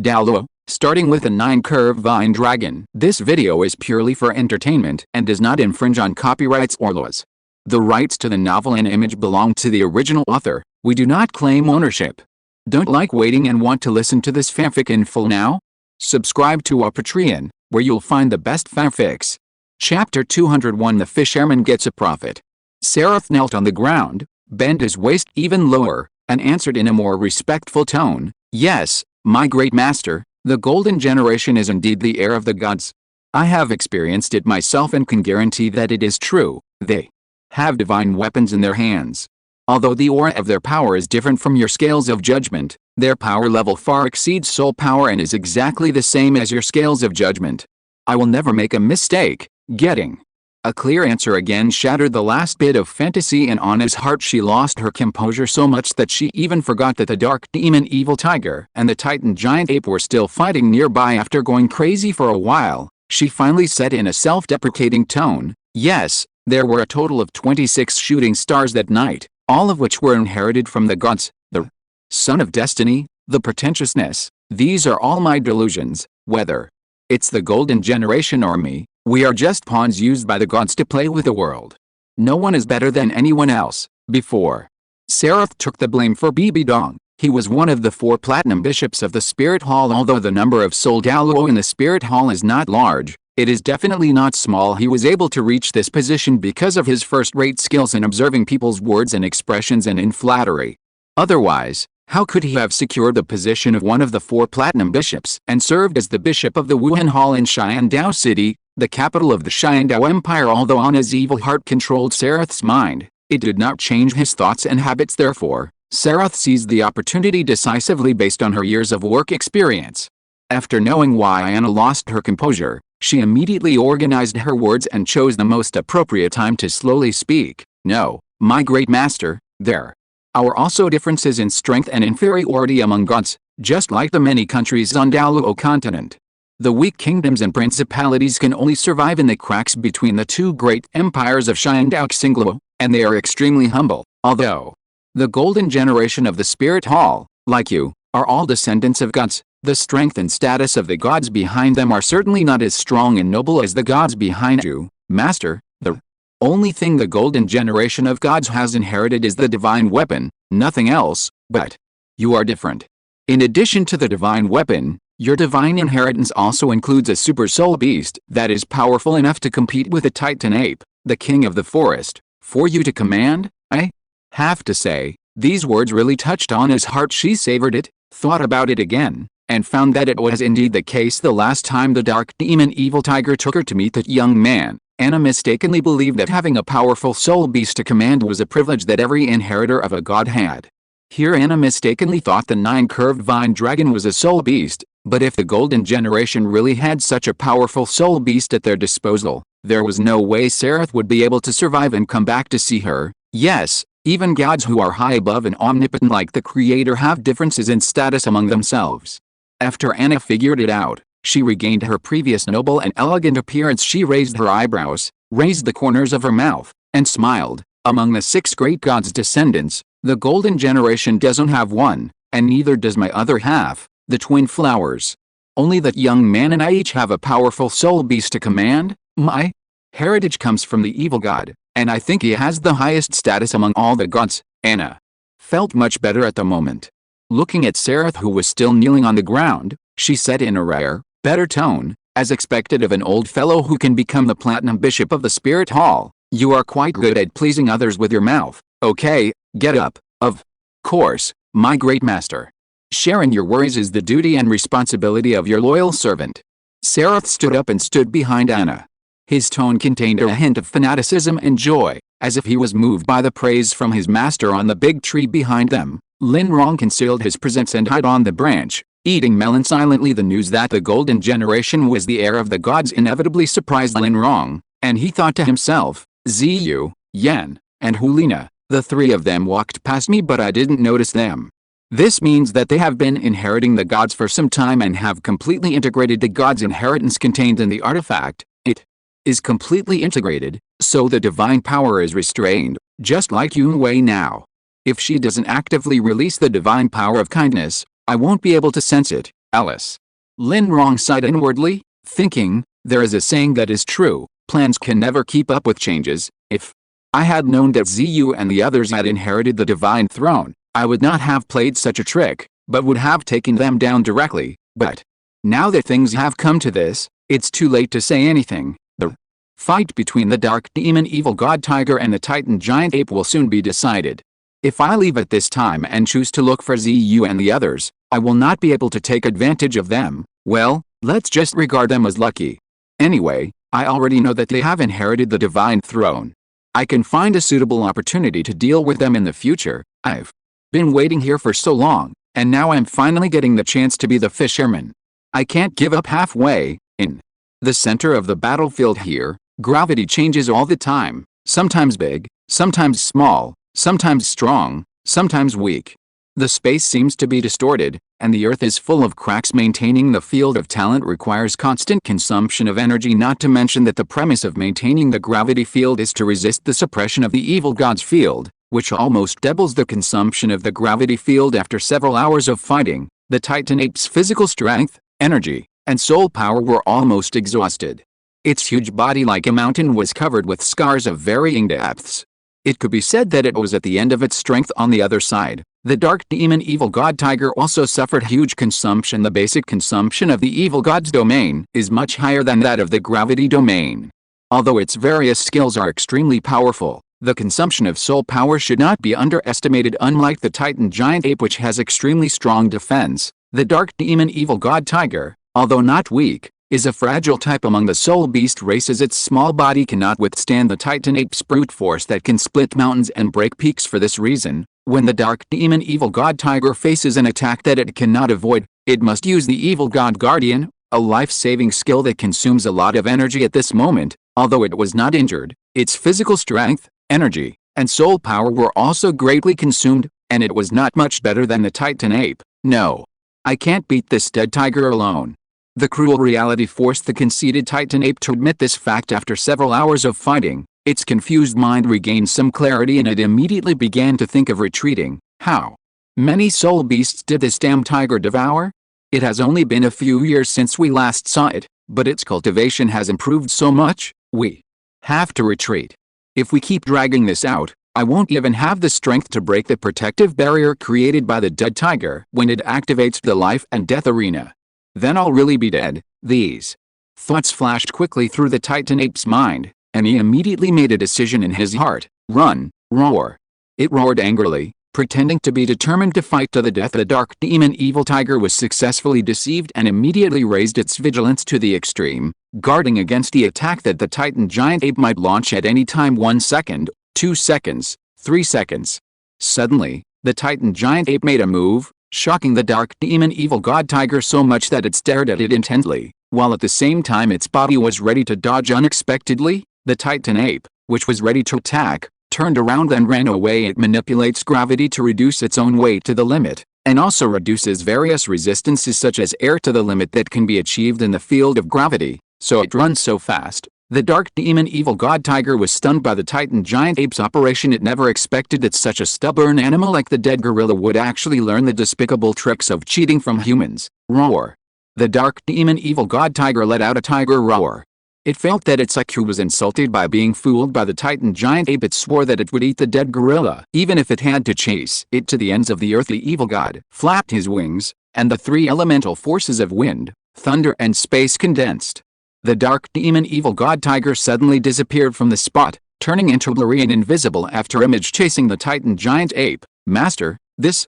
Douluo, starting with a 9-curve vine dragon. This video is purely for entertainment and does not infringe on copyrights or laws. The rights to the novel and image belong to the original author. We do not claim ownership. Don't like waiting and want to listen to this fanfic in full now? Subscribe to our Patreon, where you'll find the best fanfics. Chapter 201 The Fisherman Gets a Prophet. Seraph knelt on the ground, bent his waist even lower, and answered in a more respectful tone, "Yes, my great master, the golden generation is indeed the heir of the gods. I have experienced it myself and can guarantee that it is true. They have divine weapons in their hands. Although the aura of their power is different from your scales of judgment, their power level far exceeds soul power and is exactly the same as your scales of judgment. I will never make a mistake. Getting a clear answer again shattered the last bit of fantasy in Anna's heart. She lost her composure so much that she even forgot that the dark demon evil tiger and the titan giant ape were still fighting nearby. After going crazy for a while, she finally said in a self-deprecating tone, "Yes, there were a total of 26 shooting stars that night, all of which were inherited from the gods, the son of destiny, the pretentiousness. These are all my delusions, whether it's the golden generation or me. We are just pawns used by the gods to play with the world. No one is better than anyone else." Before Seraph took the blame for Bibi Dong, he was one of the 4 platinum bishops of the Spirit Hall. Although the number of soul Douluo in the Spirit Hall is not large, it is definitely not small. He was able to reach this position because of his first-rate skills in observing people's words and expressions and in flattery. Otherwise, how could he have secured the position of one of the 4 platinum bishops and served as the bishop of the Wuhan Hall in Xiandao City, the capital of the Sky Dou Empire? Although Anna's evil heart controlled Serath's mind, it did not change his thoughts and habits. Therefore, Serath seized the opportunity decisively based on her years of work experience. After knowing why Anna lost her composure, she immediately organized her words and chose the most appropriate time to slowly speak. "No, my great master, there are also differences in strength and inferiority among gods, just like the many countries on Douluo continent. The weak kingdoms and principalities can only survive in the cracks between the 2 great empires of Xiandao Xingluo, and they are extremely humble. Although the golden generation of the Spirit Hall, like you, are all descendants of gods, the strength and status of the gods behind them are certainly not as strong and noble as the gods behind you, master. The only thing the golden generation of gods has inherited is the divine weapon, nothing else, but you are different. In addition to the divine weapon, your divine inheritance also includes a super soul beast that is powerful enough to compete with a titan ape, the king of the forest, for you to command." I have to say, these words really touched Anna's heart. She savored it, thought about it again, and found that it was indeed the case. The last time the dark demon evil tiger took her to meet that young man, Anna mistakenly believed that having a powerful soul beast to command was a privilege that every inheritor of a god had. Here Anna mistakenly thought the 9-curved vine dragon was a soul beast, but if the golden generation really had such a powerful soul beast at their disposal, there was no way Serath would be able to survive and come back to see her. Yes, even gods who are high above and omnipotent like the Creator have differences in status among themselves. After Anna figured it out, she regained her previous noble and elegant appearance. She raised her eyebrows, raised the corners of her mouth, and smiled. "Among the 6 great gods' descendants, the golden generation doesn't have one, and neither does my other half, the twin flowers. Only that young man and I each have a powerful soul beast to command. My heritage comes from the evil god, and I think he has the highest status among all the gods." Anna felt much better at the moment. Looking at Serath, who was still kneeling on the ground, she said in a rare, better tone, as expected of an old fellow who can become the platinum bishop of the Spirit Hall, "You are quite good at pleasing others with your mouth. Okay, get up." "Of course, my great master. Sharing your worries is the duty and responsibility of your loyal servant." Serath stood up and stood behind Anna. His tone contained a hint of fanaticism and joy, as if he was moved by the praise from his master. On the big tree behind them, Lin Rong concealed his presence and hid on the branch, eating melon silently. The news that the golden generation was the heir of the gods inevitably surprised Lin Rong, and he thought to himself, "Yu Yuan and Hulina, the 3 of them walked past me but I didn't notice them. This means that they have been inheriting the gods for some time and have completely integrated the gods' inheritance contained in the artifact. It is completely integrated, so the divine power is restrained, just like Yu Wei now. If she doesn't actively release the divine power of kindness, I won't be able to sense it. Alice. Lin Rong sighed inwardly, thinking, there is a saying that is true, plans can never keep up with changes. If I had known that Ziyu and the others had inherited the divine throne, I would not have played such a trick, but would have taken them down directly. But now that things have come to this, it's too late to say anything. The fight between the dark demon evil god tiger and the titan giant ape will soon be decided. If I leave at this time and choose to look for Ziyu and the others, I will not be able to take advantage of them. Well, let's just regard them as lucky. Anyway, I already know that they have inherited the divine throne. I can find a suitable opportunity to deal with them in the future. I've been waiting here for so long, and now I'm finally getting the chance to be the fisherman. I can't give up halfway. In the center of the battlefield here, gravity changes all the time, sometimes big, sometimes small, sometimes strong, sometimes weak. The space seems to be distorted, and the earth is full of cracks. Maintaining the field of talent requires constant consumption of energy, not to mention that the premise of maintaining the gravity field is to resist the suppression of the evil god's field, which almost doubles the consumption of the gravity field after several hours of fighting. The Titan ape's physical strength, energy, and soul power were almost exhausted. Its huge body like a mountain was covered with scars of varying depths. It could be said that it was at the end of its strength. On the other side, the dark demon evil god tiger also suffered huge consumption. The basic consumption of the evil god's domain is much higher than that of the gravity domain. Although its various skills are extremely powerful, the consumption of soul power should not be underestimated. Unlike the titan giant ape, which has extremely strong defense, the dark demon evil god tiger, although not weak, is a fragile type among the soul beast races. Its small body cannot withstand the titan ape's brute force that can split mountains and break peaks. For this reason, when the dark demon evil god tiger faces an attack that it cannot avoid, it must use the evil god guardian, a life-saving skill that consumes a lot of energy. At this moment, although it was not injured, its physical strength, energy, and soul power were also greatly consumed, and it was not much better than the titan ape. No, I can't beat this dead tiger alone. The cruel reality forced the conceited titan ape to admit this fact. After several hours of fighting, its confused mind regained some clarity and it immediately began to think of retreating. How many soul beasts did this damn tiger devour? It has only been a few years since we last saw it, but its cultivation has improved so much. We have to retreat. If we keep dragging this out, I won't even have the strength to break the protective barrier created by the dead tiger when it activates the life and death arena. Then I'll really be dead. These thoughts flashed quickly through the titan ape's mind, and he immediately made a decision in his heart. Run, roar. It roared angrily, pretending to be determined to fight to the death. The dark demon evil tiger was successfully deceived and immediately raised its vigilance to the extreme, guarding against the attack that the titan giant ape might launch at any time. 1 second, 2 seconds, 3 seconds. Suddenly, the titan giant ape made a move, shocking the dark demon evil god tiger so much that it stared at it intently, while at the same time its body was ready to dodge. Unexpectedly, the titan ape, which was ready to attack, turned around and ran away. It manipulates gravity to reduce its own weight to the limit, and also reduces various resistances such as air to the limit that can be achieved in the field of gravity, so it runs so fast. The dark demon evil god tiger was stunned by the titan giant ape's operation. It never expected that such a stubborn animal like the dead gorilla would actually learn the despicable tricks of cheating from humans. Roar. The dark demon evil god tiger let out a tiger roar. It felt that its IQ was insulted by being fooled by the titan giant ape. It swore that it would eat the dead gorilla, even if it had to chase it to the ends of the earth. The evil god flapped his wings, and the three elemental forces of wind, thunder and space condensed. The dark demon evil god tiger suddenly disappeared from the spot, turning into blurry and invisible after image chasing the titan giant ape. Master, this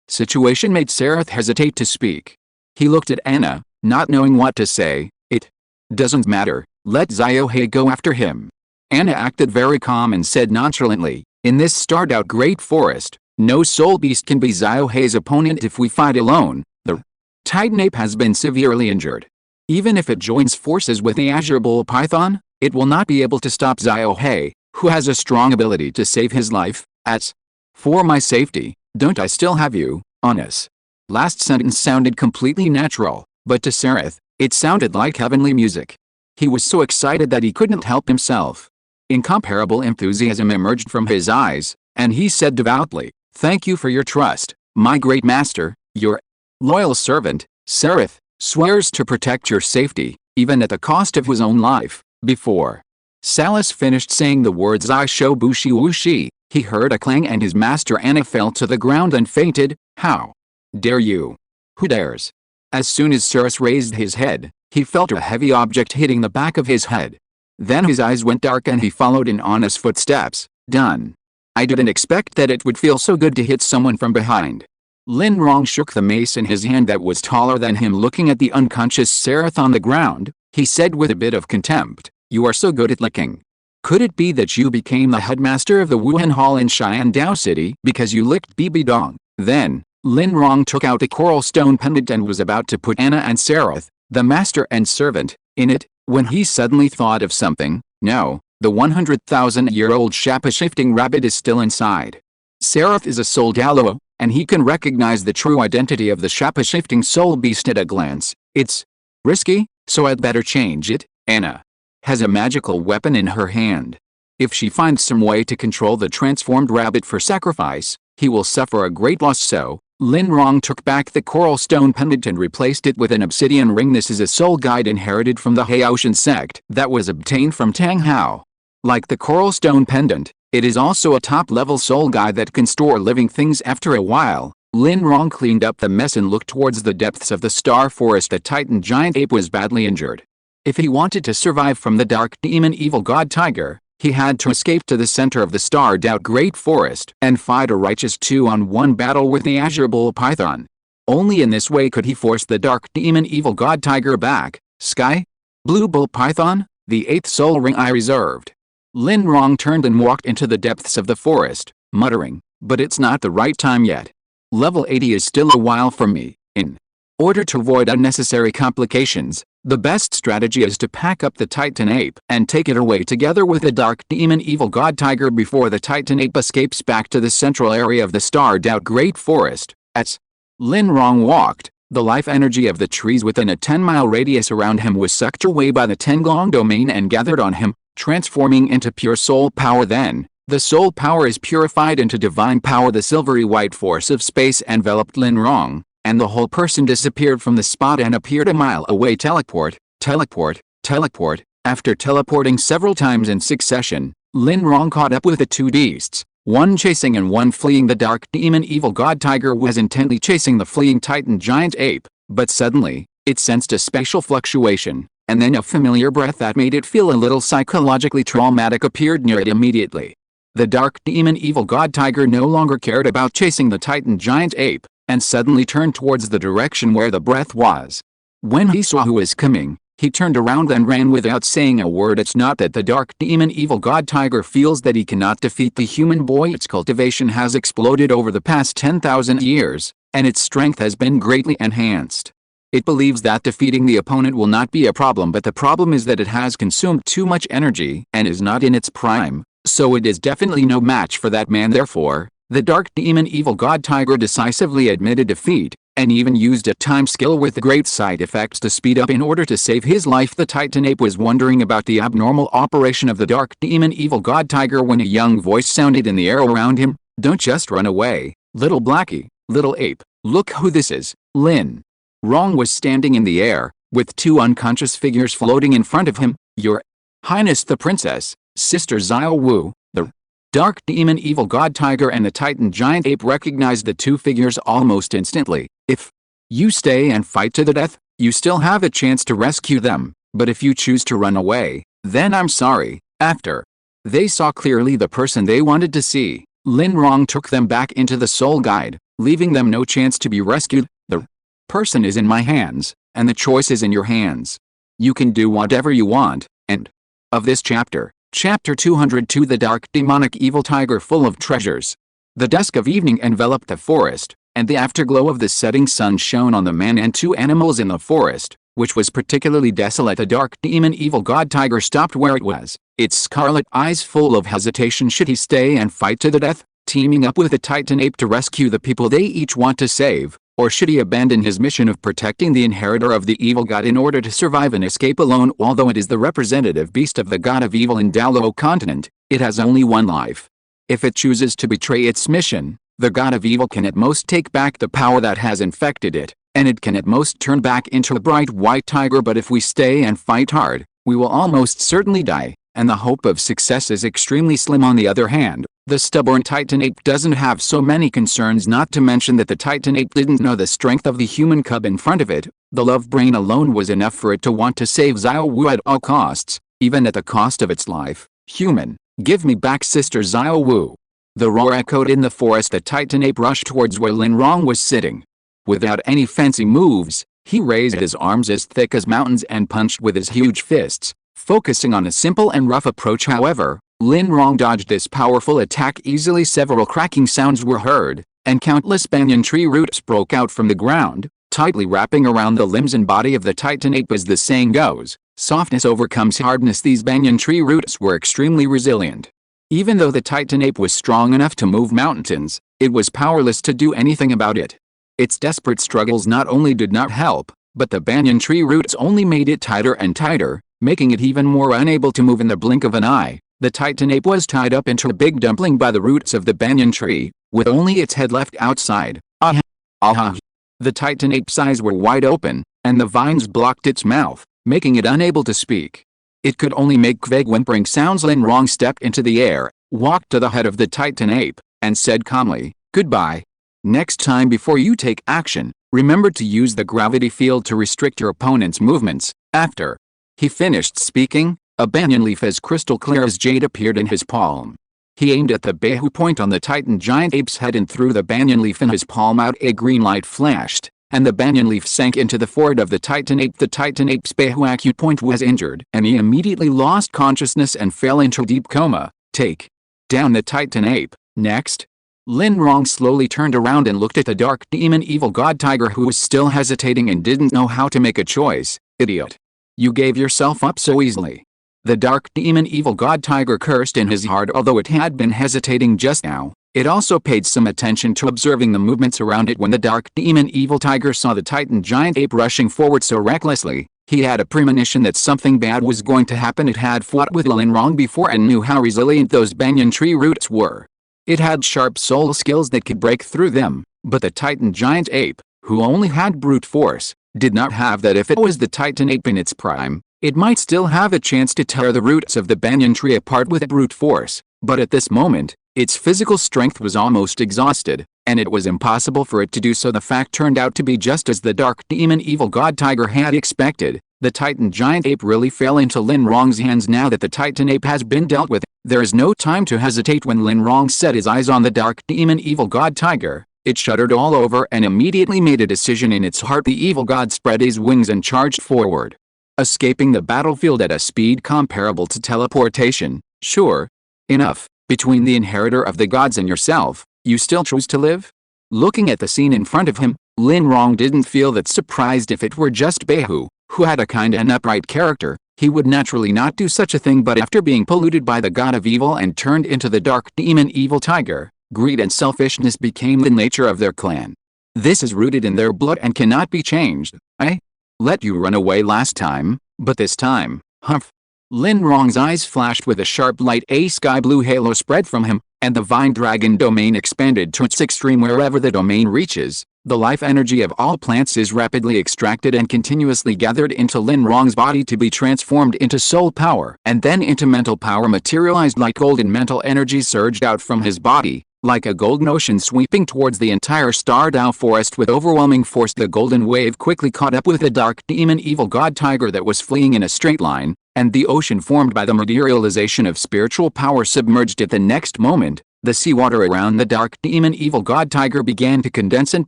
situation made Sareth hesitate to speak. He looked at Anna, not knowing what to say. It doesn't matter, let Xiaohe go after him. Anna acted very calm and said nonchalantly, in this starred-out great forest, no soul beast can be Xiaohe's opponent if we fight alone. The titan ape has been severely injured. Even if it joins forces with the azure bull python, it will not be able to stop Xiaohe, who has a strong ability to save his life. As for my safety, don't I still have you, on us? Last sentence sounded completely natural, but to Sareth, it sounded like heavenly music. He was so excited that he couldn't help himself. Incomparable enthusiasm emerged from his eyes, and he said devoutly, thank you for your trust, my great master. Your loyal servant, Seraph swears to protect your safety, even at the cost of his own life. Before Salas finished saying the words I show bushi wushi, he heard a clang and his master Anna fell to the ground and fainted. How dare you? Who dares? As soon as Saras raised his head, he felt a heavy object hitting the back of his head. Then his eyes went dark and he followed in Anna's footsteps. Done. I didn't expect that it would feel so good to hit someone from behind. Lin Rong shook the mace in his hand that was taller than him. Looking at the unconscious Seraph on the ground, he said with a bit of contempt, "You are so good at licking. Could it be that you became the headmaster of the Wuhan Hall in Xiandao City because you licked Bibi Dong?" Then, Lin Rong took out a coral stone pendant and was about to put Anna and Seraph, the master and servant, in it, when he suddenly thought of something. No, the 100,000-year-old shape-shifting rabbit is still inside. Seraph is a soul Douluo, and he can recognize the true identity of the shape-shifting soul beast at a glance. It's risky, so I'd better change it. Anna has a magical weapon in her hand. If she finds some way to control the transformed rabbit for sacrifice, he will suffer a great loss. So, Lin Rong took back the coral stone pendant and replaced it with an obsidian ring. This is a soul guide inherited from the Xiaotian sect that was obtained from Tang Hao. Like the coral stone pendant, it is also a top-level soul guide that can store living things. After a while, Lin Rong cleaned up the mess and looked towards the depths of the star forest. A titan giant ape was badly injured. If he wanted to survive from the dark demon evil god tiger, he had to escape to the center of the starred out great forest and fight a righteous 2-on-1 battle with the azure bull python. Only in this way could he force the dark demon evil god tiger back. Sky Blue bull python, the 8th soul ring I reserved. Lin Rong turned and walked into the depths of the forest, muttering, "But it's not the right time yet. Level 80 is still a while for me." In order to avoid unnecessary complications, the best strategy is to pack up the Titan ape and take it away together with the dark demon evil god tiger before the Titan ape escapes back to the central area of the starred out great forest. As Lin Rong walked, the life energy of the trees within a 10-mile radius around him was sucked away by the Tenglong domain and gathered on him, transforming into pure soul power. Then, the soul power is purified into divine power. The silvery white force of space enveloped Lin Rong, and the whole person disappeared from the spot and appeared a mile away. Teleport, teleport, teleport. After teleporting several times in succession, Lin Rong caught up with the two beasts, one chasing and one fleeing. The dark demon evil god tiger was intently chasing the fleeing titan giant ape, but suddenly, it sensed a spatial fluctuation, and then a familiar breath that made it feel a little psychologically traumatic appeared near it immediately. The dark demon evil god tiger no longer cared about chasing the titan giant ape, and suddenly turned towards the direction where the breath was. When he saw who was coming, he turned around and ran without saying a word. It's not that the dark demon evil god tiger feels that he cannot defeat the human boy. Its cultivation has exploded over the past 10,000 years, and its strength has been greatly enhanced. It believes that defeating the opponent will not be a problem, but the problem is that it has consumed too much energy and is not in its prime, so it is definitely no match for that man. Therefore, the dark demon evil god tiger decisively admitted defeat, and even used a time skill with great side effects to speed up in order to save his life. The titan ape was wondering about the abnormal operation of the dark demon evil god tiger when a young voice sounded in the air around him. "Don't just run away, little blackie, little ape, look who this is." Lin Rong was standing in the air, with two unconscious figures floating in front of him. "Your Highness the Princess, Sister Xiao Wu." The dark demon evil god tiger and the titan giant ape recognized the two figures almost instantly. "If you stay and fight to the death, you still have a chance to rescue them, but if you choose to run away, then I'm sorry." After they saw clearly the person they wanted to see, Lin Rong took them back into the soul guide, leaving them no chance to be rescued. "The person is in my hands, and the choice is in your hands. You can do whatever you want." End of this chapter. Chapter 202. The dark demonic evil tiger full of treasures. The dusk of evening enveloped the forest, and the afterglow of the setting sun shone on the man and two animals in the forest, which was particularly desolate. The dark demon evil god tiger stopped where it was, its scarlet eyes full of hesitation. Should he stay and fight to the death, teaming up with the titan ape to rescue the people they each want to save, or should he abandon his mission of protecting the inheritor of the evil god in order to survive and escape alone? Although it is the representative beast of the god of evil in Douluo continent, it has only one life. If it chooses to betray its mission, the god of evil can at most take back the power that has infected it, and it can at most turn back into a bright white tiger, but if we stay and fight hard, we will almost certainly die, and the hope of success is extremely slim. On the other hand, the stubborn Titan ape doesn't have so many concerns, not to mention that the Titan ape didn't know the strength of the human cub in front of it. The love brain alone was enough for it to want to save Xiao Wu at all costs, even at the cost of its life. Human, give me back Sister Xiao Wu. The roar echoed in the forest. The Titan ape rushed towards where Lin Rong was sitting. Without any fancy moves, he raised his arms as thick as mountains and punched with his huge fists, focusing on a simple and rough approach. However, Lin Rong dodged this powerful attack easily. Several cracking sounds were heard, and countless banyan tree roots broke out from the ground, tightly wrapping around the limbs and body of the Titan ape. As the saying goes, softness overcomes hardness. These banyan tree roots were extremely resilient. Even though the Titan ape was strong enough to move mountains, it was powerless to do anything about it. Its desperate struggles not only did not help, but the banyan tree roots only made it tighter and tighter, making it even more unable to move in the blink of an eye. The Titan ape was tied up into a big dumpling by the roots of the banyan tree, with only its head left outside. Ah! Ah! The Titan ape's eyes were wide open, and the vines blocked its mouth, making it unable to speak. It could only make vague whimpering sounds. Lin Rong stepped into the air, walked to the head of the Titan ape, and said calmly, "Goodbye. Next time before you take action, remember to use the gravity field to restrict your opponent's movements." After he finished speaking, a banyan leaf as crystal clear as jade appeared in his palm. He aimed at the Behu point on the Titan giant ape's head and threw the banyan leaf in his palm. Out a green light flashed, and the banyan leaf sank into the forehead of the Titan ape. The Titan ape's Behu acute point was injured, and he immediately lost consciousness and fell into a deep coma. Take down the Titan ape. Next, Lin Rong slowly turned around and looked at the dark demon evil god tiger, who was still hesitating and didn't know how to make a choice. "Idiot. You gave yourself up so easily." The dark demon evil god tiger cursed in his heart. Although it had been hesitating just now, it also paid some attention to observing the movements around it. When the dark demon evil tiger saw the Titan giant ape rushing forward so recklessly, he had a premonition that something bad was going to happen. It had fought with Lin Rong before and knew how resilient those banyan tree roots were. It had sharp soul skills that could break through them, but the Titan giant ape, who only had brute force, did not have that. If it was the Titan ape in its prime, it might still have a chance to tear the roots of the banyan tree apart with brute force, but at this moment, its physical strength was almost exhausted, and it was impossible for it to do so. The fact turned out to be just as the dark demon evil god tiger had expected. The Titan giant ape really fell into Lin Rong's hands. Now that the Titan ape has been dealt with, there is no time to hesitate. When Lin Rong set his eyes on the dark demon evil god tiger, it shuddered all over and immediately made a decision in its heart. The evil god spread his wings and charged forward, escaping the battlefield at a speed comparable to teleportation. Sure enough, between the inheritor of the gods and yourself, you still choose to live? Looking at the scene in front of him, Lin Rong didn't feel that surprised. If it were just Behu, who had a kind and upright character, he would naturally not do such a thing. But after being polluted by the god of evil and turned into the dark demon evil tiger, greed and selfishness became the nature of their clan. This is rooted in their blood and cannot be changed. I let you run away last time, but this time, humph. Lin Rong's eyes flashed with a sharp light. A sky blue halo spread from him, and the vine dragon domain expanded to its extreme. Wherever the domain reaches, the life energy of all plants is rapidly extracted and continuously gathered into Lin Rong's body to be transformed into soul power and then into mental power. Materialized like golden mental energy surged out from his body, like a golden ocean sweeping towards the entire Sky Dou forest with overwhelming force. The golden wave quickly caught up with the dark demon evil god tiger that was fleeing in a straight line, and the ocean formed by the materialization of spiritual power submerged it. The next moment, the seawater around the dark demon evil god tiger began to condense and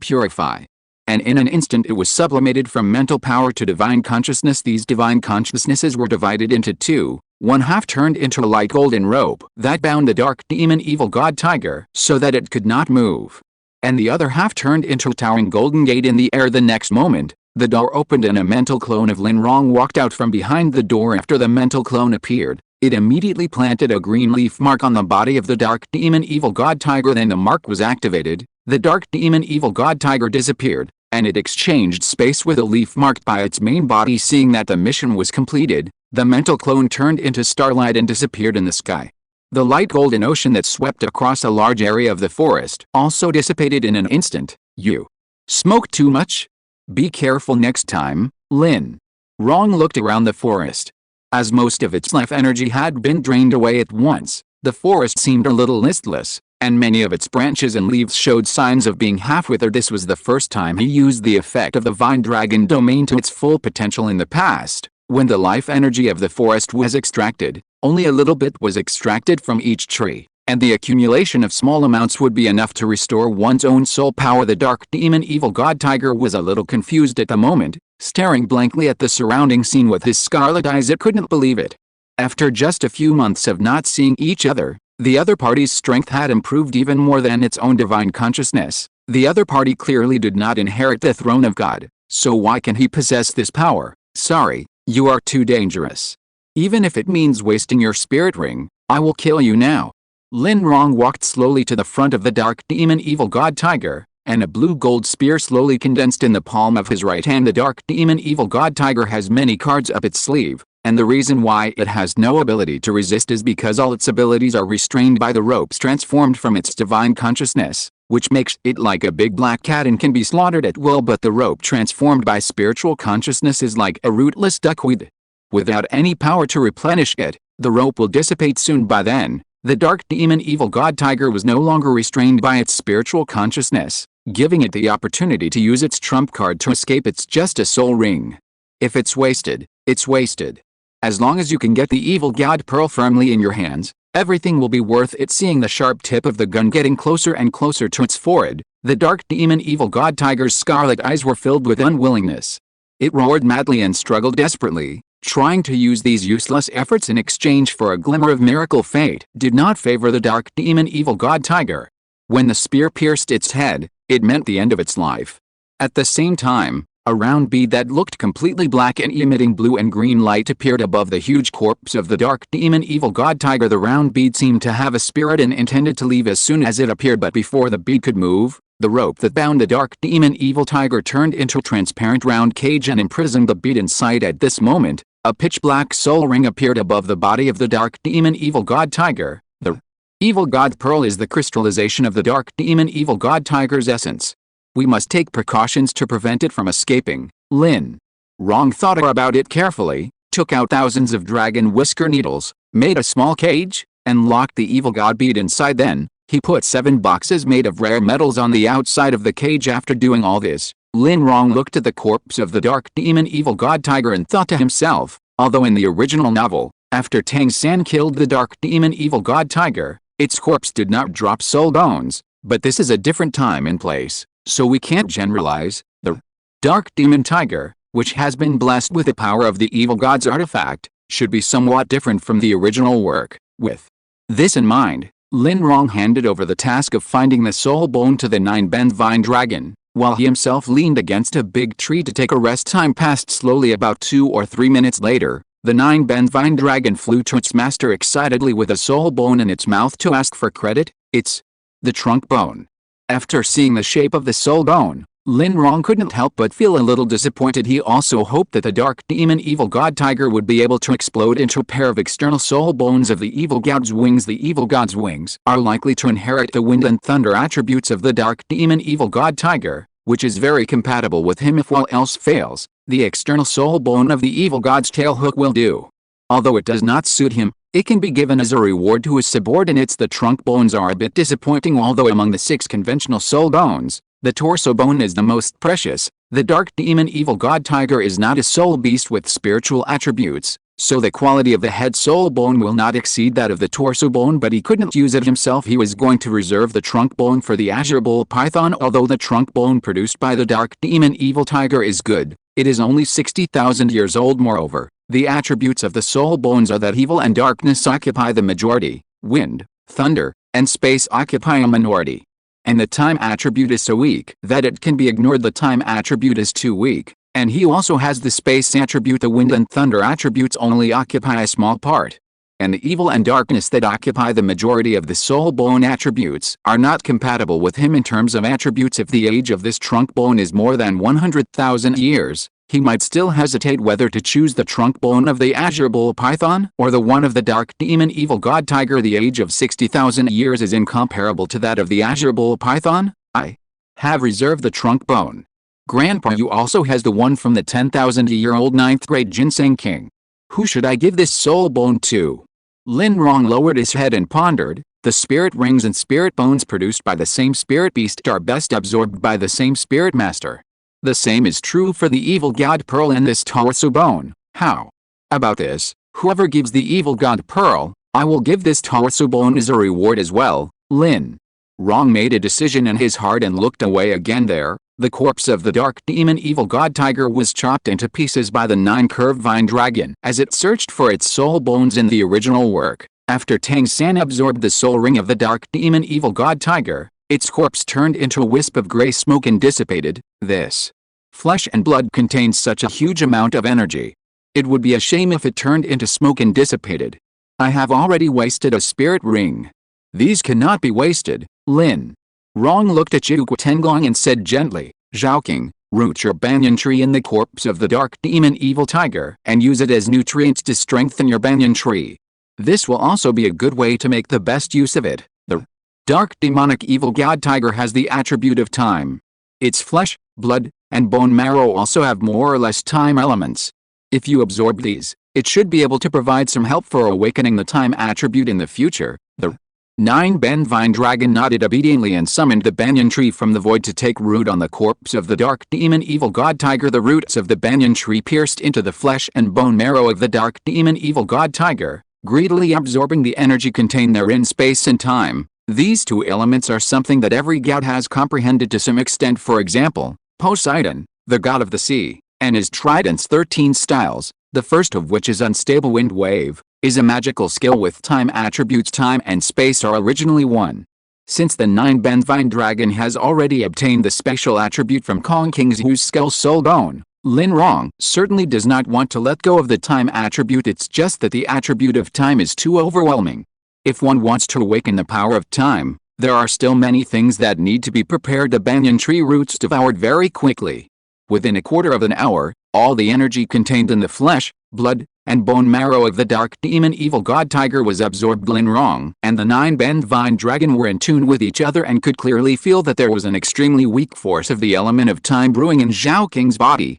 purify. And in an instant it was sublimated from mental power to divine consciousness. These divine consciousnesses were divided into two. One half turned into a light golden rope that bound the dark demon evil god tiger so that it could not move, and the other half turned into a towering golden gate in the air. The next moment, the door opened and a mental clone of Lin Rong walked out from behind the door. After the mental clone appeared, it immediately planted a green leaf mark on the body of the dark demon evil god tiger. Then the mark was activated, the dark demon evil god tiger disappeared, and it exchanged space with a leaf marked by its main body. Seeing that the mission was completed, the mental clone turned into starlight and disappeared in the sky. The light golden ocean that swept across a large area of the forest also dissipated in an instant. You smoke too much? Be careful next time, Lin Rong looked around the forest. As most of its life energy had been drained away at once, the forest seemed a little listless, and many of its branches and leaves showed signs of being half-withered. This was the first time he used the effect of the Vine Dragon domain to its full potential in the past. When the life energy of the forest was extracted, only a little bit was extracted from each tree, and the accumulation of small amounts would be enough to restore one's own soul power. The dark demon evil god tiger was a little confused at the moment, staring blankly at the surrounding scene with his scarlet eyes. It couldn't believe it. After just a few months of not seeing each other, the other party's strength had improved even more than its own divine consciousness. The other party clearly did not inherit the throne of God, so why can he possess this power? Sorry, you are too dangerous. Even if it means wasting your spirit ring, I will kill you now. Lin Rong walked slowly to the front of the dark demon evil god tiger, and a blue gold spear slowly condensed in the palm of his right hand. The dark demon evil god tiger has many cards up its sleeve, and the reason why it has no ability to resist is because all its abilities are restrained by the ropes transformed from its divine consciousness, which makes it like a big black cat and can be slaughtered at will. But the rope transformed by spiritual consciousness is like a rootless duckweed. Without any power to replenish it, the rope will dissipate soon. By then, the dark demon evil god tiger was no longer restrained by its spiritual consciousness, giving it the opportunity to use its trump card to escape. It's just a soul ring. If it's wasted, it's wasted. As long as you can get the evil god pearl firmly in your hands, everything will be worth it. Seeing the sharp tip of the gun getting closer and closer to its forehead, the dark demon evil god tiger's scarlet eyes were filled with unwillingness. It roared madly and struggled desperately, trying to use these useless efforts in exchange for a glimmer of miracle. Fate did not favor the dark demon evil god tiger. When the spear pierced its head, it meant the end of its life. At the same time, a round bead that looked completely black and emitting blue and green light appeared above the huge corpse of the dark demon evil god tiger. The round bead seemed to have a spirit and intended to leave as soon as it appeared, but before the bead could move, the rope that bound the dark demon evil tiger turned into a transparent round cage and imprisoned the bead inside. At this moment, a pitch-black soul ring appeared above the body of the dark demon evil god tiger. The evil god pearl is the crystallization of the dark demon evil god tiger's essence. We must take precautions to prevent it from escaping. Lin Rong thought about it carefully, took out thousands of dragon whisker needles, made a small cage, and locked the evil god bead inside. Then, he put 7 boxes made of rare metals on the outside of the cage. After doing all this, Lin Rong looked at the corpse of the dark demon evil god tiger and thought to himself, although in the original novel, after Tang San killed the dark demon evil god tiger, its corpse did not drop soul bones, but this is a different time and place, so we can't generalize. The dark demon tiger, which has been blessed with the power of the evil god's artifact, should be somewhat different from the original work. With this in mind, Lin Rong handed over the task of finding the soul bone to the 9-bend vine dragon, while he himself leaned against a big tree to take a rest. Time passed slowly. About 2 or 3 minutes later, the 9-bend vine dragon flew to its master excitedly with a soul bone in its mouth to ask for credit. It's the trunk bone. After seeing the shape of the soul bone, Lin Rong couldn't help but feel a little disappointed. He also hoped that the dark demon evil god tiger would be able to explode into a pair of external soul bones of the evil god's wings. The evil god's wings are likely to inherit the wind and thunder attributes of the dark demon evil god tiger, which is very compatible with him. If all else fails, the external soul bone of the evil god's tail hook will do. Although it does not suit him, it can be given as a reward to his subordinates. The trunk bones are a bit disappointing. Although among the 6 conventional soul bones, the torso bone is the most precious, the dark demon evil god tiger is not a soul beast with spiritual attributes, so the quality of the head soul bone will not exceed that of the torso bone. But he couldn't use it himself. He was going to reserve the trunk bone for the azure bull python. Although the trunk bone produced by the dark demon evil tiger is good, it is only 60,000 years old. Moreover, the attributes of the soul bones are that evil and darkness occupy the majority, wind, thunder, and space occupy a minority. And the time attribute is so weak that it can be ignored. The time attribute is too weak, and he also has the space attribute. The wind and thunder attributes only occupy a small part. And the evil and darkness that occupy the majority of the soul bone attributes are not compatible with him in terms of attributes. If the age of this trunk bone is more than 100,000 years, he might still hesitate whether to choose the trunk bone of the azure bull python or the one of the dark demon evil god tiger. The age of 60,000 years is incomparable to that of the azure bull python. I have reserved the trunk bone. Grandpa Yu also has the one from the 10,000-year-old 9th grade ginseng king. Who should I give this soul bone to? Lin Rong lowered his head and pondered. The spirit rings and spirit bones produced by the same spirit beast are best absorbed by the same spirit master. The same is true for the evil god pearl and this torso bone. How about this? Whoever gives the evil god pearl, I will give this torso bone as a reward as well. Lin Rong made a decision in his heart and looked away again. There, the corpse of the dark demon evil god tiger was chopped into pieces by the 9-curved vine dragon as it searched for its soul bones in the original work. After Tang San absorbed the soul ring of the dark demon evil god tiger, its corpse turned into a wisp of gray smoke and dissipated. This flesh and blood contains such a huge amount of energy. It would be a shame if it turned into smoke and dissipated. I have already wasted a spirit ring. These cannot be wasted. Lin Rong looked at Yu Tenglong and said gently, Xiaoking, root your banyan tree in the corpse of the dark demon evil tiger and use it as nutrients to strengthen your banyan tree. This will also be a good way to make the best use of it. The dark demonic evil god tiger has the attribute of time. Its flesh, blood, and bone marrow also have more or less time elements. If you absorb these, it should be able to provide some help for awakening the time attribute in the future. The 9-bend vine dragon nodded obediently and summoned the banyan tree from the void to take root on the corpse of the dark demon evil god tiger. The roots of the banyan tree pierced into the flesh and bone marrow of the dark demon evil god tiger, greedily absorbing the energy contained therein space and time. These two elements are something that every god has comprehended to some extent. For example, Poseidon, the god of the sea, and his trident's 13 styles, the first of which is unstable wind wave, is a magical skill with time attributes. Time and space are originally one. Since the 9-bend vine dragon has already obtained the special attribute from Kong King's Yu's skull soul bone, Lin Rong certainly does not want to let go of the time attribute. It's just that the attribute of time is too overwhelming. If one wants to awaken the power of time, there are still many things that need to be prepared. The banyan tree roots devoured very quickly. Within a quarter of an hour, all the energy contained in the flesh, blood, and bone marrow of the dark demon evil god tiger was absorbed. Lin Rong and the 9-bend vine dragon were in tune with each other and could clearly feel that there was an extremely weak force of the element of time brewing in Zhao King's body.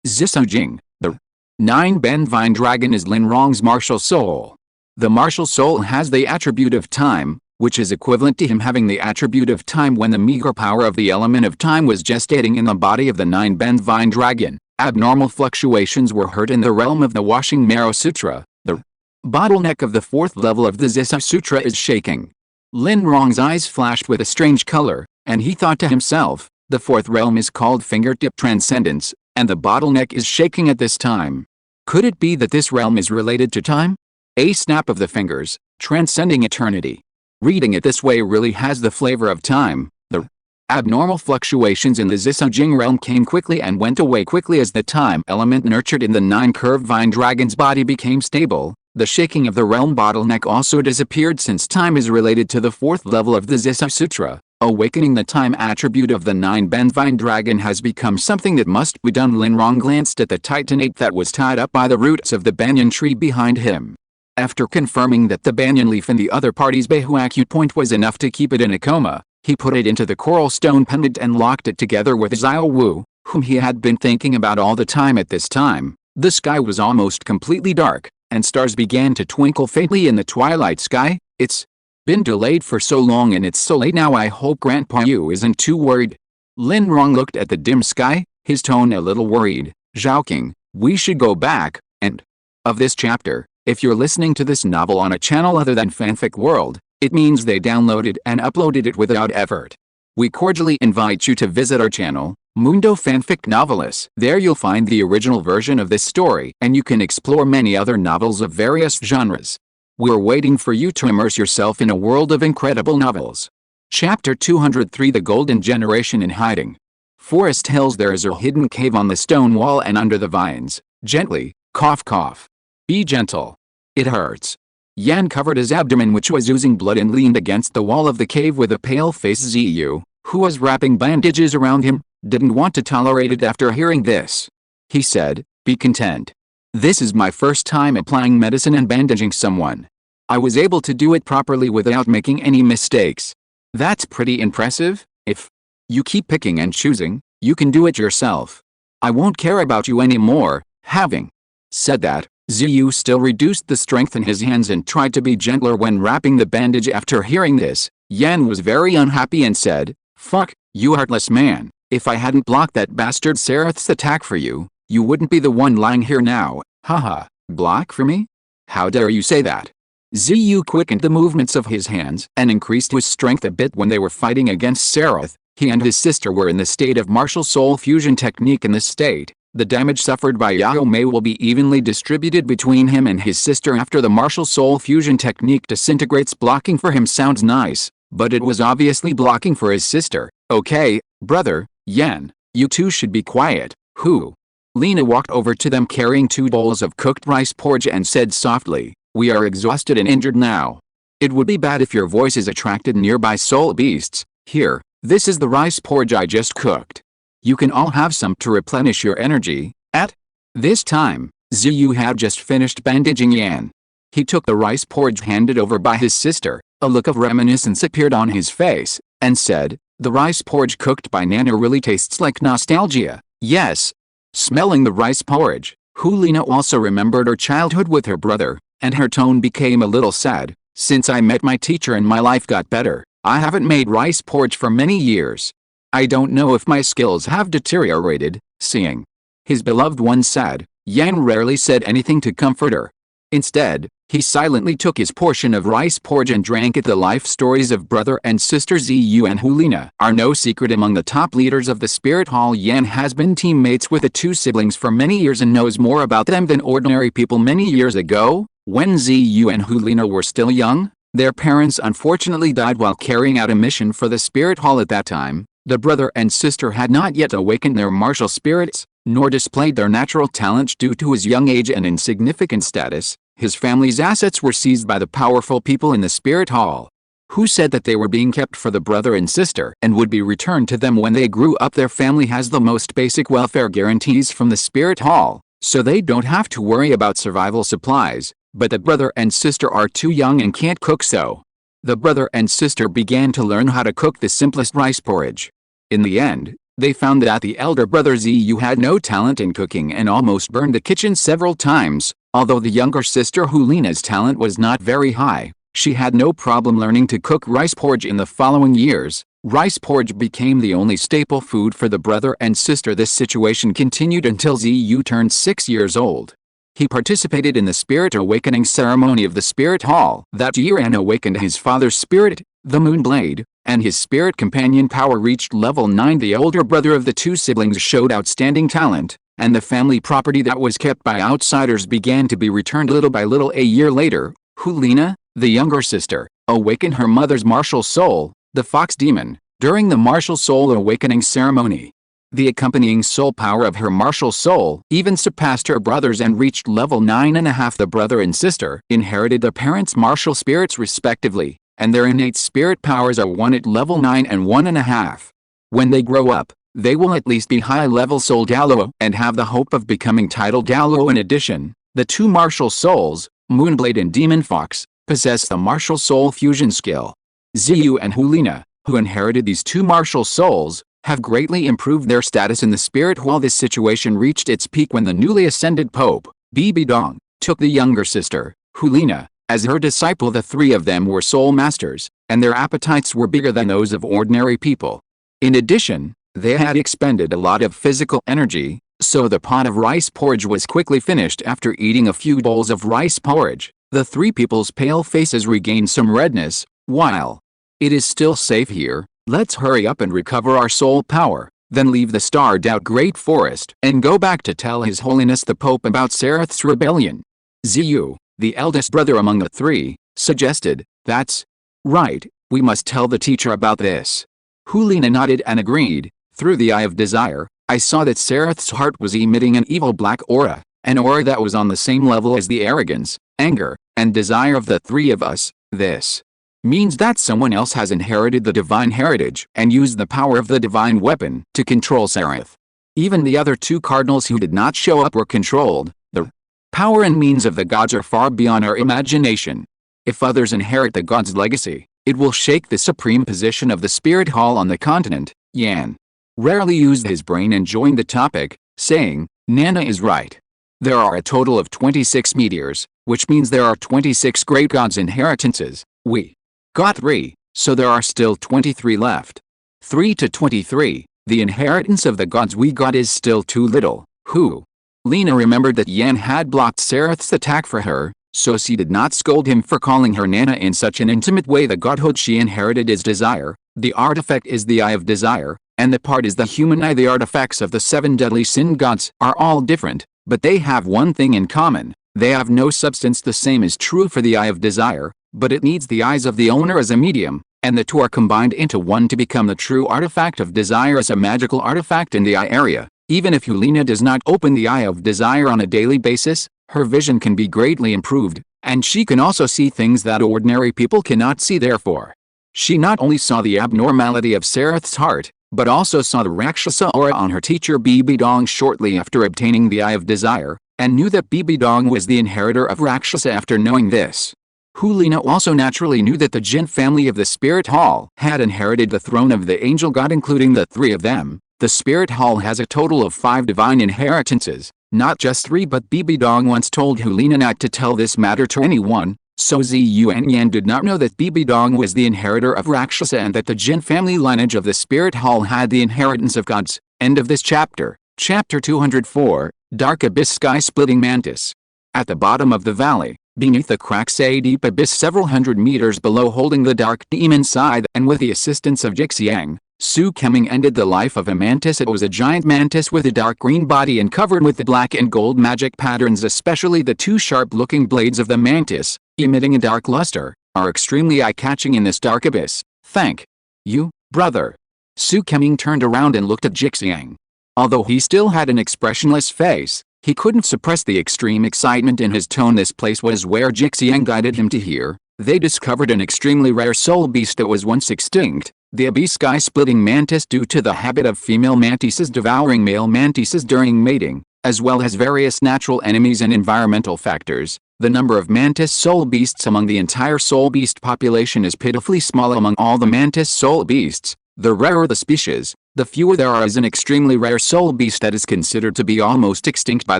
Zisou Jing, the 9-bend vine dragon is Lin Rong's martial soul. The martial soul has the attribute of time, which is equivalent to him having the attribute of time when the meager power of the element of time was gestating in the body of the 9-bend vine dragon. Abnormal fluctuations were heard in the realm of the Washing Marrow Sutra. The bottleneck of the 4th level of the Zisou Sutra is shaking. Lin Rong's eyes flashed with a strange color, and he thought to himself, the 4th realm is called fingertip transcendence, and the bottleneck is shaking at this time. Could it be that this realm is related to time? A snap of the fingers, transcending eternity. Reading it this way really has the flavor of time. The abnormal fluctuations in the Zisou Jing realm came quickly and went away quickly as the time element nurtured in the 9-curved vine dragon's body became stable. The shaking of the realm bottleneck also disappeared since time is related to the 4th level of the Zisou Sutra. Awakening the time attribute of the 9-bend vine dragon has become something that must be done. Lin Rong glanced at the titanate that was tied up by the roots of the banyan tree behind him. After confirming that the banyan leaf in the other party's Behu acupoint was enough to keep it in a coma, he put it into the coral stone pendant and locked it together with Xiao Wu, whom he had been thinking about all the time. At this time, the sky was almost completely dark, and stars began to twinkle faintly in the twilight sky. It's been delayed for so long and it's so late now. I hope Grandpa Yu isn't too worried. Lin Rong looked at the dim sky, his tone a little worried. Xiaoking, we should go back. End of this chapter. If you're listening to this novel on a channel other than Fanfic World, it means they downloaded and uploaded it without effort. We cordially invite you to visit our channel, Mundo Fanfic Novelists. There you'll find the original version of this story and you can explore many other novels of various genres. We're waiting for you to immerse yourself in a world of incredible novels. Chapter 203 The Golden Generation in Hiding. Forest Hills. There is a hidden cave on the stone wall and under the vines. Gently, cough cough. Be gentle. It hurts. Yan covered his abdomen which was oozing blood and leaned against the wall of the cave with a pale face. Ziyu, who was wrapping bandages around him, didn't want to tolerate it after hearing this. He said, be content. This is my first time applying medicine and bandaging someone. I was able to do it properly without making any mistakes. That's pretty impressive. If you keep picking and choosing, You can do it yourself. I won't care about you anymore." Having said that, Ziyu still reduced the strength in his hands and tried to be gentler when wrapping the bandage. After hearing this, Yan was very unhappy and said, "Fuck, you heartless man. If I hadn't blocked that bastard Sereth's attack for you, you wouldn't be the one lying here now." "Haha, block for me? How dare you say that?" Ziyu quickened the movements of his hands and increased his strength a bit. When they were fighting against Sereth, he and his sister were in the state of martial soul fusion technique. In this state, the damage suffered by Yao Mei will be evenly distributed between him and his sister after the martial soul fusion technique disintegrates. Blocking for him sounds nice, but it was obviously blocking for his sister. "Okay, brother, Yan, you two should be quiet." "Who?" Lena walked over to them carrying 2 bowls of cooked rice porridge and said softly, "We are exhausted and injured now. It would be bad if your voices attracted nearby soul beasts. Here, this is the rice porridge I just cooked. You can all have some to replenish your energy." At this time, Ziyu had just finished bandaging Yan. He took the rice porridge handed over by his sister, a look of reminiscence appeared on his face, and said, "The rice porridge cooked by Nana really tastes like nostalgia." "Yes." Smelling the rice porridge, Hulina also remembered her childhood with her brother, and her tone became a little sad. "Since I met my teacher and my life got better, I haven't made rice porridge for many years. I don't know if my skills have deteriorated." Seeing his beloved one sad, Yan rarely said anything to comfort her. Instead, he silently took his portion of rice porridge and drank it. The life stories of brother and sister Ziyu and Hulina are no secret among the top leaders of the Spirit Hall. Yan has been teammates with the 2 siblings for many years and knows more about them than ordinary people. Many years ago, when Ziyu and Hulina were still young, their parents unfortunately died while carrying out a mission for the Spirit Hall. At that time, the brother and sister had not yet awakened their martial spirits, nor displayed their natural talent. Due to his young age and insignificant status, his family's assets were seized by the powerful people in the Spirit Hall, who said that they were being kept for the brother and sister and would be returned to them when they grew up. Their family has the most basic welfare guarantees from the Spirit Hall, so they don't have to worry about survival supplies, but the brother and sister are too young and can't cook, so the brother and sister began to learn how to cook the simplest rice porridge. In the end, they found that the elder brother Ziyu had no talent in cooking and almost burned the kitchen several times. Although the younger sister Hulina's talent was not very high, she had no problem learning to cook rice porridge. In the following years, rice porridge became the only staple food for the brother and sister. This situation continued until Ziyu turned 6 years old. He participated in the spirit awakening ceremony of the Spirit Hall that year and awakened his father's spirit, the Moonblade, and his spirit companion power reached level 9. The older brother of the 2 siblings showed outstanding talent, and the family property that was kept by outsiders began to be returned little by little. A year later, Hulina, the younger sister, awakened her mother's martial soul, the Fox Demon, during the martial soul awakening ceremony. The accompanying soul power of her martial soul even surpassed her brother's and reached level 9.5. The brother and sister inherited their parents' martial spirits respectively, and their innate spirit powers are 1 at level 9 and 1.5. When they grow up, they will at least be high-level soul Douluo and have the hope of becoming titled Douluo. In addition, the 2 martial souls, Moonblade and Demon Fox, possess the martial soul fusion skill. Ziyu and Hulina, who inherited these 2 martial souls, have greatly improved their status in the Spirit Hall. This situation reached its peak when the newly ascended Pope, Bibi Dong, took the younger sister, Hulina, as her disciple. The 3 of them were soul masters, and their appetites were bigger than those of ordinary people. In addition, they had expended a lot of physical energy, so the pot of rice porridge was quickly finished. After eating a few bowls of rice porridge, the 3 people's pale faces regained some redness. "While it is still safe here, let's hurry up and recover our soul power, then leave the starred out Great Forest and go back to tell His Holiness the Pope about Sereth's rebellion." Ziyu, the eldest brother among the 3, suggested. "That's right, we must tell the teacher about this." Hulina nodded and agreed. Through the eye of desire, I saw that Sereth's heart was emitting an evil black aura, an aura that was on the same level as the arrogance, anger, and desire of the 3 of us. This means that someone else has inherited the divine heritage and used the power of the divine weapon to control Sereth. Even the other 2 cardinals who did not show up were controlled. The power and means of the gods are far beyond our imagination. If others inherit the gods' legacy, it will shake the supreme position of the Spirit Hall on the continent. Yan rarely used his brain and joined the topic, saying, Nana is right. There are a total of 26 meteors, which means there are 26 great gods' inheritances. We got 3, so there are still 23 left. 3 to 23, the inheritance of the gods we got is still too little. Who? Lena remembered that Yan had blocked Sereth's attack for her, so she did not scold him for calling her Nana in such an intimate way. The godhood she inherited is desire, the artifact is the eye of desire, and the part is the human eye. The artifacts of the 7 deadly sin gods are all different, but they have one thing in common: they have no substance. The same is true for the eye of desire, but it needs the eyes of the owner as a medium, and the two are combined into one to become the true artifact of desire as a magical artifact in the eye area. Even if Yulina does not open the eye of desire on a daily basis, her vision can be greatly improved, and she can also see things that ordinary people cannot see. Therefore, she not only saw the abnormality of Sereth's heart, but also saw the Rakshasa aura on her teacher Bibi Dong shortly after obtaining the eye of desire, and knew that Bibi Dong was the inheritor of Rakshasa. After knowing this, Hulina also naturally knew that the Jin family of the Spirit Hall had inherited the throne of the angel god, including the 3 of them. The Spirit Hall has a total of 5 divine inheritances, not just 3, but Bibi Dong once told Hulina not to tell this matter to anyone, so Yuan did not know that Bibi Dong was the inheritor of Rakshasa and that the Jin family lineage of the Spirit Hall had the inheritance of gods. End of this chapter. Chapter 204, Dark Abyss. Sky-splitting mantis. At the bottom of the valley, beneath the cracks a deep abyss several hundred meters below, holding the dark demon scythe and with the assistance of Jixiang, Su Keming ended the life of a mantis. It was a giant mantis with a dark green body and covered with the black and gold magic patterns. Especially the 2 sharp-looking blades of the mantis, emitting a dark luster, are extremely eye-catching in this dark abyss. Thank you, brother. Su Keming turned around and looked at Jixiang. Although he still had an expressionless face, he couldn't suppress the extreme excitement in his tone. This place was where Jixiang guided him to here. They discovered an extremely rare soul beast that was once extinct, the abyss sky-splitting mantis, due to the habit of female mantises devouring male mantises during mating, as well as various natural enemies and environmental factors. The number of mantis soul beasts among the entire soul beast population is pitifully small. Among all the mantis soul beasts, the rarer the species, the fewer there are. As an extremely rare soul beast that is considered to be almost extinct by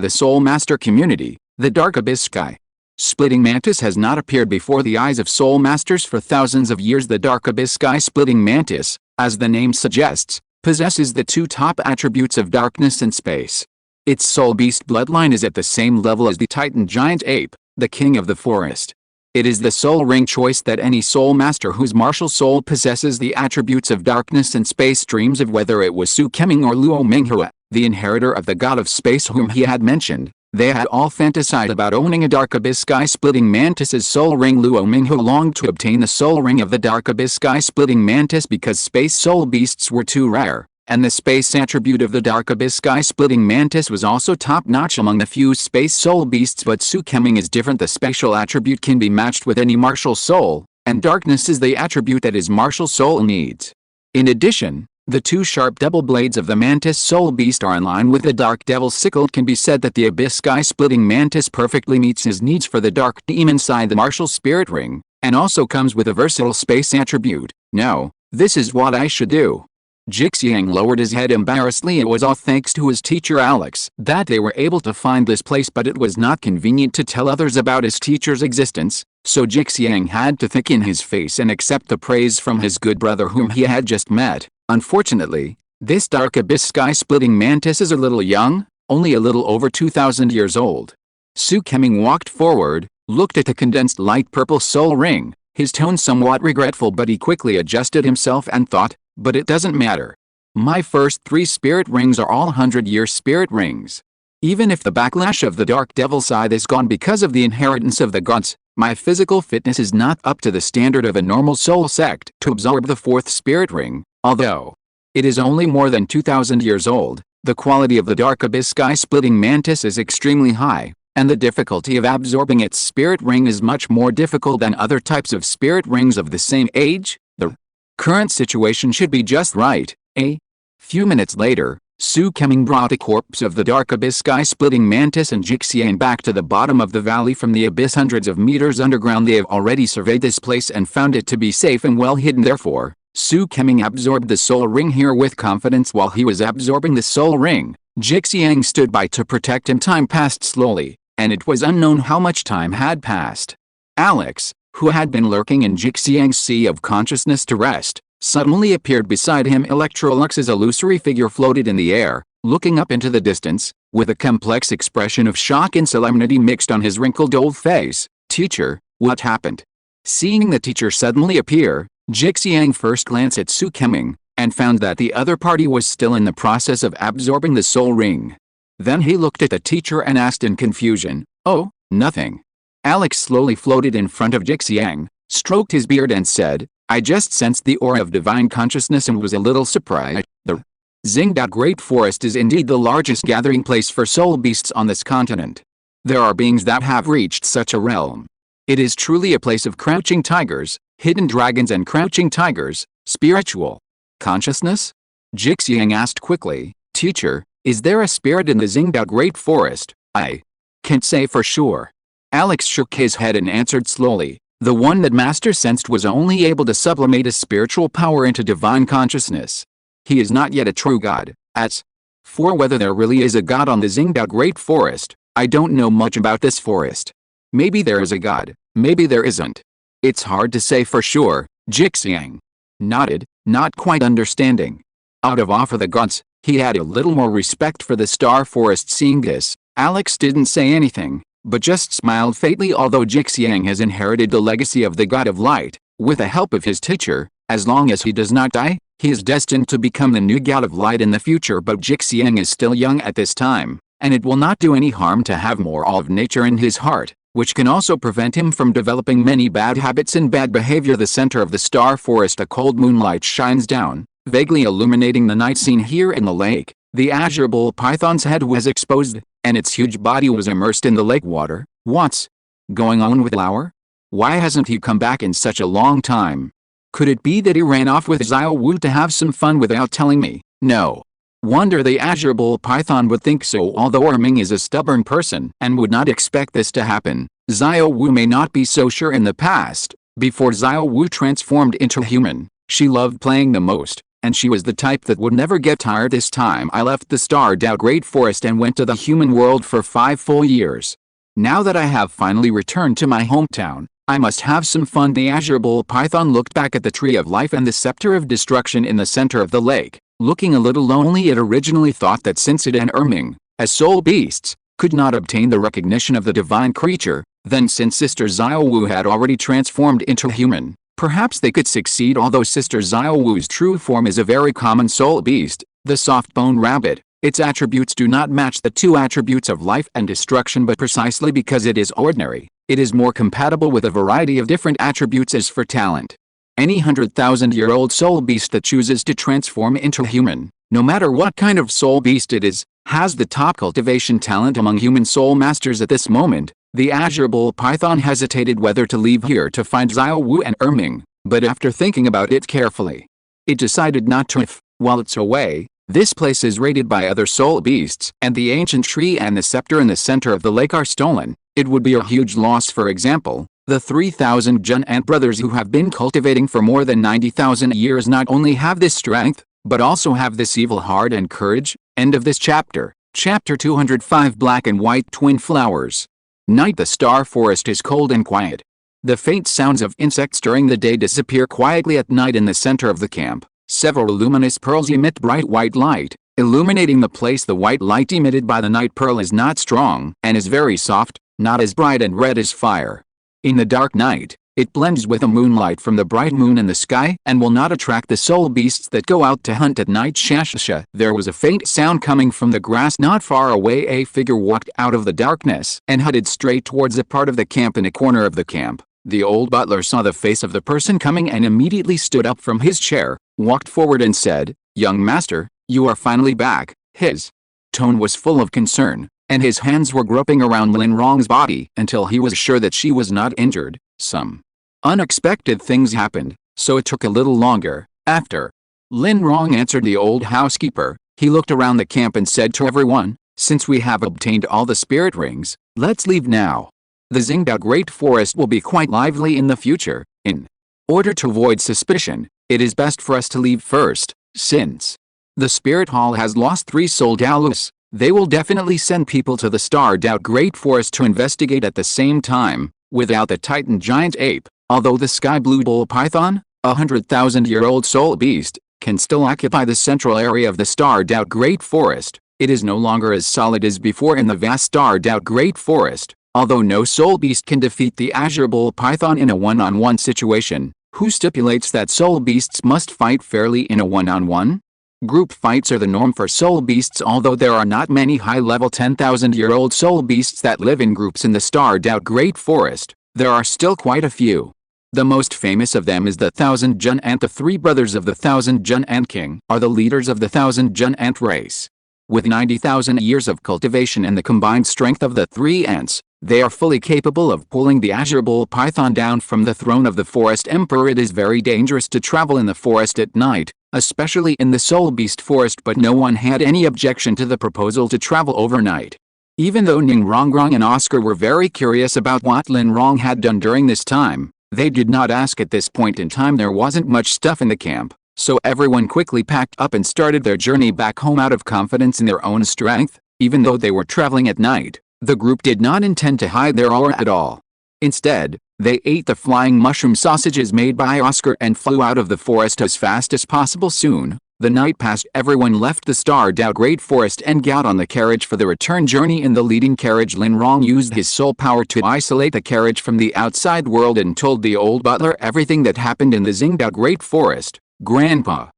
the soul master community, the dark abyss sky splitting mantis has not appeared before the eyes of soul masters for thousands of years. The dark abyss sky splitting mantis, as the name suggests, possesses the 2 top attributes of darkness and space. Its soul beast bloodline is at the same level as the titan giant ape, the king of the forest. It is the soul ring choice that any soul master whose martial soul possesses the attributes of darkness and space dreams of, whether it was Su Keming or Luo Minghua, the inheritor of the god of space whom he had mentioned. They had all fantasized about owning a dark abyss sky-splitting mantis's soul ring. Luo Minghua longed to obtain the soul ring of the dark abyss sky-splitting mantis because space soul beasts were too rare, and the space attribute of the dark abyss sky-splitting mantis was also top-notch among the few space soul beasts. But Su Keming is different. The spatial attribute can be matched with any martial soul, and darkness is the attribute that his martial soul needs. In addition, the 2 sharp double blades of the mantis soul beast are in line with the dark devil's sickle. It can be said that the abyss sky-splitting mantis perfectly meets his needs for the dark demon side, the martial spirit ring, and also comes with a versatile space attribute. No, this is what I should do. Jixiang lowered his head embarrassedly. It was all thanks to his teacher Alex that they were able to find this place, but it was not convenient to tell others about his teacher's existence, so Jixiang had to think in his face and accept the praise from his good brother whom he had just met. Unfortunately, this dark abyss sky-splitting mantis is a little young, only a little over 2,000 years old. Su Keming walked forward, looked at the condensed light purple soul ring, his tone somewhat regretful, but he quickly adjusted himself and thought, but it doesn't matter. My first 3 spirit rings are all 100-year spirit rings. Even if the backlash of the dark devil side is gone because of the inheritance of the gods, my physical fitness is not up to the standard of a normal soul sect to absorb the 4th spirit ring. Although it is only more than 2,000 years old, the quality of the dark abyss sky-splitting mantis is extremely high, and the difficulty of absorbing its spirit ring is much more difficult than other types of spirit rings of the same age. The current situation should be just right. A few minutes later, Su Keming brought a corpse of the dark abyss sky-splitting mantis and Jixian back to the bottom of the valley from the abyss hundreds of meters underground. They have already surveyed this place and found it to be safe and well hidden. Therefore, Su Keming absorbed the soul ring here with confidence. While he was absorbing the soul ring, Jixiang stood by to protect him. Time passed slowly, and it was unknown how much time had passed. Alex, who had been lurking in Jixiang's sea of consciousness to rest, suddenly appeared beside him. Electrolux's illusory figure floated in the air, looking up into the distance, with a complex expression of shock and solemnity mixed on his wrinkled old face. Teacher, what happened? Seeing the teacher suddenly appear, Jixiang first glanced at Su Keming, and found that the other party was still in the process of absorbing the soul ring. Then he looked at the teacher and asked in confusion, "Oh, nothing." Alex slowly floated in front of Jixiang, stroked his beard and said, "I just sensed the aura of divine consciousness and was a little surprised. The Xingdao Great Forest is indeed the largest gathering place for soul beasts on this continent. There are beings that have reached such a realm. It is truly a place of crouching tigers, hidden dragons and crouching tigers, spiritual consciousness?" Jixiang asked quickly, "Teacher, is there a spirit in the Xingdao Great Forest?" "I can't say for sure." Alex shook his head and answered slowly, "The one that Master sensed was only able to sublimate a spiritual power into divine consciousness. He is not yet a true god. As for whether there really is a god on the Xingdao Great Forest, I don't know much about this forest. Maybe there is a god, maybe there isn't. It's hard to say for sure." Jixiang nodded, not quite understanding. Out of awe for the gods, he had a little more respect for the star forest. Seeing this, Alex didn't say anything, but just smiled faintly. Although Jixiang has inherited the legacy of the god of light, with the help of his teacher, as long as he does not die, he is destined to become the new god of light in the future. But Jixiang is still young at this time, and it will not do any harm to have more of nature in his heart, which can also prevent him from developing many bad habits and bad behavior. The center of the star forest, a cold moonlight shines down, vaguely illuminating the night scene here in the lake. The azure bull python's head was exposed, and its huge body was immersed in the lake water. "What's going on with Lauer? Why hasn't he come back in such a long time? Could it be that he ran off with Xiao Wu to have some fun without telling me?" "No wonder the azure bull python would think so, although Erming is a stubborn person and would not expect this to happen. Xiao Wu may not be so sure. In the past, before Xiao Wu transformed into human, she loved playing the most, and she was the type that would never get tired. This time I left the Star Dao Great Forest and went to the human world for 5 full years. Now that I have finally returned to my hometown, I must have some fun." The azure bull python looked back at the tree of life and the scepter of destruction in the center of the lake, looking a little lonely. It originally thought that since it and Erming, as soul beasts, could not obtain the recognition of the divine creature, then since Sister Xiao Wu had already transformed into human, perhaps they could succeed. Although Sister Xiao Wu's true form is a very common soul beast, the soft-bone rabbit, its attributes do not match the 2 attributes of life and destruction. But precisely because it is ordinary, it is more compatible with a variety of different attributes. As for talent, any 100,000-year-old soul beast that chooses to transform into human, no matter what kind of soul beast it is, has the top cultivation talent among human soul masters. At this moment, the azure bull python hesitated whether to leave here to find Xiao Wu and Erming, but after thinking about it carefully, it decided not to. If, while it's away, this place is raided by other soul beasts, and the ancient tree and the scepter in the center of the lake are stolen, it would be a huge loss. For example, the 3,000 Jun Ant brothers who have been cultivating for more than 90,000 years not only have this strength, but also have this evil heart and courage. End of this chapter. Chapter 205. Black and White Twin Flowers. Night. The star forest is cold and quiet. The faint sounds of insects during the day disappear quietly at night. In the center of the camp, several luminous pearls emit bright white light, illuminating the place. The white light emitted by the night pearl is not strong and is very soft, not as bright and red as fire. In the dark night, it blends with the moonlight from the bright moon in the sky and will not attract the soul beasts that go out to hunt at night. Shashasha. There was a faint sound coming from the grass not far away. A figure walked out of the darkness and headed straight towards a part of the camp in a corner of the camp. The old butler saw the face of the person coming and immediately stood up from his chair, walked forward and said, "Young master, you are finally back." His tone was full of concern, and his hands were groping around Lin Rong's body until he was sure that she was not injured. Some unexpected things happened, so it took a little longer. After Lin Rong answered the old housekeeper, he looked around the camp and said to everyone, "Since we have obtained all the spirit rings, let's leave now. The Xingdao Great Forest will be quite lively in the future." In order to avoid suspicion, It is best for us to leave first, since the Spirit Hall has lost 3 soul Douluos. They will definitely send people to the starred out Great Forest to investigate at the same time, without the Titan Giant Ape. Although the Sky Blue Bull Python, a 100,000-year-old soul beast, can still occupy the central area of the starred out Great Forest, it is no longer as solid as before in the vast starred out Great Forest. Although no soul beast can defeat the Azure Bull Python in a one-on-one situation, who stipulates that soul beasts must fight fairly in a one-on-one? Group fights are the norm for soul beasts. Although there are not many high-level 10,000-year-old soul beasts that live in groups in the starred out Great Forest, there are still quite a few. The most famous of them is the Thousand Jun Ant. The 3 brothers of the Thousand Jun Ant King are the leaders of the Thousand Jun Ant race. With 90,000 years of cultivation and the combined strength of the 3 ants, they are fully capable of pulling the Azure Bull Python down from the throne of the Forest Emperor. It is very dangerous to travel in the forest at night, especially in the Soul Beast Forest, but no one had any objection to the proposal to travel overnight. Even though Ning Rongrong and Oscar were very curious about what Lin Rong had done during this time, they did not ask. At this point in time there wasn't much stuff in the camp, so everyone quickly packed up and started their journey back home out of confidence in their own strength. Even though they were traveling at night, the group did not intend to hide their aura at all. Instead, they ate the flying mushroom sausages made by Oscar and flew out of the forest as fast as possible. Soon, the night passed. Everyone left the starred out Great Forest and got on the carriage for the return journey. In the leading carriage, Lin Rong used his soul power to isolate the carriage from the outside world and told the old butler everything that happened in the zinged out Great Forest. Grandpa,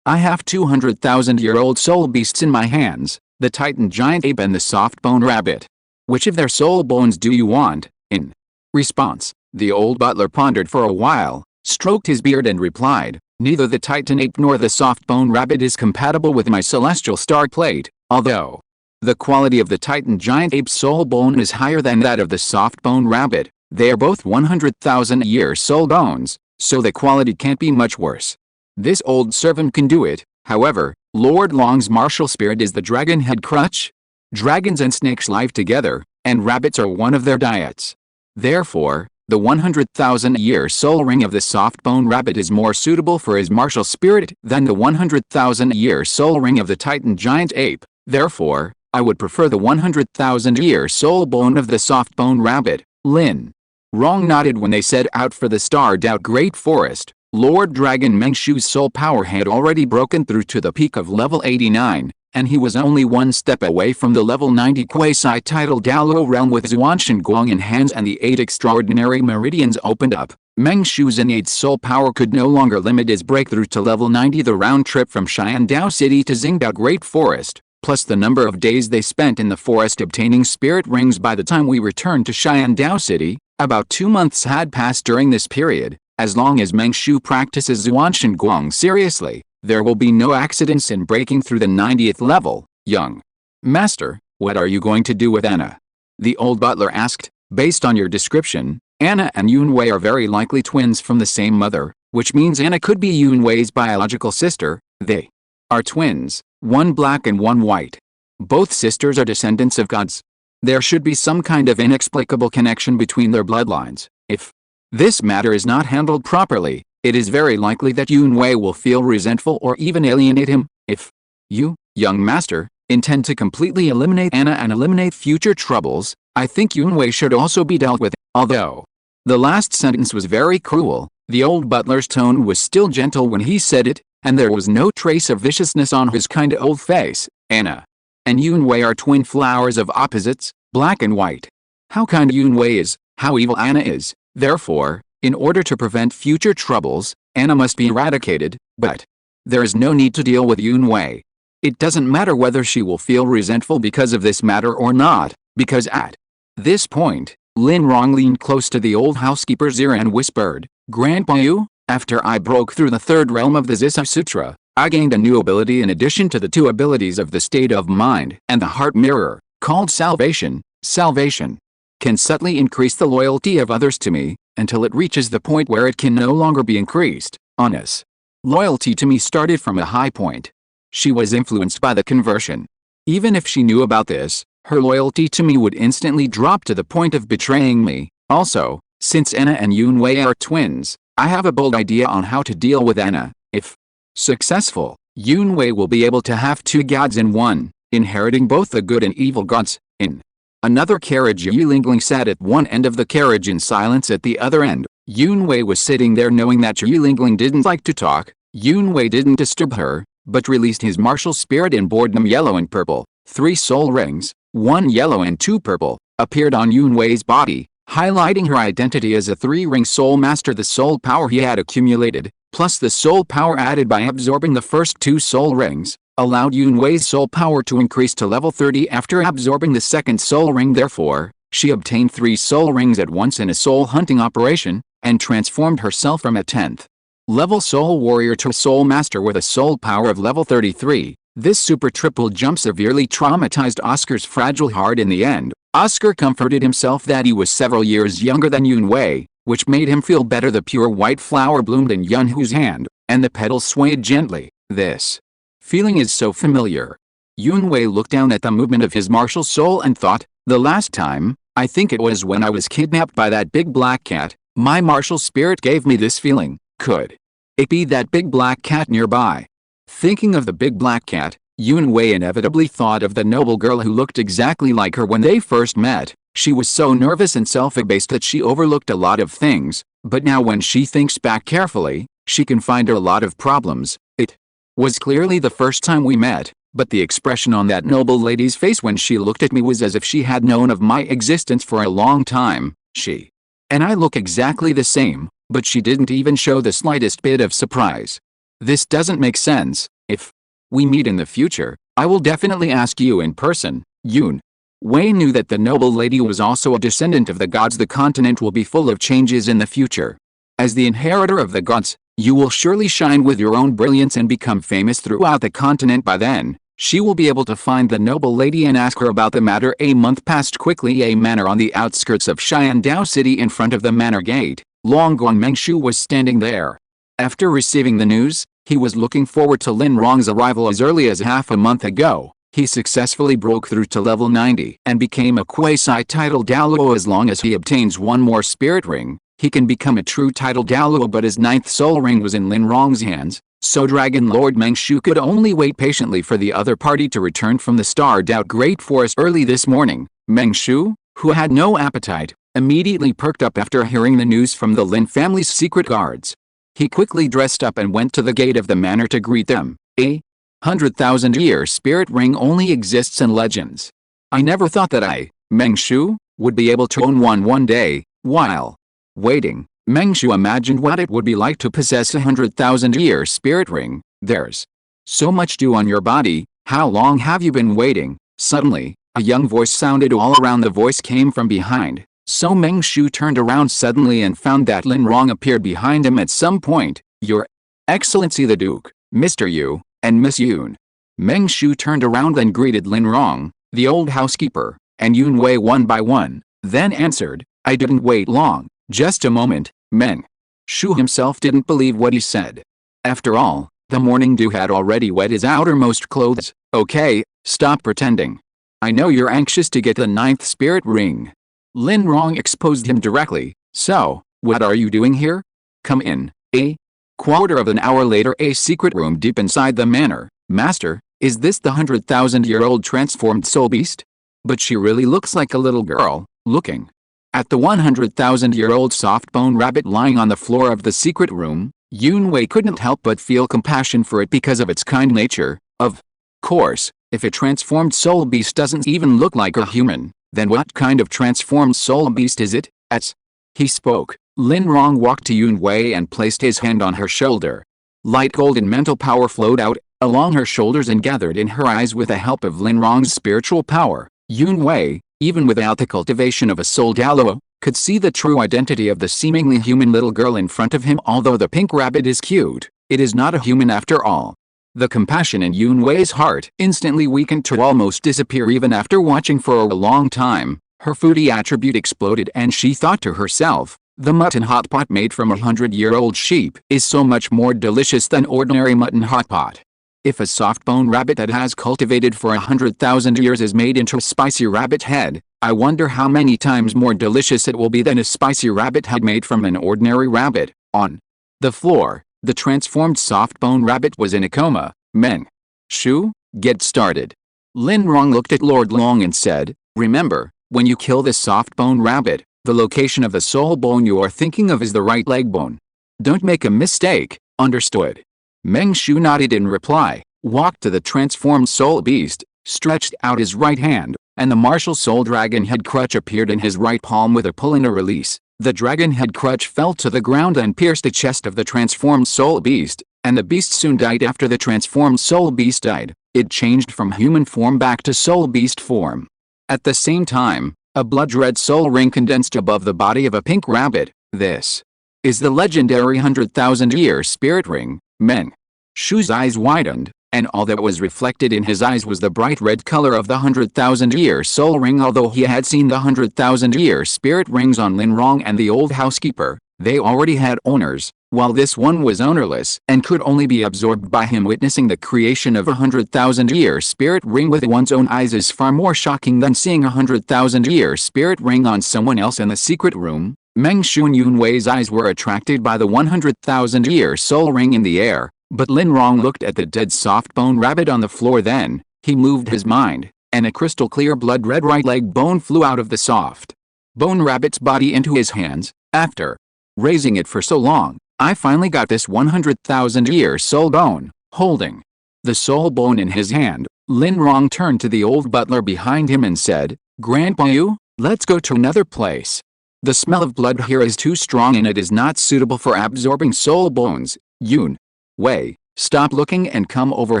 I have 200,000-year-old soul beasts in my hands, the Titan Giant Ape and the Soft Bone Rabbit. Which of their soul bones do you want? In response, the old butler pondered for a while, stroked his beard and replied, neither the Titan Ape nor the Soft Bone Rabbit is compatible with my celestial star plate. Although the quality of the Titan Giant Ape's soul bone is higher than that of the Soft Bone Rabbit, they are both 100,000-year soul bones, so the quality can't be much worse. This old servant can do it. However, Lord Long's martial spirit is the dragon head crutch. Dragons and snakes live together, and rabbits are one of their diets. Therefore, the 100,000-year soul ring of the Soft Bone Rabbit is more suitable for his martial spirit than the 100,000-year soul ring of the Titan Giant Ape. Therefore, I would prefer the 100,000-year soul bone of the Soft Bone Rabbit. Lin Rong nodded when they set out for the starred out Great Forest. Lord Dragon Mengshu's soul power had already broken through to the peak of level 89, and he was only one step away from the level 90 quasi-tidal Douluo realm. With Xiaotian Guang in hands and the 8 extraordinary meridians opened up, Mengshu's innate soul power could no longer limit his breakthrough to level 90. The round trip from Xiandao City to Xingdao Great Forest, plus the number of days they spent in the forest obtaining spirit rings. By the time we returned to Xiandao City, about 2 months had passed. During this period, as long as Mengshu practices Xiaotian Guang seriously, there will be no accidents in breaking through the 90th level. Young Master, what are you going to do with Anna? The old butler asked. Based on your description, Anna and Yunwei are very likely twins from the same mother, which means Anna could be Yunwei's biological sister. They are twins, one black and one white. Both sisters are descendants of gods. There should be some kind of inexplicable connection between their bloodlines. If this matter is not handled properly, it is very likely that Yunwei will feel resentful or even alienate him. If you, young master, intend to completely eliminate Anna and eliminate future troubles, I think Yunwei should also be dealt with. Although the last sentence was very cruel, the old butler's tone was still gentle when he said it, and there was no trace of viciousness on his kind old face. Anna and Yunwei are twin flowers of opposites, black and white. How kind Yunwei is, how evil Anna is. Therefore, in order to prevent future troubles, Anna must be eradicated, but there is no need to deal with Yunwei. It doesn't matter whether she will feel resentful because of this matter or not, because at this point, Lin Rong leaned close to the old housekeeper's ear and whispered, Grandpa, after I broke through the 3rd realm of the SYNOPSIS Sutra, I gained a new ability in addition to the 2 abilities of the state of mind and the heart mirror, called salvation. Salvation can subtly increase the loyalty of others to me, until it reaches the point where it can no longer be increased. Anna's loyalty to me started from a high point. She was influenced by the conversion. Even if she knew about this, her loyalty to me would instantly drop to the point of betraying me. Also, Since Anna and Yunwei are twins, I have a bold idea on how to deal with Anna. If successful, Yunwei will be able to have two gods in one, inheriting both the good and evil gods. In another carriage, Yu Lingling sat at one end of the carriage in silence at the other end. Yunwei was sitting there knowing that Yu Lingling didn't like to talk. Yunwei didn't disturb her, but released his martial spirit in boredom. Yellow and purple, 3 soul rings, 1 yellow and 2 purple, appeared on Yunwei's body, highlighting her identity as a 3-ring soul master. The soul power he had accumulated, plus the soul power added by absorbing the first 2 soul rings, allowed Yunwei's soul power to increase to level 30 after absorbing the second soul ring. Therefore, she obtained 3 soul rings at once in a soul hunting operation, and transformed herself from a 10th level soul warrior to a soul master with a soul power of level 33. This super triple jump severely traumatized Oscar's fragile heart. In the end, Oscar comforted himself that he was several years younger than Yunwei, which made him feel better. The pure white flower bloomed in Yunhu's hand, and the petals swayed gently. This feeling is so familiar. Yunwei looked down at the movement of his martial soul and thought, the last time, I think it was when I was kidnapped by that big black cat, my martial spirit gave me this feeling. Could it be that big black cat nearby? Thinking of the big black cat, Yunwei inevitably thought of the noble girl who looked exactly like her when they first met. She was so nervous and self-abased that she overlooked a lot of things, but now when she thinks back carefully, she can find a lot of problems. It was clearly the first time we met, but the expression on that noble lady's face when she looked at me was as if she had known of my existence for a long time. She and I look exactly the same, but she didn't even show the slightest bit of surprise. This doesn't make sense. If we meet in the future, I will definitely ask you in person. Yunwei knew that the noble lady was also a descendant of the gods. The continent will be full of changes in the future. As the inheritor of the gods, you will surely shine with your own brilliance and become famous throughout the continent. By then, she will be able to find the noble lady and ask her about the matter. A month passed quickly. A manor on the outskirts of Xiandao City. In front of the manor gate, Longgong Mengshu was standing there. After receiving the news, he was looking forward to Lin Rong's arrival. As early as half a month ago, he successfully broke through to level 90 and became a quasi-title Douluo. As long as he obtains one more spirit ring, he can become a true title Douluo. But his 9th soul ring was in Lin Rong's hands, so Dragon Lord Mengshu could only wait patiently for the other party to return from the starred out Great Forest. Early this morning, Mengshu, who had no appetite, immediately perked up after hearing the news from the Lin family's secret guards. He quickly dressed up and went to the gate of the manor to greet them. A 100,000-year spirit ring only exists in legends. I never thought that I, Mengshu, would be able to own one day. While waiting, Mengshu imagined what it would be like to possess a 100,000-year spirit ring. There's so much dew on your body. How long have you been waiting? Suddenly, a young voice sounded all around. The voice came from behind, so Mengshu turned around suddenly and found that Lin Rong appeared behind him at some point. Your Excellency the Duke, Mr. Yu, and Miss Yun. Mengshu turned around and greeted Lin Rong, the old housekeeper, and Yunwei one by one, then answered, I didn't wait long, just a moment. Mengshu himself didn't believe what he said. After all, the morning dew had already wet his outermost clothes. Okay, stop pretending. I know you're anxious to get the 9th spirit ring. Lin Rong exposed him directly. So, what are you doing here? Come in. A quarter of an hour later, a secret room deep inside the manor. Master, is this the 100,000-year-old transformed soul beast? But she really looks like a little girl. Looking at the 100,000-year-old soft-bone rabbit lying on the floor of the secret room, Yunwei couldn't help but feel compassion for it because of its kind nature. Of course, if a transformed soul beast doesn't even look like a human, then what kind of transformed soul beast is it? As he spoke, Lin Rong walked to Yunwei and placed his hand on her shoulder. Light golden mental power flowed out along her shoulders and gathered in her eyes with the help of Lin Rong's spiritual power. Yunwei, even without the cultivation of a soul Douluo, could see the true identity of the seemingly human little girl in front of him. Although the pink rabbit is cute, it is not a human after all. The compassion in Yunwei's heart instantly weakened to almost disappear. Even after watching for a long time, her foodie attribute exploded and she thought to herself, the mutton hot pot made from a 100-year-old sheep is so much more delicious than ordinary mutton hot pot. If a soft-bone rabbit that has cultivated for 100,000 years is made into a spicy rabbit head, I wonder how many times more delicious it will be than a spicy rabbit head made from an ordinary rabbit. On the floor, the transformed soft-bone rabbit was in a coma. Meng Shu, get started. Lin Rong looked at Lord Long and said, remember, when you kill this soft-bone rabbit, the location of the soul bone you are thinking of is the right leg bone. Don't make a mistake, understood? Meng Shu nodded in reply, walked to the transformed soul beast, stretched out his right hand, and the martial soul dragon head crutch appeared in his right palm with a pull and a release. The dragon head crutch fell to the ground and pierced the chest of the transformed soul beast, and the beast soon died. After the transformed soul beast died, it changed from human form back to soul beast form. At the same time, a blood-red soul ring condensed above the body of a pink rabbit. This is the legendary 100,000-year spirit ring. Meng Shu's eyes widened, and all that was reflected in his eyes was the bright red color of the 100,000-year soul ring. Although he had seen the 100,000-year spirit rings on Lin Rong and the old housekeeper, they already had owners, while this one was ownerless and could only be absorbed by him. Witnessing the creation of a 100,000-year spirit ring with one's own eyes is far more shocking than seeing a 100,000-year spirit ring on someone else in the secret room. Meng Shu and Yun Wei's eyes were attracted by the 100,000-year soul ring in the air, but Lin Rong looked at the dead soft-bone rabbit on the floor. Then he moved his mind, and a crystal-clear blood-red right leg bone flew out of the soft-bone rabbit's body into his hands. After raising it for so long, I finally got this 100,000-year soul bone. Holding the soul bone in his hand, Lin Rong turned to the old butler behind him and said, Grandpa Yu, let's go to another place. The smell of blood here is too strong and it is not suitable for absorbing soul bones. Yun Wei, stop looking and come over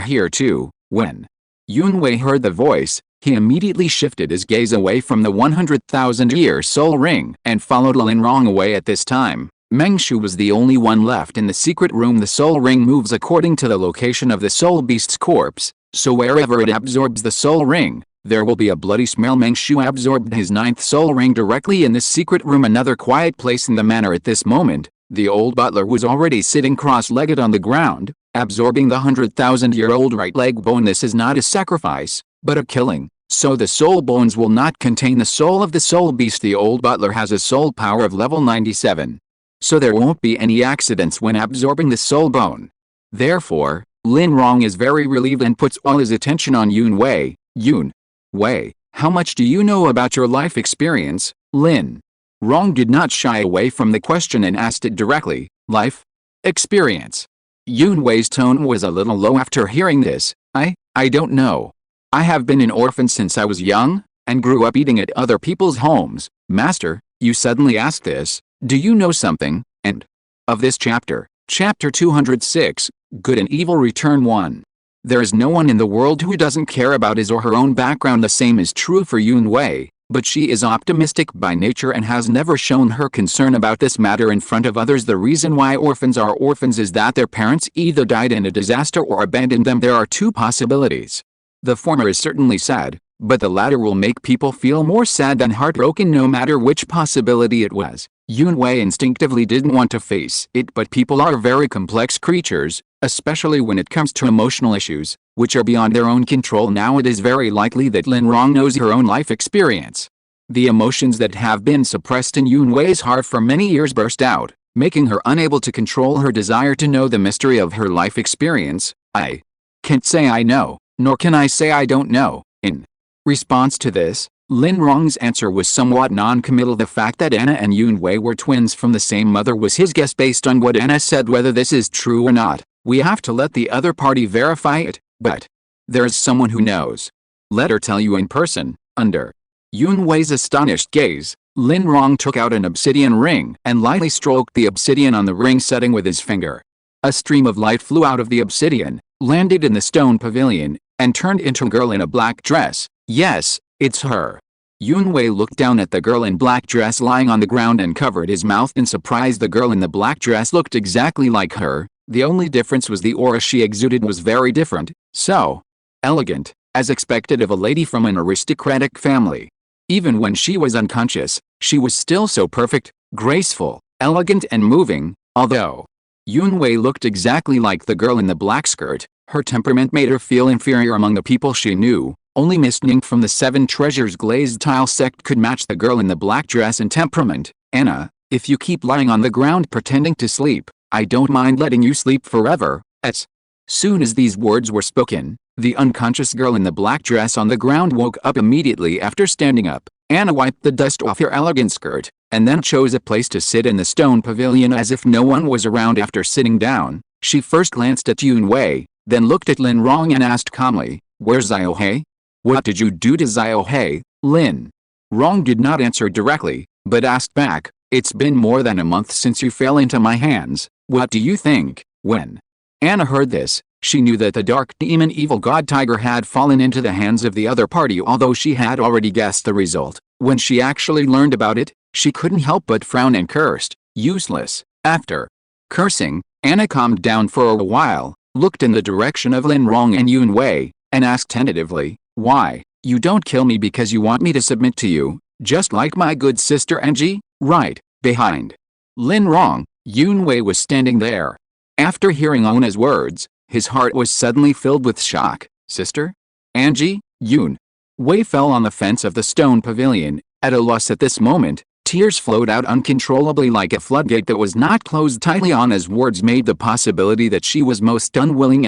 here too. When Yun Wei heard the voice, he immediately shifted his gaze away from the 100,000-year soul ring and followed Lin Rong away. At this time, Meng Shu was the only one left in the secret room. The soul ring moves according to the location of the soul beast's corpse, so wherever it absorbs the soul ring, there will be a bloody smell. Meng Shu absorbed his 9th soul ring directly in this secret room, another quiet place in the manor. At this moment, the old butler was already sitting cross-legged on the ground, absorbing the 100,000-year-old right leg bone. This is not a sacrifice, but a killing, so the soul bones will not contain the soul of the soul beast. The old butler has a soul power of level 97, so there won't be any accidents when absorbing the soul bone. Therefore, Lin Rong is very relieved and puts all his attention on Yun Wei. Yun Wei, how much do you know about your life experience? Lin Rong did not shy away from the question and asked it directly. Life experience. Yun Wei's tone was a little low after hearing this. I don't know. I have been an orphan since I was young, and grew up eating at other people's homes. Master, you suddenly ask this. Do you know something? End of this chapter. Chapter 206, Good and Evil Return 1. There is no one in the world who doesn't care about his or her own background. The same is true for Yun Wei, but she is optimistic by nature and has never shown her concern about this matter in front of others. The reason why orphans are orphans is that their parents either died in a disaster or abandoned them. There are two possibilities. The former is certainly sad, but the latter will make people feel more sad than heartbroken no matter which possibility it was. Yun Wei instinctively didn't want to face it, but people are very complex creatures, especially when it comes to emotional issues, which are beyond their own control. Now it is very likely that Lin Rong knows her own life experience. The emotions that have been suppressed in Yun Wei's heart for many years burst out, making her unable to control her desire to know the mystery of her life experience. I can't say I know, nor can I say I don't know. In response to this, Lin Rong's answer was somewhat non-committal. The fact that Anna and Yun Wei were twins from the same mother was his guess based on what Anna said. Whether this is true or not, we have to let the other party verify it, but there's someone who knows. Let her tell you in person. Under Yun Wei's astonished gaze, Lin Rong took out an obsidian ring and lightly stroked the obsidian on the ring setting with his finger. A stream of light flew out of the obsidian, landed in the stone pavilion, and turned into a girl in a black dress. Yes, it's her. Yun Wei looked down at the girl in black dress lying on the ground and covered his mouth in surprise. The girl in the black dress looked exactly like her. The only difference was the aura she exuded was very different. So elegant, as expected of a lady from an aristocratic family. Even when she was unconscious, she was still so perfect, graceful, elegant and moving. Although Yun Wei looked exactly like the girl in the black skirt, her temperament made her feel inferior among the people she knew. Only Miss Ning from the Seven Treasures Glazed Tile sect could match the girl in the black dress and temperament. Anna, if you keep lying on the ground pretending to sleep, I don't mind letting you sleep forever. As soon as these words were spoken, the unconscious girl in the black dress on the ground woke up immediately after standing up. Anna wiped the dust off her elegant skirt, and then chose a place to sit in the stone pavilion as if no one was around. After sitting down, she first glanced at Yun Wei, then looked at Lin Rong and asked calmly, "Where's Xiaohe? What did you do to Xiaohe, Lin?" Rong did not answer directly, but asked back, "It's been more than a month since you fell into my hands. What do you think?" When Anna heard this, she knew that the dark demon evil god tiger had fallen into the hands of the other party, although she had already guessed the result. When she actually learned about it, she couldn't help but frown and cursed. Useless. After cursing, Anna calmed down for a while, looked in the direction of Lin Rong and Yun Wei, and asked tentatively, "Why? You don't kill me because you want me to submit to you, just like my good sister Angie, right?" Behind Lin Rong, Yun Wei was standing there. After hearing Anna's words, his heart was suddenly filled with shock. "Sister? Angie?" Yun Wei fell on the fence of the stone pavilion, at a loss at this moment. Tears flowed out uncontrollably like a floodgate that was not closed tightly. Anna's words made the possibility that she was most unwilling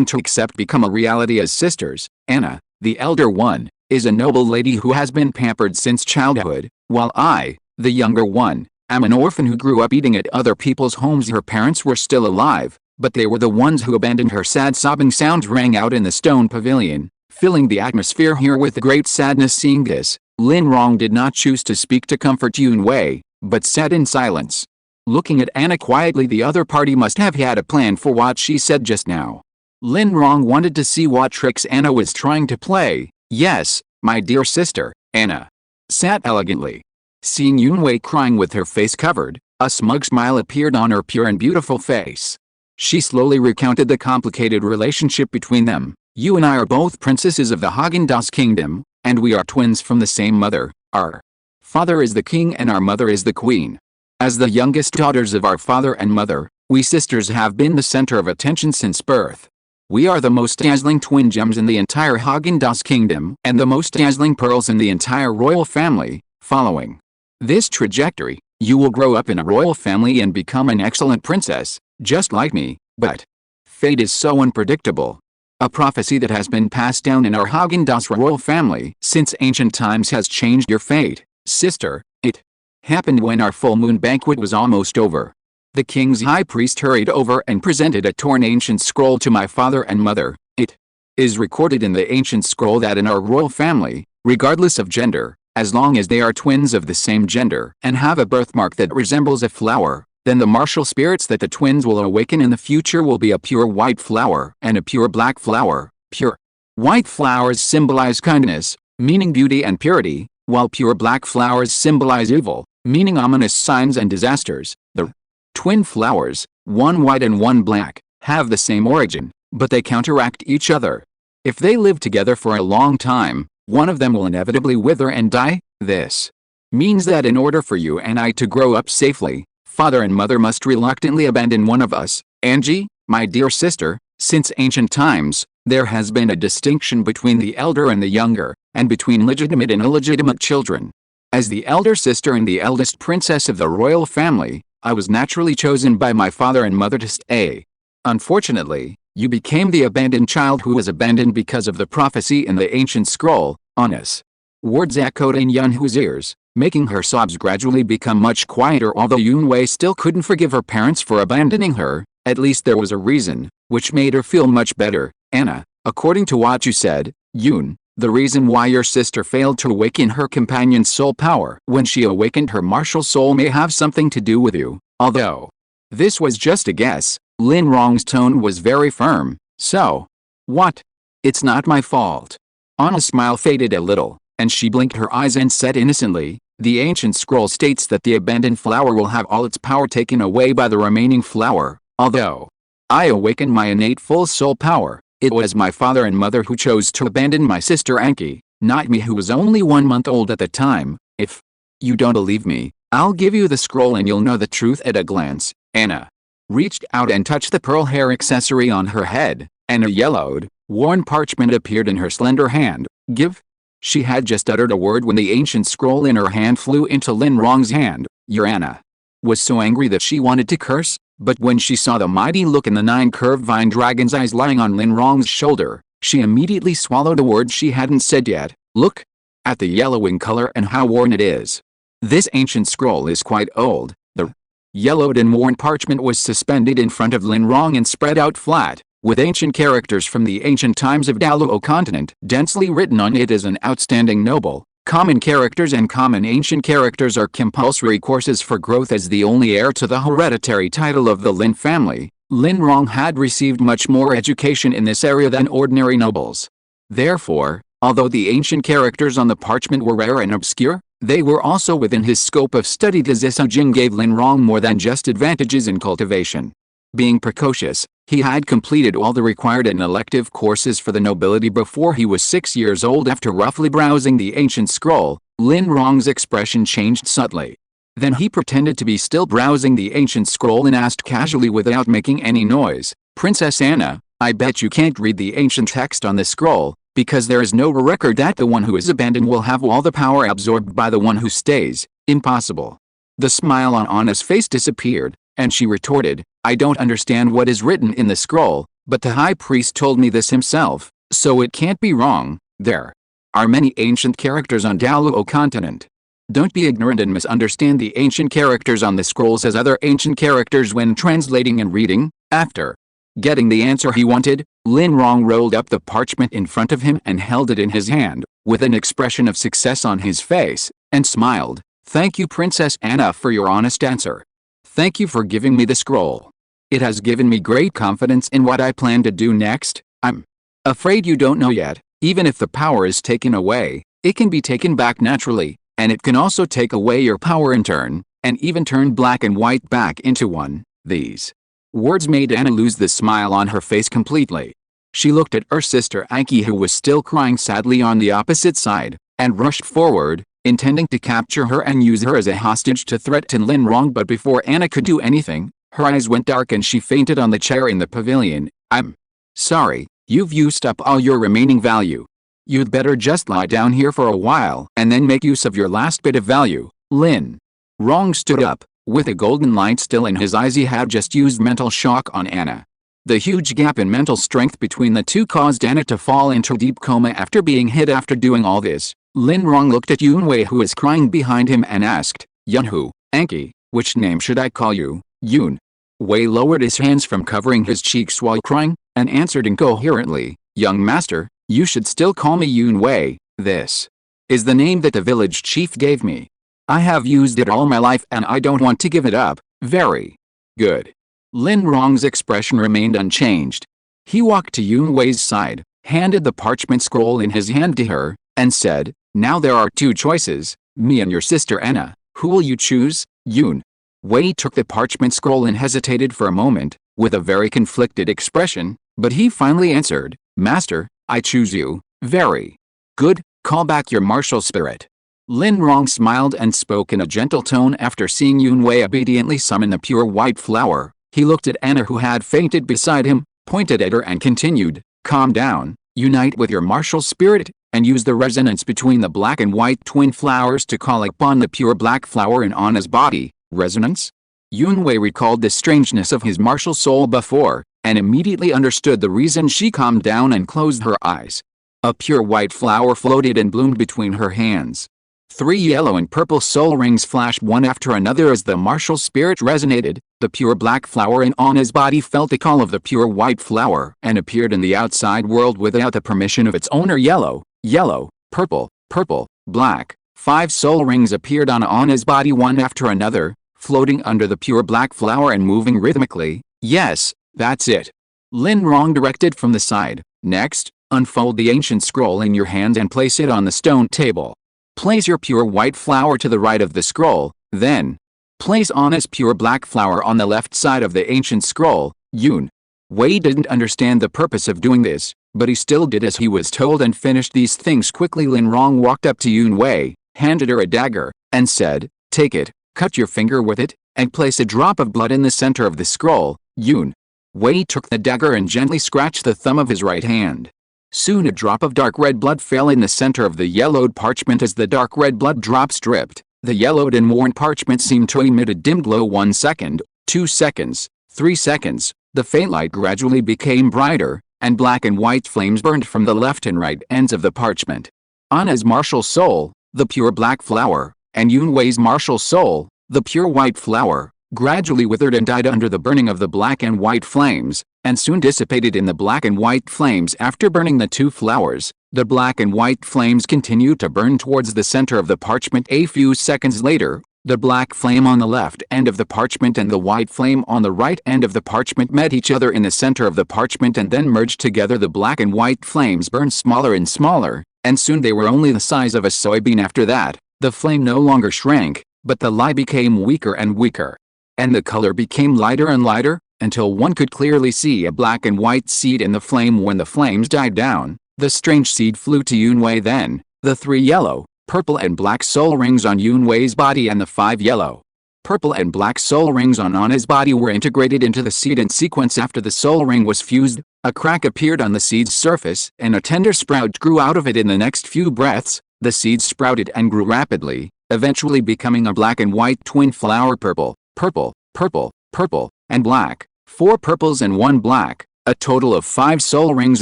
to accept become a reality as sisters. Anna, the elder one, is a noble lady who has been pampered since childhood, while I, the younger one, am an orphan who grew up eating at other people's homes. Her parents were still alive, but they were the ones who abandoned her. Sad sobbing sounds rang out in the stone pavilion, filling the atmosphere here with great sadness. Seeing this, Lin Rong did not choose to speak to comfort Yun Wei, but sat in silence. Looking at Anna quietly, the other party must have had a plan for what she said just now. Lin Rong wanted to see what tricks Anna was trying to play. "Yes, my dear sister." Anna sat elegantly. Seeing Yun Wei crying with her face covered, a smug smile appeared on her pure and beautiful face. She slowly recounted the complicated relationship between them. "You and I are both princesses of the Haagen-Dazs kingdom, and we are twins from the same mother. Our father is the king and our mother is the queen. As the youngest daughters of our father and mother, we sisters have been the center of attention since birth. We are the most dazzling twin gems in the entire Haagen-Dazs kingdom and the most dazzling pearls in the entire royal family. Following this trajectory, you will grow up in a royal family and become an excellent princess, just like me. But fate is so unpredictable. A prophecy that has been passed down in our Haagen-Dazs royal family since ancient times has changed your fate, sister. It happened when our full moon banquet was almost over. The king's high priest hurried over and presented a torn ancient scroll to my father and mother. It is recorded in the ancient scroll that in our royal family, regardless of gender, as long as they are twins of the same gender and have a birthmark that resembles a flower, then the martial spirits that the twins will awaken in the future will be a pure white flower and a pure black flower. Pure white flowers symbolize kindness, meaning beauty and purity, while pure black flowers symbolize evil, meaning ominous signs and disasters. The twin flowers, one white and one black, have the same origin, but they counteract each other. If they live together for a long time, one of them will inevitably wither and die. This means that in order for you and I to grow up safely, father and mother must reluctantly abandon one of us. Angie, my dear sister, since ancient times, there has been a distinction between the elder and the younger, and between legitimate and illegitimate children. As the elder sister and the eldest princess of the royal family, I was naturally chosen by my father and mother to stay. Unfortunately, you became the abandoned child who was abandoned because of the prophecy in the ancient scroll. Anna's words echoed in Yun Hu's ears, making her sobs gradually become much quieter. Although Yun Wei still couldn't forgive her parents for abandoning her, at least there was a reason, which made her feel much better. Anna, according to what you said, Yun, the reason why your sister failed to awaken her companion's soul power when she awakened her martial soul may have something to do with you. Although this was just a guess, Lin Rong's tone was very firm. "So what? It's not my fault." Anna's smile faded a little, and she blinked her eyes and said innocently, "The ancient scroll states that the abandoned flower will have all its power taken away by the remaining flower. Although I awakened my innate full soul power, it was my father and mother who chose to abandon my sister Anki, not me, who was only 1 month old at the time. If you don't believe me, I'll give you the scroll and you'll know the truth at a glance." Anna reached out and touched the pearl hair accessory on her head. Anna yellowed, Worn parchment appeared in her slender hand. Give? She had just uttered a word when the ancient scroll in her hand flew into Lin Rong's hand. Urana was so angry that she wanted to curse, but when she saw the mighty look in the 9 curved vine dragon's eyes lying on Lin Rong's shoulder, she immediately swallowed a word she hadn't said yet. Look at the yellowing color and how worn it is. This ancient scroll is quite old. The yellowed and worn parchment was suspended in front of Lin Rong and spread out flat, with ancient characters from the ancient times of Douluo continent densely written on it as an outstanding noble. Common characters and common ancient characters are compulsory courses for growth. As the only heir to the hereditary title of the Lin family, Lin Rong had received much more education in this area than ordinary nobles. Therefore, although the ancient characters on the parchment were rare and obscure, they were also within his scope of study. This Hongjun gave Lin Rong more than just advantages in cultivation. Being precocious, he had completed all the required and elective courses for the nobility before he was 6 years old. After roughly browsing the ancient scroll, Lin Rong's expression changed subtly. Then he pretended to be still browsing the ancient scroll and asked casually without making any noise, "Princess Anna, I bet you can't read the ancient text on the scroll, because there is no record that the one who is abandoned will have all the power absorbed by the one who stays. Impossible." The smile on Anna's face disappeared, and she retorted, "I don't understand what is written in the scroll, but the high priest told me this himself, so it can't be wrong. There are many ancient characters on Douluo continent. Don't be ignorant and misunderstand the ancient characters on the scrolls as other ancient characters when translating and reading." After getting the answer he wanted, Lin Rong rolled up the parchment in front of him and held it in his hand, with an expression of success on his face, and smiled. "Thank you, Princess Anna, for your honest answer. Thank you for giving me the scroll. It has given me great confidence in what I plan to do next. I'm afraid you don't know yet. Even if the power is taken away, it can be taken back naturally, and it can also take away your power in turn, and even turn black and white back into one." These words made Anna lose the smile on her face completely. She looked at her sister Anki, who was still crying sadly on the opposite side, and rushed forward, intending to capture her and use her as a hostage to threaten Lin Rong. But before Anna could do anything, her eyes went dark and she fainted on the chair in the pavilion. "I'm sorry, you've used up all your remaining value. You'd better just lie down here for a while and then make use of your last bit of value." Lin Rong stood up, with a golden light still in his eyes. He had just used mental shock on Anna. The huge gap in mental strength between the two caused Anna to fall into deep coma after being hit. After doing all this, Lin Rong looked at Yunwei, who was crying behind him, and asked, "Yunhu, Anki, which name should I call you?" Yun Wei lowered his hands from covering his cheeks while crying, and answered incoherently, "Young master, you should still call me Yun Wei. This is the name that the village chief gave me. I have used it all my life and I don't want to give it up." "Very good." Lin Rong's expression remained unchanged. He walked to Yun Wei's side, handed the parchment scroll in his hand to her, and said, "Now there are 2 choices, me and your sister Anna. Who will you choose?" Yun Wei took the parchment scroll and hesitated for a moment, with a very conflicted expression, but he finally answered, "Master, I choose you." "Very good, call back your martial spirit." Lin Rong smiled and spoke in a gentle tone. After seeing Yun Wei obediently summon the pure white flower, he looked at Anna, who had fainted beside him, pointed at her and continued, "Calm down, unite with your martial spirit, and use the resonance between the black and white twin flowers to call upon the pure black flower in Anna's body." Resonance? Yun Wei recalled the strangeness of his martial soul before, and immediately understood the reason. She calmed down and closed her eyes. A pure white flower floated and bloomed between her hands. 3 yellow and purple soul rings flashed one after another as the martial spirit resonated. The pure black flower in Anna's body felt the call of the pure white flower and appeared in the outside world without the permission of its owner. Yellow, yellow, purple, purple, black. 5 soul rings appeared on Anna's body one after another, floating under the pure black flower and moving rhythmically. "Yes, that's it," Lin Rong directed from the side. "Next, unfold the ancient scroll in your hand and place it on the stone table. Place your pure white flower to the right of the scroll, then place Anna's pure black flower on the left side of the ancient scroll." Yun Wei didn't understand the purpose of doing this, but he still did as he was told and finished these things quickly. Lin Rong walked up to Yun Wei, handed her a dagger, and said, "Take it, cut your finger with it, and place a drop of blood in the center of the scroll." Yun Wei took the dagger and gently scratched the thumb of his right hand. Soon a drop of dark red blood fell in the center of the yellowed parchment. As the dark red blood drops dripped, the yellowed and worn parchment seemed to emit a dim glow. 1 second, 2 seconds, 3 seconds, the faint light gradually became brighter, and black and white flames burned from the left and right ends of the parchment. Anna's martial soul, the pure black flower, and Yunwei's martial soul, the pure white flower, gradually withered and died under the burning of the black and white flames, and soon dissipated in the black and white flames. After burning the two flowers, the black and white flames continued to burn towards the center of the parchment. A few seconds later, the black flame on the left end of the parchment and the white flame on the right end of the parchment met each other in the center of the parchment and then merged together. The black and white flames burned smaller and smaller, and soon they were only the size of a soybean. After that, the flame no longer shrank, but the light became weaker and weaker, and the color became lighter and lighter, until one could clearly see a black and white seed in the flame. When the flames died down, the strange seed flew to Yunwei. Then, the 3 yellow, purple and black soul rings on Yunwei's body and the 5 yellow, purple and black soul rings on Anna's body were integrated into the seed in sequence. After the soul ring was fused, a crack appeared on the seed's surface and a tender sprout grew out of it. In the next few breaths, the seed sprouted and grew rapidly, eventually becoming a black and white twin flower. Purple, purple, purple, purple, and black, 4 purples and 1 black. A total of 5 soul rings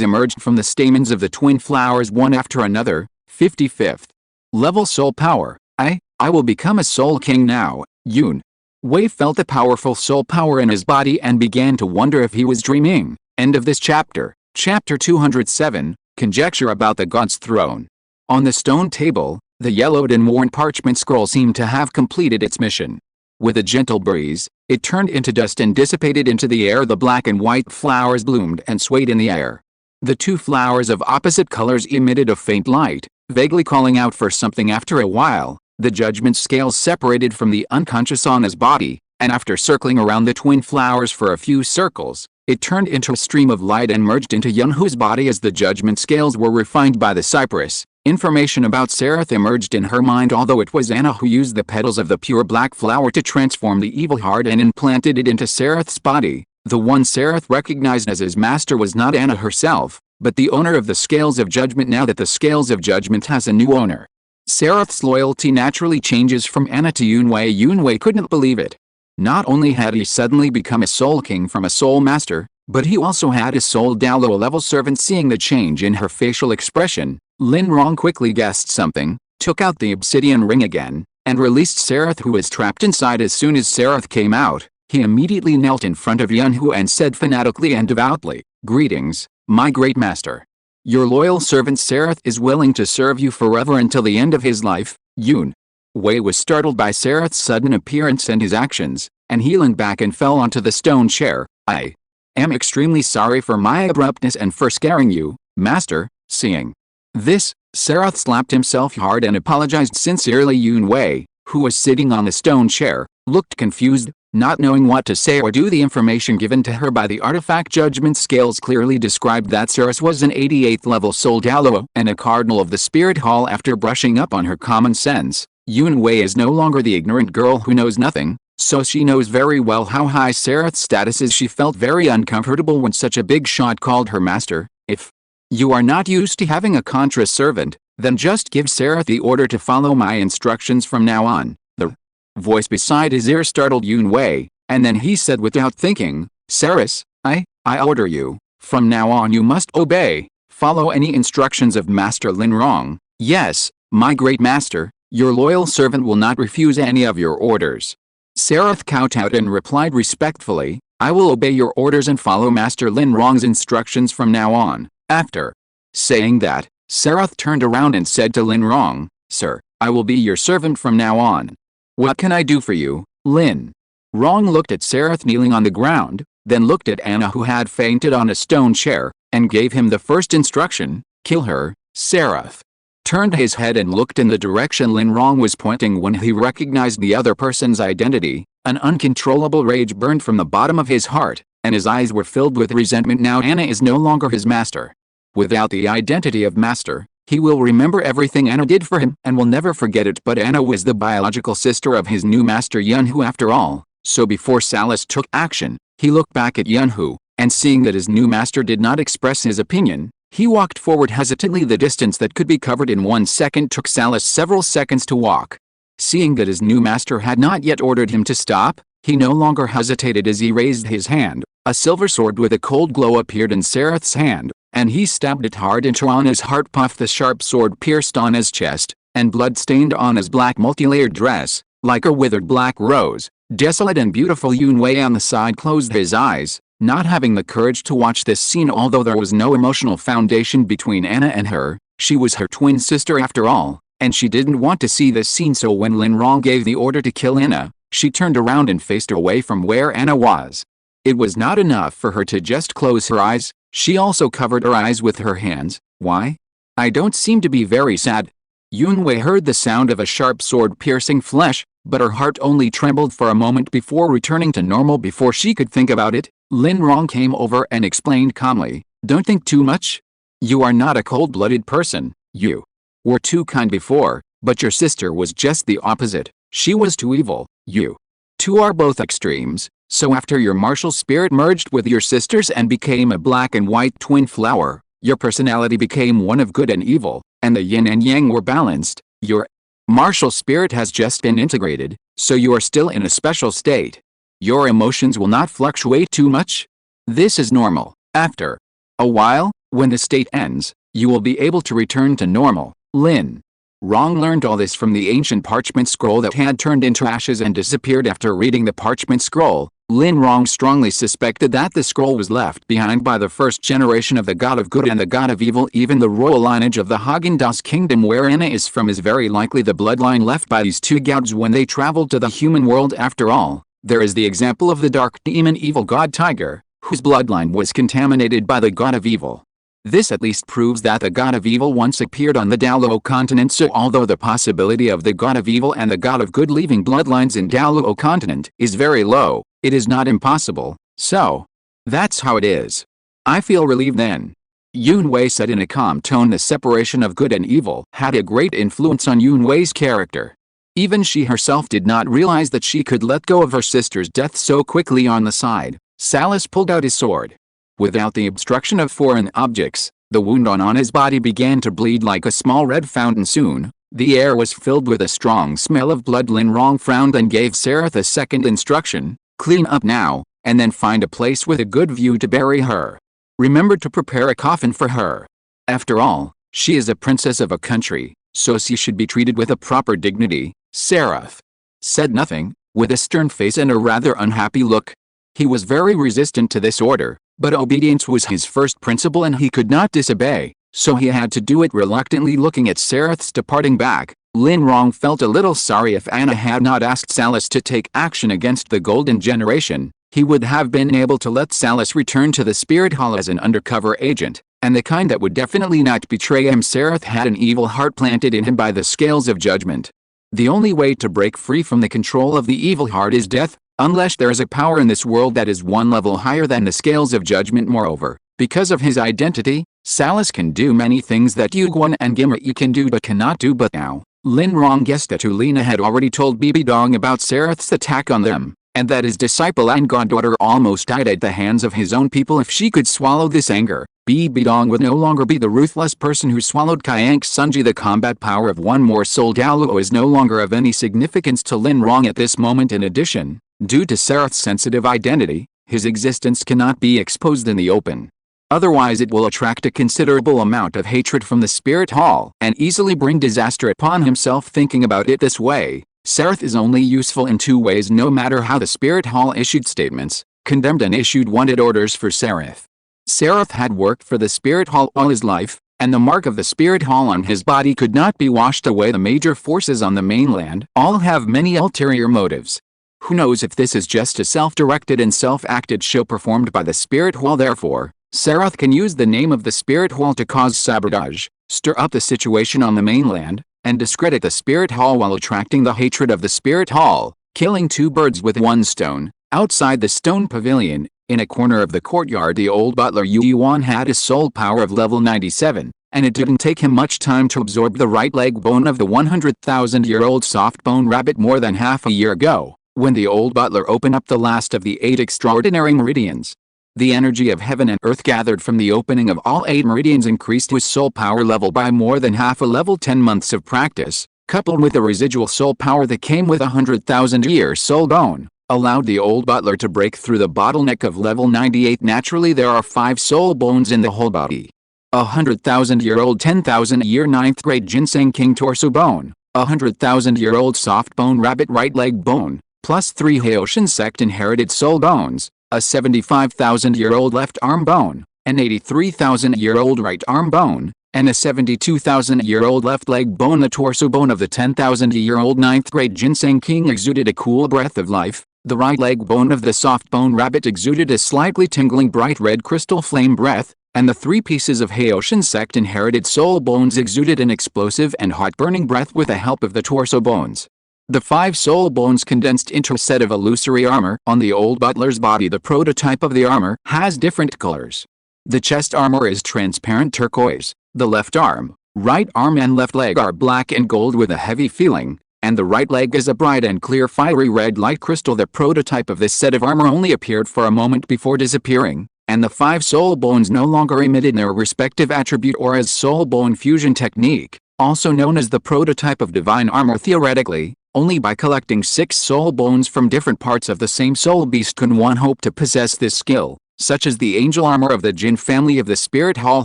emerged from the stamens of the twin flowers one after another. 55th level soul power. I will become a soul king now. Yun Wei felt the powerful soul power in his body and began to wonder if he was dreaming. End of this chapter. Chapter 207, Conjecture about the God's Throne. On the stone table, the yellowed and worn parchment scroll seemed to have completed its mission. With a gentle breeze, it turned into dust and dissipated into the air. The black and white flowers bloomed and swayed in the air. The 2 flowers of opposite colors emitted a faint light, vaguely calling out for something. After a while, the judgment scales separated from the unconscious Anna's body, and after circling around the twin flowers for a few circles, it turned into a stream of light and merged into Yunhu's body. As the judgment scales were refined by the cypress, information about Sereth emerged in her mind. Although it was Anna who used the petals of the pure black flower to transform the evil heart and implanted it into Sereth's body, the one Sereth recognized as his master was not Anna herself, but the owner of the Scales of Judgment. Now that the Scales of Judgment has a new owner, Sereth's loyalty naturally changes from Anna to Yunwei. Yunwei couldn't believe it. Not only had he suddenly become a soul king from a soul master, but he also had a soul Douluo level servant. Seeing the change in her facial expression, Lin Rong quickly guessed something, took out the obsidian ring again, and released Sereth, who was trapped inside. As soon as Sereth came out, he immediately knelt in front of Yunhu and said fanatically and devoutly, "Greetings, my great master. Your loyal servant Sereth is willing to serve you forever until the end of his life." Yun Wei was startled by Sereth's sudden appearance and his actions, and he leaned back and fell onto the stone chair. "I am extremely sorry for my abruptness and for scaring you, master." Seeing this, Sereth slapped himself hard and apologized sincerely. Yun Wei, who was sitting on the stone chair, looked confused, not knowing what to say or do. The information given to her by the artifact judgment scales clearly described that Sereth was an 88th level soul Douluo and a cardinal of the spirit hall. After brushing up on her common sense, Yun Wei is no longer the ignorant girl who knows nothing, so she knows very well how high Sereth's status is. She felt very uncomfortable when such a big shot called her master. "If you are not used to having a contra servant, then just give Sereth the order to follow my instructions from now on." The voice beside his ear startled Yun Wei, and then he said without thinking, "Sereth, I order you, from now on you must obey, follow any instructions of Master Lin Rong." "Yes, my great master, your loyal servant will not refuse any of your orders." Sereth kowtowed and replied respectfully, "I will obey your orders and follow Master Lin Rong's instructions from now on." After saying that, Sereth turned around and said to Lin Rong, "Sir, I will be your servant from now on. What can I do for you?" Lin Rong looked at Sereth kneeling on the ground, then looked at Anna who had fainted on a stone chair, and gave him the first instruction, "Kill her." Sereth turned his head and looked in the direction Lin Rong was pointing. When he recognized the other person's identity, an uncontrollable rage burned from the bottom of his heart, and his eyes were filled with resentment. Now Anna is no longer his master. Without the identity of master, he will remember everything Anna did for him and will never forget it. But Anna was the biological sister of his new master Yunhu after all, so before Salas took action, he looked back at Yunhu, and seeing that his new master did not express his opinion, He walked forward hesitantly. The distance that could be covered in 1 second took Salas several seconds to walk. Seeing that his new master had not yet ordered him to stop, he no longer hesitated as he raised his hand. A silver sword with a cold glow appeared in Sereth's hand, and he stabbed it hard into Anna's heart. Puff! The sharp sword pierced Anna's chest, and blood stained Anna's black multi-layered dress, like a withered black rose. Desolate and beautiful Yun Wei on the side closed his eyes, not having the courage to watch this scene. Although there was no emotional foundation between Anna and her, she was her twin sister after all, and she didn't want to see this scene. So when Lin Rong gave the order to kill Anna, she turned around and faced away from where Anna was. It was not enough for her to just close her eyes, she also covered her eyes with her hands. Why? I don't seem to be very sad. Yun Wei heard the sound of a sharp sword piercing flesh, but her heart only trembled for a moment before returning to normal. Before she could think about it, Lin Rong came over and explained calmly, "Don't think too much. You are not a cold-blooded person. You were too kind before, but your sister was just the opposite. She was too evil. You two are both extremes. So after your martial spirit merged with your sister's and became a black and white twin flower, your personality became one of good and evil, and the yin and yang were balanced. Your martial spirit has just been integrated, so you are still in a special state. Your emotions will not fluctuate too much. This is normal. After a while, when the state ends, you will be able to return to normal." Lin Rong learned all this from the ancient parchment scroll that had turned into ashes and disappeared. After reading the parchment scroll, Lin Rong strongly suspected that the scroll was left behind by the first generation of the god of good and the god of evil. Even the royal lineage of the Haagen-Dazs kingdom where Anna is from is very likely the bloodline left by these two gods when they traveled to the human world. After all, there is the example of the dark demon evil god Tiger, whose bloodline was contaminated by the god of evil. This at least proves that the god of evil once appeared on the Douluo continent. So although the possibility of the god of evil and the god of good leaving bloodlines in Douluo continent is very low, it is not impossible. So that's how it is. I feel relieved then. Yun Wei said in a calm tone. The separation of good and evil had a great influence on Yun Wei's character. Even she herself did not realize that she could let go of her sister's death so quickly. On the side, Salas pulled out his sword. Without the obstruction of foreign objects, the wound on Anna's body began to bleed like a small red fountain. Soon, the air was filled with a strong smell of blood. Lin Rong frowned and gave Sereth a second instruction: clean up now, and then find a place with a good view to bury her. Remember to prepare a coffin for her. After all, she is a princess of a country, so she should be treated with a proper dignity. Sereth said nothing, with a stern face and a rather unhappy look. He was very resistant to this order, but obedience was his first principle and he could not disobey, so he had to do it reluctantly. Looking at Sereth's departing back, Lin Rong felt a little sorry. If Anna had not asked Salas to take action against the Golden Generation, he would have been able to let Salas return to the Spirit Hall as an undercover agent, and the kind that would definitely not betray him. Sereth had an evil heart planted in him by the scales of judgment. The only way to break free from the control of the evil heart is death, unless there is a power in this world that is one level higher than the scales of judgment. Moreover, because of his identity, Salas can do many things that Yu Yuan and Gimri can do but cannot do. But now, Lin Rong guessed that Tulina had already told Bibi Dong about Sereth's attack on them, and that his disciple and goddaughter almost died at the hands of his own people. If she could swallow this anger, Bibi Dong would no longer be the ruthless person who swallowed Kyank Sunji. The combat power of one more soul Douluo is no longer of any significance to Lin Rong at this moment. In addition, due to Sereth's sensitive identity, his existence cannot be exposed in the open. Otherwise it will attract a considerable amount of hatred from the Spirit Hall and easily bring disaster upon himself. Thinking about it this way, Sereth is only useful in two ways. No matter how the Spirit Hall issued statements, condemned and issued wanted orders for Sereth. Sereth had worked for the Spirit Hall all his life, and the mark of the Spirit Hall on his body could not be washed away. The major forces on the mainland all have many ulterior motives. Who knows if this is just a self-directed and self-acted show performed by the Spirit Hall. Therefore, Sereth can use the name of the Spirit Hall to cause sabotage, stir up the situation on the mainland, and discredit the Spirit Hall while attracting the hatred of the Spirit Hall, killing two birds with one stone. Outside the stone pavilion, in a corner of the courtyard, the old butler Yu Yuan had a soul power of level 97, and it didn't take him much time to absorb the right leg bone of the 100,000-year-old soft bone rabbit more than half a year ago, when the old butler opened up the last of the 8 extraordinary meridians. The energy of heaven and earth gathered from the opening of all 8 meridians increased his soul power level by more than half a level. 10 months of practice, coupled with the residual soul power that came with 100,000-year soul bone, allowed the old butler to break through the bottleneck of level 98. Naturally, there are 5 soul bones in the whole body. 100,000-year-old 10,000-year 9th grade ginseng king torso bone, 100,000-year-old soft bone rabbit right leg bone, plus 3 Xiaotian sect inherited soul bones, a 75,000-year-old left arm bone, an 83,000-year-old right arm bone, and a 72,000-year-old left leg bone. The torso bone of the 10,000-year-old 9th grade ginseng king exuded a cool breath of life. The right leg bone of the soft bone rabbit exuded a slightly tingling bright red crystal flame breath, and the 3 pieces of Xiaotian sect inherited soul bones exuded an explosive and hot-burning breath with the help of the torso bones. The 5 soul bones condensed into a set of illusory armor on the old butler's body. The prototype of the armor has different colors. The chest armor is transparent turquoise, the left arm, right arm and left leg are black and gold with a heavy feeling, and the right leg is a bright and clear fiery red light crystal. The prototype of this set of armor only appeared for a moment before disappearing, and the 5 soul bones no longer emitted their respective attribute or as soul bone fusion technique, also known as the prototype of divine armor. Theoretically, only by collecting 6 soul bones from different parts of the same soul beast can one hope to possess this skill, such as the angel armor of the Jin family of the Spirit Hall.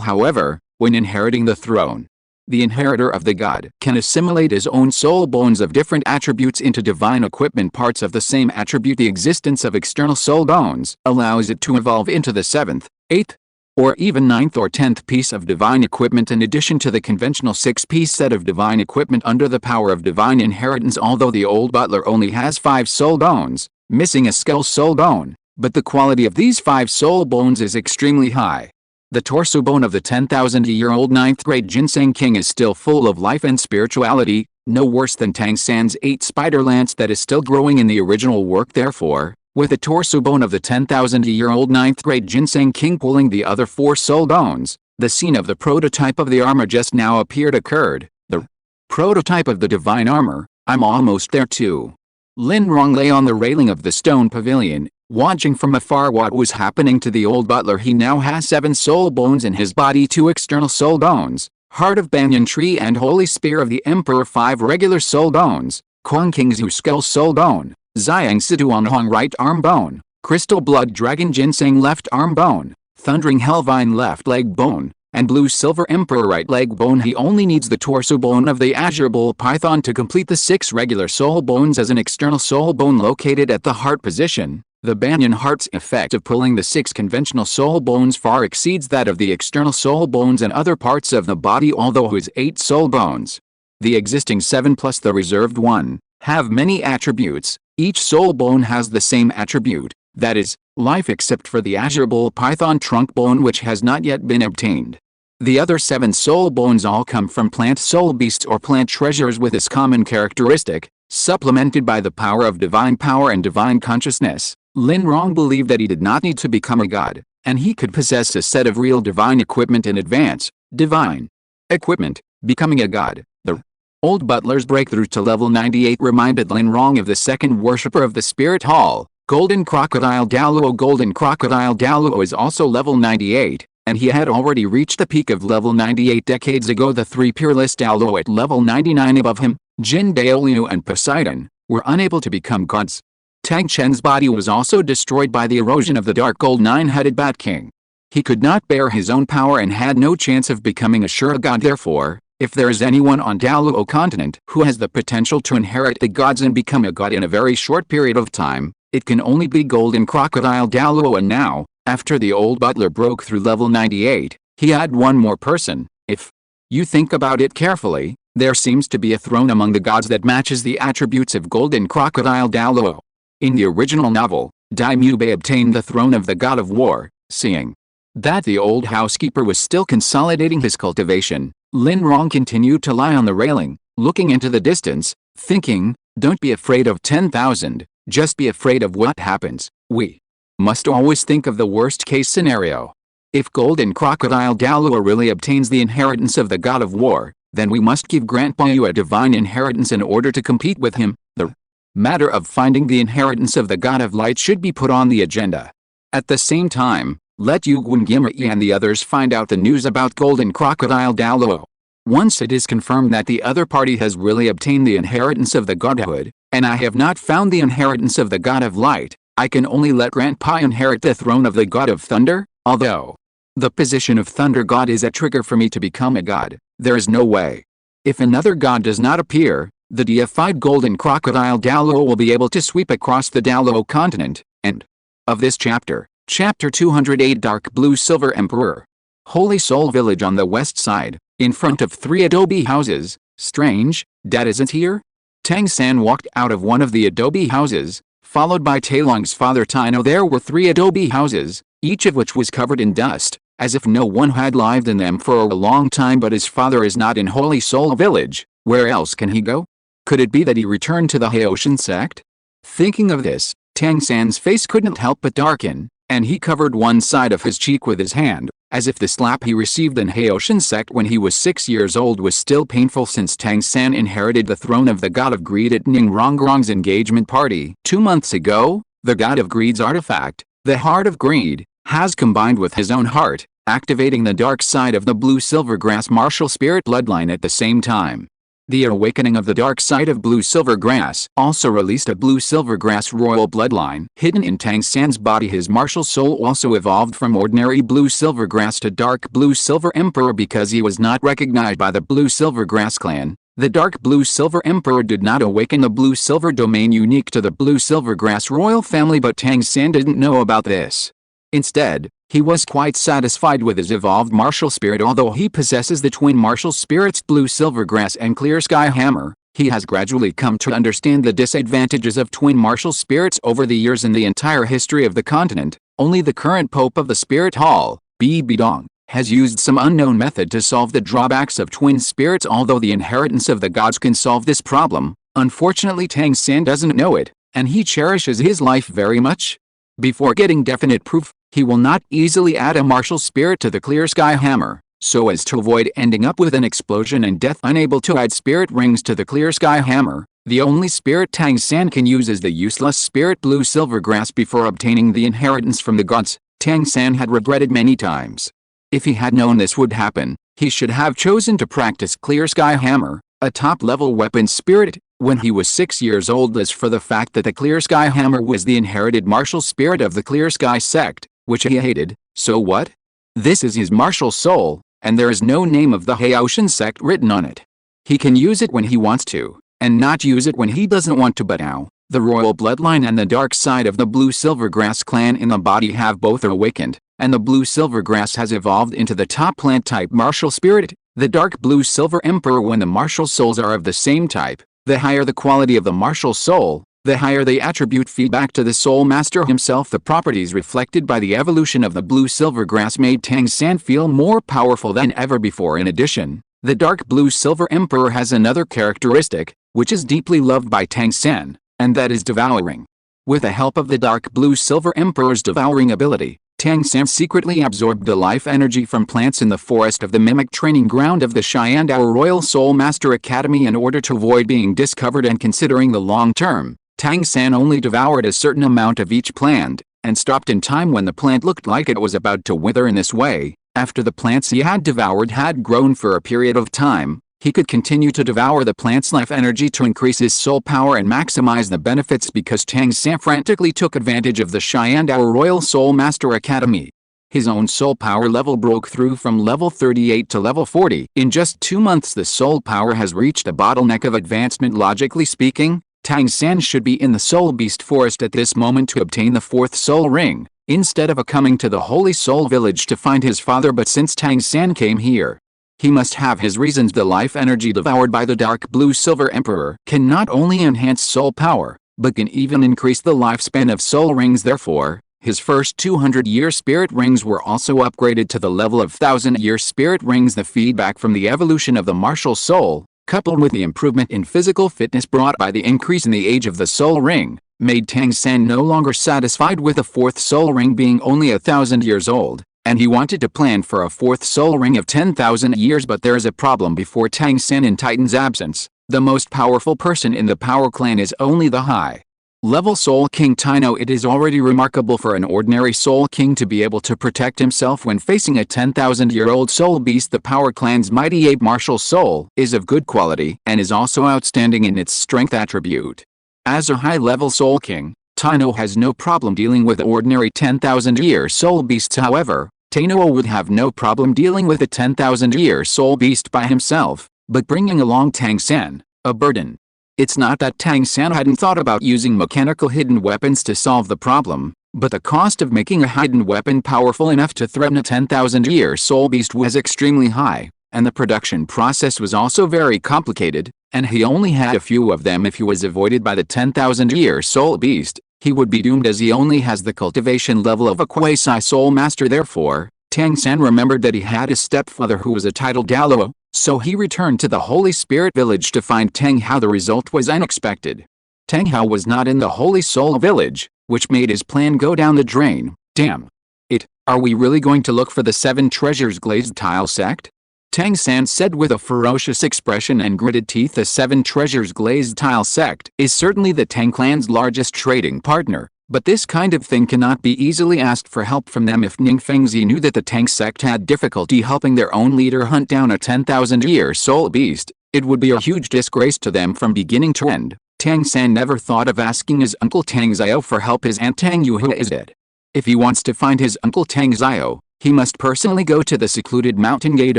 However, when inheriting the throne, the inheritor of the god can assimilate his own soul bones of different attributes into divine equipment parts of the same attribute. The existence of external soul bones allows it to evolve into the 7th, 8th, or even 9th or 10th piece of divine equipment in addition to the conventional 6-piece set of divine equipment under the power of divine inheritance. Although the old butler only has 5 soul bones, missing a skull soul bone, but the quality of these 5 soul bones is extremely high. The torso bone of the 10,000-year-old 9th grade ginseng king is still full of life and spirituality, no worse than Tang San's 8 spider lance that is still growing in the original work. Therefore, with the torso bone of the 10,000-year-old 9th grade ginseng king pulling the other 4 soul bones, the scene of the prototype of the armor just now occurred. The prototype of the divine armor, I'm almost there too. Lin Rong lay on the railing of the stone pavilion, watching from afar what was happening to the old butler. He now has 7 soul bones in his body, 2 external soul bones, heart of banyan tree and holy spear of the emperor, 5 regular soul bones, Kuang Kingzu skull soul bone, Xiang Siduan Hong right arm bone, crystal blood dragon ginseng left arm bone, thundering hellvine left leg bone, and blue silver emperor right leg bone. He only needs the torso bone of the azure bull python to complete the 6 regular soul bones as an external soul bone located at the heart position. The banyan heart's effect of pulling the 6 conventional soul bones far exceeds that of the external soul bones in other parts of the body. Although his 8 soul bones, the existing 7 plus the reserved 1, have many attributes, each soul bone has the same attribute, that is, life, except for the azure bull python trunk bone which has not yet been obtained. The other 7 soul bones all come from plant soul beasts or plant treasures with this common characteristic, supplemented by the power of divine power and divine consciousness. Lin Rong believed that he did not need to become a god, and he could possess a set of real divine equipment in advance. Divine equipment, becoming a god. The old butler's breakthrough to level 98 reminded Lin Rong of the second worshipper of the Spirit Hall, Golden Crocodile Douluo. Golden Crocodile Douluo is also level 98, and he had already reached the peak of level 98 decades ago. The 3 peerless Douluo at level 99 above him, Jin Daoliu and Poseidon, were unable to become gods. Tang Chen's body was also destroyed by the erosion of the dark gold 9-headed Bat King. He could not bear his own power and had no chance of becoming a sure god. Therefore, if there is anyone on Douluo continent who has the potential to inherit the gods and become a god in a very short period of time, it can only be Golden Crocodile Douluo. And now, after the old butler broke through level 98, he had one more person. If you think about it carefully, there seems to be a throne among the gods that matches the attributes of Golden Crocodile Douluo. In the original novel, Dai Mubei obtained the throne of the god of war. Seeing that the old housekeeper was still consolidating his cultivation, Lin Rong continued to lie on the railing, looking into the distance, thinking, don't be afraid of 10,000, just be afraid of what happens. We must always think of the worst case scenario. If Golden Crocodile Douluo really obtains the inheritance of the god of war, then we must give Grandpa Yu a divine inheritance in order to compete with him. The matter of finding the inheritance of the god of light should be put on the agenda. At the same time, Let Yu Yuan and the others find out the news about Golden Crocodile Douluo. Once it is confirmed that the other party has really obtained the inheritance of the godhood, and I have not found the inheritance of the god of light, I can only let Grandpa inherit the throne of the god of thunder, although the position of thunder god is a trigger for me to become a god. There is no way. If another god does not appear, the deified Golden Crocodile Douluo will be able to sweep across the Douluo continent. End of this chapter. Chapter 208 Dark Blue Silver Emperor. Holy Soul Village on the west side, in front of 3 adobe houses. Strange, Dad isn't here? Tang San walked out of one of the adobe houses, followed by Tailong's father Tino. There were 3 adobe houses, each of which was covered in dust, as if no one had lived in them for a long time. But his father is not in Holy Soul Village. Where else can he go? Could it be that he returned to the Xiaotian sect? Thinking of this, Tang San's face couldn't help but darken, and he covered one side of his cheek with his hand, as if the slap he received in Xiaotian sect when he was 6 years old was still painful, since Tang San inherited the throne of the god of greed at Ning Rongrong's engagement party 2 months ago. The god of greed's artifact, the heart of greed, has combined with his own heart, activating the dark side of the blue silvergrass martial spirit bloodline at the same time. The awakening of the dark side of blue silvergrass also released a blue silvergrass royal bloodline hidden in Tang San's body. His martial soul also evolved from ordinary blue silvergrass to dark blue silver emperor because he was not recognized by the blue silvergrass clan. The dark blue silver emperor did not awaken the blue silver domain unique to the blue silvergrass royal family, but Tang San didn't know about this. Instead, he was quite satisfied with his evolved martial spirit. Although he possesses the twin martial spirits blue silvergrass and clear sky hammer, he has gradually come to understand the disadvantages of twin martial spirits over the years. In the entire history of the continent, only the current Pope of the Spirit Hall, Bi Bidong, has used some unknown method to solve the drawbacks of twin spirits. Although the inheritance of the gods can solve this problem, unfortunately Tang San doesn't know it, and he cherishes his life very much. Before getting definite proof, he will not easily add a martial spirit to the clear sky hammer, so as to avoid ending up with an explosion and death. Unable to add spirit rings to the clear sky hammer, the only spirit Tang San can use is the useless spirit blue silvergrass. Before obtaining the inheritance from the gods, Tang San had regretted many times. If he had known this would happen, he should have chosen to practice clear sky hammer, a top-level weapon spirit, when he was 6 years old. As for the fact that the clear sky hammer was the inherited martial spirit of the clear sky sect, which he hated, so what? This is his martial soul, and there is no name of the Xiaotian sect written on it. He can use it when he wants to, and not use it when he doesn't want to. But now, the royal bloodline and the dark side of the blue silvergrass clan in the body have both awakened, and the blue silvergrass has evolved into the top plant type martial spirit, the dark blue silver emperor. When the martial souls are of the same type, the higher the quality of the martial soul, the higher the attribute feedback to the soul master himself. The properties reflected by the evolution of the blue silvergrass made Tang San feel more powerful than ever before. In addition, the dark blue silver emperor has another characteristic, which is deeply loved by Tang San, and that is devouring. With the help of the dark blue silver emperor's devouring ability, Tang San secretly absorbed the life energy from plants in the forest of the mimic training ground of the Xian Dou Royal Soul Master Academy. In order to avoid being discovered and considering the long term, Tang San only devoured a certain amount of each plant, and stopped in time when the plant looked like it was about to wither. In this way, after the plants he had devoured had grown for a period of time, he could continue to devour the plant's life energy to increase his soul power and maximize the benefits. Because Tang San frantically took advantage of the Xian Dou Royal Soul Master Academy, his own soul power level broke through from level 38 to level 40. In just 2 months the soul power has reached a bottleneck of advancement. Logically speaking, Tang San should be in the Soul Beast Forest at this moment to obtain the 4th soul ring, instead of coming to the Holy Soul Village to find his father. But since Tang San came here, he must have his reasons. The life energy devoured by the dark blue silver emperor can not only enhance soul power, but can even increase the lifespan of soul rings. Therefore, his first 200-year spirit rings were also upgraded to the level of 1000-year spirit rings. The feedback from the evolution of the martial soul, coupled with the improvement in physical fitness brought by the increase in the age of the soul ring, made Tang San no longer satisfied with the 4th soul ring being only 1000 years old, and he wanted to plan for a 4th soul ring of 10,000 years. But there is a problem. Before Tang San in Titan's absence, the most powerful person in the power clan is only the high Level Soul King Tino. It is already remarkable for an ordinary Soul King to be able to protect himself when facing a 10,000-year-old soul beast. The Power Clan's mighty ape martial soul is of good quality and is also outstanding in its strength attribute. As a high-level Soul King, Tino has no problem dealing with ordinary 10,000-year soul beasts. However, Tino would have no problem dealing with a 10,000-year soul beast by himself, but bringing along Tang San, a burden. It's not that Tang San hadn't thought about using mechanical hidden weapons to solve the problem, but the cost of making a hidden weapon powerful enough to threaten a 10,000-year soul beast was extremely high, and the production process was also very complicated, and he only had a few of them. If he was avoided by the 10,000-year soul beast, he would be doomed, as he only has the cultivation level of a quasi-soul master. Therefore, Tang San remembered that he had a stepfather who was a titled Douluo, so he returned to the Holy Spirit Village to find Tang Hao. The result was unexpected. Tang Hao was not in the Holy Soul Village, which made his plan go down the drain. Damn it, are we really going to look for the 7 treasures glazed tile sect? Tang San said with a ferocious expression and gritted teeth. The 7 treasures glazed tile sect is certainly the Tang clan's largest trading partner, but this kind of thing cannot be easily asked for help from them. If Ning Fengzi knew that the Tang sect had difficulty helping their own leader hunt down a 10,000-year soul beast, it would be a huge disgrace to them from beginning to end. Tang San never thought of asking his uncle Tang Xiao for help. His aunt Tang Yu is dead. If he wants to find his uncle Tang Xiao, he must personally go to the secluded mountain gate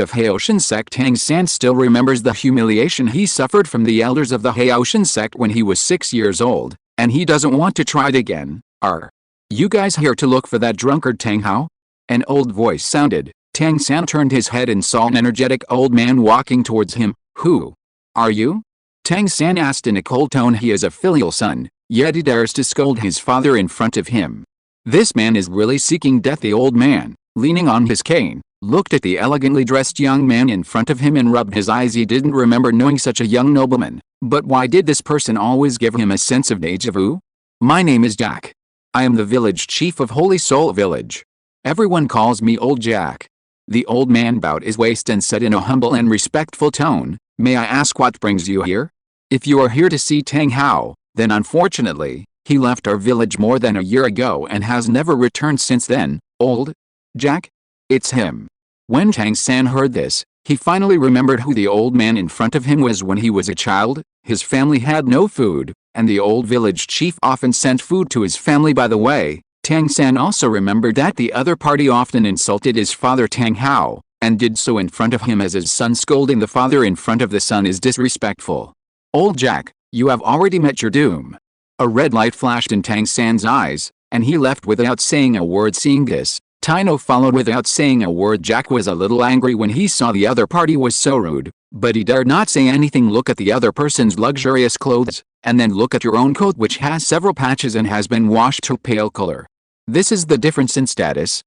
of Xiaotian sect. Tang San still remembers the humiliation he suffered from the elders of the Xiaotian sect when he was 6 years old, and he doesn't want to try it again. Are you guys here to look for that drunkard Tang Hao? An old voice sounded. Tang San turned his head and saw an energetic old man walking towards him. Who are you? Tang San asked in a cold tone. He is a filial son, yet he dares to scold his father in front of him. This man is really seeking death. The old man, leaning on his cane, looked at the elegantly dressed young man in front of him and rubbed his eyes. He didn't remember knowing such a young nobleman, but why did this person always give him a sense of deja vu? My name is Jack. I am the village chief of Holy Soul Village. Everyone calls me Old Jack. The old man bowed his waist and said in a humble and respectful tone, May I ask what brings you here? If you are here to see Tang Hao, then unfortunately, he left our village more than a year ago and has never returned since then. Old Jack? It's him. When Tang San heard this, he finally remembered who the old man in front of him was. When he was a child, his family had no food, and the old village chief often sent food to his family. By the way, Tang San also remembered that the other party often insulted his father Tang Hao, and did so in front of him as his son. Scolding the father in front of the son is disrespectful. Old Jack, you have already met your doom. A red light flashed in Tang San's eyes, and he left without saying a word. Seeing this, Tino followed without saying a word. Jack was a little angry when he saw the other party was so rude, but he dared not say anything. Look at the other person's luxurious clothes, and then look at your own coat, which has several patches and has been washed to pale color. This is the difference in status,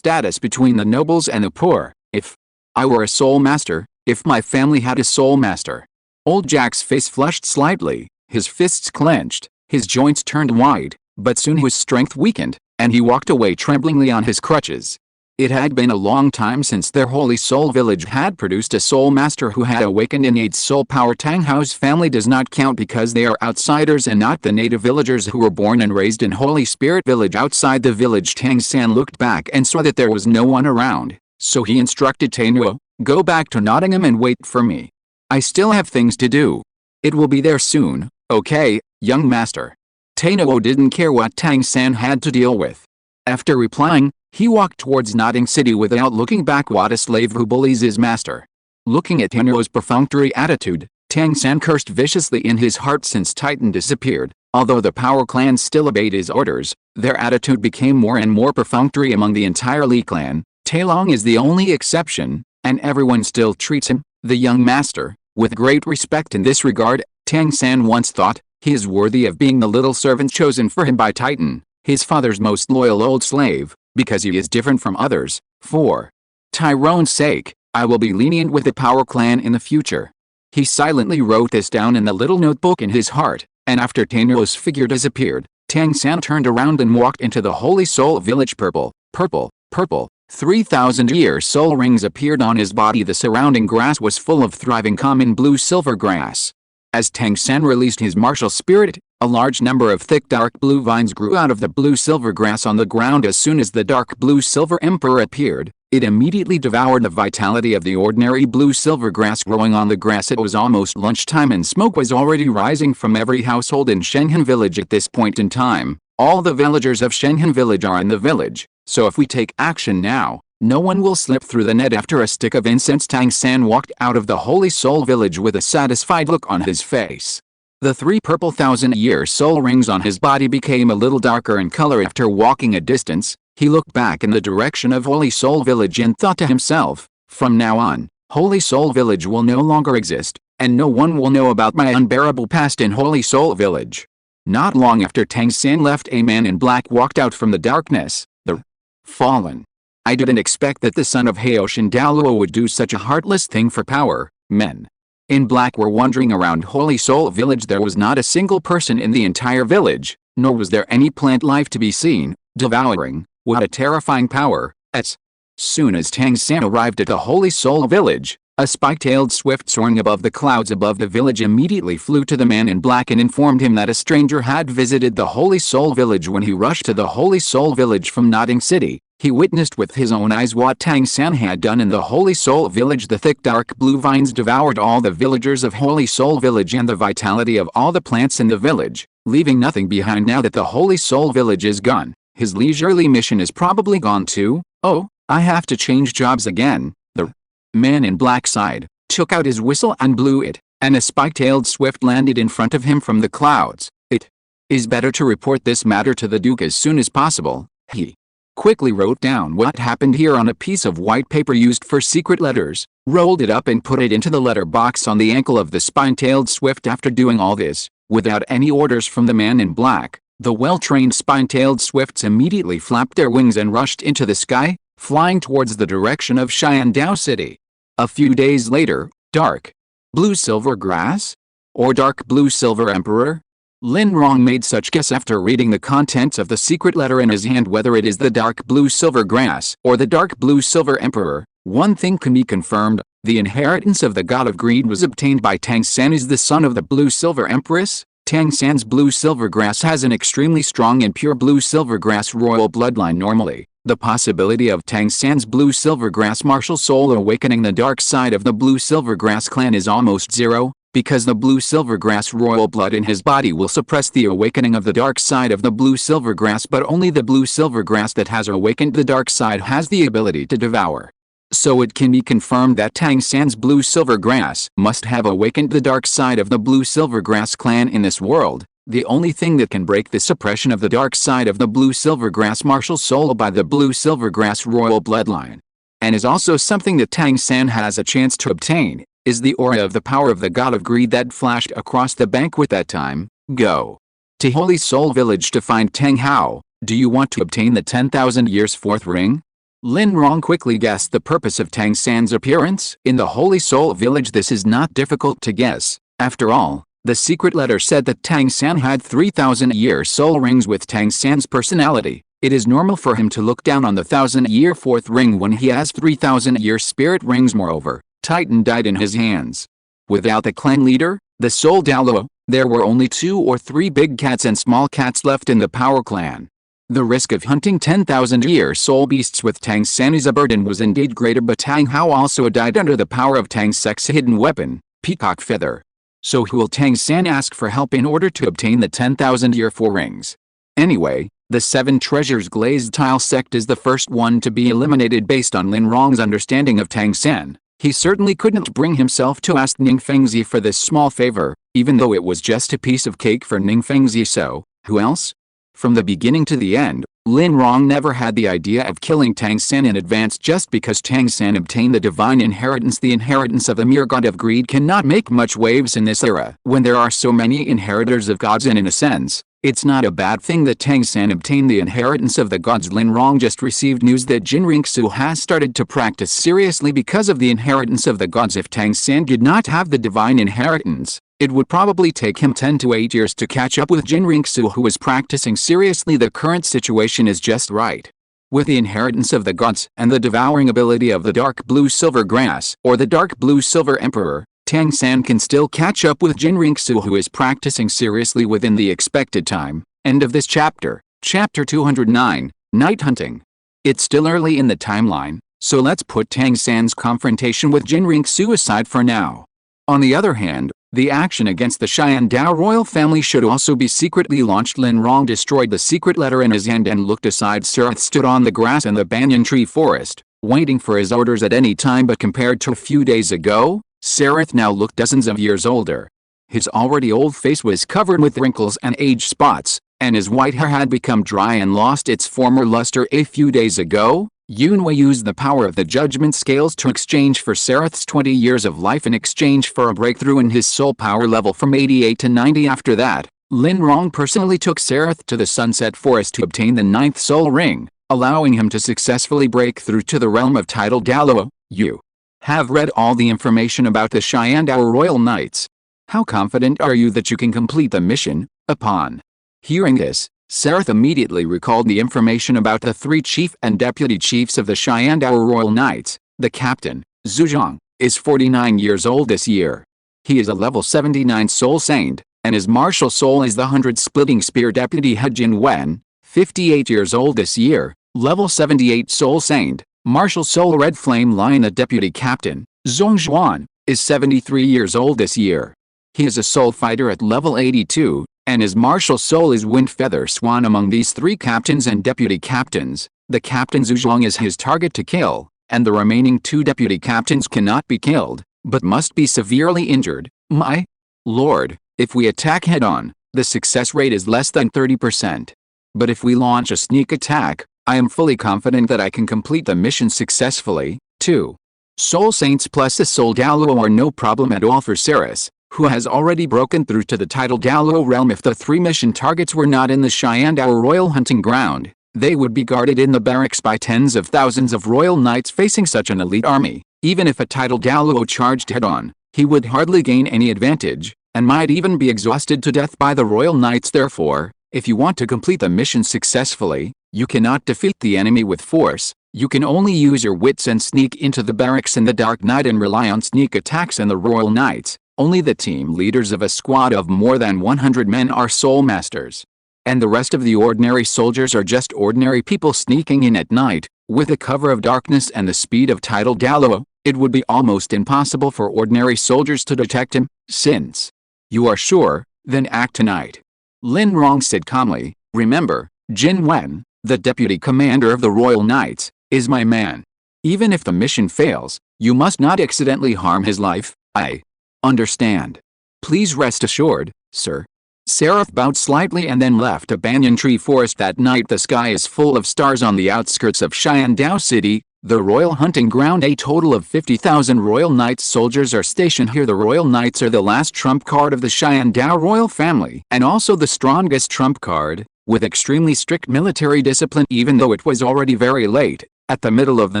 between the nobles and the poor. If I were a soul master, if my family had a soul master. Old Jack's face flushed slightly, his fists clenched, his joints turned wide, but soon his strength weakened, and he walked away tremblingly on his crutches. It had been a long time since their Holy Soul Village had produced a soul master who had awakened innate soul power. Tang Hao's family does not count because they are outsiders and not the native villagers who were born and raised in Holy Spirit Village. Outside the village, Tang San looked back and saw that there was no one around, so he instructed Tainuo, go back to Nottingham and wait for me. I still have things to do. It will be there soon, okay, young master. Tainuo didn't care what Tang San had to deal with. After replying, he walked towards Notting City without looking back. What a slave who bullies his master. Looking at Tainuo's perfunctory attitude, Tang San cursed viciously in his heart. Since Titan disappeared, although the Power Clan still obeyed his orders, their attitude became more and more perfunctory among the entire Li clan. Tailong is the only exception, and everyone still treats him, the young master, with great respect. In this regard, Tang San once thought, he is worthy of being the little servant chosen for him by Titan, his father's most loyal old slave, because he is different from others. For Tyrone's sake, I will be lenient with the Power Clan in the future. He silently wrote this down in the little notebook in his heart, and after Tainuo's figure disappeared, Tang San turned around and walked into the Holy Soul Village. Purple, 3,000-year soul rings appeared on his body. The surrounding grass was full of thriving common blue silver grass. As Tang San released his martial spirit, a large number of thick dark blue vines grew out of the blue-silver grass on the ground. As soon as the dark blue-silver emperor appeared, it immediately devoured the vitality of the ordinary blue-silver grass growing on the grass. It was almost lunchtime and smoke was already rising from every household in Shenghan village at this point in time. All the villagers of Shenghan village are in the village, so if we take action now, no one will slip through the net. After a stick of incense, Tang San walked out of the Holy Soul village with a satisfied look on his face. The 3 purple 1,000-year soul rings on his body became a little darker in color. After walking a distance, he looked back in the direction of Holy Soul village and thought to himself, from now on, Holy Soul village will no longer exist, and no one will know about my unbearable past in Holy Soul village. Not long after Tang San left, a man in black walked out from the darkness. The fallen. I didn't expect that the son of Xiaotian Douluo would do such a heartless thing for power. Men in black were wandering around Holy Soul village. There was not a single person in the entire village, nor was there any plant life to be seen. Devouring, what a terrifying power. As soon as Tang San arrived at the Holy Soul village, a spike-tailed swift soaring above the clouds above the village immediately flew to the man in black and informed him that a stranger had visited the Holy Soul village. When he rushed to the Holy Soul village from Nodding City, he witnessed with his own eyes what Tang San had done in the Holy Soul village. The thick dark blue vines devoured all the villagers of Holy Soul village and the vitality of all the plants in the village, leaving nothing behind. Now that the Holy Soul village is gone, his leisurely mission is probably gone too. Oh, I have to change jobs again. The man in black sighed, took out his whistle and blew it, and a spike-tailed swift landed in front of him from the clouds. It is better to report this matter to the Duke as soon as possible. He quickly wrote down what happened here on a piece of white paper used for secret letters, rolled it up and put it into the letter box on the ankle of the spine-tailed swift. After doing all this, without any orders from the man in black, the well-trained spine-tailed swifts immediately flapped their wings and rushed into the sky, flying towards the direction of Xiandao City. A few days later, dark blue-silver grass? Or dark blue-silver emperor? Lin Rong made such guess after reading the contents of the secret letter in his hand. Whether it is the dark blue-silver grass or the dark blue-silver emperor, one thing can be confirmed: the inheritance of the god of greed was obtained by Tang San. Is the son of the blue-silver empress. Tang San's blue-silver grass has an extremely strong and pure blue-silver grass royal bloodline. Normally, the possibility of Tang San's blue-silver grass martial soul awakening the dark side of the blue-silver grass clan is almost zero, because the blue-silver grass royal blood in his body will suppress the awakening of the dark side of the blue-silver grass. But only the blue-silver grass that has awakened the dark side has the ability to devour. So it can be confirmed that Tang San's blue-silver grass must have awakened the dark side of the blue-silver grass clan in this world. The only thing that can break the suppression of the dark side of the blue-silver grass martial soul by the blue-silver grass royal bloodline, and is also something that Tang San has a chance to obtain, is the aura of the power of the god of greed that flashed across the banquet that time. Go to Holy Soul village to find Tang Hao. Do you want to obtain the 10,000 years fourth ring? Lin Rong quickly guessed the purpose of Tang San's appearance in the Holy Soul village. This is not difficult to guess. After all, the secret letter said that Tang San had 3,000-year soul rings with Tang San's personality. It is normal for him to look down on the 1,000-year fourth ring when he has 3,000-year spirit rings. Moreover, Titan died in his hands. Without the clan leader, the Soul Douluo, there were only 2 or 3 big cats and small cats left in the Power Clan. The risk of hunting 10,000-year soul beasts with Tang San as a burden was indeed greater, but Tang Hao also died under the power of Tang Sek's hidden weapon, Peacock Feather. So who will Tang San ask for help in order to obtain the 10,000-year 4 rings? Anyway, the 7 treasures glazed tile sect is the first one to be eliminated based on Lin Rong's understanding of Tang San. He certainly couldn't bring himself to ask Ning Fengzi for this small favor, even though it was just a piece of cake for Ning Fengzi. So, who else? From the beginning to the end, Lin Rong never had the idea of killing Tang San in advance just because Tang San obtained the divine inheritance. The inheritance of the mere god of greed cannot make much waves in this era. When there are so many inheritors of gods, and in a sense, it's not a bad thing that Tang San obtained the inheritance of the gods. Lin Rong just received news that Jinriksu has started to practice seriously because of the inheritance of the gods. If Tang San did not have the divine inheritance, it would probably take him 10 to 8 years to catch up with Jinriksu, who is practicing seriously. The current situation is just right. With the inheritance of the gods and the devouring ability of the dark blue-silver grass or the dark blue-silver emperor, Tang San can still catch up with Jin Ringsu, who is practicing seriously within the expected time. End of this chapter. Chapter 209, Night Hunting. It's still early in the timeline, so let's put Tang San's confrontation with Jin Ringsu aside for now. On the other hand, the action against the Xiaodao royal family should also be secretly launched. Lin Rong destroyed the secret letter in his hand and looked aside. Sirith stood on the grass in the banyan tree forest, waiting for his orders at any time, but compared to a few days ago, Sirith now looked dozens of years older. His already old face was covered with wrinkles and age spots, and his white hair had become dry and lost its former luster. A few days ago, Yunwei used the power of the judgment scales to exchange for Sirith's 20 years of life in exchange for a breakthrough in his soul power level from 88 to 90. After that, Lin Rong personally took Sirith to the Sunset Forest to obtain the 9th soul ring, allowing him to successfully break through to the realm of title Douluo. You have read all the information about the Xiaodao royal knights. How confident are you that you can complete the mission? Upon hearing this, Sirith immediately recalled the information about the 3 chief and deputy chiefs of the Xiaodao royal knights. The captain, Zhu Zhang, is 49 years old this year. He is a level 79 soul saint, and his martial soul is the 100 splitting spear. Deputy He Jin Wen, 58 years old this year, level 78 soul saint, martial soul red flame lion. The deputy captain, Zhong Zhuan, is 73 years old this year. He is a soul fighter at level 82, and his martial soul is Wind Feather Swan. Among these 3 captains and deputy captains, the captain Zhu Zhang is his target to kill, and the remaining 2 deputy captains cannot be killed, but must be severely injured. My lord, if we attack head-on, the success rate is less than 30%. But if we launch a sneak attack, I am fully confident that I can complete the mission successfully. 2 soul saints plus a soul Douluo are no problem at all for Sirith, who has already broken through to the title Douluo realm. If the 3 mission targets were not in the Xiaodao royal hunting ground, they would be guarded in the barracks by tens of thousands of royal knights. Facing such an elite army, even if a title Douluo charged head-on, he would hardly gain any advantage, and might even be exhausted to death by the royal knights. Therefore, if you want to complete the mission successfully, you cannot defeat the enemy with force. You can only use your wits and sneak into the barracks in the dark night and rely on sneak attacks and the royal knights. Only the team leaders of a squad of more than 100 men are soul masters. And the rest of the ordinary soldiers are just ordinary people sneaking in at night, with the cover of darkness and the speed of title Douluo. It would be almost impossible for ordinary soldiers to detect him. Since you are sure, then act tonight. Lin Rong said calmly. Remember, Jin Wen, the deputy commander of the royal knights, is my man. Even if the mission fails, you must not accidentally harm his life. I understand. Please rest assured, sir. Sirith bowed slightly and then left a banyan tree forest. That night the sky is full of stars on the outskirts of Xiaodao City, the royal hunting ground. A total of 50,000 royal knights soldiers are stationed here. The royal knights are the last trump card of the Xiaodao royal family, and also the strongest trump card, with extremely strict military discipline. Even though it was already very late, at the middle of the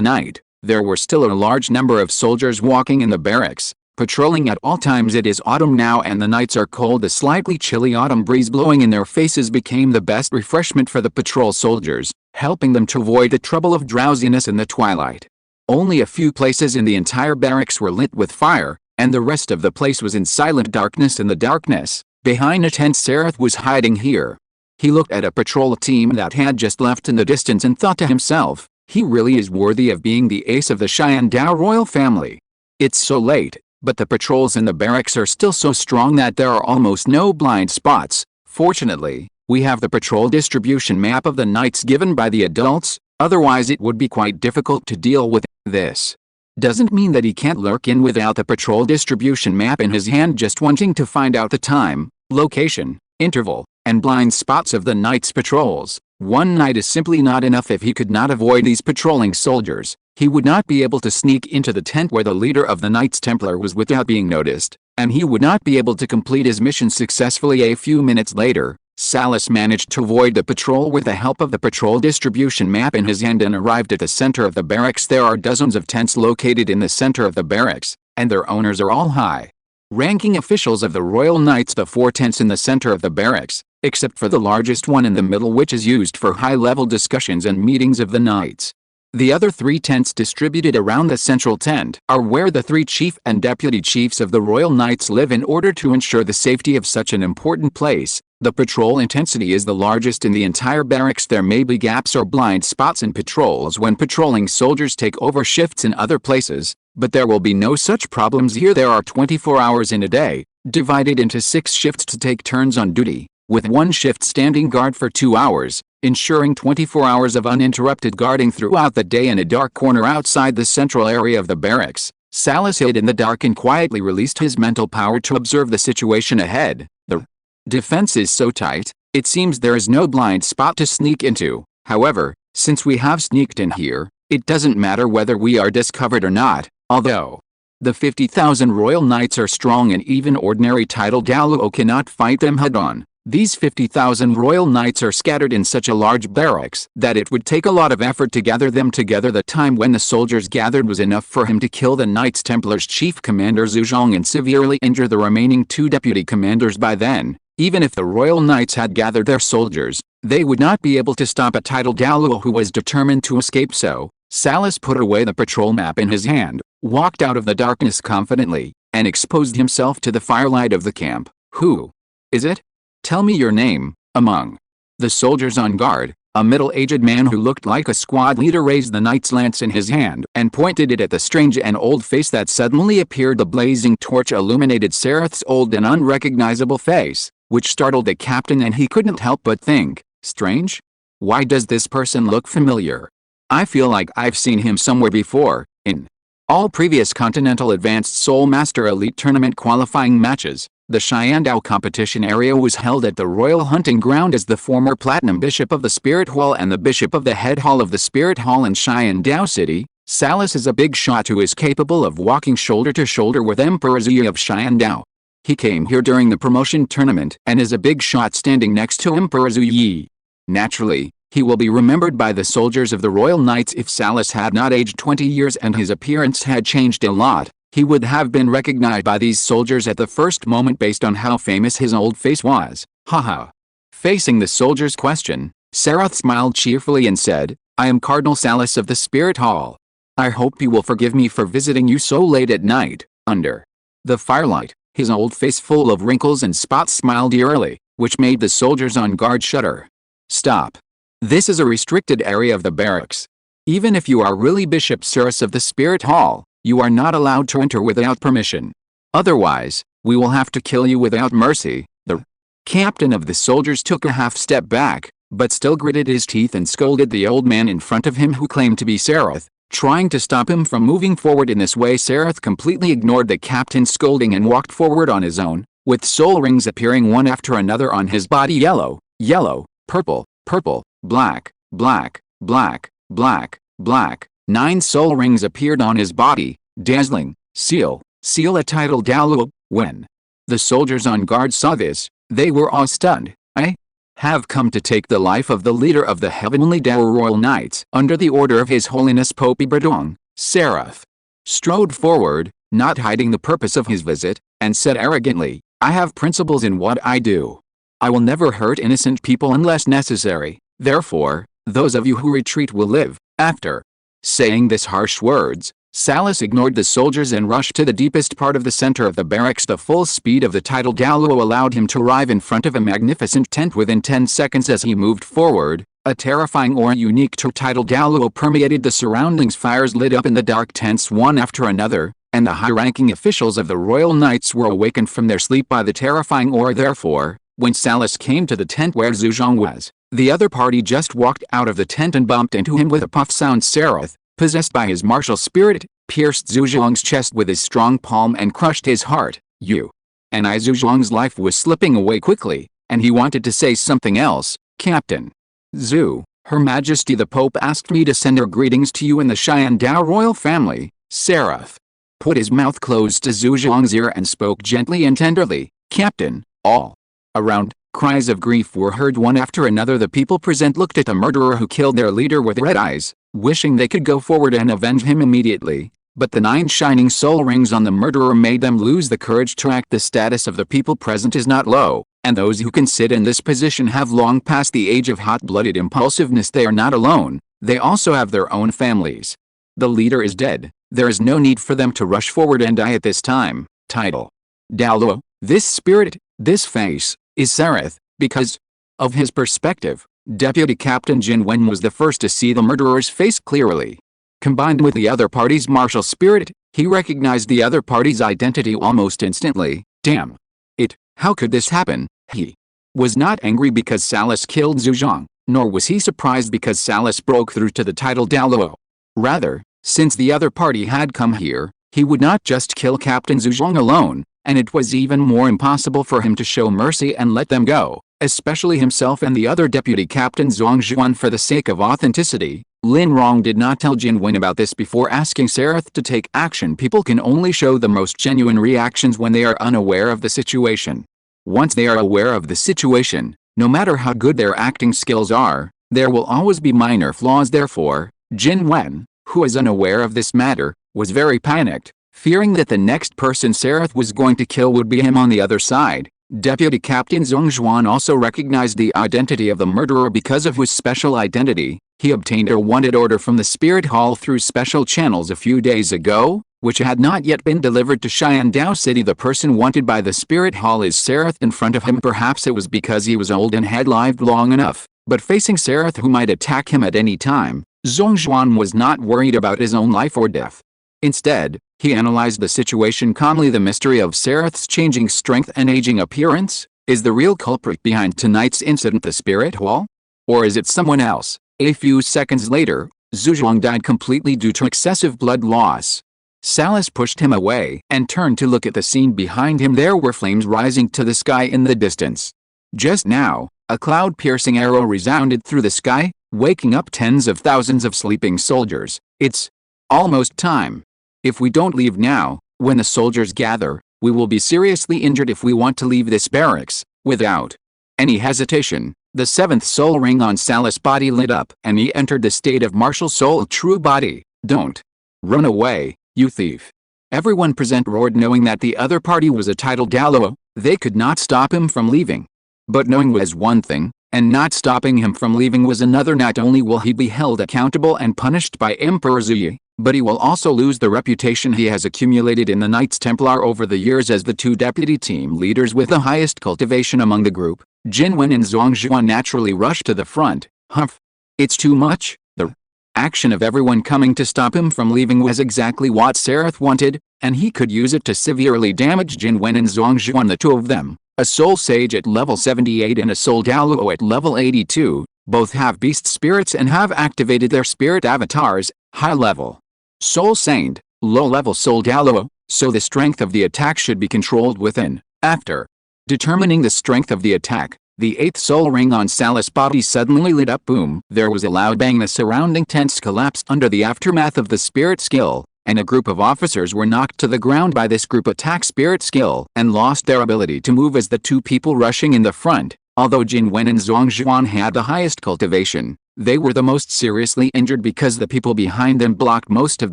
night, there were still a large number of soldiers walking in the barracks, patrolling at all times. It is autumn now and the nights are cold. The slightly chilly autumn breeze blowing in their faces became the best refreshment for the patrol soldiers, helping them to avoid the trouble of drowsiness in the twilight. Only a few places in the entire barracks were lit with fire, and the rest of the place was in silent darkness. In the darkness, behind a tent, Sirith was hiding here. He looked at a patrol team that had just left in the distance and thought to himself, he really is worthy of being the ace of the Xiaodao royal family. It's so late, but the patrols in the barracks are still so strong that there are almost no blind spots. Fortunately, we have the patrol distribution map of the knights given by the adults, otherwise it would be quite difficult to deal with. This doesn't mean that he can't lurk in without the patrol distribution map in his hand, just wanting to find out the time, location, interval, and blind spots of the knights' patrols. One night is simply not enough. If he could not avoid these patrolling soldiers, he would not be able to sneak into the tent where the leader of the Knights Templar was without being noticed, and he would not be able to complete his mission successfully. A few minutes later, Salas managed to avoid the patrol with the help of the patrol distribution map in his hand and arrived at the center of the barracks. There are dozens of tents located in the center of the barracks, and their owners are all high-ranking officials of the Royal Knights. The 4 tents in the center of the barracks, except for the largest one in the middle, which is used for high-level discussions and meetings of the knights. The other 3 tents distributed around the central tent are where the 3 chief and deputy chiefs of the royal knights live in order to ensure the safety of such an important place. The patrol intensity is the largest in the entire barracks. There may be gaps or blind spots in patrols when patrolling soldiers take over shifts in other places, but there will be no such problems here. There are 24 hours in a day, divided into 6 shifts to take turns on duty, with 1 shift standing guard for 2 hours, ensuring 24 hours of uninterrupted guarding throughout the day. In a dark corner outside the central area of the barracks, Salas hid in the dark and quietly released his mental power to observe the situation ahead. The defense is so tight, it seems there is no blind spot to sneak into. However, since we have sneaked in here, it doesn't matter whether we are discovered or not, although the 50,000 royal knights are strong and even ordinary titled Douluo cannot fight them head-on. These 50,000 royal knights are scattered in such a large barracks that it would take a lot of effort to gather them together. The time when the soldiers gathered was enough for him to kill the Knights Templar's chief commander Zhuzhong and severely injure the remaining 2 deputy commanders. By then, even if the royal knights had gathered their soldiers, they would not be able to stop a titled Douluo who was determined to escape. So, Salas put away the patrol map in his hand, walked out of the darkness confidently, and exposed himself to the firelight of the camp. Who is it? Tell me your name. Among the soldiers on guard, a middle-aged man who looked like a squad leader raised the knight's lance in his hand and pointed it at the strange and old face that suddenly appeared. The blazing torch illuminated Sarath's old and unrecognizable face, which startled the captain, and he couldn't help but think, strange? Why does this person look familiar? I feel like I've seen him somewhere before, in all previous Continental Advanced Soul Master Elite Tournament qualifying matches. The Xiandao competition area was held at the Royal Hunting Ground as the former Platinum Bishop of the Spirit Hall and the Bishop of the Head Hall of the Spirit Hall in Xiandao City. Salas is a big shot who is capable of walking shoulder to shoulder with Emperor Zhi of Xiandao. He came here during the promotion tournament and is a big shot standing next to Emperor Zhi. Naturally, he will be remembered by the soldiers of the Royal Knights. If Salas had not aged 20 years and his appearance had changed a lot, he would have been recognized by these soldiers at the first moment based on how famous his old face was. Haha. Facing the soldiers' question, Sarath smiled cheerfully and said, I am Cardinal Salas of the Spirit Hall. I hope you will forgive me for visiting you so late at night. Under the firelight, his old face full of wrinkles and spots smiled eerily, which made the soldiers on guard shudder. Stop. This is a restricted area of the barracks. Even if you are really Bishop Saras of the Spirit Hall, you are not allowed to enter without permission. Otherwise, we will have to kill you without mercy. The captain of the soldiers took a half step back, but still gritted his teeth and scolded the old man in front of him who claimed to be Sarath, trying to stop him from moving forward in this way. Sarath completely ignored the captain's scolding and walked forward on his own, with soul rings appearing one after another on his body. Yellow, yellow, purple, purple, black, black, black, black, black. 9 soul rings appeared on his body, dazzling. Seal, seal a title Douluo. When the soldiers on guard saw this, they were awe-stunned. I have come to take the life of the leader of the Heavenly Dao Royal Knights under the order of His Holiness Pope Ibradong. Sarath strode forward, not hiding the purpose of his visit, and said arrogantly, I have principles in what I do. I will never hurt innocent people unless necessary. Therefore, those of you who retreat will live. After saying this harsh words, Salas ignored the soldiers and rushed to the deepest part of the center of the barracks. The full speed of the title Douluo allowed him to arrive in front of a magnificent tent within 10 seconds. As he moved forward, a terrifying aura unique to title Douluo permeated the surroundings. Fires lit up in the dark tents one after another, and the high-ranking officials of the Royal Knights were awakened from their sleep by the terrifying aura. Therefore, when Salas came to the tent where Zhuzhong was, the other party just walked out of the tent and bumped into him with a puff sound. Sarath, possessed by his martial spirit, pierced Zhuzhong's chest with his strong palm and crushed his heart. Yu and Zhuzhong's life was slipping away quickly, and he wanted to say something else. Captain Zhu, Her Majesty the Pope asked me to send her greetings to you and the Xiandao royal family. Sarath put his mouth close to Zhuzhong's ear and spoke gently and tenderly. Captain, all around, cries of grief were heard one after another. The people present looked at the murderer who killed their leader with red eyes, wishing they could go forward and avenge him immediately. But the 9 shining soul rings on the murderer made them lose the courage to act. The status of the people present is not low, and those who can sit in this position have long passed the age of hot-blooded impulsiveness. They are not alone. They also have their own families. The leader is dead. There is no need for them to rush forward and die at this time. Title: Douluo. This spirit, this face, is Sereth, because of his perspective. Deputy Captain Jin Wen was the first to see the murderer's face clearly. Combined with the other party's martial spirit, he recognized the other party's identity almost instantly. Damn it, how could this happen? He was not angry because Salas killed Zhu Zhang, nor was he surprised because Salas broke through to the title Douluo. Rather, since the other party had come here, he would not just kill Captain Zhu Zhang alone, and it was even more impossible for him to show mercy and let them go, especially himself and the other deputy captains Hongjun. For the sake of authenticity, Lin Rong did not tell Jin Wen about this before asking Sereth to take action. People can only show the most genuine reactions when they are unaware of the situation. Once they are aware of the situation, no matter how good their acting skills are, there will always be minor flaws. Therefore, Jin Wen, who is unaware of this matter, was very panicked, fearing that the next person Sereth was going to kill would be him on the other side. Deputy Captain Zhongxuan also recognized the identity of the murderer because of his special identity. He obtained a wanted order from the Spirit Hall through special channels a few days ago, which had not yet been delivered to Xiandao City. The person wanted by the Spirit Hall is Sereth in front of him. Perhaps it was because he was old and had lived long enough, but facing Sereth who might attack him at any time, Zhongxuan was not worried about his own life or death. Instead, he analyzed the situation calmly. The mystery of Sereth's changing strength and aging appearance is the real culprit behind tonight's incident. The Spirit Hall? Or is it someone else? A few seconds later, Zhu Zhang died completely due to excessive blood loss. Salas pushed him away and turned to look at the scene behind him. There were flames rising to the sky in the distance. Just now, a cloud-piercing arrow resounded through the sky, waking up tens of thousands of sleeping soldiers. It's almost time. If we don't leave now, when the soldiers gather, we will be seriously injured. If we want to leave this barracks. Without any hesitation, the seventh soul ring on Salas' body lit up, and he entered the state of martial soul true body. Don't run away, you thief. Everyone present roared, knowing that the other party was a titled Douluo. They could not stop him from leaving. But knowing was one thing, and not stopping him from leaving was another. Not only will he be held accountable and punished by Emperor Zuyi, but he will also lose the reputation he has accumulated in the Knights Templar over the years as the two deputy team leaders with the highest cultivation among the group. Jin Wen and Zhongxuan naturally rushed to the front. Humph! It's too much. The action of everyone coming to stop him from leaving was exactly what Sereth wanted, and he could use it to severely damage Jin Wen and Zhongxuan. The two of them, a soul sage at level 78 and a soul Douluo at level 82, both have beast spirits and have activated their spirit avatars, high level soul saint, low level soul Douluo, so the strength of the attack should be controlled within. After determining the strength of the attack, the eighth soul ring on Salas' body suddenly lit up. Boom! There was a loud bang. The surrounding tents collapsed under the aftermath of the spirit skill, and a group of officers were knocked to the ground by this group attack spirit skill and lost their ability to move as the two people rushing in the front. Although Jin Wen and Zhongxuan had the highest cultivation, they were the most seriously injured because the people behind them blocked most of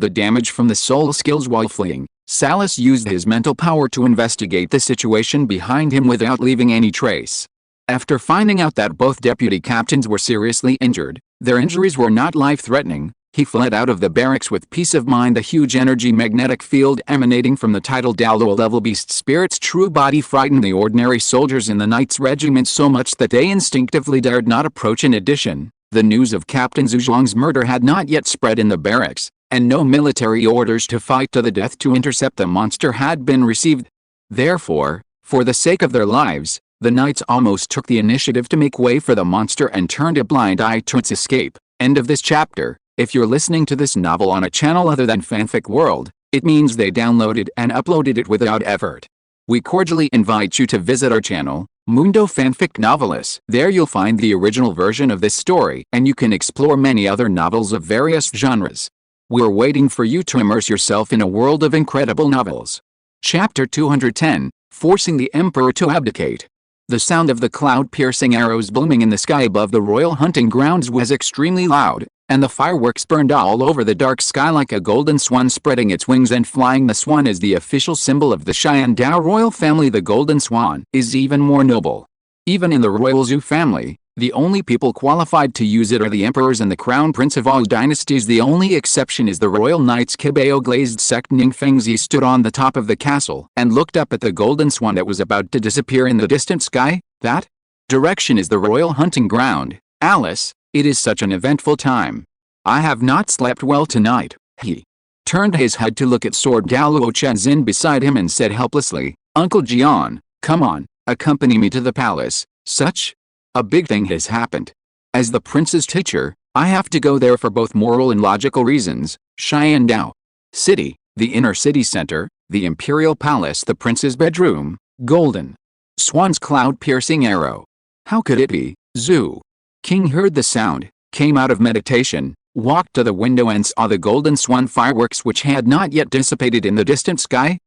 the damage from the soul skills while fleeing. Salas used his mental power to investigate the situation behind him without leaving any trace. After finding out that both deputy captains were seriously injured, their injuries were not life-threatening, he fled out of the barracks with peace of mind. The huge energy magnetic field emanating from the title Douluo level beast spirit's true body frightened the ordinary soldiers in the Knights Regiment so much that they instinctively dared not approach. In addition, the news of Captain Zhu Zhang's murder had not yet spread in the barracks, and no military orders to fight to the death to intercept the monster had been received. Therefore, for the sake of their lives, the knights almost took the initiative to make way for the monster and turned a blind eye to its escape. End of this chapter. If you're listening to this novel on a channel other than Fanfic World, it means they downloaded and uploaded it without effort. We cordially invite you to visit our channel, Mundo Fanfic Novelist. There you'll find the original version of this story, and you can explore many other novels of various genres. We're waiting for you to immerse yourself in a world of incredible novels. Chapter 210, Forcing the Emperor to Abdicate. The sound of the cloud-piercing arrows blooming in the sky above the royal hunting grounds was extremely loud, and the fireworks burned all over the dark sky like a golden swan spreading its wings and flying. The swan is the official symbol of the Xiandao royal family. The golden swan is even more noble. Even in the royal Zhu family, The only people qualified to use it are the emperors and the crown prince of all dynasties. The only exception is the royal knight's Kibao glazed sect. Ning Fengzi stood on the top of the castle and looked up at the golden swan that was about to disappear in the distant sky. That direction is the royal hunting ground. Alice, it is such an eventful time. I have not slept well tonight. He turned his head to look at Sword Douluo Chenzin beside him and said helplessly, Uncle Jian, come on, accompany me to the palace. Such a big thing has happened. As the prince's teacher, I have to go there for both moral and logical reasons. Xiandao City, the inner city center, the imperial palace, the prince's bedroom, golden swan's cloud-piercing arrow. How could it be? Zhu King heard the sound, came out of meditation, walked to the window and saw the golden swan fireworks which had not yet dissipated in the distant sky.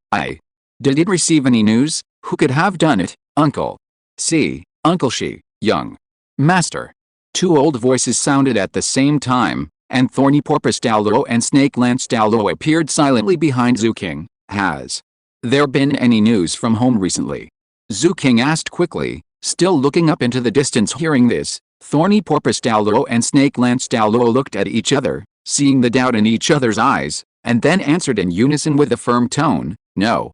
Did it receive any news? Who could have done it? Uncle. See, Uncle Shi, young master. Two old voices sounded at the same time, and Thorny Porpoise Douluo and Snake Lance Douluo appeared silently behind Zhu King. Has there been any news from home recently? Zhu King asked quickly, still looking up into the distance. Hearing this, Thorny Porpoise Douluo and Snake Lance Douluo looked at each other, seeing the doubt in each other's eyes, and then answered in unison with a firm tone, No.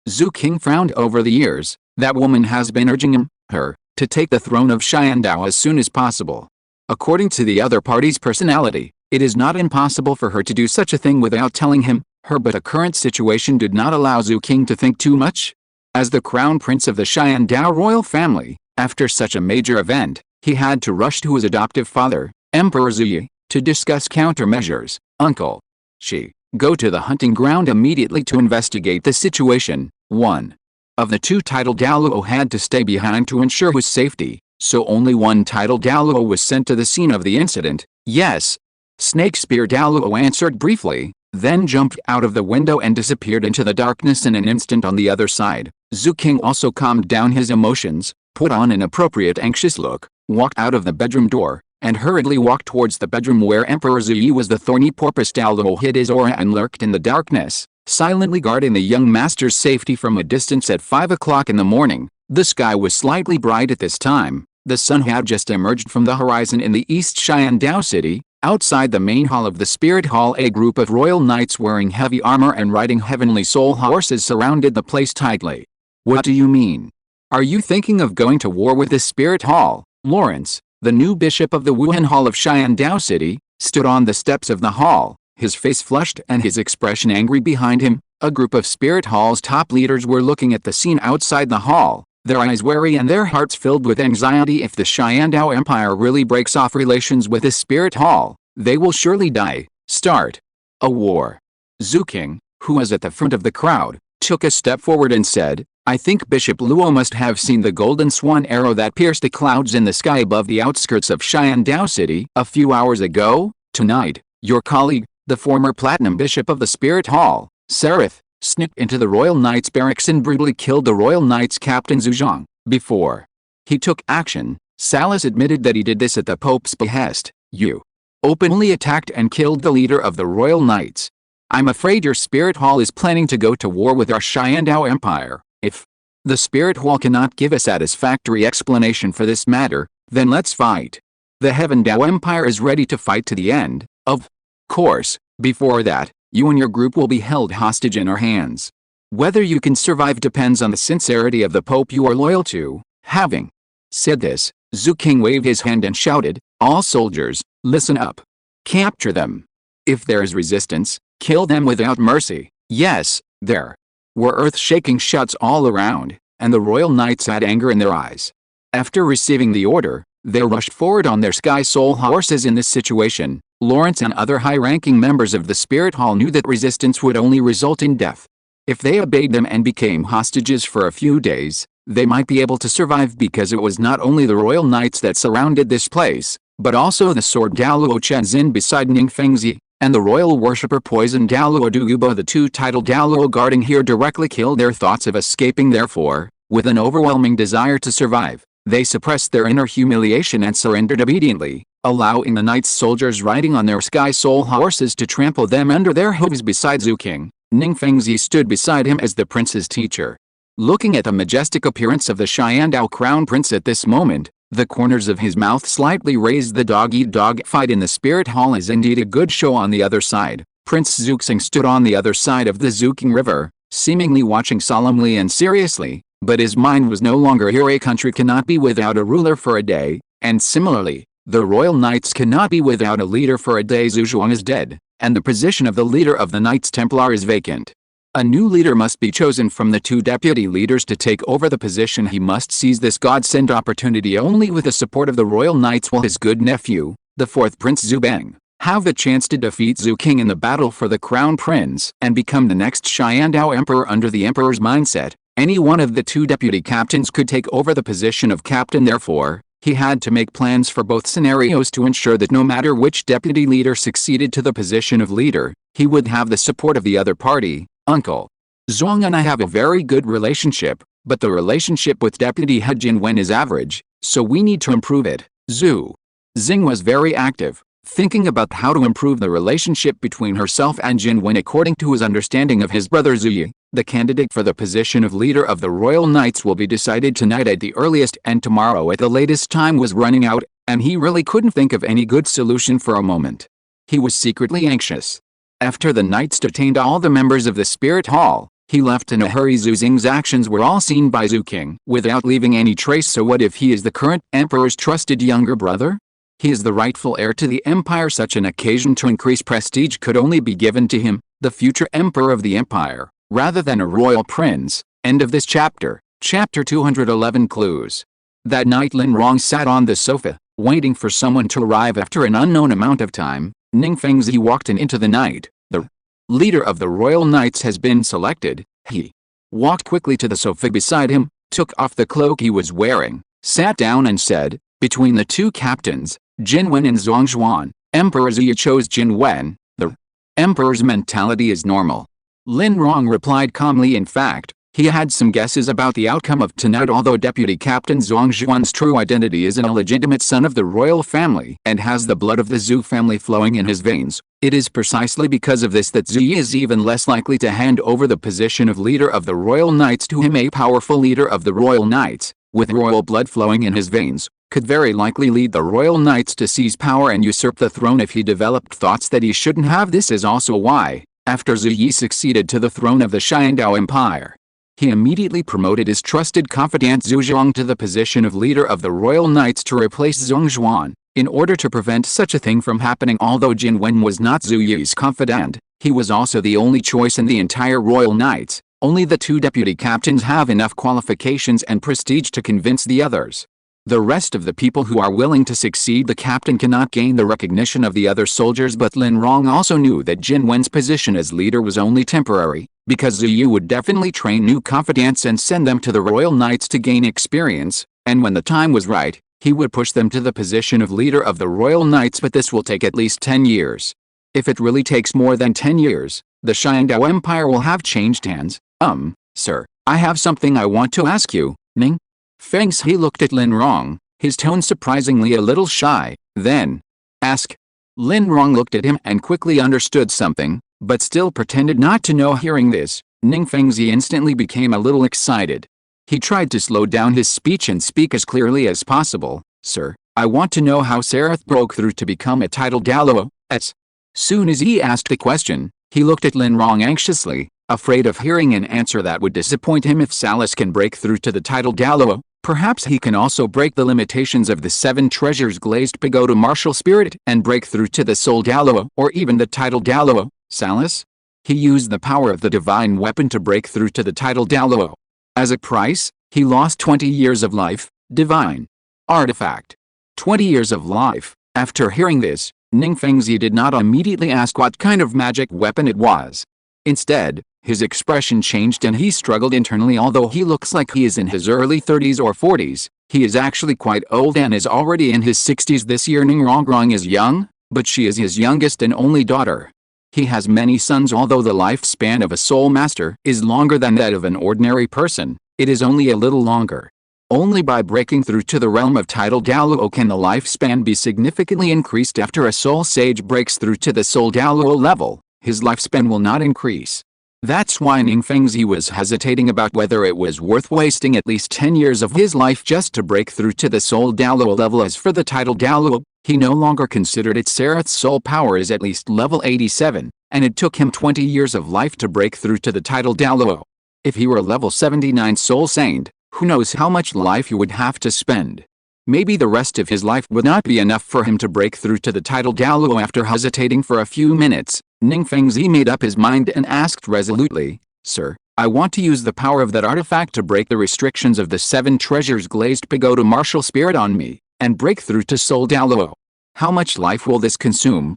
Zhu King frowned. Over the years, that woman has been urging her, to take the throne of Xiandao as soon as possible. According to the other party's personality, it is not impossible for her to do such a thing without telling her, but a current situation did not allow Zhu King to think too much. As the crown prince of the Xiandao royal family, after such a major event, he had to rush to his adoptive father, Emperor Zhu, to discuss countermeasures. Uncle Shi, go to the hunting ground immediately to investigate the situation. One of the two titled Douluo had to stay behind to ensure his safety, so only one titled Douluo was sent to the scene of the incident. Yes. Snake Spear Douluo answered briefly, then jumped out of the window and disappeared into the darkness in an instant on the other side. Zhu King also calmed down his emotions, put on an appropriate anxious look, walked out of the bedroom door, and hurriedly walked towards the bedroom where Emperor Zhu was. The Thorny Porpoise Douluo hid his aura and lurked in the darkness, silently guarding the young master's safety from a distance. At 5 o'clock in the morning, the sky was slightly bright at this time. The sun had just emerged from the horizon in the East Xiandao city. Outside the main hall of the Spirit Hall, a group of royal knights wearing heavy armor and riding heavenly soul horses surrounded the place tightly. What do you mean? Are you thinking of going to war with the Spirit Hall? Lawrence, the new bishop of the Wuhan Hall of Xiandao city, stood on the steps of the hall, his face flushed and his expression angry. Behind him, a group of Spirit Hall's top leaders were looking at the scene outside the hall, their eyes wary and their hearts filled with anxiety. If the Xiandao Empire really breaks off relations with the Spirit Hall, they will surely die. Start a war. Zhu King, who was at the front of the crowd, took a step forward and said, I think Bishop Luo must have seen the golden swan arrow that pierced the clouds in the sky above the outskirts of Xiandao city a few hours ago. Tonight, your colleague, the former platinum bishop of the Spirit Hall, Seraph, snipped into the Royal Knights barracks and brutally killed the Royal Knights captain Zhu Zhang. Before he took action, Salas admitted that he did this at the Pope's behest. You openly attacked and killed the leader of the Royal Knights. I'm afraid your Spirit Hall is planning to go to war with our Xiandao Empire. If the Spirit Hall cannot give a satisfactory explanation for this matter, then let's fight. The Heaven Dou Empire is ready to fight to the end. Of course, before that, you and your group will be held hostage in our hands. Whether you can survive depends on the sincerity of the Pope you are loyal to. Having said this, Zhu King waved his hand and shouted, all soldiers, listen up. Capture them. If there is resistance, kill them without mercy. Yes, there were earth-shaking shouts all around, and the Royal Knights had anger in their eyes. After receiving the order, they rushed forward on their sky soul horses. In this situation, Lawrence and other high-ranking members of the Spirit Hall knew that resistance would only result in death. If they obeyed them and became hostages for a few days, they might be able to survive because it was not only the Royal Knights that surrounded this place, but also the sword Douluo Chenzin beside Ning Fengzi, and the royal worshipper Poison Douluo Dugubo. The two titled Douluo guarding here directly killed their thoughts of escaping. Therefore, with an overwhelming desire to survive, they suppressed their inner humiliation and surrendered obediently, allowing the Knights soldiers riding on their sky soul horses to trample them under their hooves. Beside Zhu King, Ning Fengzi stood beside him as the prince's teacher. Looking at the majestic appearance of the Xiandao crown prince at this moment, The corners of his mouth slightly raised. The dog-eat-dog fight in the spirit hall is indeed a good show. On the other side, Prince Zuxing stood on the other side of the Zuqing River, seemingly watching solemnly and seriously, but his mind was no longer here. A country cannot be without a ruler for a day, and similarly, the royal knights cannot be without a leader for a day. Zhu Zhuang is dead, and the position of the leader of the Knights Templar is vacant. A new leader must be chosen from the two deputy leaders to take over the position. He must seize this godsend opportunity. Only with the support of the royal knights will his good nephew, the fourth Prince Zhu Beng, have the chance to defeat Zhu King in the battle for the crown prince and become the next Sky Dou Emperor. Under the emperor's mindset, any one of the two deputy captains could take over the position of captain. Therefore, he had to make plans for both scenarios to ensure that no matter which deputy leader succeeded to the position of leader, he would have the support of the other party. Uncle Zhuang and I have a very good relationship, but the relationship with Deputy Head Jin Wen is average, so we need to improve it. Zhu Xing was very active, thinking about how to improve the relationship between herself and Jin Wen. According to his understanding of his brother Zhu Yi, the candidate for the position of leader of the Royal Knights will be decided tonight at the earliest and tomorrow at the latest. Time was running out, and he really couldn't think of any good solution for a moment. He was secretly anxious. After the knights detained all the members of the spirit hall, he left in a hurry. Zhu Xing's actions were all seen by Zhu King without leaving any trace. So what if he is the current emperor's trusted younger brother? He is the rightful heir to the empire. Such an occasion to increase prestige could only be given to him, the future emperor of the empire, rather than a royal prince. End of this chapter. Chapter 211 Clues. That night Lin Rong sat on the sofa, waiting for someone to arrive. After an unknown amount of time, Ning Fengzi walked in into the night. The leader of the royal knights has been selected. He walked quickly to the sofa beside him, took off the cloak he was wearing, sat down and said, between the two captains, Jin Wen and Zhuang Zhuan, Emperor Zhu chose Jin Wen. The emperor's mentality is normal. Lin Rong replied calmly. In fact, he had some guesses about the outcome of tonight. Although Deputy Captain Zhuang Zhuan's true identity is an illegitimate son of the royal family and has the blood of the Zhu family flowing in his veins, it is precisely because of this that Zhu Yi is even less likely to hand over the position of leader of the royal knights to him. A powerful leader of the royal knights, with royal blood flowing in his veins, could very likely lead the royal knights to seize power and usurp the throne if he developed thoughts that he shouldn't have. This is also why, after Zhu Yi succeeded to the throne of the Sky Dou Empire, he immediately promoted his trusted confidant Zhu Zhuang to the position of leader of the royal knights to replace Zhuang Zhuan, in order to prevent such a thing from happening. Although Jin Wen was not Zhu Yi's confidant, he was also the only choice in the entire royal knights. Only the two deputy captains have enough qualifications and prestige to convince the others. The rest of the people who are willing to succeed the captain cannot gain the recognition of the other soldiers. But Lin Rong also knew that Jin Wen's position as leader was only temporary, because Zhu Yu would definitely train new confidants and send them to the royal knights to gain experience, and when the time was right, he would push them to the position of leader of the royal knights. But this will take at least 10 years. If it really takes more than 10 years, the Sky Dou Empire will have changed hands. Sir, I have something I want to ask you, Ning Feng's. He looked at Lin Rong, his tone surprisingly a little shy. Then, ask. Lin Rong looked at him and quickly understood something, but still pretended not to know. Hearing this, Ning Fengzi instantly became a little excited. He tried to slow down his speech and speak as clearly as possible. Sir, I want to know how Seraph broke through to become a titled Douluo. As soon as he asked the question, he looked at Lin Rong anxiously, afraid of hearing an answer that would disappoint him. If Salas can break through to the title Douluo, perhaps he can also break the limitations of the 7 treasures Glazed Pagoda martial spirit and break through to the soul Douluo or even the title Douluo. Salas? He used the power of the divine weapon to break through to the title Douluo. As a price, he lost 20 years of life. Divine artifact. 20 years of life. After hearing this, Ning Fengzi did not immediately ask what kind of magic weapon it was. Instead, his expression changed and he struggled internally. Although he looks like he is in his early 30s or 40s, he is actually quite old and is already in his 60s this year. Ning Rongrong is young, but she is his youngest and only daughter. He has many sons. Although the lifespan of a soul master is longer than that of an ordinary person, it is only a little longer. Only by breaking through to the realm of title Douluo can the lifespan be significantly increased. After a soul sage breaks through to the soul Douluo level, his lifespan will not increase. That's why Ning Fengzi was hesitating about whether it was worth wasting at least 10 years of his life just to break through to the soul Douluo level. As for the title Douluo, he no longer considered its Sereth's soul power is at least level 87, and it took him 20 years of life to break through to the title Douluo. If he were level 79 soul saint, who knows how much life he would have to spend. Maybe the rest of his life would not be enough for him to break through to the title Douluo. After hesitating for a few minutes, Ning Fengzi made up his mind and asked resolutely, "Sir, I want to use the power of that artifact to break the restrictions of the 7 treasures Glazed Pagoda martial spirit on me, and break through to Soul Douluo. How much life will this consume?"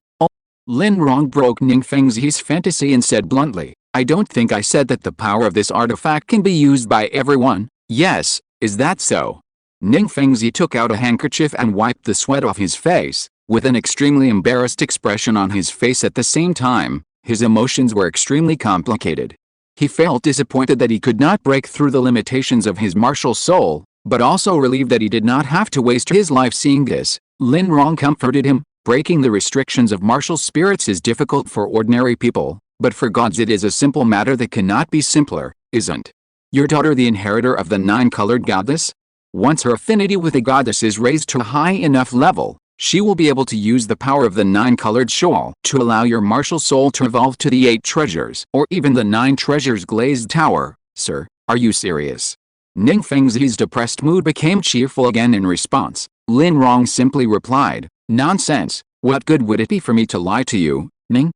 Lin Rong broke Ning Fengzi's fantasy and said bluntly, "I don't think I said that the power of this artifact can be used by everyone." "Yes, is that so?" Ning Fengzi took out a handkerchief and wiped the sweat off his face, with an extremely embarrassed expression on his face at the same time. His emotions were extremely complicated. He felt disappointed that he could not break through the limitations of his martial soul, but also relieved that he did not have to waste his life seeing this. Lin Rong comforted him. Breaking the restrictions of martial spirits is difficult for ordinary people, but for gods it is a simple matter that cannot be simpler, isn't your daughter the inheritor of the 9-colored goddess? Once her affinity with the goddess is raised to a high enough level, she will be able to use the power of the 9-colored shawl to allow your martial soul to evolve to the 8 treasures or even the 9 treasures glazed tower. Sir, are you serious? Ning Fengzi's depressed mood became cheerful again in response. Lin Rong simply replied, "Nonsense, what good would it be for me to lie to you, Ning?"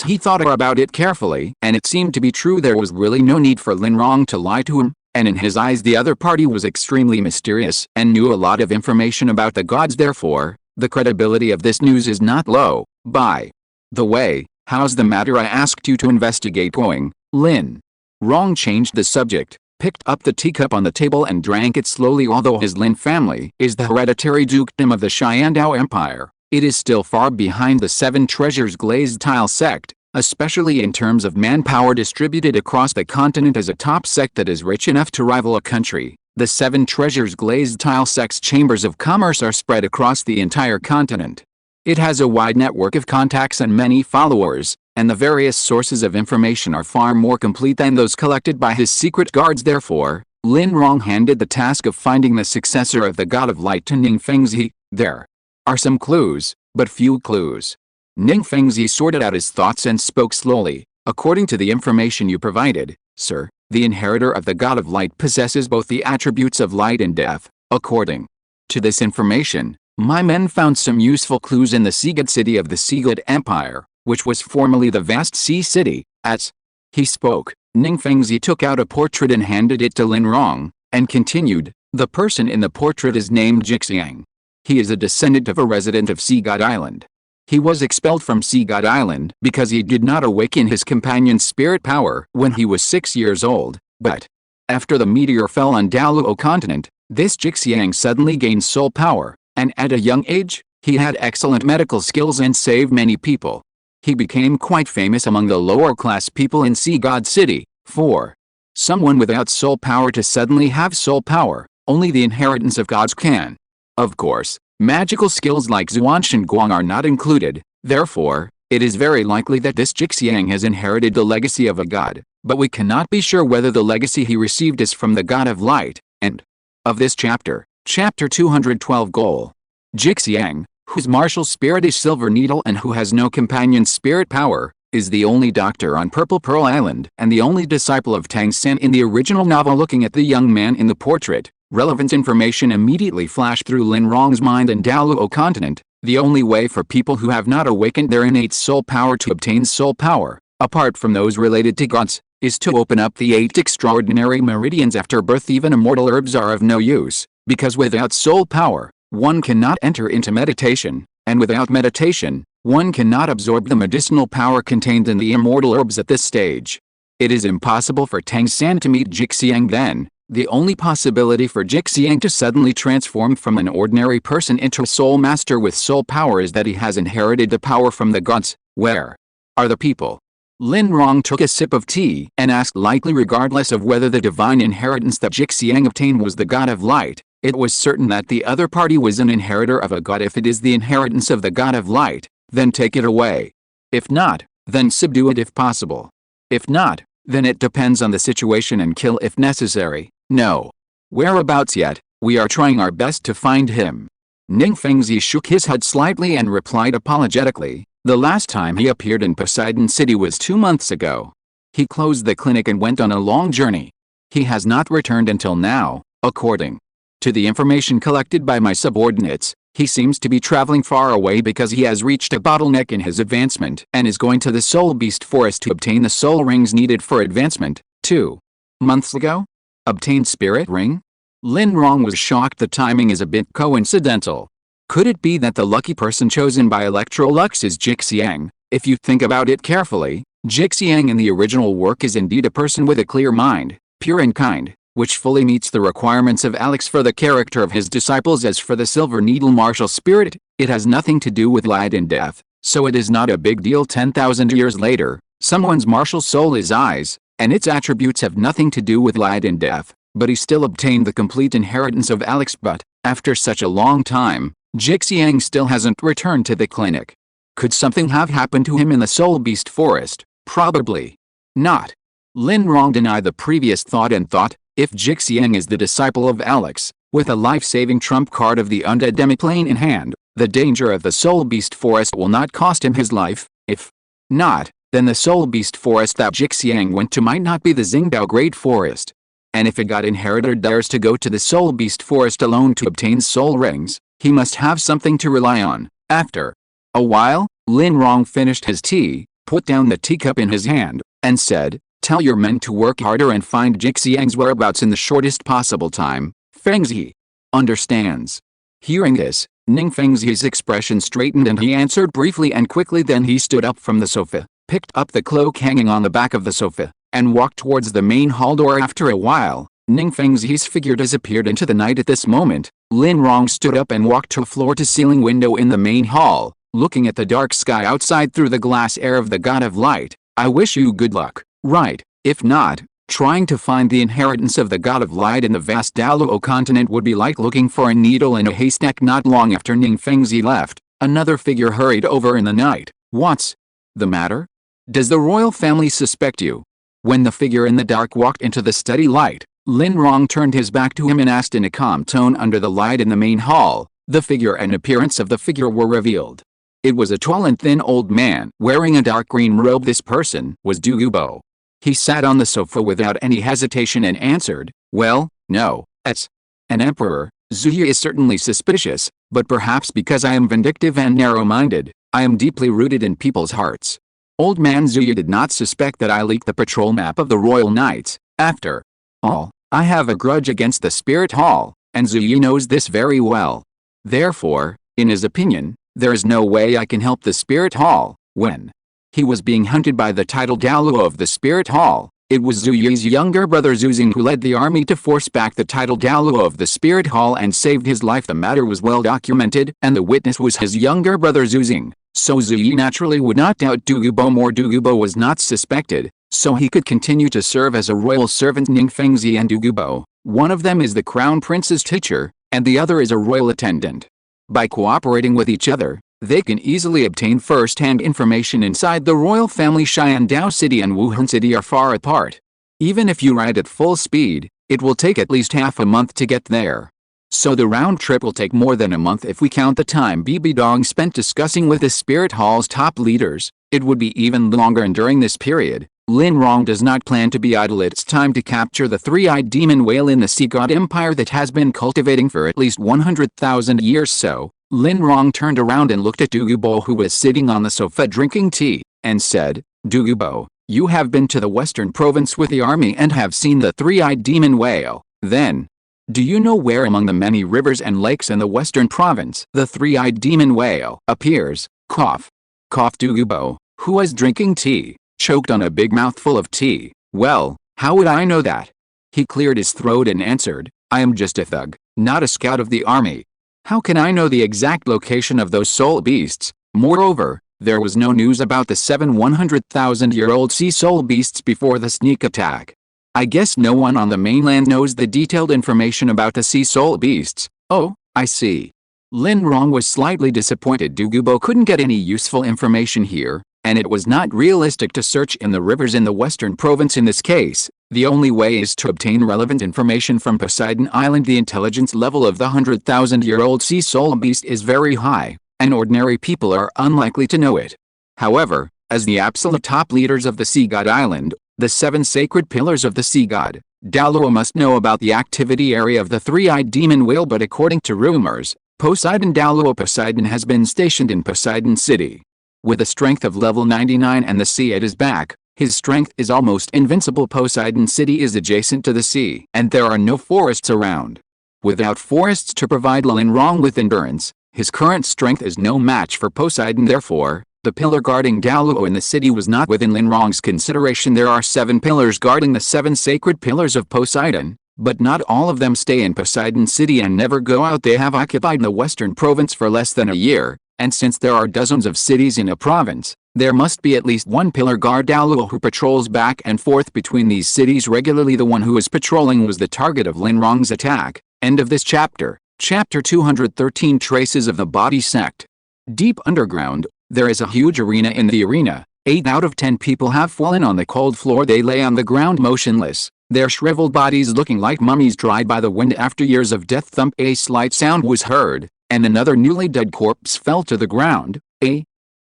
He thought about it carefully, and it seemed to be true. There was really no need for Lin Rong to lie to him, and in his eyes the other party was extremely mysterious and knew a lot of information about the gods. Therefore, the credibility of this news is not low. By the way, how's the matter I asked you to investigate going? Lin Rong changed the subject, picked up the teacup on the table and drank it slowly. Although his Lin family is the hereditary dukedom of the Sky Dou Empire, it is still far behind the 7 treasures glazed tile sect, especially in terms of manpower distributed across the continent. As a top sect that is rich enough to rival a country, the 7 treasures glazed tile sect's chambers of commerce are spread across the entire continent. It has a wide network of contacts and many followers, and the various sources of information are far more complete than those collected by his secret guards. Therefore, Lin Rong handed the task of finding the successor of the God of Light to Ning Fengzi. There are some clues, but few clues. Ning Fengzi sorted out his thoughts and spoke slowly. According to the information you provided, sir, the inheritor of the God of Light possesses both the attributes of light and death. According to this information, my men found some useful clues in the seagate city of the Glazed Empire, which was formerly the vast sea city. As he spoke, Ning Fengzi took out a portrait and handed it to Lin Rong, and continued, "The person in the portrait is named Jixiang. He is a descendant of a resident of Seagod Island. He was expelled from Seagod Island because he did not awaken his companion's spirit power when he was 6 years old, but after the meteor fell on Douluo continent, this Jixiang suddenly gained soul power, and at a young age, he had excellent medical skills and saved many people. He became quite famous among the lower-class people in Seagod City. For someone without soul power to suddenly have soul power, only the inheritance of gods can. Of course, magical skills like Xiaotian Guang are not included. Therefore, it is very likely that this Jixiang has inherited the legacy of a god, but we cannot be sure whether the legacy he received is from the God of Light." End of this chapter. Chapter 212. Goal. Jixiang, whose martial spirit is Silver Needle and who has no companion spirit power, is the only doctor on Purple Pearl Island and the only disciple of Tang San in the original novel. Looking at the young man in the portrait, relevant information immediately flashed through Lin Rong's mind. In Douluo continent, the only way for people who have not awakened their innate soul power to obtain soul power, apart from those related to gods, is to open up the 8 extraordinary meridians after birth. Even immortal herbs are of no use, because without soul power, one cannot enter into meditation, and without meditation, one cannot absorb the medicinal power contained in the immortal herbs at this stage. It is impossible for Tang San to meet Jixiang then. The only possibility for Jixiang to suddenly transform from an ordinary person into a soul master with soul power is that he has inherited the power from the gods. Where are the people? Lin Rong took a sip of tea and asked lightly. Regardless of whether the divine inheritance that Jixiang obtained was the God of Light, it was certain that the other party was an inheritor of a god. If it is the inheritance of the God of Light, then take it away. If not, then subdue it if possible. If not, Then it depends on the situation and kill if necessary. No. Whereabouts yet? We are trying our best to find him. Ning Fengzi shook his head slightly and replied apologetically, the last time he appeared in Poseidon City was 2 months ago. He closed the clinic and went on a long journey. He has not returned until now, according to the information collected by my subordinates. He seems to be traveling far away because he has reached a bottleneck in his advancement and is going to the Soul Beast Forest to obtain the soul rings needed for advancement. 2 months ago? Obtained spirit ring? Lin Rong was shocked. The timing is a bit coincidental. Could it be that the lucky person chosen by Electrolux is Jixiang? If you think about it carefully, Jixiang in the original work is indeed a person with a clear mind, pure and kind, which fully meets the requirements of Alex for the character of his disciples. As for the Silver Needle martial spirit, it has nothing to do with light and death, so it is not a big deal. 10,000 years later, someone's martial soul is eyes, and its attributes have nothing to do with light and death, but he still obtained the complete inheritance of Alex. But, after such a long time, Jixiang still hasn't returned to the clinic. Could something have happened to him in the Soul Beast Forest? Probably not. Lin Rong denied the previous thought and thought, if Jixiang is the disciple of Alex, with a life-saving trump card of the undead demiplane in hand, the danger of the Soul Beast Forest will not cost him his life. If not, then the Soul Beast Forest that Jixiang went to might not be the Xingdao Great Forest. And if a god inheritor dares to go to the Soul Beast Forest alone to obtain soul rings, he must have something to rely on. After a while, Lin Rong finished his tea, put down the teacup in his hand, and said, "Tell your men to work harder and find Jixiang's whereabouts in the shortest possible time. Fengzi understands." Hearing this, Ning Fengzi's expression straightened and he answered briefly and quickly. Then he stood up from the sofa, picked up the cloak hanging on the back of the sofa, and walked towards the main hall door. After a while, Ning Fengzi's figure disappeared into the night. At this moment, Lin Rong stood up and walked to a floor-to-ceiling window in the main hall, looking at the dark sky outside through the glass air of the God of Light. "I wish you good luck." Right, if not, trying to find the inheritance of the God of Light in the vast Douluo continent would be like looking for a needle in a haystack. Not long after Ning Fengzi left, another figure hurried over in the night. "What's the matter? Does the royal family suspect you?" When the figure in the dark walked into the steady light, Lin Rong turned his back to him and asked in a calm tone. Under the light in the main hall, the figure and appearance of the figure were revealed. It was a tall and thin old man, wearing a dark green robe. This person was Duuluo. He sat on the sofa without any hesitation and answered, "Well, no, as an emperor, Zuyi is certainly suspicious, but perhaps because I am vindictive and narrow-minded, I am deeply rooted in people's hearts. Old man Zuyi did not suspect that I leaked the patrol map of the Royal Knights. After all, I have a grudge against the Spirit Hall, and Zuyi knows this very well. Therefore, in his opinion, there is no way I can help the Spirit Hall." When he was being hunted by the title Douluo of the Spirit Hall, it was Zuyi's younger brother Zuzing who led the army to force back the title Douluo of the Spirit Hall and saved his life. The matter was well documented, and the witness was his younger brother Zuzing, so Zuyi naturally would not doubt Duuluo more. Duuluo was not suspected, so he could continue to serve as a royal servant. Ning Fengzi and Duuluo, one of them is the crown prince's teacher, and the other is a royal attendant. By cooperating with each other, they can easily obtain first-hand information inside the royal family. Xiandao City and Wuhan City are far apart. Even if you ride at full speed, it will take at least half a month to get there. So the round trip will take more than a month if we count the time Bibi Dong spent discussing with the Spirit Hall's top leaders. It would be even longer, and during this period, Lin Rong does not plan to be idle. It's time to capture the three-eyed demon whale in the Sea God Empire that has been cultivating for at least 100,000 years. So, Lin Rong turned around and looked at Duuluo, who was sitting on the sofa drinking tea, and said, "Duuluo, you have been to the western province with the army and have seen the three-eyed demon whale. Then, do you know where among the many rivers and lakes in the western province the three-eyed demon whale appears?" Cough. Cough. Duuluo, who was drinking tea, choked on a big mouthful of tea. "Well, how would I know that?" He cleared his throat and answered, "I am just a thug, not a scout of the army. How can I know the exact location of those soul beasts? Moreover, there was no news about the 100,000-year-old sea soul beasts before the sneak attack. I guess no one on the mainland knows the detailed information about the sea soul beasts." "Oh, I see." Lin Rong was slightly disappointed. Duuluo couldn't get any useful information here, and it was not realistic to search in the rivers in the western province in this case. The only way is to obtain relevant information from Poseidon Island. The intelligence level of the 100,000-year-old sea soul beast is very high, and ordinary people are unlikely to know it. However, as the absolute top leaders of the Sea God Island, the 7 sacred pillars of the Sea God, Douluo must know about the activity area of the three-eyed demon whale. But according to rumors, Poseidon has been stationed in Poseidon City. With a strength of level 99 and the sea at his back, his strength is almost invincible. Poseidon City is adjacent to the sea, and there are no forests around. Without forests to provide Lin Rong with endurance, his current strength is no match for Poseidon. Therefore, the pillar guarding Douluo in the city was not within Lin Rong's consideration. There are 7 pillars guarding the 7 sacred pillars of Poseidon, but not all of them stay in Poseidon City and never go out. They have occupied the western province for less than a year, and since there are dozens of cities in a province, there must be at least one pillar guard Douluo who patrols back and forth between these cities regularly. The one who was patrolling was the target of Lin Rong's attack. End of this chapter. Chapter 213 Traces of the Body Sect. Deep underground, there is a huge arena. In the arena, 8 out of 10 people have fallen on the cold floor. They lay on the ground motionless, their shriveled bodies looking like mummies dried by the wind after years of death. Thump. A slight sound was heard, and another newly dead corpse fell to the ground.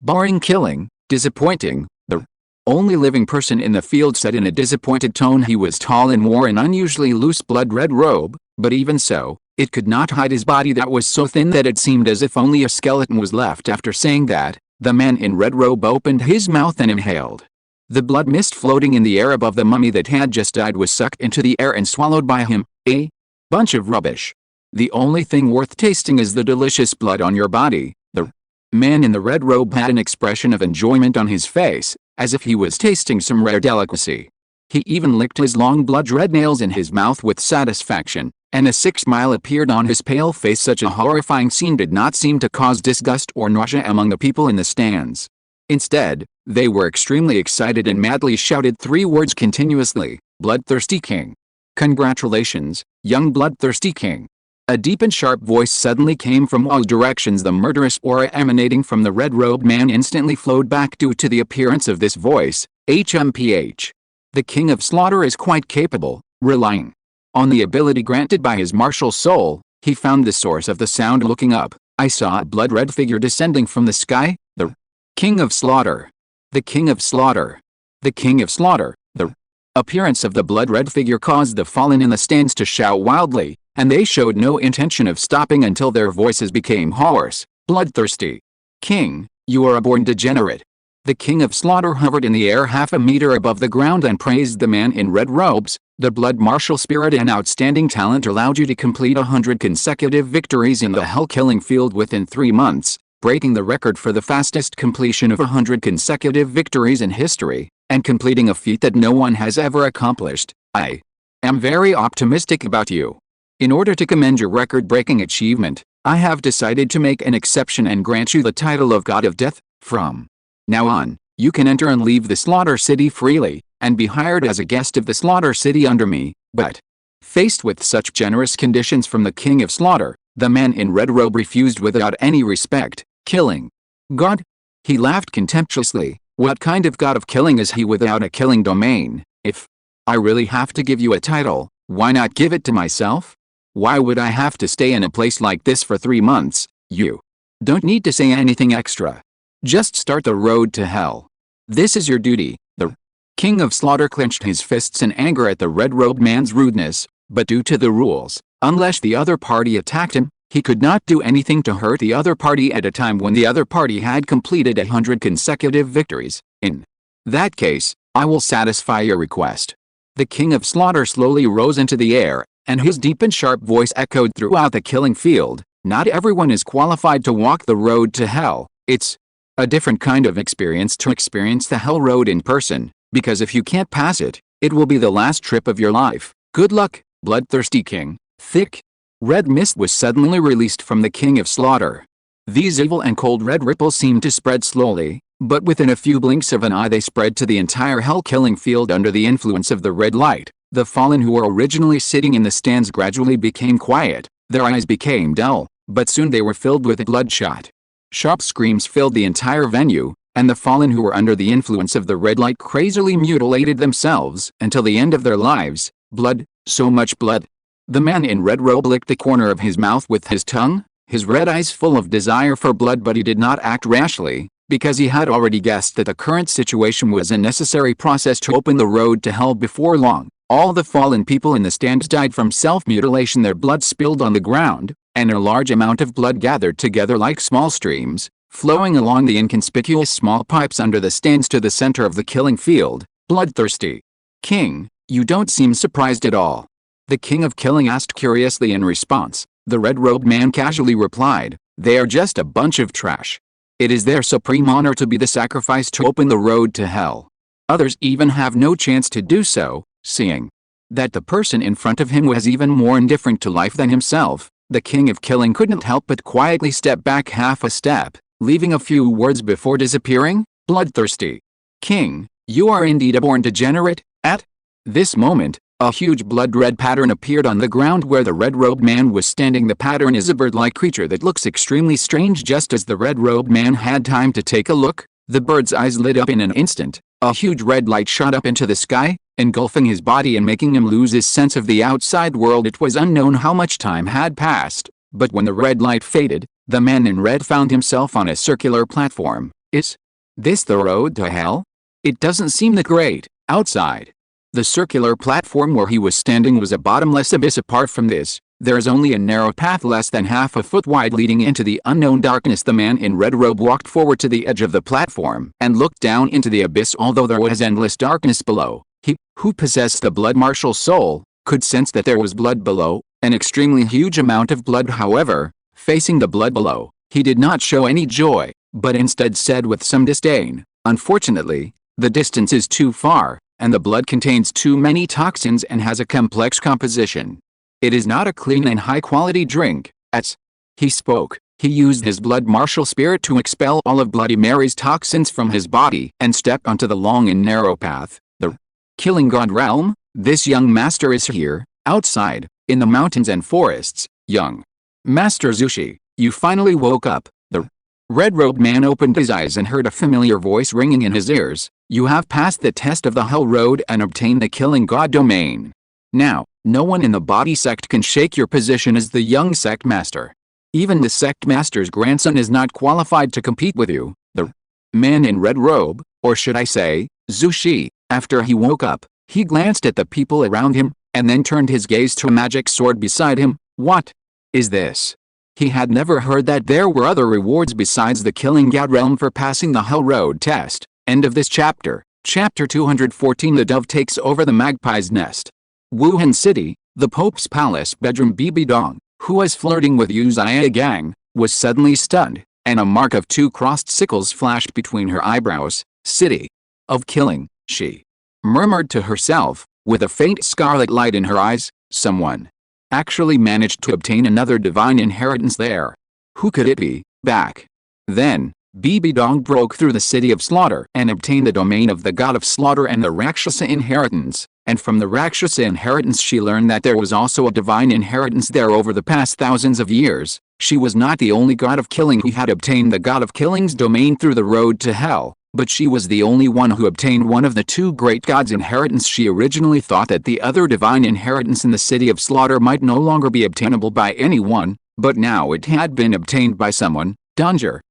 Barring killing, disappointing. The only living person in the field said in a disappointed tone. He was tall and wore an unusually loose blood-red robe, but even so, it could not hide his body that was so thin that it seemed as if only a skeleton was left. After saying that, the man in red robe opened his mouth and inhaled. The blood mist floating in the air above the mummy that had just died was sucked into the air and swallowed by him. A bunch of rubbish. The only thing worth tasting is the delicious blood on your body. The man in the red robe had an expression of enjoyment on his face, as if he was tasting some rare delicacy. He even licked his long blood-red nails in his mouth with satisfaction, and a sick smile appeared on his pale face. Such a horrifying scene did not seem to cause disgust or nausea among the people in the stands. Instead, they were extremely excited and madly shouted 3 words continuously: "Bloodthirsty King! Congratulations, young bloodthirsty king!" A deep and sharp voice suddenly came from all directions. The murderous aura emanating from the red-robed man instantly flowed back due to the appearance of this voice. HMPH. The King of Slaughter is quite capable. Relying on the ability granted by his martial soul, he found the source of the sound. Looking up, I saw a blood-red figure descending from the sky. The King of Slaughter. The King of Slaughter. The King of Slaughter. The appearance of the blood-red figure caused the fallen in the stands to shout wildly, and they showed no intention of stopping until their voices became hoarse. "Bloodthirsty King, you are a born degenerate." The King of Slaughter hovered in the air half a meter above the ground and praised the man in red robes. The blood martial spirit and outstanding talent allowed you to complete 100 consecutive victories in the hell-killing field within 3 months, breaking the record for the fastest completion of 100 consecutive victories in history, and completing a feat that no one has ever accomplished. I am very optimistic about you. In order to commend your record-breaking achievement, I have decided to make an exception and grant you the title of God of Death. From now on, you can enter and leave the Slaughter City freely, and be hired as a guest of the Slaughter City under me. But, faced with such generous conditions from the King of Slaughter, the man in red robe refused without any respect. "Killing God?" He laughed contemptuously. "What kind of god of killing is he without a killing domain? If I really have to give you a title, why not give it to myself? Why would I have to stay in a place like this for 3 months? You don't need to say anything extra. Just start the road to hell. This is your duty." The King of Slaughter clenched his fists in anger at the red-robed man's rudeness, but due to the rules, unless the other party attacked him, he could not do anything to hurt the other party at a time when the other party had completed 100 consecutive victories. "In that case, I will satisfy your request." The King of Slaughter slowly rose into the air, and his deep and sharp voice echoed throughout the killing field. "Not everyone is qualified to walk the road to hell. It's a different kind of experience to experience the hell road in person, because if you can't pass it, it will be the last trip of your life. Good luck, bloodthirsty king." Thick red mist was suddenly released from the King of Slaughter. These evil and cold red ripples seemed to spread slowly, but within a few blinks of an eye they spread to the entire hell-killing field under the influence of the red light. The fallen who were originally sitting in the stands gradually became quiet, their eyes became dull, but soon they were filled with bloodshot. Sharp screams filled the entire venue, and the fallen who were under the influence of the red light crazily mutilated themselves until the end of their lives. Blood, so much blood. The man in red robe licked the corner of his mouth with his tongue, his red eyes full of desire for blood, but he did not act rashly, because he had already guessed that the current situation was a necessary process to open the road to hell before long. All the fallen people in the stands died from self-mutilation. Their blood spilled on the ground, and a large amount of blood gathered together like small streams, flowing along the inconspicuous small pipes under the stands to the center of the killing field. Bloodthirsty. King, you don't seem surprised at all. The king of killing asked curiously. In response, the red-robed man casually replied, they are just a bunch of trash. It is their supreme honor to be the sacrifice to open the road to hell. Others even have no chance to do so. Seeing that the person in front of him was even more indifferent to life than himself, the king of killing couldn't help but quietly step back half a step, leaving a few words before disappearing. Bloodthirsty. King, you are indeed a born degenerate. At this moment, a huge blood-red pattern appeared on the ground where the red-robed man was standing. The pattern is a bird-like creature that looks extremely strange. Just as the red-robed man had time to take a look, the bird's eyes lit up in an instant. A huge red light shot up into the sky, engulfing his body and making him lose his sense of the outside world. It was unknown how much time had passed, but when the red light faded, the man in red found himself on a circular platform. Is this the road to hell? It doesn't seem that great. Outside the circular platform where he was standing was a bottomless abyss. Apart from this, there is only a narrow path less than half a foot wide leading into the unknown darkness. The man in red robe walked forward to the edge of the platform and looked down into the abyss. Although there was endless darkness below, he, who possessed the blood martial soul, could sense that there was blood below, an extremely huge amount of blood. However, facing the blood below, he did not show any joy, but instead said with some disdain, unfortunately, the distance is too far, and the blood contains too many toxins and has a complex composition. It is not a clean and high-quality drink. As he spoke, he used his blood martial spirit to expel all of Bloody Mary's toxins from his body and stepped onto the long and narrow path. The killing god realm? This young master is here, outside, in the mountains and forests. Young Master Zushi, you finally woke up. The red-robed man opened his eyes and heard a familiar voice ringing in his ears. You have passed the test of the Hell Road and obtained the killing god domain. Now, no one in the body sect can shake your position as the young sect master. Even the sect master's grandson is not qualified to compete with you. The man in red robe, or should I say, Zushi, after he woke up, he glanced at the people around him, and then turned his gaze to a magic sword beside him. What is this? He had never heard that there were other rewards besides the killing god realm for passing the Hell Road test. End of this chapter. Chapter 214. The dove takes over the magpie's nest. Wuhan City, the Pope's palace bedroom. Bibi Dong, who was flirting with Yu Gang, was suddenly stunned, and a mark of two crossed sickles flashed between her eyebrows. City of killing, she murmured to herself, with a faint scarlet light in her eyes. Someone actually managed to obtain another divine inheritance there. Who could it be? Back then, Bibi Dong broke through the city of slaughter and obtained the domain of the god of slaughter and the Rakshasa inheritance, and from the Rakshasa inheritance she learned that there was also a divine inheritance there. Over the past thousands of years, she was not the only god of killing who had obtained the god of killing's domain through the road to hell, but she was the only one who obtained one of the two great gods' inheritance. She originally thought that the other divine inheritance in the city of slaughter might no longer be obtainable by anyone, but now it had been obtained by someone. Danger.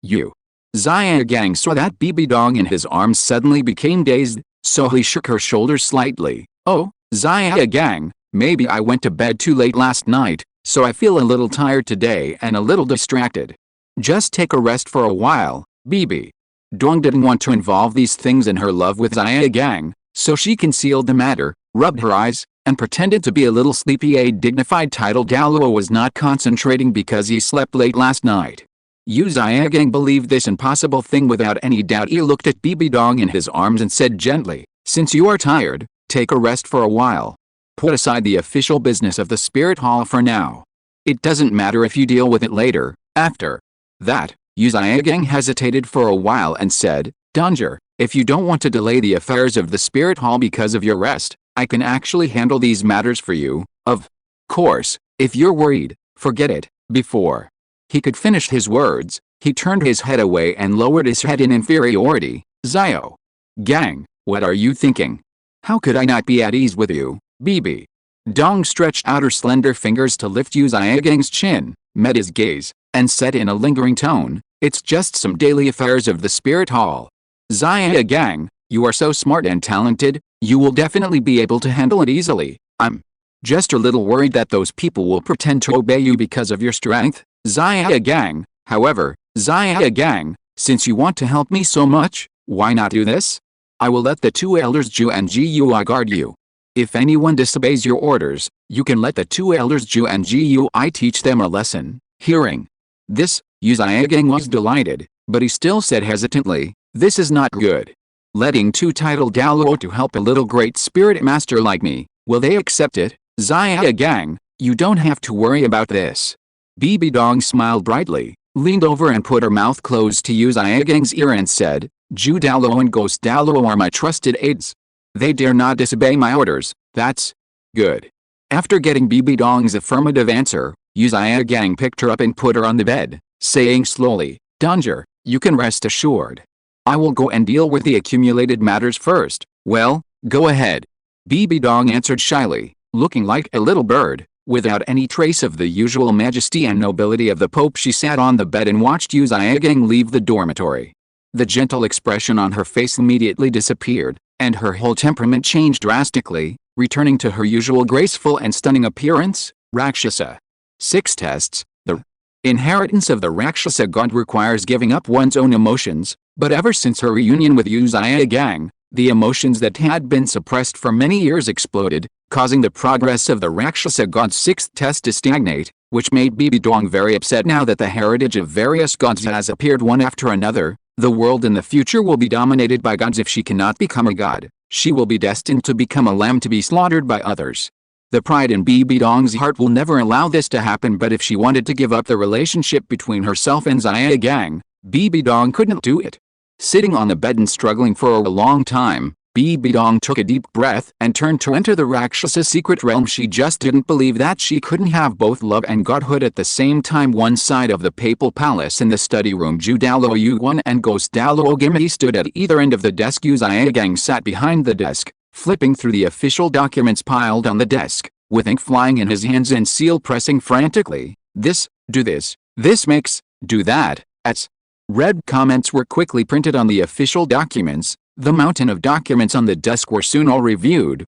Yu Gang saw that Bibi Dong in his arms suddenly became dazed, so he shook her shoulders slightly. Oh, Gang, maybe I went to bed too late last night, so I feel a little tired today and a little distracted. Just take a rest for a while. Bibi Dong didn't want to involve these things in her love with Gang, so she concealed the matter, rubbed her eyes, and pretended to be a little sleepy. A dignified title. Douluo was not concentrating because he slept late last night. Yu Gang believed this impossible thing without any doubt. He looked at Bibi Dong in his arms and said gently, since you are tired, take a rest for a while. Put aside the official business of the spirit hall for now. It doesn't matter if you deal with it later. After that, Yu Gang hesitated for a while and said, Danger, if you don't want to delay the affairs of the spirit hall because of your rest, I can actually handle these matters for you. Of course, if you're worried, forget it. Before he could finish his words, He turned his head away and lowered his head in inferiority. Xiao Gang, what are you thinking? How could I not be at ease with you, BB? Dong stretched out her slender fingers to lift Yu Xiaogang's chin, met his gaze, and said in a lingering tone, it's just some daily affairs of the spirit hall. Xiaogang, you are so smart and talented, you will definitely be able to handle it easily. I'm just a little worried that those people will pretend to obey you because of your strength. Xiaogang, however, Xiaogang, since you want to help me so much, why not do this? I will let the two elders Zhu and Gui guard you. If anyone disobeys your orders, you can let the two elders Zhu and Gui teach them a lesson. Hearing this, Yu Xiaogang was delighted, but he still said hesitantly, this is not good. Letting two titled Douluo to help a little great spirit master like me, will they accept it? Xiaogang, you don't have to worry about this. Bibi Dong smiled brightly, leaned over and put her mouth close to Yu Xiaogang's ear and said, Zhu Douluo and Ghost Douluo are my trusted aides. They dare not disobey my orders, that's good. After getting Bibi Dong's affirmative answer, Yu Xiaogang picked her up and put her on the bed, saying slowly, Danger, you can rest assured. I will go and deal with the accumulated matters first. Well, go ahead. Bibi Dong answered shyly, looking like a little bird. Without any trace of the usual majesty and nobility of the Pope, she sat on the bed and watched Yu Xiaogang leave the dormitory. The gentle expression on her face immediately disappeared, and her whole temperament changed drastically, returning to her usual graceful and stunning appearance. Rakshasa 6 tests. The inheritance of the Rakshasa god requires giving up one's own emotions, but ever since her reunion with Yu Xiaogang, the emotions that had been suppressed for many years exploded, causing the progress of the Rakshasa god's 6th test to stagnate, which made Bibi Dong very upset. Now that the heritage of various gods has appeared one after another, the world in the future will be dominated by gods. If she cannot become a god, she will be destined to become a lamb to be slaughtered by others. The pride in Bibi Dong's heart will never allow this to happen, but if she wanted to give up the relationship between herself and Xiaogang, Bibi Dong couldn't do it. Sitting on the bed and struggling for a long time, Bibi Dong took a deep breath and turned to enter the Rakshasa secret realm. She just didn't believe that she couldn't have both love and godhood at the same time. One side of the papal palace in the study room, Zhu Douluo Yu Yuan and Ghost Douluo Gimli stood at either end of the desk. Yu Xiaogang sat behind the desk, flipping through the official documents piled on the desk, with ink flying in his hands and seal pressing frantically. This, do this, this makes, do that, ats. Red comments were quickly printed on the official documents. The mountain of documents on the desk were soon all reviewed.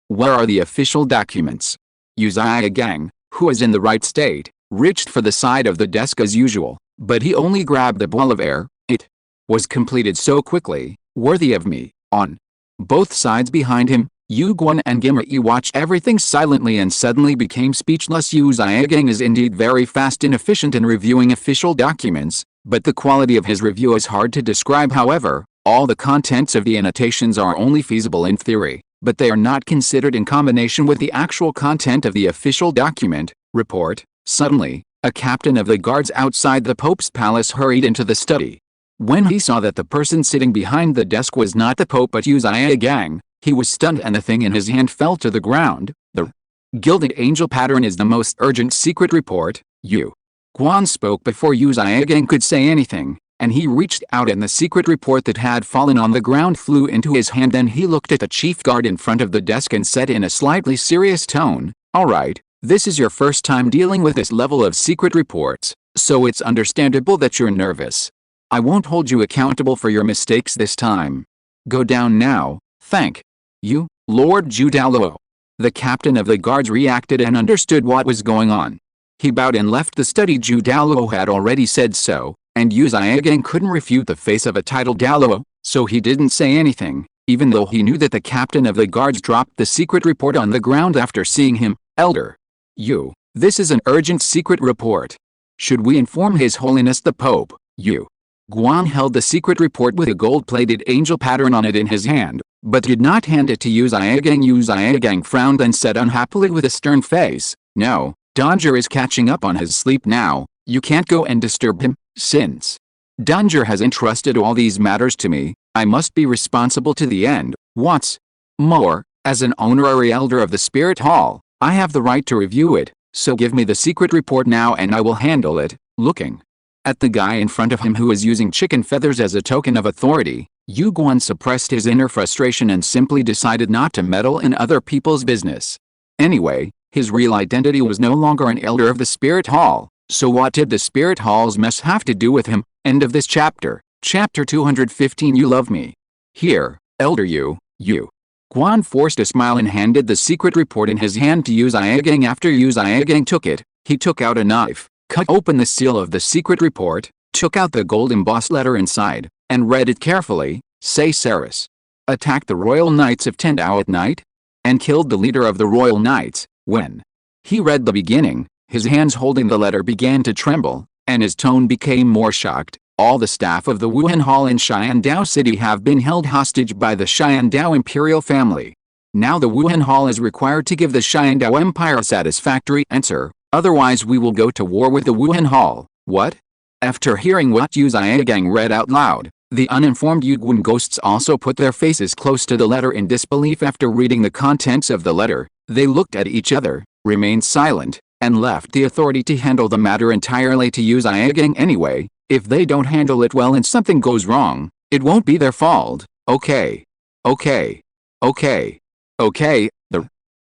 Where are the official documents? Yu Xiaogang, who was in the right state, reached for the side of the desk as usual, but he only grabbed the ball of air. It was completed so quickly, worthy of me. On both sides behind him, Yu Guan and Gimri watched everything silently and suddenly became speechless. Yu Xiaogang is indeed very fast and efficient in reviewing official documents, but the quality of his review is hard to describe. However, all the contents of the annotations are only feasible in theory, but they are not considered in combination with the actual content of the official document. Report. Suddenly, a captain of the guards outside the Pope's palace hurried into the study. When he saw that the person sitting behind the desk was not the Pope but Yu Xiaogang, he was stunned and the thing in his hand fell to the ground. The gilded angel pattern is the most urgent secret report. Yu Guan spoke before Yu Xiaogang could say anything, and he reached out and the secret report that had fallen on the ground flew into his hand. Then he looked at the chief guard in front of the desk and said in a slightly serious tone, all right, this is your first time dealing with this level of secret reports, so it's understandable that you're nervous. I won't hold you accountable for your mistakes this time. Go down now. Thank you, Lord Zhu Douluo. The captain of the guards reacted and understood what was going on. He bowed and left the study. Zhu Douluo had already said so, and Yu Xiaogang couldn't refute the face of a titled Douluo, so he didn't say anything, even though he knew that the captain of the guards dropped the secret report on the ground after seeing him. Elder Yu, this is an urgent secret report. Should we inform His Holiness the Pope? Yu Guan held the secret report with a gold-plated angel pattern on it in his hand, but did not hand it to Yu Xiaogang. Yu Xiaogang frowned and said unhappily with a stern face, no, Danger is catching up on his sleep now. You can't go and disturb him. Since Danger has entrusted all these matters to me, I must be responsible to the end. What's more, as an honorary elder of the Spirit Hall, I have the right to review it, so give me the secret report now and I will handle it. Looking At the guy in front of him who was using chicken feathers as a token of authority, Yu Yuan suppressed his inner frustration and simply decided not to meddle in other people's business. Anyway, his real identity was no longer an elder of the Spirit Hall, so what did the Spirit Hall's mess have to do with him? End of this chapter. Chapter 215. You love me. Here, Elder Yu Yuan forced a smile and handed the secret report in his hand to Yu Zhigang. After Yu Zhigang took it, he took out a knife, cut open the seal of the secret report, took out the gold embossed letter inside, and read it carefully. Say Saris attacked the royal knights of Tendao at night, and killed the leader of the royal knights. When he read the beginning, his hands holding the letter began to tremble, and his tone became more shocked. All the staff of the Wuhan Hall in Xiandao City have been held hostage by the Xiandao imperial family. Now the Wuhan Hall is required to give the Xiandao Empire a satisfactory answer, otherwise we will go to war with the Wuhan Hall. What? After hearing what Yu Zhigang read out loud, the uninformed Yuguan ghosts also put their faces close to the letter in disbelief. After reading the contents of the letter, they looked at each other, remained silent, and left the authority to handle the matter entirely to Yu Zhigang anyway. If they don't handle it well and something goes wrong, it won't be their fault. Okay. The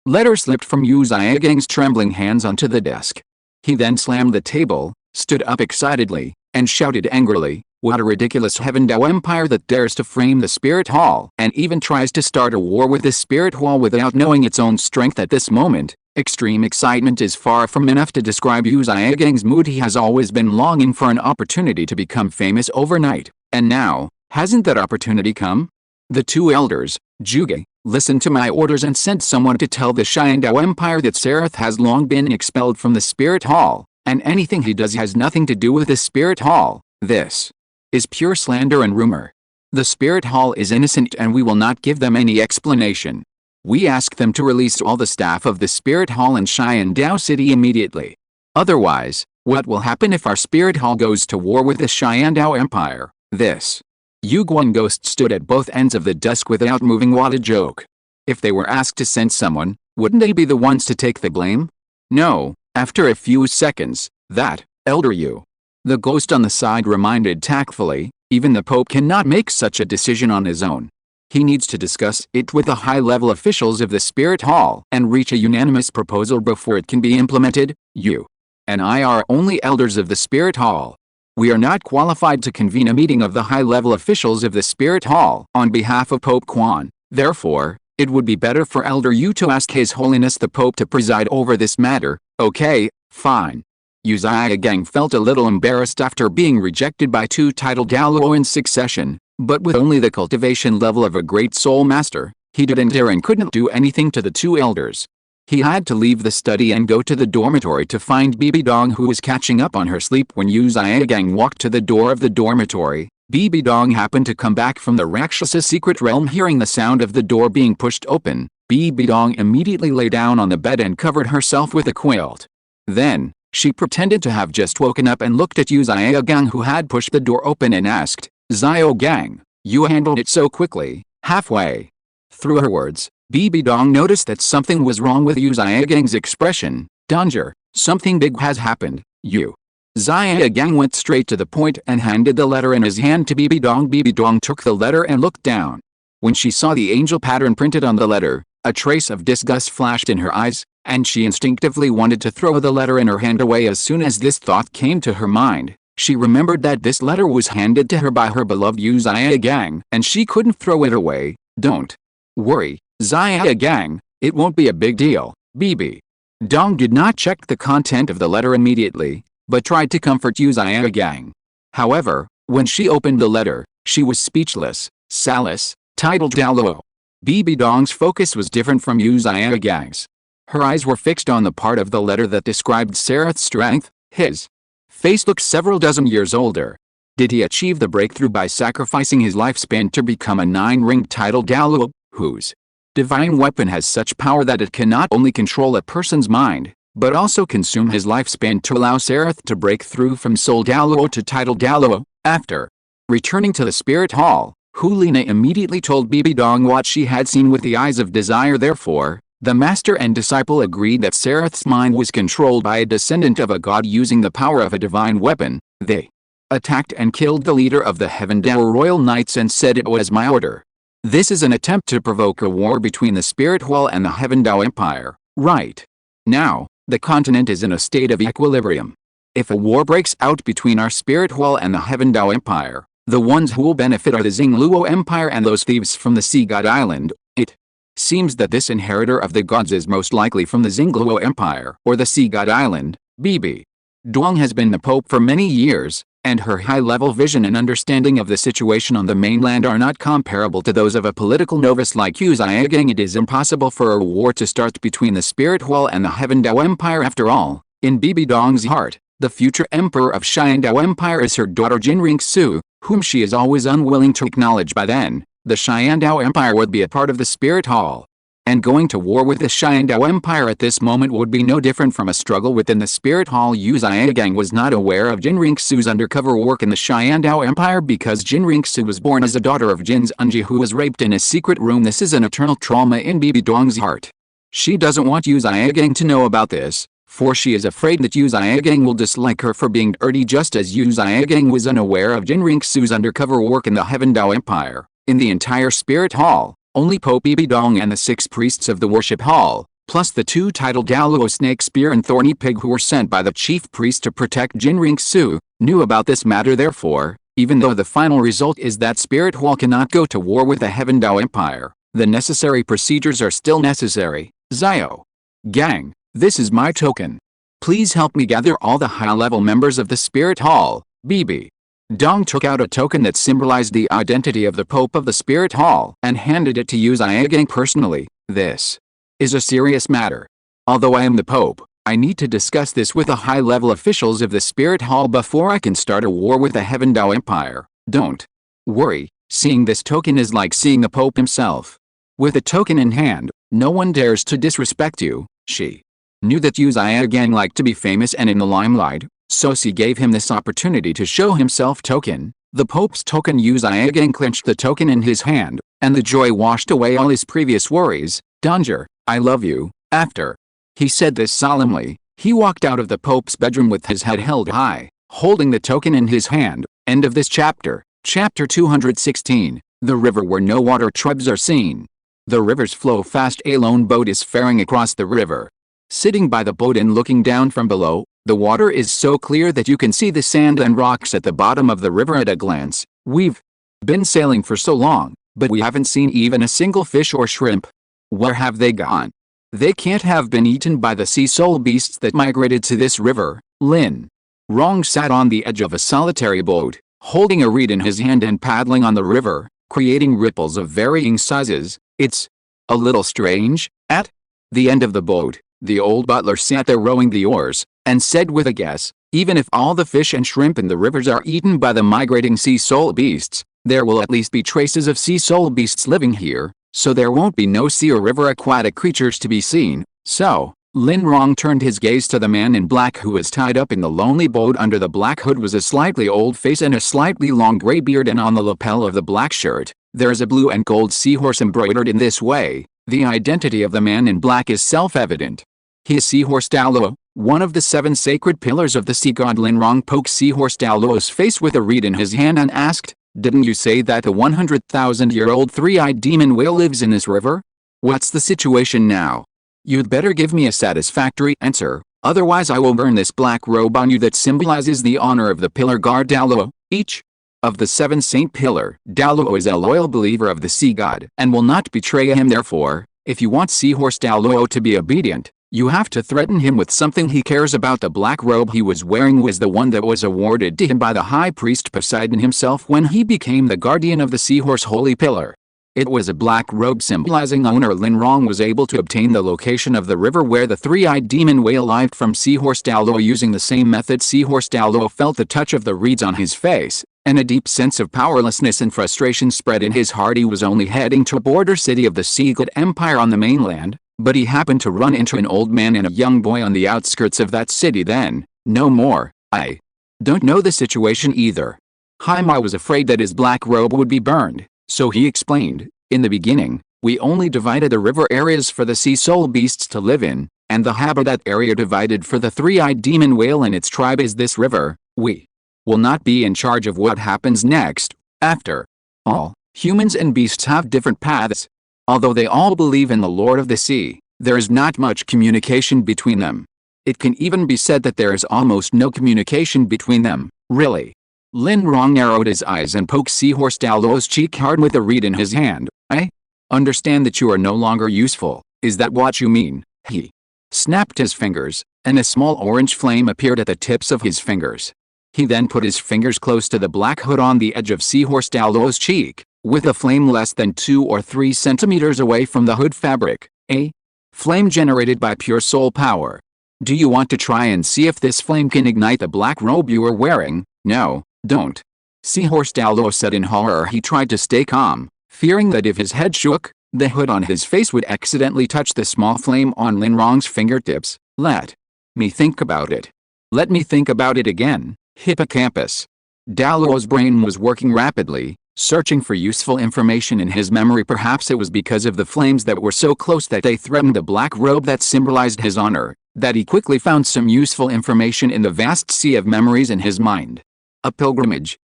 letter slipped from Yu Zhigang's trembling hands onto the desk. He then slammed the table, stood up excitedly, and shouted angrily, "What a ridiculous Heaven Dao Empire that dares to frame the Spirit Hall and even tries to start a war with the Spirit Hall without knowing its own strength at this moment." Extreme excitement is far from enough to describe Yu Zhigang's mood. He has always been longing for an opportunity to become famous overnight, and now, hasn't that opportunity come? The two elders, Zhuge, listened to my orders and sent someone to tell the Xiandao Empire that Sareth has long been expelled from the Spirit Hall, and anything he does has nothing to do with the Spirit Hall. This is pure slander and rumor. The Spirit Hall is innocent and we will not give them any explanation. We ask them to release all the staff of the Spirit Hall in Xiandao City immediately. Otherwise, what will happen if our Spirit Hall goes to war with the Xiandao Empire? This Yuguan ghost stood at both ends of the desk without moving. What a joke. If they were asked to send someone, wouldn't they be the ones to take the blame? No. After a few seconds, that, Elder Yu, the ghost on the side reminded tactfully, even the Pope cannot make such a decision on his own. He needs to discuss it with the high-level officials of the Spirit Hall and reach a unanimous proposal before it can be implemented. You and I are only elders of the Spirit Hall. We are not qualified to convene a meeting of the high-level officials of the Spirit Hall on behalf of Pope Quan. Therefore, it would be better for Elder Yu to ask His Holiness the Pope to preside over this matter. Okay, fine. Yu Zhigang felt a little embarrassed after being rejected by two titled Douluo in succession. But with only the cultivation level of a great soul master, he didn't dare and couldn't do anything to the two elders. He had to leave the study and go to the dormitory to find Bibi Dong, who was catching up on her sleep. When Yu Zhigang walked to the door of the dormitory, Bibi Dong happened to come back from the Rakshasa secret realm. Hearing the sound of the door being pushed open, Bibi Dong immediately lay down on the bed and covered herself with a quilt. Then, she pretended to have just woken up and looked at Yu Zhigang, who had pushed the door open, and asked, "Zhigang, you handled it so quickly." Halfway through her words, Bibi Dong noticed that something was wrong with Yu Zhigang's expression. "Danger, something big has happened." Yu Zhigang went straight to the point and handed the letter in his hand to Bibi Dong. Bibi Dong took the letter and looked down. When she saw the angel pattern printed on the letter, a trace of disgust flashed in her eyes, and she instinctively wanted to throw the letter in her hand away. As soon as this thought came to her mind, she remembered that this letter was handed to her by her beloved Yu Zhigang, and she couldn't throw it away. "Don't worry, Zhigang, it won't be a big deal." Bibi Dong did not check the content of the letter immediately, but tried to comfort Yu Zhigang. However, when she opened the letter, she was speechless. Salis, titled Douluo. Bibi Dong's focus was different from Yu Zhigang's. Her eyes were fixed on the part of the letter that described Sareth's strength. His face looked several dozen years older. Did he achieve the breakthrough by sacrificing his lifespan to become a 9-ring titled Douluo, whose divine weapon has such power that it can not only control a person's mind, but also consume his lifespan to allow Sareth to break through from Soul Douluo to title Douluo? After returning to the Spirit Hall, Hulina immediately told Bibi Dong what she had seen with the eyes of desire. Therefore, the master and disciple agreed that Sareth's mind was controlled by a descendant of a god using the power of a divine weapon. They attacked and killed the leader of the Heaven Dao Royal Knights and said it was my order. This is an attempt to provoke a war between the Spirit Hall and the Heaven Dao Empire, right? Now, the continent is in a state of equilibrium. If a war breaks out between our Spirit Hall and the Heaven Dao Empire, the ones who will benefit are the Luo Empire and those thieves from the Sea God Island. It seems that this inheritor of the gods is most likely from the Luo Empire or the Sea God Island. Bibi Duong has been the Pope for many years, and her high-level vision and understanding of the situation on the mainland are not comparable to those of a political novice like Yu Zaigang. It is impossible for a war to start between the Spirit Hall and the Heaven Dao Empire after all. In Bibi Dong's heart, the future emperor of Xian Dao Empire is her daughter Jinring Su, whom she is always unwilling to acknowledge. By then, the Xian Dao Empire would be a part of the Spirit Hall. And going to war with the Xian Dao Empire at this moment would be no different from a struggle within the Spirit Hall. Yu Zaigang was not aware of Jinring Su's undercover work in the Xian Dao Empire because Jinring Su was born as a daughter of Jin's Unji who was raped in a secret room. This is an eternal trauma in Bibi Dong's heart. She doesn't want Yu Zaigang to know about this, for she is afraid that Yu Zaigang will dislike her for being dirty, just as Yu Zaigang was unaware of Jinring Su's undercover work in the Heaven Dao Empire. In the entire Spirit Hall, only Pope Bibi Dong and the 6 priests of the worship hall, plus the 2 titled Douluo Snake Spear and Thorny Pig who were sent by the chief priest to protect Jinring Su, knew about this matter. Therefore, even though the final result is that Spirit Hall cannot go to war with the Heaven Dao Empire, the necessary procedures are still necessary. Zio Gang, this is my token. Please help me gather all the high-level members of the Spirit Hall. Bibi Dong took out a token that symbolized the identity of the Pope of the Spirit Hall and handed it to Yu Zaigang personally. This is a serious matter. Although I am the Pope, I need to discuss this with the high-level officials of the Spirit Hall before I can start a war with the Heaven Dao Empire. Don't worry, seeing this token is like seeing the Pope himself. With a token in hand, no one dares to disrespect you. She knew that Yu Zaigang liked to be famous and in the limelight, so she gave him this opportunity to show himself. Token, the Pope's token. Yu Zaigang clenched the token in his hand, and the joy washed away all his previous worries. Danger, I love you. After he said this solemnly, he walked out of the Pope's bedroom with his head held high, holding the token in his hand. End of this chapter. Chapter 216, the river where no water tribes are seen. The rivers flow fast. A lone boat is faring across the river. Sitting by the boat and looking down from below, the water is so clear that you can see the sand and rocks at the bottom of the river at a glance. We've been sailing for so long, but we haven't seen even a single fish or shrimp. Where have they gone? They can't have been eaten by the sea soul beasts that migrated to this river. Lin Rong sat on the edge of a solitary boat, holding a reed in his hand and paddling on the river, creating ripples of varying sizes. It's a little strange. At the end of the boat, the old butler sat there rowing the oars, and said with a guess, even if all the fish and shrimp in the rivers are eaten by the migrating sea soul beasts, there will at least be traces of sea soul beasts living here, so there won't be no sea or river aquatic creatures to be seen. So, Lin Rong turned his gaze to the man in black who was tied up in the lonely boat. Under the black hood was a slightly old face and a slightly long gray beard, and on the lapel of the black shirt, there is a blue and gold seahorse embroidered in this way. The identity of the man in black is self-evident. He is Seahorse Douluo, one of the 7 sacred pillars of the sea god. Lin Rong poked Seahorse Douluo's face with a reed in his hand and asked, "Didn't you say that the 100,000-year-old 3-eyed demon whale lives in this river? What's the situation now? You'd better give me a satisfactory answer, otherwise I will burn this black robe on you that symbolizes the honor of the pillar guard Douluo." Each of the 7 saint pillar, Douluo is a loyal believer of the sea god and will not betray him. Therefore, if you want Seahorse Douluo to be obedient, you have to threaten him with something he cares about. The black robe he was wearing was the one that was awarded to him by the high priest Poseidon himself when he became the guardian of the Seahorse Holy Pillar. It was a black robe symbolizing honor. Lin Rong was able to obtain the location of the river where the 3-eyed demon whale lived from Seahorse Douluo using the same method. Seahorse Douluo felt the touch of the reeds on his face, and a deep sense of powerlessness and frustration spread in his heart. He was only heading to a border city of the Sea God Empire on the mainland, but he happened to run into an old man and a young boy on the outskirts of that city. Then, no more. I don't know the situation either. Haimai was afraid that his black robe would be burned, so he explained, in the beginning, we only divided the river areas for the sea soul beasts to live in, and the habitat area divided for the 3-eyed demon whale and its tribe is this river. We will not be in charge of what happens next. After all, humans and beasts have different paths. Although they all believe in the Lord of the Sea, there is not much communication between them. It can even be said that there is almost no communication between them, really. Lin Rong narrowed his eyes and poked Seahorse Douluo's cheek hard with a reed in his hand. I understand that you are no longer useful, is that what you mean? He snapped his fingers, and a small orange flame appeared at the tips of his fingers. He then put his fingers close to the black hood on the edge of Seahorse Douluo's cheek, with a flame less than 2 or 3 centimeters away from the hood fabric. A flame generated by pure soul power. Do you want to try and see if this flame can ignite the black robe you are wearing? No, don't. Seahorse Douluo said in horror. He tried to stay calm, fearing that if his head shook, the hood on his face would accidentally touch the small flame on Lin Rong's fingertips. Let me think about it. Let me think about it again. Hippocampus. Douluo's brain was working rapidly, searching for useful information in his memory. Perhaps it was because of the flames that were so close that they threatened the black robe that symbolized his honor, that he quickly found some useful information in the vast sea of memories in his mind. A pilgrimage,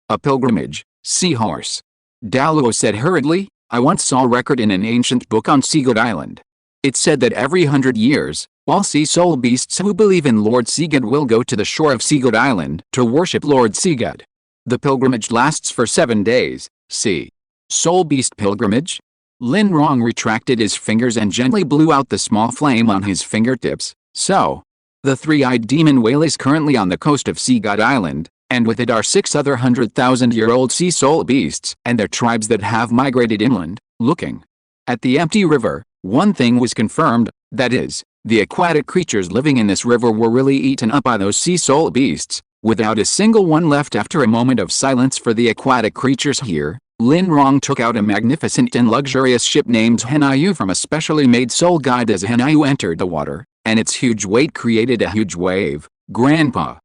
Seahorse. Douluo said hurriedly. I once saw a record in an ancient book on Seagod Island. It said that every 100 years, all sea soul beasts who believe in Lord Seagod will go to the shore of Seagod Island to worship Lord Seagod. The pilgrimage lasts for 7 days. Sea soul beast pilgrimage? Lin Rong retracted his fingers and gently blew out the small flame on his fingertips. So, the three-eyed demon whale is currently on the coast of Seagod Island, and with it are 6 other 100,000-year-old sea soul beasts and their tribes that have migrated inland. Looking at the empty river, one thing was confirmed, that is, the aquatic creatures living in this river were really eaten up by those sea soul beasts, without a single one left. After a moment of silence for the aquatic creatures here, Lin Rong took out a magnificent and luxurious ship named Yu from a specially made soul guide. As Yu entered the water, and its huge weight created a huge wave. Grandpa.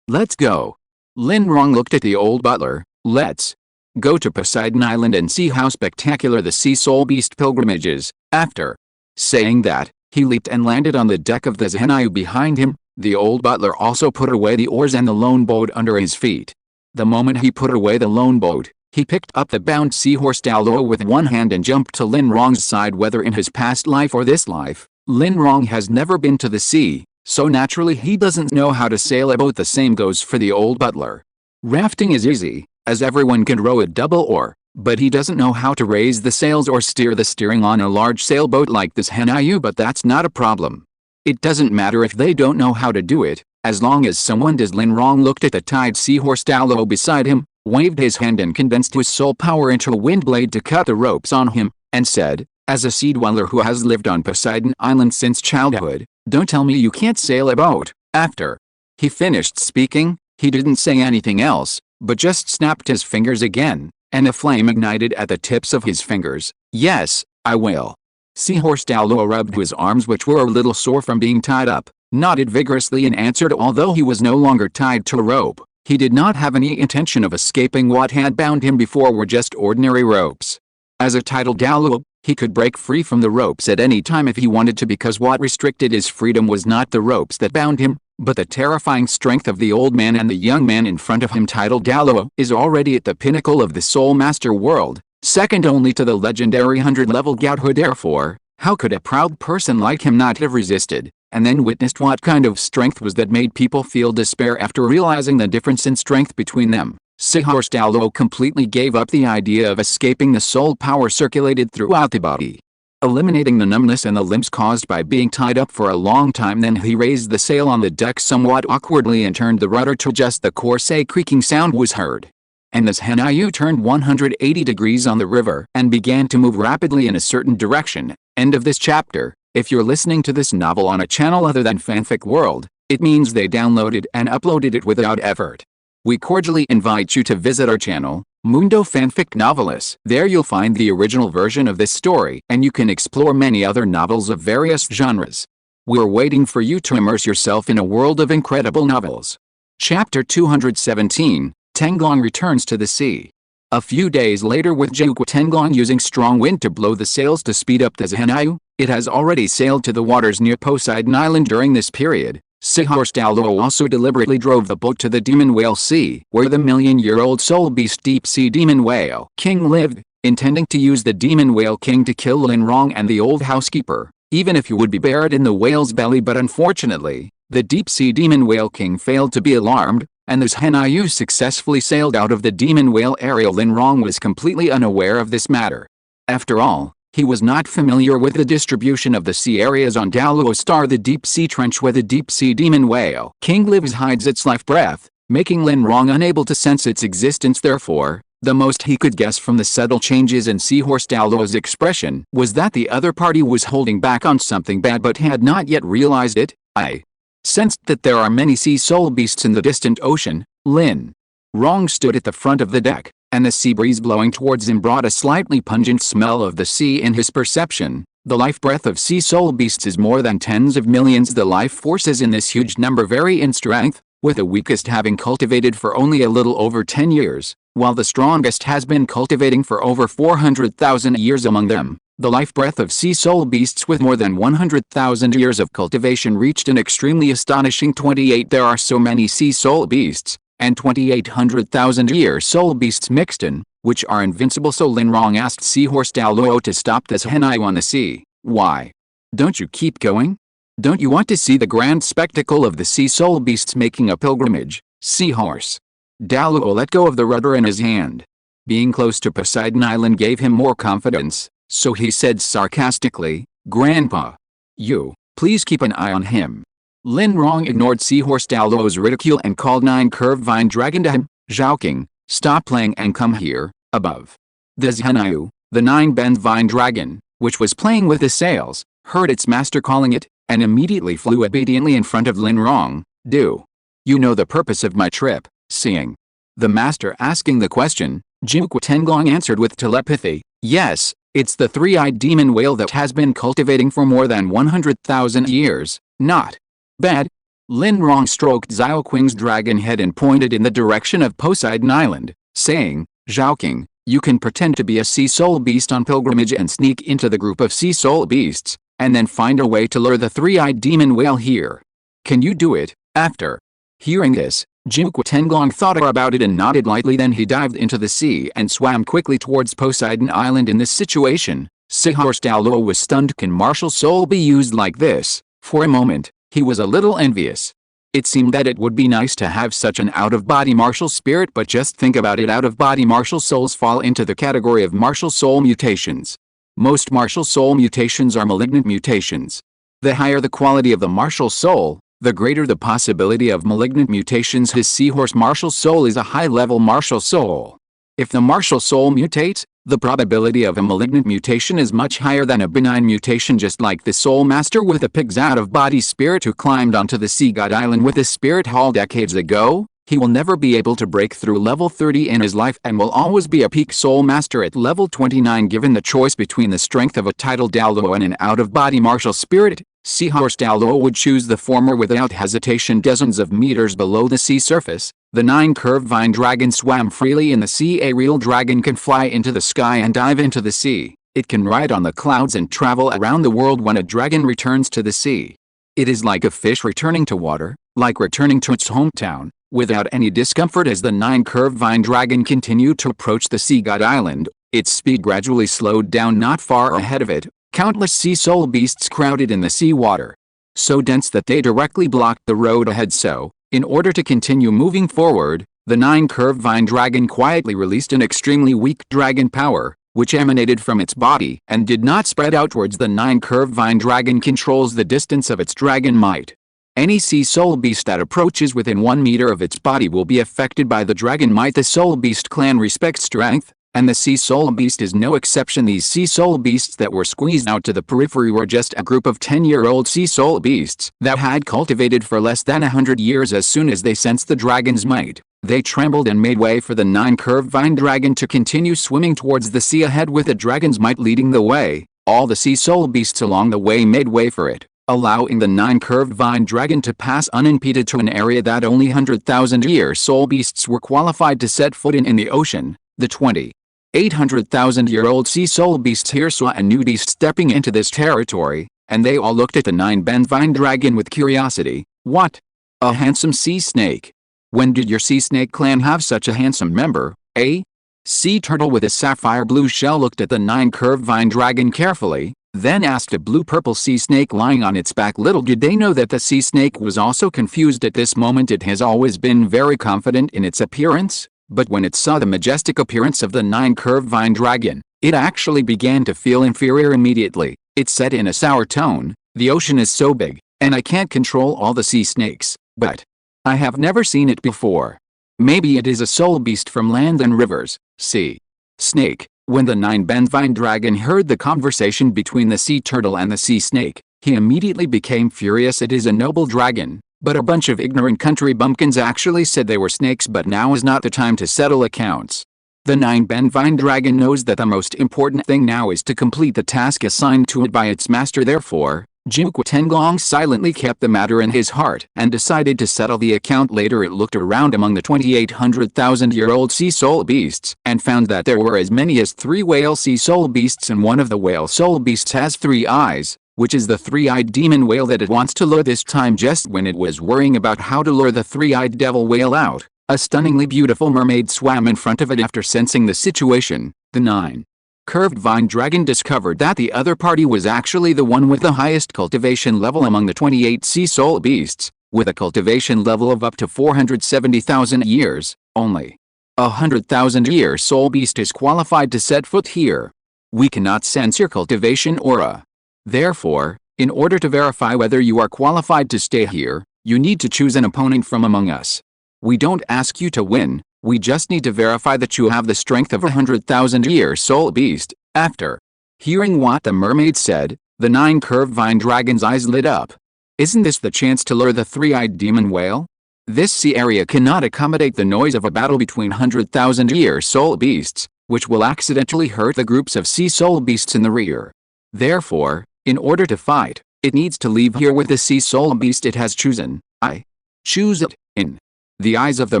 Let's go. Lin Rong looked at the old butler. Let's go to Poseidon Island and see how spectacular the sea soul beast pilgrimage is. After saying that, he leaped and landed on the deck of the Yu behind him. The old butler also put away the oars and the lone boat under his feet. The moment he put away the lone boat, he picked up the bound Seahorse Douluo with one hand and jumped to Lin Rong's side. Whether in his past life or this life, Lin Rong has never been to the sea, so naturally he doesn't know how to sail a boat. The same goes for the old butler. Rafting is easy, as everyone can row a double oar, but he doesn't know how to raise the sails or steer the steering on a large sailboat like this Yu. But that's not a problem. It doesn't matter if they don't know how to do it, as long as someone does. Lin Rong looked at the tied Seahorse Douluo beside him, waved his hand and condensed his soul power into a wind blade to cut the ropes on him, and said, as a sea dweller who has lived on Poseidon Island since childhood, don't tell me you can't sail a boat. After he finished speaking, he didn't say anything else, but just snapped his fingers again, and a flame ignited at the tips of his fingers. Yes, I will. Seahorse Douluo rubbed his arms, which were a little sore from being tied up, nodded vigorously and answered. Although he was no longer tied to a rope, he did not have any intention of escaping. What had bound him before were just ordinary ropes. As a titled Douluo, he could break free from the ropes at any time if he wanted to, because what restricted his freedom was not the ropes that bound him, but the terrifying strength of the old man and the young man in front of him. Titled Douluo is already at the pinnacle of the Soul Master world, second only to the legendary 100-level Godhood. Therefore, how could a proud person like him not have resisted, and then witnessed what kind of strength was that made people feel despair after realizing the difference in strength between them? Seahorse Douluo completely gave up the idea of escaping. The soul power circulated throughout the body, eliminating the numbness and the limbs caused by being tied up for a long time. Then he raised the sail on the deck somewhat awkwardly and turned the rudder to just the coarse creaking sound was heard. And as Yu turned 180 degrees on the river and began to move rapidly in a certain direction. End of this chapter. If you're listening to this novel on a channel other than Fanfic World, it means they downloaded and uploaded it without effort. We cordially invite you to visit our channel, Mundo Fanfic Novelis. There you'll find the original version of this story, and you can explore many other novels of various genres. We're waiting for you to immerse yourself in a world of incredible novels. Chapter 217, Tenglong returns to the sea. A few days later, with Tenglong using strong wind to blow the sails to speed up the Yu, it has already sailed to the waters near Poseidon Island. During this period, Sihorse Douluo also deliberately drove the boat to the Demon Whale Sea, where the million-year-old soul beast Deep Sea Demon Whale King lived, intending to use the Demon Whale King to kill Lin Rong and the old housekeeper, even if he would be buried in the whale's belly. But unfortunately, the Deep Sea Demon Whale King failed to be alarmed, and as Yu successfully sailed out of the Demon Whale area, Lin Rong was completely unaware of this matter. After all, he was not familiar with the distribution of the sea areas on Douluo Star, the deep sea trench where the Deep Sea Demon Whale King lives hides its life breath, making Lin Rong unable to sense its existence. Therefore, the most he could guess from the subtle changes in Seahorse Douluo's expression was that the other party was holding back on something bad, but had not yet realized it. I sensed that there are many sea soul beasts in the distant ocean. Lin Rong stood at the front of the deck, and the sea breeze blowing towards him brought a slightly pungent smell of the sea in his perception. The life breath of sea soul beasts is more than tens of millions. The life forces in this huge number vary in strength, with the weakest having cultivated for only a little over 10 years, while the strongest has been cultivating for over 400,000 years. Among them, the life breath of sea soul beasts with more than 100,000 years of cultivation reached an extremely astonishing 28. There are so many sea soul beasts, and 2,800,000-year soul beasts mixed in, which are invincible. So Lin Rong asked Seahorse Douluo to stop this henai on the sea. Why don't you keep going? Don't you want to see the grand spectacle of the sea soul beasts making a pilgrimage? Seahorse Douluo let go of the rudder in his hand. Being close to Poseidon Island gave him more confidence, so he said sarcastically, "Grandpa, you, please keep an eye on him." Lin Rong ignored Seahorse Douluo's ridicule and called 9-curved vine dragon to him. "Xiaoqing, stop playing and come here, above." The Zhenyu, the 9-bend vine dragon, which was playing with the sails, heard its master calling it, and immediately flew obediently in front of Lin Rong. "Do you know the purpose of my trip?" Seeing the master asking the question, Duke Lin Rong answered with telepathy, "Yes, it's the 3-eyed demon whale that has been cultivating for more than 100,000 years. Not bad." Lin Rong stroked Xiaoqing's dragon head and pointed in the direction of Poseidon Island, saying, "Xiaoqing, you can pretend to be a sea soul beast on pilgrimage and sneak into the group of sea soul beasts, and then find a way to lure the 3-eyed demon whale here. Can you do it?" After hearing this, Duke Lin Rong thought about it and nodded lightly. Then he dived into the sea and swam quickly towards Poseidon Island. In this situation, Seahorse Douluo was stunned. Can martial soul be used like this? For a moment, he was a little envious. It seemed that it would be nice to have such an out-of-body martial spirit, but just think about it, out-of-body martial souls fall into the category of martial soul mutations. Most martial soul mutations are malignant mutations. The higher the quality of the martial soul, the greater the possibility of malignant mutations. His seahorse martial soul is a high-level martial soul. If the martial soul mutates, the probability of a malignant mutation is much higher than a benign mutation. Just like the soul master with the pig's out-of-body spirit who climbed onto the sea god island with his spirit hall decades ago, he will never be able to break through level 30 in his life and will always be a peak soul master at level 29. Given the choice between the strength of a tidal Douluo and an out-of-body martial spirit, Seahorse Douluo would choose the former without hesitation. Dozens of meters below the sea surface, the 9-curved vine dragon swam freely in the sea. A real dragon can fly into the sky and dive into the sea. It can ride on the clouds and travel around the world. When a dragon returns to the sea, it is like a fish returning to water, like returning to its hometown, without any discomfort. As the 9-curved vine dragon continued to approach the sea god island, its speed gradually slowed down. Not far ahead of it, countless sea soul beasts crowded in the sea water, so dense that they directly blocked the road ahead. So, in order to continue moving forward, the 9-curved vine dragon quietly released an extremely weak dragon power, which emanated from its body and did not spread outwards. The 9-curved vine dragon controls the distance of its dragon might. Any sea soul beast that approaches within 1 meter of its body will be affected by the dragon might. The soul beast clan respects strength, and the sea soul beast is no exception. These sea soul beasts that were squeezed out to the periphery were just a group of 10-year-old sea soul beasts that had cultivated for less than 100 years. As soon as they sensed the dragon's might, they trembled and made way for the 9-curved vine dragon to continue swimming towards the sea ahead with the dragon's might leading the way. All the sea soul beasts along the way made way for it, allowing the 9-curved vine dragon to pass unimpeded to an area that only 100,000-year soul beasts were qualified to set foot in the ocean. The 800,000-year-old sea soul beasts here saw a new beast stepping into this territory, and they all looked at the 9-bend vine dragon with curiosity. What? A handsome sea snake? When did your sea snake clan have such a handsome member, eh? Sea turtle with a sapphire blue shell looked at the 9-curved vine dragon carefully, then asked a blue-purple sea snake lying on its back. Little did they know that the sea snake was also confused at this moment. It has always been very confident in its appearance, but when it saw the majestic appearance of the 9-curved vine dragon, it actually began to feel inferior immediately. It said in a sour tone, "The ocean is so big, and I can't control all the sea snakes, but I have never seen it before. Maybe it is a soul beast from land and rivers." Sea snake. When the 9-bend vine dragon heard the conversation between the sea turtle and the sea snake, he immediately became furious. It is a noble dragon, but a bunch of ignorant country bumpkins actually said they were snakes. But now is not the time to settle accounts. The 9-bend vine dragon knows that the most important thing now is to complete the task assigned to it by its master. Therefore, Duke Lin Rong silently kept the matter in his heart and decided to settle the account later. It looked around among the 2,800,000-year-old sea soul beasts and found that there were as many as 3 whale sea soul beasts, and one of the whale soul beasts has 3 eyes, which is the 3-eyed demon whale that it wants to lure. This time, just when it was worrying about how to lure the 3-eyed devil whale out, a stunningly beautiful mermaid swam in front of it. After sensing the situation, the 9-curved vine dragon discovered that the other party was actually the one with the highest cultivation level among the 28 sea soul beasts, with a cultivation level of up to 470,000 years. Only 100,000-year soul beast is qualified to set foot here. We cannot sense your cultivation aura. Therefore, in order to verify whether you are qualified to stay here, you need to choose an opponent from among us. We don't ask you to win. We just need to verify that you have the strength of a 100,000-year soul beast. After hearing what the mermaid said, the 9-curved vine dragon's eyes lit up. Isn't this the chance to lure the 3-eyed demon whale? This sea area cannot accommodate the noise of a battle between 100,000-year soul beasts, which will accidentally hurt the groups of sea soul beasts in the rear. Therefore, in order to fight, it needs to leave here with the sea soul beast it has chosen. I choose it. In the eyes of the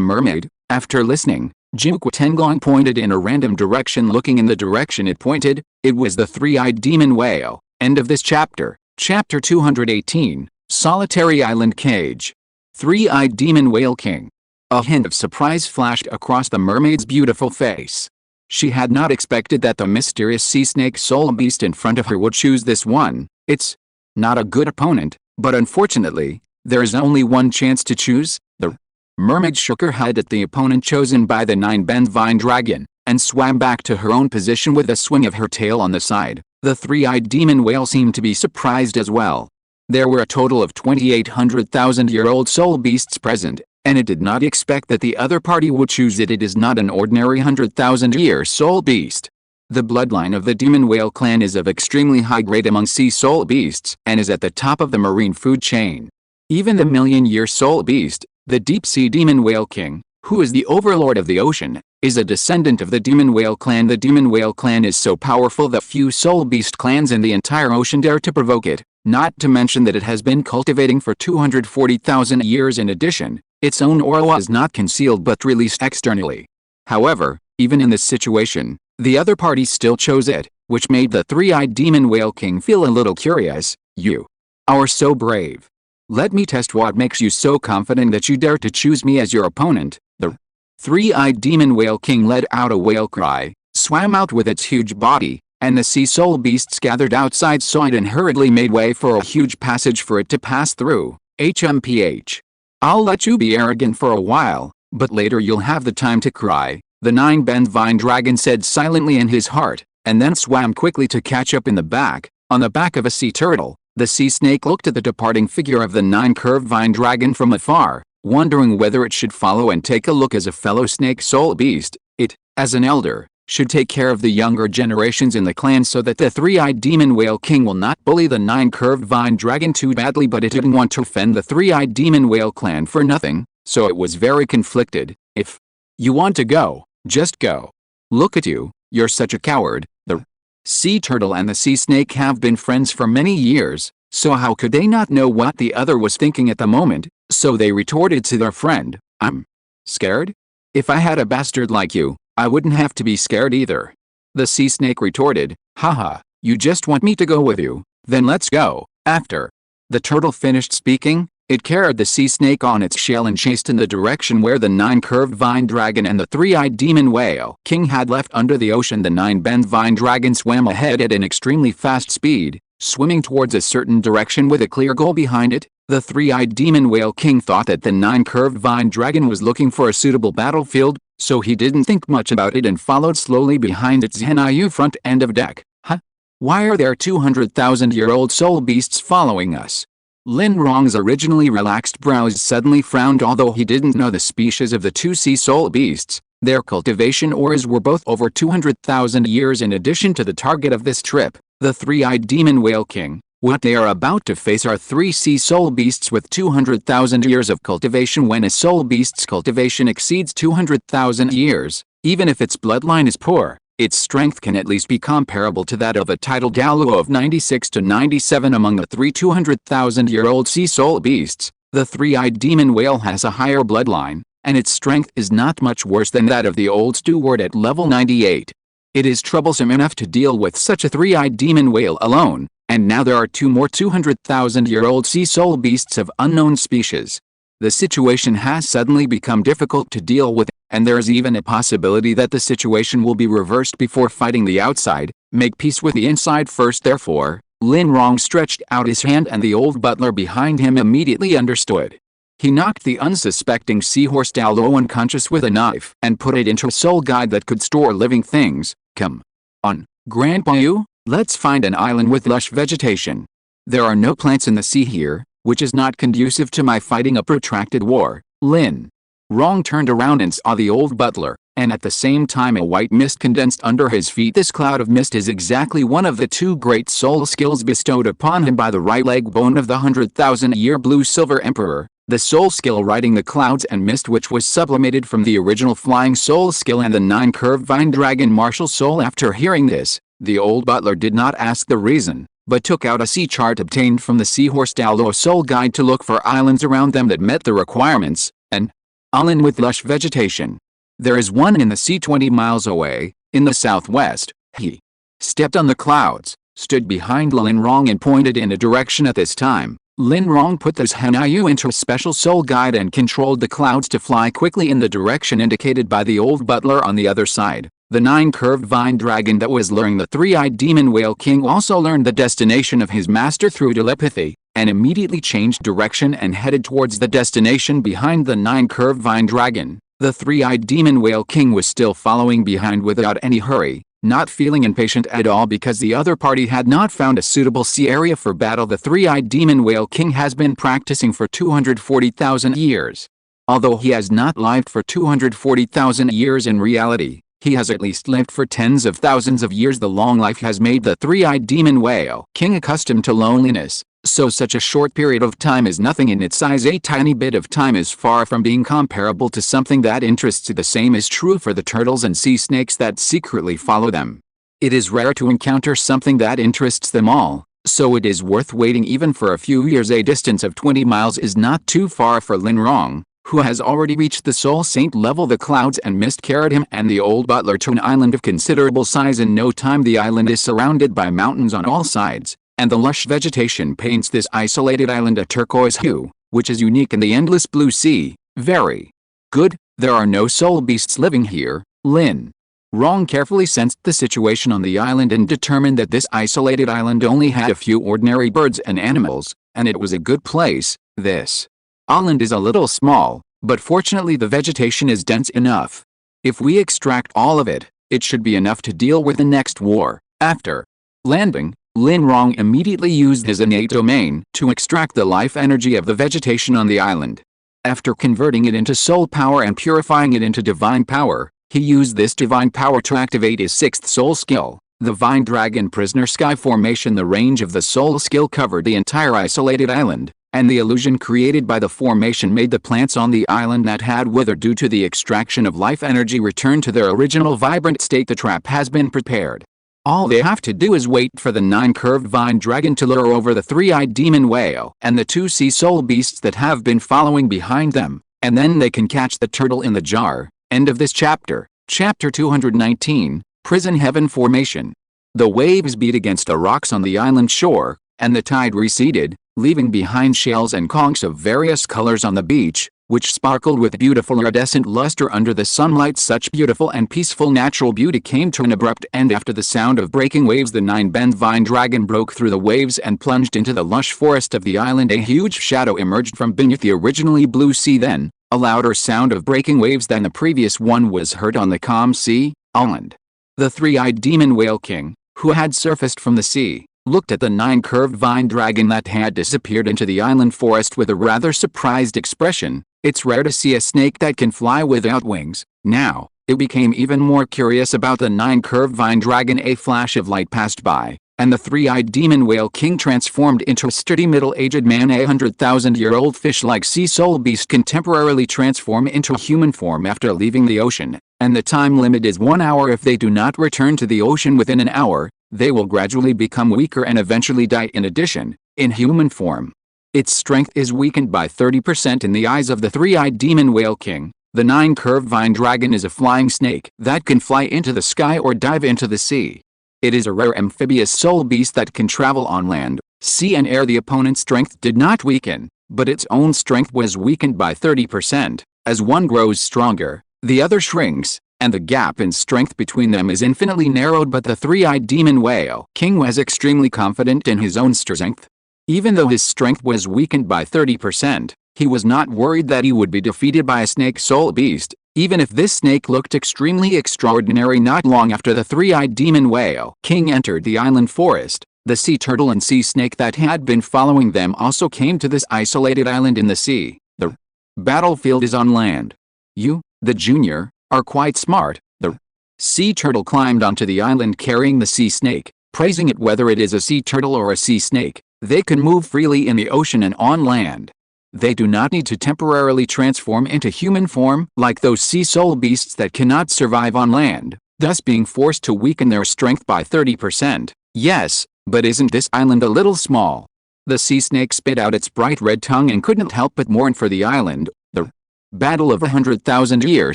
mermaid, after listening, Duke Lin Rong pointed in a random direction. Looking in the direction it pointed, it was the 3-eyed demon whale. End of this chapter. Chapter 218, Solitary Island Cage. 3-eyed demon whale king. A hint of surprise flashed across the mermaid's beautiful face. She had not expected that the mysterious sea snake soul beast in front of her would choose this one. It's not a good opponent, but unfortunately, there is only one chance to choose. The mermaid shook her head at the opponent chosen by the 9-bend vine dragon, and swam back to her own position with a swing of her tail on the side. The 3-eyed demon whale seemed to be surprised as well. There were a total of 2,800,000-year-old soul beasts present, and it did not expect that the other party would choose it. It is not an ordinary 100,000-year soul beast. The bloodline of the demon whale clan is of extremely high grade among sea soul beasts and is at the top of the marine food chain. Even the million-year soul beast, the deep-sea demon whale king, who is the overlord of the ocean, is a descendant of the demon whale clan. The demon whale clan is so powerful that few soul beast clans in the entire ocean dare to provoke it, not to mention that it has been cultivating for 240,000 years. In addition, its own aura is not concealed but released externally. However, even in this situation, the other party still chose it, which made the 3-eyed demon whale king feel a little curious. You are so brave. Let me test what makes you so confident that you dare to choose me as your opponent. The 3-eyed demon whale king let out a whale cry, swam out with its huge body, and the sea soul beasts gathered outside saw it and hurriedly made way for a huge passage for it to pass through. HMPH. I'll let you be arrogant for a while, but later you'll have the time to cry, the 9-bend vine dragon said silently in his heart, and then swam quickly to catch up in the back, on the back of a sea turtle. The sea snake looked at the departing figure of the 9-curved vine dragon from afar, wondering whether it should follow and take a look. As a fellow snake soul beast, it, as an elder, should take care of the younger generations in the clan so that the 3-eyed demon whale king will not bully the 9-curved vine dragon too badly. But it didn't want to offend the 3-eyed demon whale clan for nothing, so it was very conflicted. If you want to go, just go. Look at you, you're such a coward. The sea turtle and the sea snake have been friends for many years, so how could they not know what the other was thinking at the moment? So they retorted to their friend, I'm scared? If I had a bastard like you, I wouldn't have to be scared either. The sea snake retorted, haha, you just want me to go with you, then let's go. After the turtle finished speaking, It carried the sea snake on its shell and chased in the direction where the 9-curved vine dragon and the 3-eyed demon whale king had left. Under the ocean, the 9-bend vine dragon swam ahead at an extremely fast speed, swimming towards a certain direction with a clear goal behind it. The 3-eyed demon whale king thought that the 9-curved vine dragon was looking for a suitable battlefield, so he didn't think much about it and followed slowly behind its Zhenyu front end of deck. Huh? Why are there 200,000-year-old soul beasts following us? Lin Rong's originally relaxed brows suddenly frowned. Although he didn't know the species of the two sea soul beasts, their cultivation eras were both over 200,000 years. In addition to the target of this trip, the 3-eyed demon whale king, what they are about to face are 3 sea soul beasts with 200,000 years of cultivation. When a soul beast's cultivation exceeds 200,000 years, even if its bloodline is poor, its strength can at least be comparable to that of a tidal Douluo of 96 to 97. Among the 3 200,000-year-old sea soul beasts, the 3-eyed demon whale has a higher bloodline, and its strength is not much worse than that of the old steward at level 98. It is troublesome enough to deal with such a 3-eyed demon whale alone, and now there are 2 more 200,000-year-old sea soul beasts of unknown species. The situation has suddenly become difficult to deal with, and there is even a possibility that the situation will be reversed before fighting the outside. Make peace with the inside first. Therefore, Lin Rong stretched out his hand and the old butler behind him immediately understood. He knocked the unsuspecting seahorse Douluo unconscious with a knife and put it into a soul guide that could store living things. Come on, Grandpa Yu, let's find an island with lush vegetation. There are no plants in the sea here, which is not conducive to my fighting a protracted war. Lin Rong turned around and saw the old butler, and at the same time a white mist condensed under his feet. This cloud of mist is exactly one of the 2 great soul skills bestowed upon him by the right leg bone of the 100,000-year blue-silver emperor, the soul skill riding the clouds and mist, which was sublimated from the original flying soul skill and the 9-curved vine dragon martial soul. After hearing this, the old butler did not ask the reason, but took out a sea chart obtained from the seahorse Douluo soul guide to look for islands around them that met the requirements. An island with lush vegetation. There is one in the sea 20 miles away, in the southwest. He stepped on the clouds, stood behind Lin Rong and pointed in a direction. At this time, Lin Rong put the Zhenyu into a special soul guide and controlled the clouds to fly quickly in the direction indicated by the old butler. On the other side, the 9-curved vine dragon that was luring the 3-eyed demon whale king also learned the destination of his master through telepathy, and immediately changed direction and headed towards the destination behind the 9-curved vine dragon. The 3-eyed demon whale king was still following behind without any hurry, not feeling impatient at all because the other party had not found a suitable sea area for battle. The 3-eyed demon whale king has been practicing for 240,000 years. Although he has not lived for 240,000 years in reality, he has at least lived for tens of thousands of years. The long life has made the 3-eyed demon whale king accustomed to loneliness, so such a short period of time is nothing in its size. A tiny bit of time is far from being comparable to something that interests you. The same is true for the turtles and sea snakes that secretly follow them. It is rare to encounter something that interests them all, so it is worth waiting even for a few years. A distance of 20 miles is not too far for Lin Rong, who has already reached the soul saint level. The clouds and mist carried him and the old butler to an island of considerable size. In no time the island is surrounded by mountains on all sides, and the lush vegetation paints this isolated island a turquoise hue, which is unique in the endless blue sea. Very good. There are no soul beasts living here. Lin Rong carefully sensed the situation on the island and determined that this isolated island only had a few ordinary birds and animals, and it was a good place. This island is a little small, but fortunately the vegetation is dense enough. If we extract all of it, it should be enough to deal with the next war. After landing, Lin Rong immediately used his innate domain to extract the life energy of the vegetation on the island. After converting it into soul power and purifying it into divine power, he used this divine power to activate his 6th soul skill, the Vine Dragon Prisoner Sky Formation. The range of the soul skill covered the entire isolated island, and the illusion created by the formation made the plants on the island that had withered due to the extraction of life energy return to their original vibrant state. The trap has been prepared. All they have to do is wait for the 9-curved vine dragon to lure over the 3-eyed demon whale and the 2 sea soul beasts that have been following behind them, and then they can catch the turtle in the jar. End of this chapter. Chapter 219, Prison Heaven Formation. The waves beat against the rocks on the island shore, and the tide receded, leaving behind shells and conchs of various colors on the beach, which sparkled with beautiful iridescent luster under the sunlight. Such beautiful and peaceful natural beauty came to an abrupt end after the sound of breaking waves. The nine-bend vine dragon broke through the waves and plunged into the lush forest of the island. A huge shadow emerged from beneath the originally blue sea. Then, a louder sound of breaking waves than the previous one was heard on the calm sea island. The three-eyed demon whale king, who had surfaced from the sea, looked at the nine-curved vine dragon that had disappeared into the island forest with a rather surprised expression. It's rare to see a snake that can fly without wings. Now, it became even more curious about the nine-curved vine dragon. A flash of light passed by, and the three-eyed demon whale king transformed into a sturdy middle-aged man. A 100,000-year-old fish-like sea soul beast can temporarily transform into human form after leaving the ocean, and the time limit is 1 hour. If they do not return to the ocean within an hour, they will gradually become weaker and eventually die. In addition, in human form, its strength is weakened by 30%. In the eyes of the three-eyed demon whale king, the nine-curved vine dragon is a flying snake that can fly into the sky or dive into the sea. It is a rare amphibious soul beast that can travel on land, sea and air. The opponent's strength did not weaken, but its own strength was weakened by 30%. As one grows stronger, the other shrinks, and the gap in strength between them is infinitely narrowed. But the three-eyed demon whale king was extremely confident in his own strength. Even though his strength was weakened by 30%, he was not worried that he would be defeated by a snake soul beast, even if this snake looked extremely extraordinary. Not long after the three-eyed demon whale king entered the island forest, the sea turtle and sea snake that had been following them also came to this isolated island in the sea. The battlefield is on land. You, the junior, are quite smart. The sea turtle climbed onto the island carrying the sea snake, praising it. Whether it is a sea turtle or a sea snake, they can move freely in the ocean and on land. They do not need to temporarily transform into human form like those sea soul beasts that cannot survive on land, thus being forced to weaken their strength by 30%. Yes, but isn't this island a little small? The sea snake spit out its bright red tongue and couldn't help but mourn for the island. The battle of 100,000-year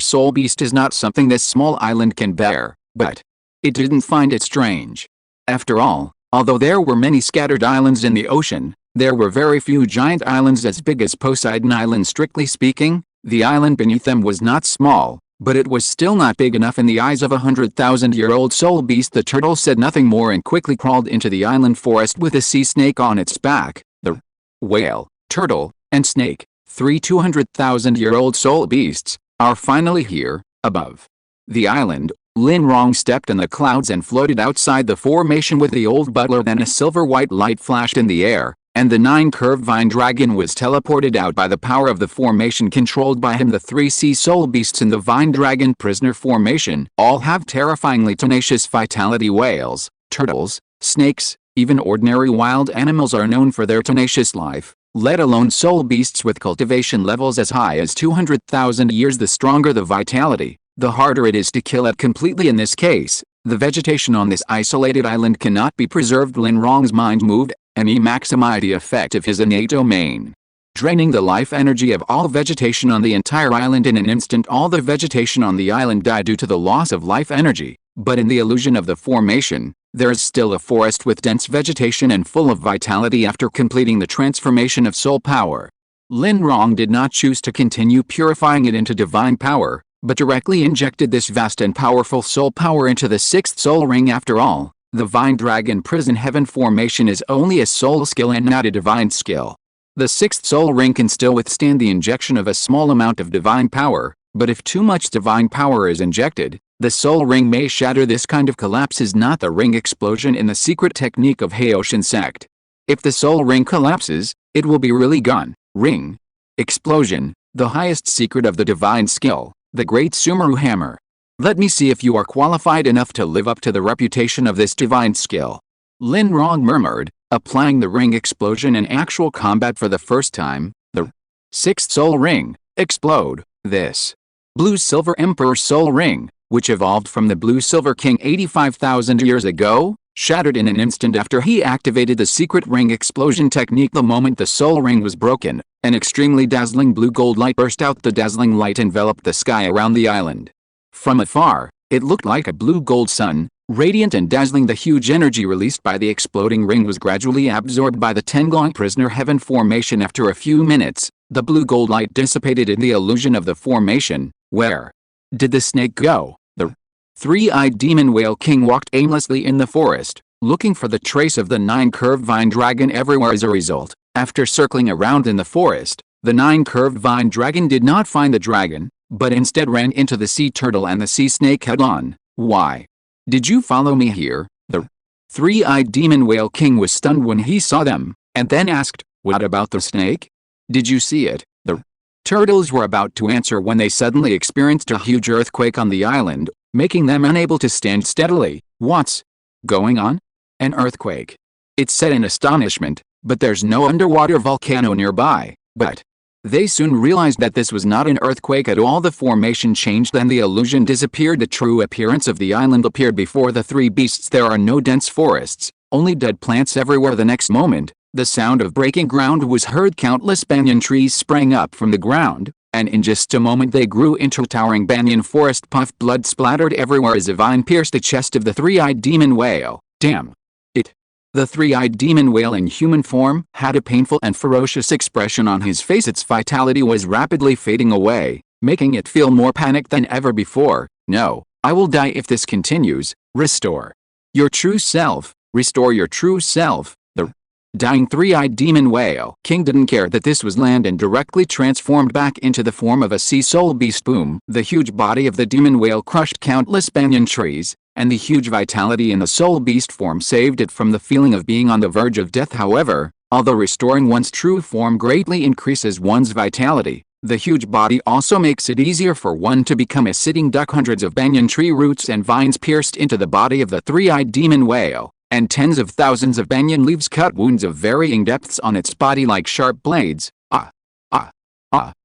soul beast is not something this small island can bear, but it didn't find it strange. After all, although there were many scattered islands in the ocean, there were very few giant islands as big as Poseidon Island. Strictly speaking, the island beneath them was not small, but it was still not big enough in the eyes of a 100,000-year-old soul beast. The turtle said nothing more and quickly crawled into the island forest with a sea snake on its back. The whale, turtle, and snake, three 200,000-year-old soul beasts, are finally here, above the island. Lin Rong stepped in the clouds and floated outside the formation with the old butler. Then a silver-white light flashed in the air, and the nine-curved vine dragon was teleported out by the power of the formation controlled by him. The three sea soul beasts in the vine dragon prisoner formation all have terrifyingly tenacious vitality. Whales, turtles, snakes, even ordinary wild animals are known for their tenacious life, let alone soul beasts with cultivation levels as high as 200,000 years. The stronger the vitality, the harder it is to kill it completely. In this case, the vegetation on this isolated island cannot be preserved. Lin Rong's mind moved, and he maximized the effect of his innate domain, draining the life energy of all vegetation on the entire island. In an instant, all the vegetation on the island died due to the loss of life energy, but in the illusion of the formation, there is still a forest with dense vegetation and full of vitality. After completing the transformation of soul power, Lin Rong did not choose to continue purifying it into divine power, but directly injected this vast and powerful soul power into the sixth soul ring. After all, the Vine Dragon Prison Heaven formation is only a soul skill and not a divine skill. The sixth soul ring can still withstand the injection of a small amount of divine power, but if too much divine power is injected, the soul ring may shatter. This kind of collapse is not the ring explosion in the secret technique of Xiaotian sect. If the soul ring collapses, it will be really gone. Ring explosion, the highest secret of the divine skill, the great Sumeru hammer. Let me see if you are qualified enough to live up to the reputation of this divine skill. Lin Rong murmured, applying the ring explosion in actual combat for the first time. The sixth soul ring, explode. This blue-silver emperor soul ring, which evolved from the blue-silver king 85,000 years ago, shattered in an instant after he activated the secret ring explosion technique. The moment the soul ring was broken, an extremely dazzling blue-gold light burst out. The dazzling light enveloped the sky around the island. From afar, it looked like a blue-gold sun, Radiant and dazzling, the huge energy released by the exploding ring was gradually absorbed by the Tenglong prisoner heaven formation. After a few minutes, the blue-gold light dissipated in the illusion of the formation. Where did the snake go? The three-eyed demon whale king walked aimlessly in the forest, looking for the trace of the 9-curved vine dragon everywhere. As a result, after circling around in the forest, the 9-curved vine dragon did not find the dragon, but instead ran into the sea turtle and the sea snake head-on. Why did you follow me here? The three-eyed demon whale king was stunned when he saw them, and then asked, what about the snake? Did you see it? The turtles were about to answer when they suddenly experienced a huge earthquake on the island, making them unable to stand steadily. What's going on? An earthquake? It said in astonishment, but there's no underwater volcano nearby. But they soon realized that this was not an earthquake at all. The formation changed and the illusion disappeared. The true appearance of the island appeared before the three beasts. There are no dense forests, only dead plants everywhere. The next moment, the sound of breaking ground was heard. Countless banyan trees sprang up from the ground, and in just a moment they grew into a towering banyan forest. Puff blood splattered everywhere as a vine pierced the chest of the three-eyed demon whale. Damn it! The three-eyed demon whale in human form had a painful and ferocious expression on his face. Its vitality was rapidly fading away, making it feel more panicked than ever before. No, I will die if this continues. Restore your true self. Restore your true self. The dying three-eyed demon whale king didn't care that this was land and directly transformed back into the form of a sea soul beast. Boom! The huge body of the demon whale crushed countless banyan trees, and the huge vitality in the soul beast form saved it from the feeling of being on the verge of death. However, although restoring one's true form greatly increases one's vitality, the huge body also makes it easier for one to become a sitting duck. Hundreds of banyan tree roots and vines pierced into the body of the three-eyed demon whale, and tens of thousands of banyan leaves cut wounds of varying depths on its body like sharp blades.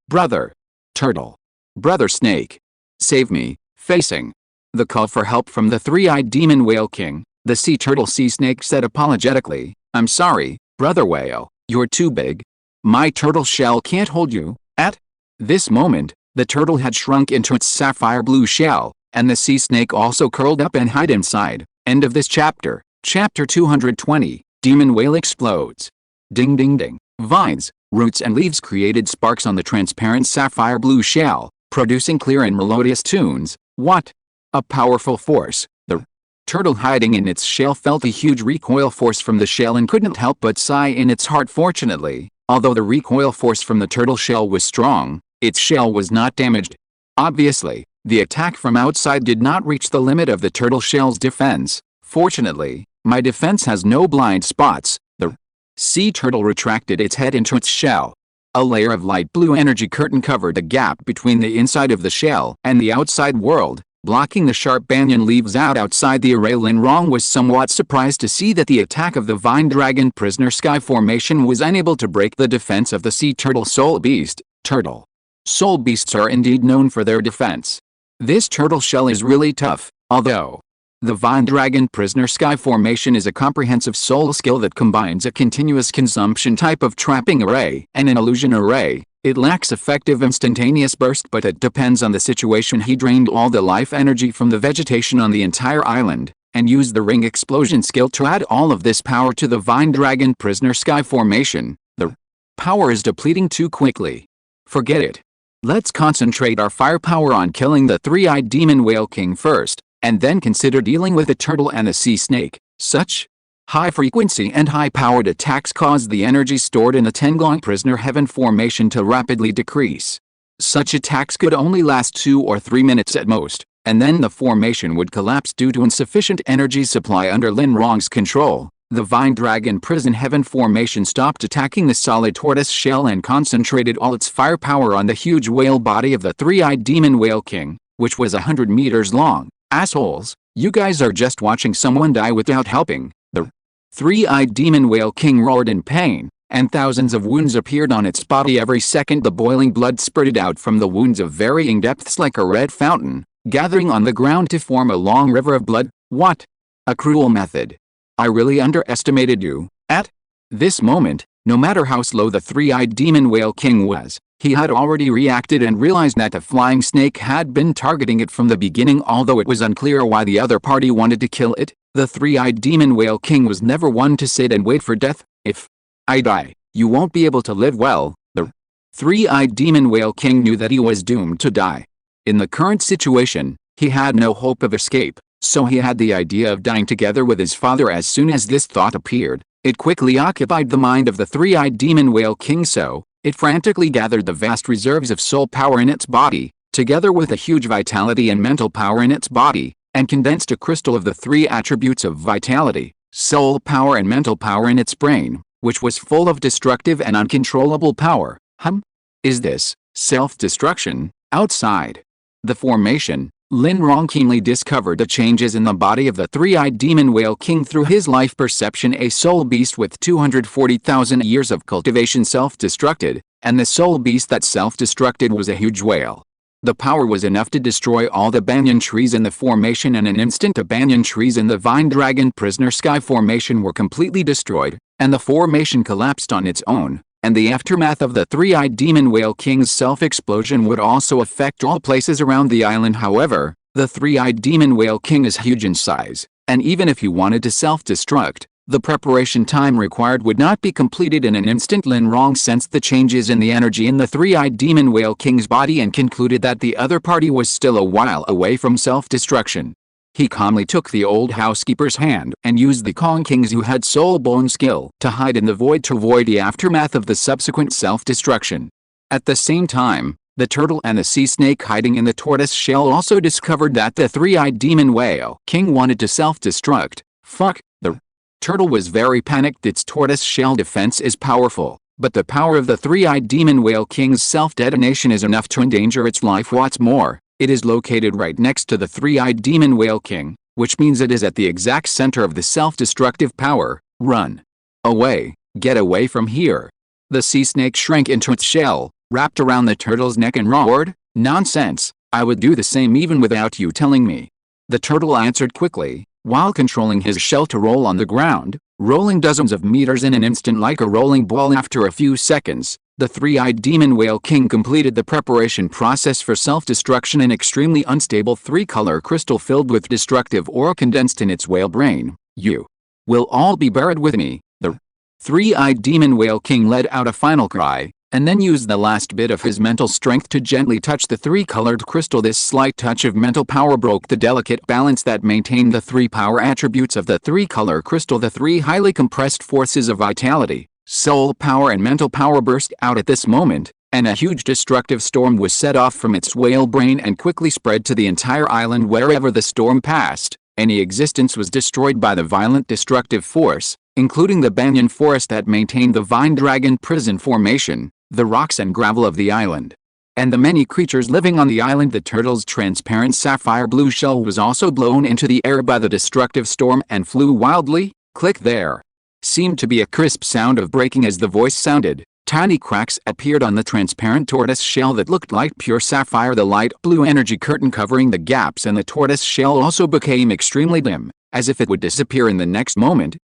Brother turtle, brother snake, save me! Facing the call for help from the three-eyed demon whale king, the sea turtle sea snake said apologetically, I'm sorry, brother whale, you're too big. My turtle shell can't hold you. At this moment, the turtle had shrunk into its sapphire blue shell, and the sea snake also curled up and hid inside. End of this chapter. Chapter 220, Demon Whale Explodes. Ding ding ding. Vines, roots and leaves created sparks on the transparent sapphire blue shell, producing clear and melodious tunes. What a powerful force! The turtle hiding in its shell felt a huge recoil force from the shell and couldn't help but sigh in its heart. Fortunately, although the recoil force from the turtle shell was strong, its shell was not damaged. Obviously, the attack from outside did not reach the limit of the turtle shell's defense. Fortunately, my defense has no blind spots. The sea turtle retracted its head into its shell. A layer of light blue energy curtain covered the gap between the inside of the shell and the outside world, blocking the sharp banyan leaves out outside the array. Lin Rong was somewhat surprised to see that the attack of the vine dragon prisoner sky formation was unable to break the defense of the sea turtle soul beast. Turtle soul beasts are indeed known for their defense. This turtle shell is really tough, although the vine dragon prisoner sky formation is a comprehensive soul skill that combines a continuous consumption type of trapping array and an illusion array. It lacks effective instantaneous burst, but it depends on the situation. He drained all the life energy from the vegetation on the entire island, and used the ring explosion skill to add all of this power to the vine dragon prisoner sky formation. The power is depleting too quickly. Forget it. Let's concentrate our firepower on killing the three-eyed demon whale king first, and then consider dealing with the turtle and the sea snake. Such high-frequency and high-powered attacks cause the energy stored in the Tenglong prisoner heaven formation to rapidly decrease. Such attacks could only last 2 or 3 minutes at most, and then the formation would collapse due to insufficient energy supply. Under Lin Rong's control, the vine dragon prison heaven formation stopped attacking the solid tortoise shell and concentrated all its firepower on the huge whale body of the three-eyed demon whale king, which was 100 meters long. Assholes, you guys are just watching someone die without helping. The three-eyed demon whale king roared in pain, and thousands of wounds appeared on its body every second. The boiling blood spurted out from the wounds of varying depths like a red fountain, gathering on the ground to form a long river of blood. What a cruel method! I really underestimated you. At this moment, no matter how slow the three-eyed demon whale king was, He had already reacted and realized that the flying snake had been targeting it from the beginning. Although it was unclear why the other party wanted to kill it, the three-eyed demon whale king was never one to sit and wait for death. If I die, you won't be able to live well. The three-eyed demon whale king knew that he was doomed to die. In the current situation, he had no hope of escape, so he had the idea of dying together with his father. As soon as this thought appeared, it quickly occupied the mind of the three-eyed demon whale king, so it frantically gathered the vast reserves of soul power in its body, together with a huge vitality and mental power in its body, and condensed a crystal of the three attributes of vitality, soul power and mental power in its brain, which was full of destructive and uncontrollable power. Is this self-destruction? Outside the formation, Lin Rong keenly discovered the changes in the body of the three-eyed demon whale king through his life perception. A soul beast with 240,000 years of cultivation self-destructed, and the soul beast that self-destructed was a huge whale. The power was enough to destroy all the banyan trees in the formation in an instant. The banyan trees in the Vine Dragon Prisoner Sky formation were completely destroyed, and the formation collapsed on its own. And the aftermath of the three-eyed demon whale king's self-explosion would also affect all places around the island. However, the three-eyed demon whale king is huge in size, and even if he wanted to self-destruct, the preparation time required would not be completed in an instant. Lin Rong sensed the changes in the energy in the three-eyed demon whale king's body and concluded that the other party was still a while away from self-destruction. He calmly took the old housekeeper's hand and used the Kong King's who had soul bone skill to hide in the void to avoid the aftermath of the subsequent self-destruction. At the same time, the turtle and the sea snake hiding in the tortoise shell also discovered that the three-eyed demon whale king wanted to self-destruct. The turtle was very panicked. Its tortoise shell defense is powerful, but the power of the three-eyed demon whale king's self-detonation is enough to endanger its life. What's more, it is located right next to the three-eyed demon whale king, which means it is at the exact center of the self-destructive power. Run away, get away from here. The sea snake shrank into its shell, wrapped around the turtle's neck and roared, "Nonsense, I would do the same even without you telling me." The turtle answered quickly, while controlling his shell to roll on the ground, rolling dozens of meters in an instant like a rolling ball. After a few seconds, the three-eyed demon whale king completed the preparation process for self-destruction. An extremely unstable three-color crystal filled with destructive aura condensed in its whale brain. "You will all be buried with me." The three-eyed demon whale king let out a final cry, and then used the last bit of his mental strength to gently touch the three-colored crystal. This slight touch of mental power broke the delicate balance that maintained the three power attributes of the three-color crystal. The three highly compressed forces of vitality, soul power and mental power burst out at this moment, and a huge destructive storm was set off from its whale brain and quickly spread to the entire island. Wherever the storm passed, any existence was destroyed by the violent destructive force, including the banyan forest that maintained the Vine Dragon prison formation, the rocks and gravel of the island, and the many creatures living on the island. The turtle's transparent sapphire blue shell was also blown into the air by the destructive storm and flew wildly. Click. There seemed to be a crisp sound of breaking as the voice sounded. Tiny cracks appeared on the transparent tortoise shell that looked like pure sapphire. The light blue energy curtain covering the gaps in the tortoise shell also became extremely dim, as if it would disappear in the next moment.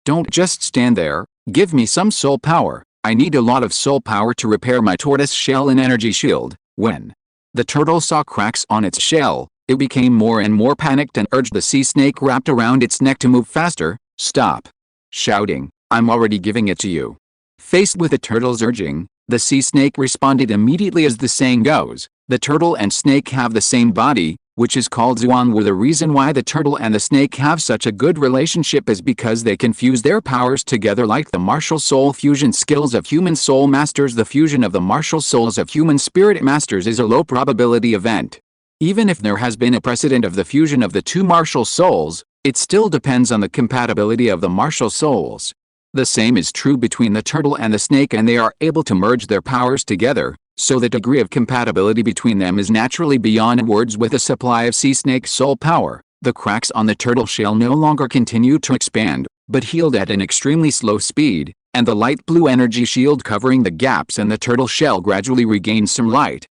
Don't just stand there, give me some soul power. I need a lot of soul power to repair my tortoise shell and energy shield. When the turtle saw cracks on its shell, it became more and more panicked and urged the sea snake wrapped around its neck to move faster. "Stop shouting, I'm already giving it to you." Faced with the turtle's urging, the sea snake responded immediately. As the saying goes, the turtle and snake have the same body, which is called Zuan. The reason why the turtle and the snake have such a good relationship is because they can fuse their powers together like the martial soul fusion skills of human soul masters. The fusion of the martial souls of human spirit masters is a low probability event. Even if there has been a precedent of the fusion of the two martial souls, it still depends on the compatibility of the martial souls. The same is true between the turtle and the snake, and they are able to merge their powers together, so the degree of compatibility between them is naturally beyond words. With a supply of sea snake soul power, the cracks on the turtle shell no longer continued to expand, but healed at an extremely slow speed, and the light blue energy shield covering the gaps in the turtle shell gradually regained some light.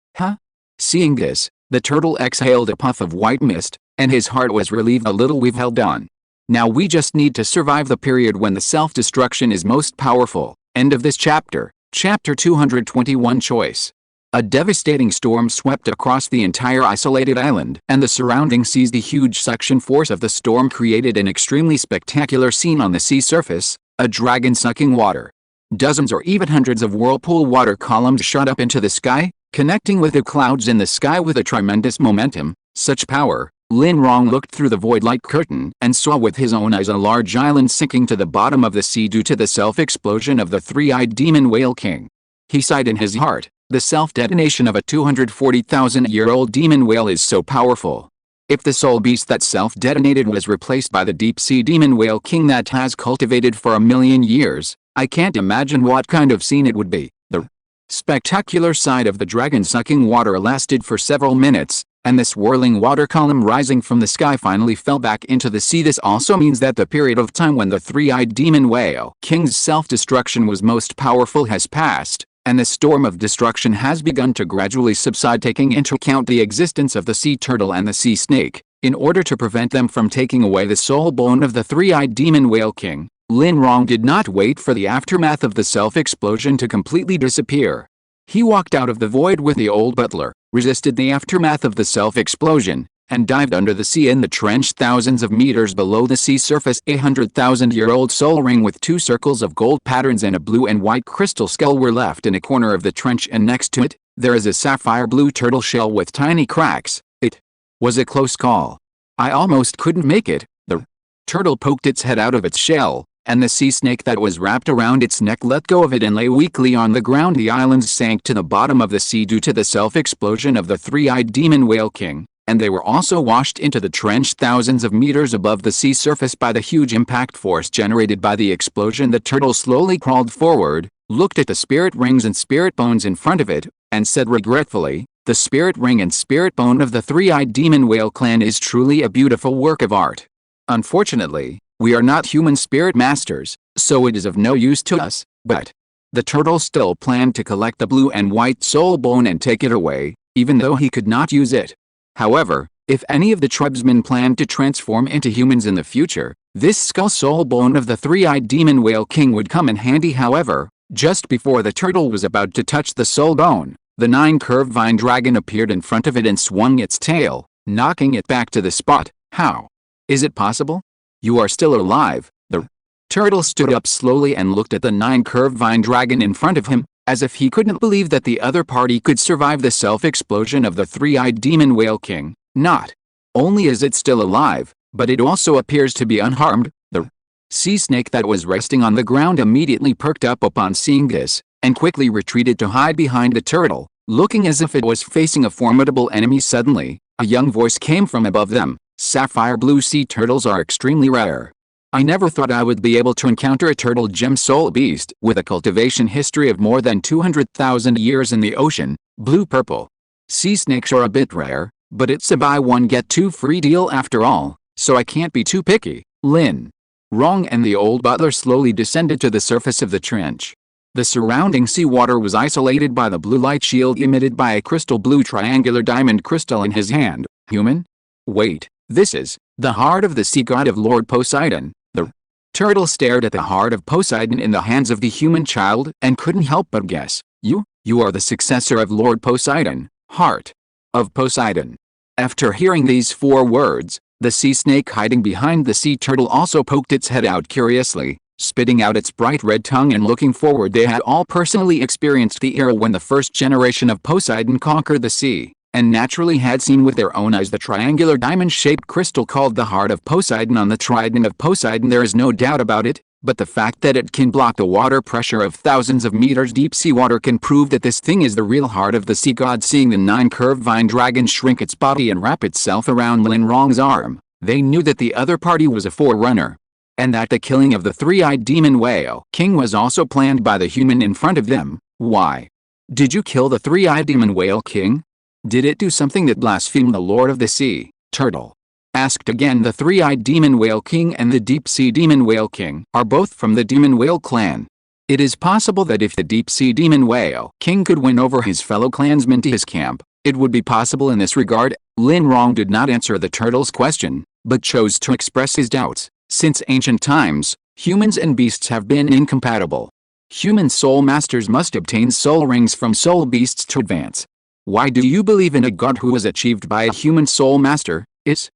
Seeing this, the turtle exhaled a puff of white mist, and his heart was relieved a little. We've held on. Now we just need to survive the period when the self-destruction is most powerful. End of this chapter. Chapter 221 Choice. A devastating storm swept across the entire isolated island, and the surrounding seas. The huge suction force of the storm created an extremely spectacular scene on the sea surface, a dragon sucking water. Dozens or even hundreds of whirlpool water columns shot up into the sky, connecting with the clouds in the sky with a tremendous momentum. Such power. Lin Rong looked through the void-like curtain and saw with his own eyes a large island sinking to the bottom of the sea due to the self-explosion of the three-eyed demon whale king. He sighed in his heart. The self-detonation of a 240,000-year-old demon whale is so powerful. If the soul beast that self-detonated was replaced by the deep-sea demon whale king that has cultivated for 1,000,000 years, I can't imagine what kind of scene it would be. The spectacular sight of the dragon sucking water lasted for several minutes, and the swirling water column rising from the sky finally fell back into the sea. This also means that the period of time when the three-eyed demon whale king's self-destruction was most powerful has passed, and the storm of destruction has begun to gradually subside, taking into account the existence of the sea turtle and the sea snake. In order to prevent them from taking away the soul bone of the three-eyed demon whale king, Lin Rong did not wait for the aftermath of the self-explosion to completely disappear. He walked out of the void with the old butler, resisted the aftermath of the self-explosion, and dived under the sea in the trench thousands of meters below the sea surface. A 100,000-year-old soul ring with 2 circles of gold patterns and a blue and white crystal skull were left in a corner of the trench, and next to it, there is a sapphire blue turtle shell with tiny cracks. It was a close call. I almost couldn't make it. The turtle poked its head out of its shell, and the sea snake that was wrapped around its neck let go of it and lay weakly on the ground. The islands sank to the bottom of the sea due to the self-explosion of the three-eyed demon whale king, and they were also washed into the trench thousands of meters above the sea surface by the huge impact force generated by the explosion. The turtle slowly crawled forward, looked at the spirit rings and spirit bones in front of it, and said regretfully, "The spirit ring and spirit bone of the three-eyed demon whale clan is truly a beautiful work of art. Unfortunately, we are not human spirit masters, so it is of no use to us." But the turtle still planned to collect the blue and white soul bone and take it away, even though he could not use it. However, if any of the tribesmen planned to transform into humans in the future, this skull soul bone of the three-eyed demon whale king would come in handy. However, just before the turtle was about to touch the soul bone, the 9-curved vine dragon appeared in front of it and swung its tail, knocking it back to the spot. "How is it possible? You are still alive." The turtle stood up slowly and looked at the 9-curved vine dragon in front of him, as if he couldn't believe that the other party could survive the self-explosion of the three-eyed demon whale king. Not only is it still alive, but it also appears to be unharmed. The sea snake that was resting on the ground immediately perked up upon seeing this, and quickly retreated to hide behind the turtle, looking as if it was facing a formidable enemy. Suddenly, a young voice came from above them. "Sapphire blue sea turtles are extremely rare. I never thought I would be able to encounter a turtle gem soul beast with a cultivation history of more than 200,000 years in the ocean. Blue-purple sea snakes are a bit rare, but it's a buy one get 2 free deal after all, so I can't be too picky." Lin Rong and the old butler slowly descended to the surface of the trench. The surrounding seawater was isolated by the blue light shield emitted by a crystal blue triangular diamond crystal in his hand. "Human? Wait, this is the heart of the sea god of Lord Poseidon." The turtle stared at the heart of Poseidon in the hands of the human child and couldn't help but guess. You are the successor of Lord Poseidon, heart of Poseidon." After hearing these 4 words, the sea snake hiding behind the sea turtle also poked its head out curiously, spitting out its bright red tongue and looking forward. They had all personally experienced the era when the first generation of Poseidon conquered the sea, and naturally had seen with their own eyes the triangular diamond-shaped crystal called the Heart of Poseidon on the trident of Poseidon. There is no doubt about it, but the fact that it can block the water pressure of thousands of meters deep sea water can prove that this thing is the real heart of the sea god. Seeing the 9-curved vine dragon shrink its body and wrap itself around Lin Rong's arm, they knew that the other party was a forerunner, and that the killing of the three-eyed demon whale king was also planned by the human in front of them. "Why did you kill the three-eyed demon whale king? Did it do something that blasphemed the Lord of the Sea, turtle?" asked again the three-eyed demon whale king. And the deep-sea demon whale king are both from the demon whale clan. It is possible that if the deep-sea demon whale king could win over his fellow clansmen to his camp, it would be possible in this regard. Lin Rong did not answer the turtle's question, but chose to express his doubts. Since ancient times, humans and beasts have been incompatible. Human soul masters must obtain soul rings from soul beasts to advance. Why do you believe in a god who was achieved by a human soul master? It's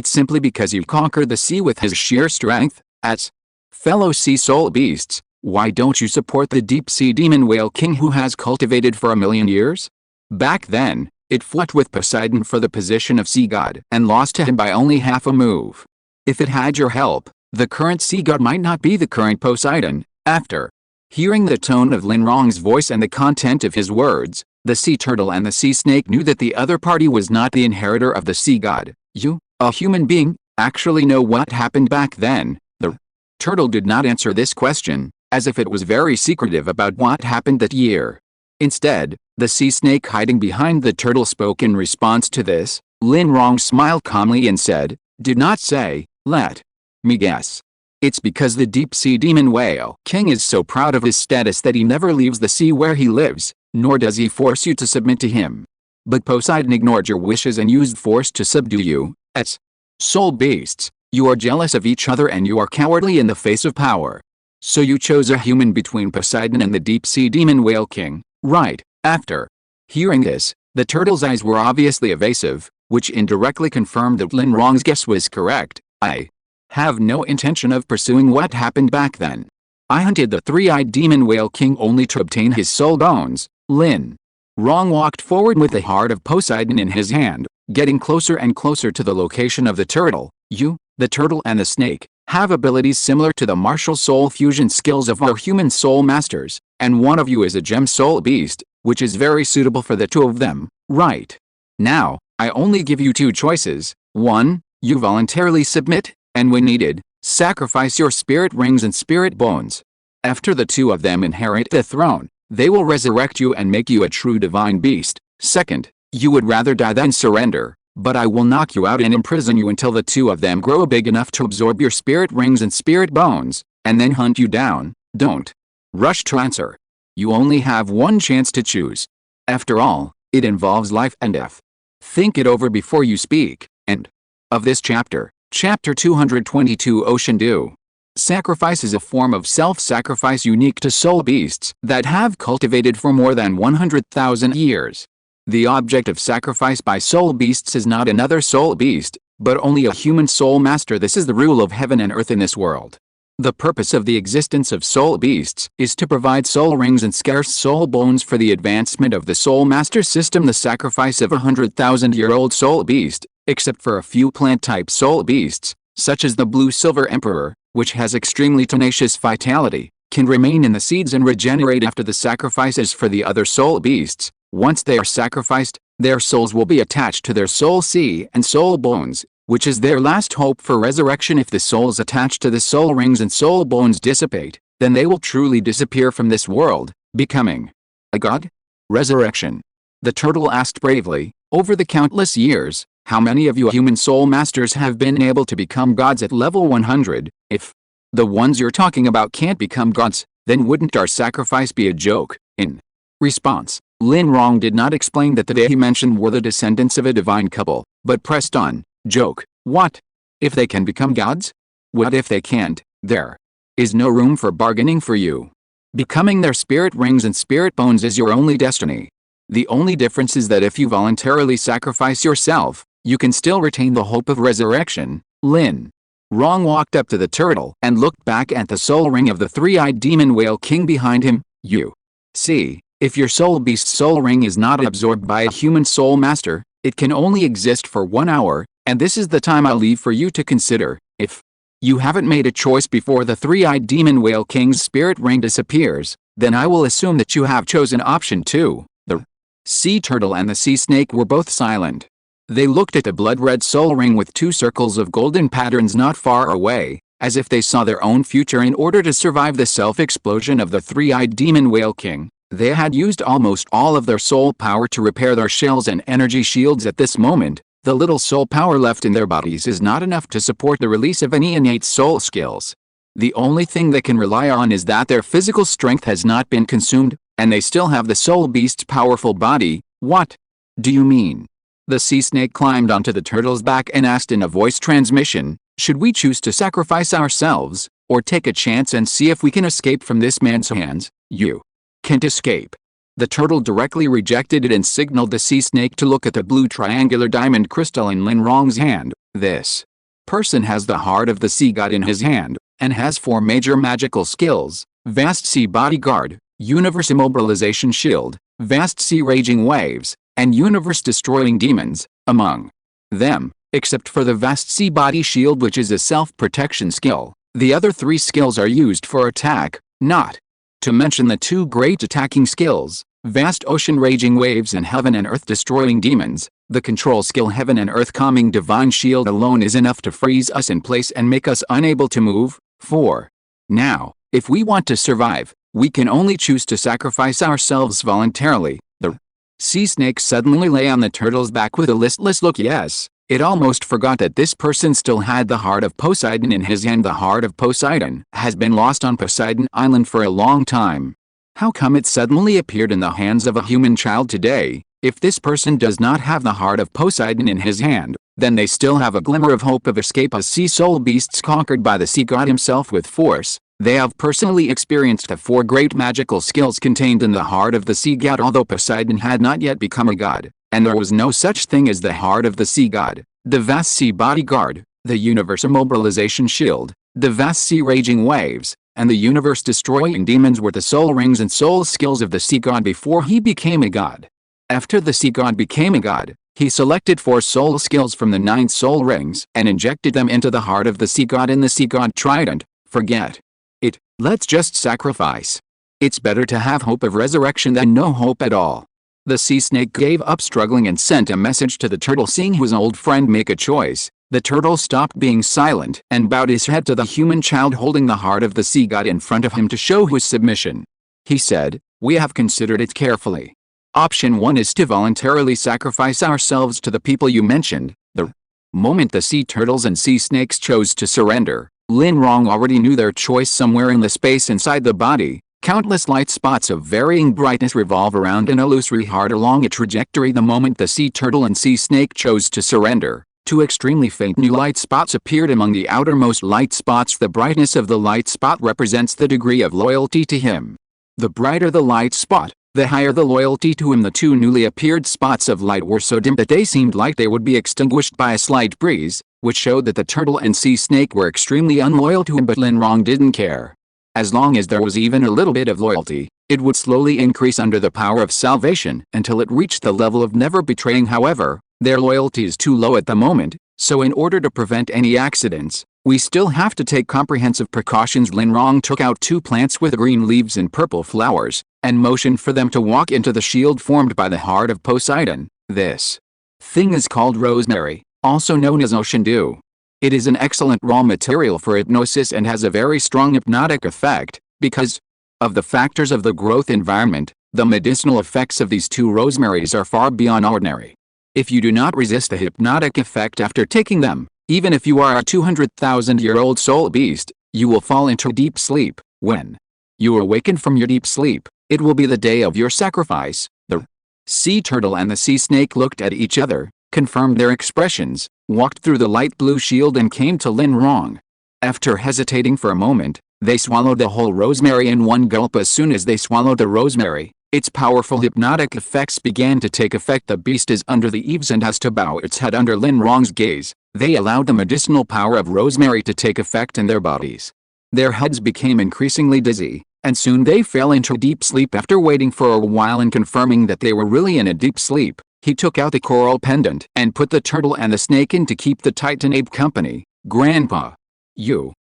simply because you conquered the sea with his sheer strength. As fellow sea soul beasts, why don't you support the deep sea demon whale king who has cultivated for 1,000,000 years? Back then, it fought with Poseidon for the position of sea god and lost to him by only half a move. If it had your help, the current sea god might not be the current Poseidon. After hearing the tone of Lin Rong's voice and the content of his words, the sea turtle and the sea snake knew that the other party was not the inheritor of the sea god. You, a human being, actually know what happened back then. The turtle did not answer this question, as if it was very secretive about what happened that year. Instead, the sea snake hiding behind the turtle spoke in response to this. Lin Rong smiled calmly and said, "Do not say, let me guess. It's because the deep-sea demon whale king is so proud of his status that he never leaves the sea where he lives, nor does he force you to submit to him. But Poseidon ignored your wishes and used force to subdue you. As soul beasts, you are jealous of each other and you are cowardly in the face of power. So you chose a human between Poseidon and the deep-sea demon whale king, right?" After hearing this, the turtle's eyes were obviously evasive, which indirectly confirmed that Lin Rong's guess was correct. "I have no intention of pursuing what happened back then. I hunted the three-eyed demon whale king only to obtain his soul bones." Lin Rong walked forward with the heart of Poseidon in his hand, getting closer and closer to the location of the turtle. "You, the turtle and the snake, have abilities similar to the martial soul fusion skills of our human soul masters, and one of you is a gem soul beast, which is very suitable for the two of them, right? Now, I only give you two choices. 1, you voluntarily submit, and when needed, sacrifice your spirit rings and spirit bones. After the two of them inherit the throne, they will resurrect you and make you a true divine beast. 2nd, you would rather die than surrender, but I will knock you out and imprison you until the two of them grow big enough to absorb your spirit rings and spirit bones, and then hunt you down. Don't rush to answer. You only have one chance to choose. After all, it involves life and death. Think it over before you speak." End of this chapter. Chapter 222 Ocean Dew. Sacrifice is a form of self-sacrifice unique to soul beasts that have cultivated for more than 100,000 years. The object of sacrifice by soul beasts is not another soul beast, but only a human soul master. This is the rule of heaven and earth in this world. The purpose of the existence of soul beasts is to provide soul rings and scarce soul bones for the advancement of the soul master system. The sacrifice of a 100,000-year-old soul beast, except for a few plant-type soul beasts, such as the blue silver emperor, which has extremely tenacious vitality, can remain in the seeds and regenerate after the sacrifice. As for the other soul beasts, once they are sacrificed, their souls will be attached to their soul sea and soul bones, which is their last hope for resurrection. If the souls attached to the soul rings and soul bones dissipate, then they will truly disappear from this world, becoming a god? Resurrection. The turtle asked bravely, "Over the countless years, how many of you human soul masters have been able to become gods at level 100? If the ones you're talking about can't become gods, then wouldn't our sacrifice be a joke?" In response, Lin Rong did not explain that the they he mentioned were the descendants of a divine couple, but pressed on. "Joke? What? If they can become gods? What if they can't? There is no room for bargaining for you. Becoming their spirit rings and spirit bones is your only destiny. The only difference is that if you voluntarily sacrifice yourself, you can still retain the hope of resurrection." Lin Rong walked up to the turtle and looked back at the soul ring of the three-eyed demon whale king behind him. "You see, if your soul beast's soul ring is not absorbed by a human soul master, it can only exist for 1 hour, and this is the time I'll leave for you to consider. If you haven't made a choice before the three-eyed demon whale king's spirit ring disappears, then I will assume that you have chosen option 2. The sea turtle and the sea snake were both silent. They looked at the blood-red soul ring with 2 circles of golden patterns not far away, as if they saw their own future. In order to survive the self-explosion of the three-eyed demon whale king, they had used almost all of their soul power to repair their shells and energy shields. At this moment, the little soul power left in their bodies is not enough to support the release of any innate soul skills. The only thing they can rely on is that their physical strength has not been consumed, and they still have the soul beast's powerful body. "What do you mean?" The sea snake climbed onto the turtle's back and asked in a voice transmission, "Should we choose to sacrifice ourselves, or take a chance and see if we can escape from this man's hands?" You can't escape. The turtle directly rejected it and signaled the sea snake to look at the blue triangular diamond crystal in Lin Rong's hand. This person has the heart of the sea god in his hand, and has 4 major magical skills: Vast Sea Bodyguard, Universe Immobilization Shield, Vast Sea Raging Waves, and Universe Destroying Demons, among them, except for the Vast Sea Body Shield, which is a self-protection skill. The other 3 skills are used for attack, not to mention the 2 great attacking skills, Vast Ocean Raging Waves and Heaven and Earth Destroying Demons. The control skill Heaven and Earth Calming Divine Shield alone is enough to freeze us in place and make us unable to move. 4. Now, if we want to survive, we can only choose to sacrifice ourselves voluntarily. The sea snake suddenly lay on the turtle's back with a listless look. Yes, it almost forgot that this person still had the heart of Poseidon in his hand. The heart of Poseidon has been lost on Poseidon Island for a long time. How come it suddenly appeared in the hands of a human child today? If this person does not have the heart of Poseidon in his hand, then they still have a glimmer of hope of escape as sea soul beasts conquered by the sea god himself with force. They have personally experienced the 4 great magical skills contained in the heart of the sea god, although Poseidon had not yet become a god, and there was no such thing as the heart of the sea god. The Vast Sea Bodyguard, the Universe Immobilization Shield, the Vast Sea Raging Waves, and the Universe Destroying Demons were the soul rings and soul skills of the sea god before he became a god. After the sea god became a god, he selected 4 soul skills from the 9 soul rings and injected them into the heart of the sea god in the sea god trident. Forget it. Let's just sacrifice. It's better to have hope of resurrection than no hope at all. The sea snake gave up struggling and sent a message to the turtle. Seeing his old friend make a choice, the turtle stopped being silent and bowed his head to the human child holding the heart of the sea god in front of him to show his submission. He said, "We have considered it carefully. Option 1 is to voluntarily sacrifice ourselves to the people you mentioned." The moment the sea turtles and sea snakes chose to surrender, Lin Rong already knew their choice. Somewhere in the space inside the body, countless light spots of varying brightness revolve around an illusory heart along a trajectory. The moment the sea turtle and sea snake chose to surrender, 2 extremely faint new light spots appeared among the outermost light spots. The brightness of the light spot represents the degree of loyalty to him. The brighter the light spot, the higher the loyalty to him. The 2 newly appeared spots of light were so dim that they seemed like they would be extinguished by a slight breeze, which showed that the turtle and sea snake were extremely unloyal to him. But Lin Rong didn't care. As long as there was even a little bit of loyalty, it would slowly increase under the power of salvation until it reached the level of never betraying. However, their loyalty is too low at the moment, so in order to prevent any accidents, we still have to take comprehensive precautions. Lin Rong took out 2 plants with green leaves and purple flowers, and motioned for them to walk into the shield formed by the heart of Poseidon. This thing is called rosemary, also known as ocean dew. It is an excellent raw material for hypnosis and has a very strong hypnotic effect. Because of the factors of the growth environment, the medicinal effects of these 2 rosemaries are far beyond ordinary. If you do not resist the hypnotic effect after taking them, even if you are a 200,000-year-old soul beast, you will fall into deep sleep. When you awaken from your deep sleep, it will be the day of your sacrifice. The sea turtle and the sea snake looked at each other, confirmed their expressions, walked through the light blue shield and came to Lin Rong. After hesitating for a moment, they swallowed the whole rosemary in one gulp. As soon as they swallowed the rosemary, its powerful hypnotic effects began to take effect. The beast is under the eaves and has to bow its head under Lin Rong's gaze. They allowed the medicinal power of rosemary to take effect in their bodies. Their heads became increasingly dizzy, and soon they fell into deep sleep. After waiting for a while and confirming that they were really in a deep sleep, he took out the coral pendant and put the turtle and the snake in to keep the Titan ape company. "Grandpa,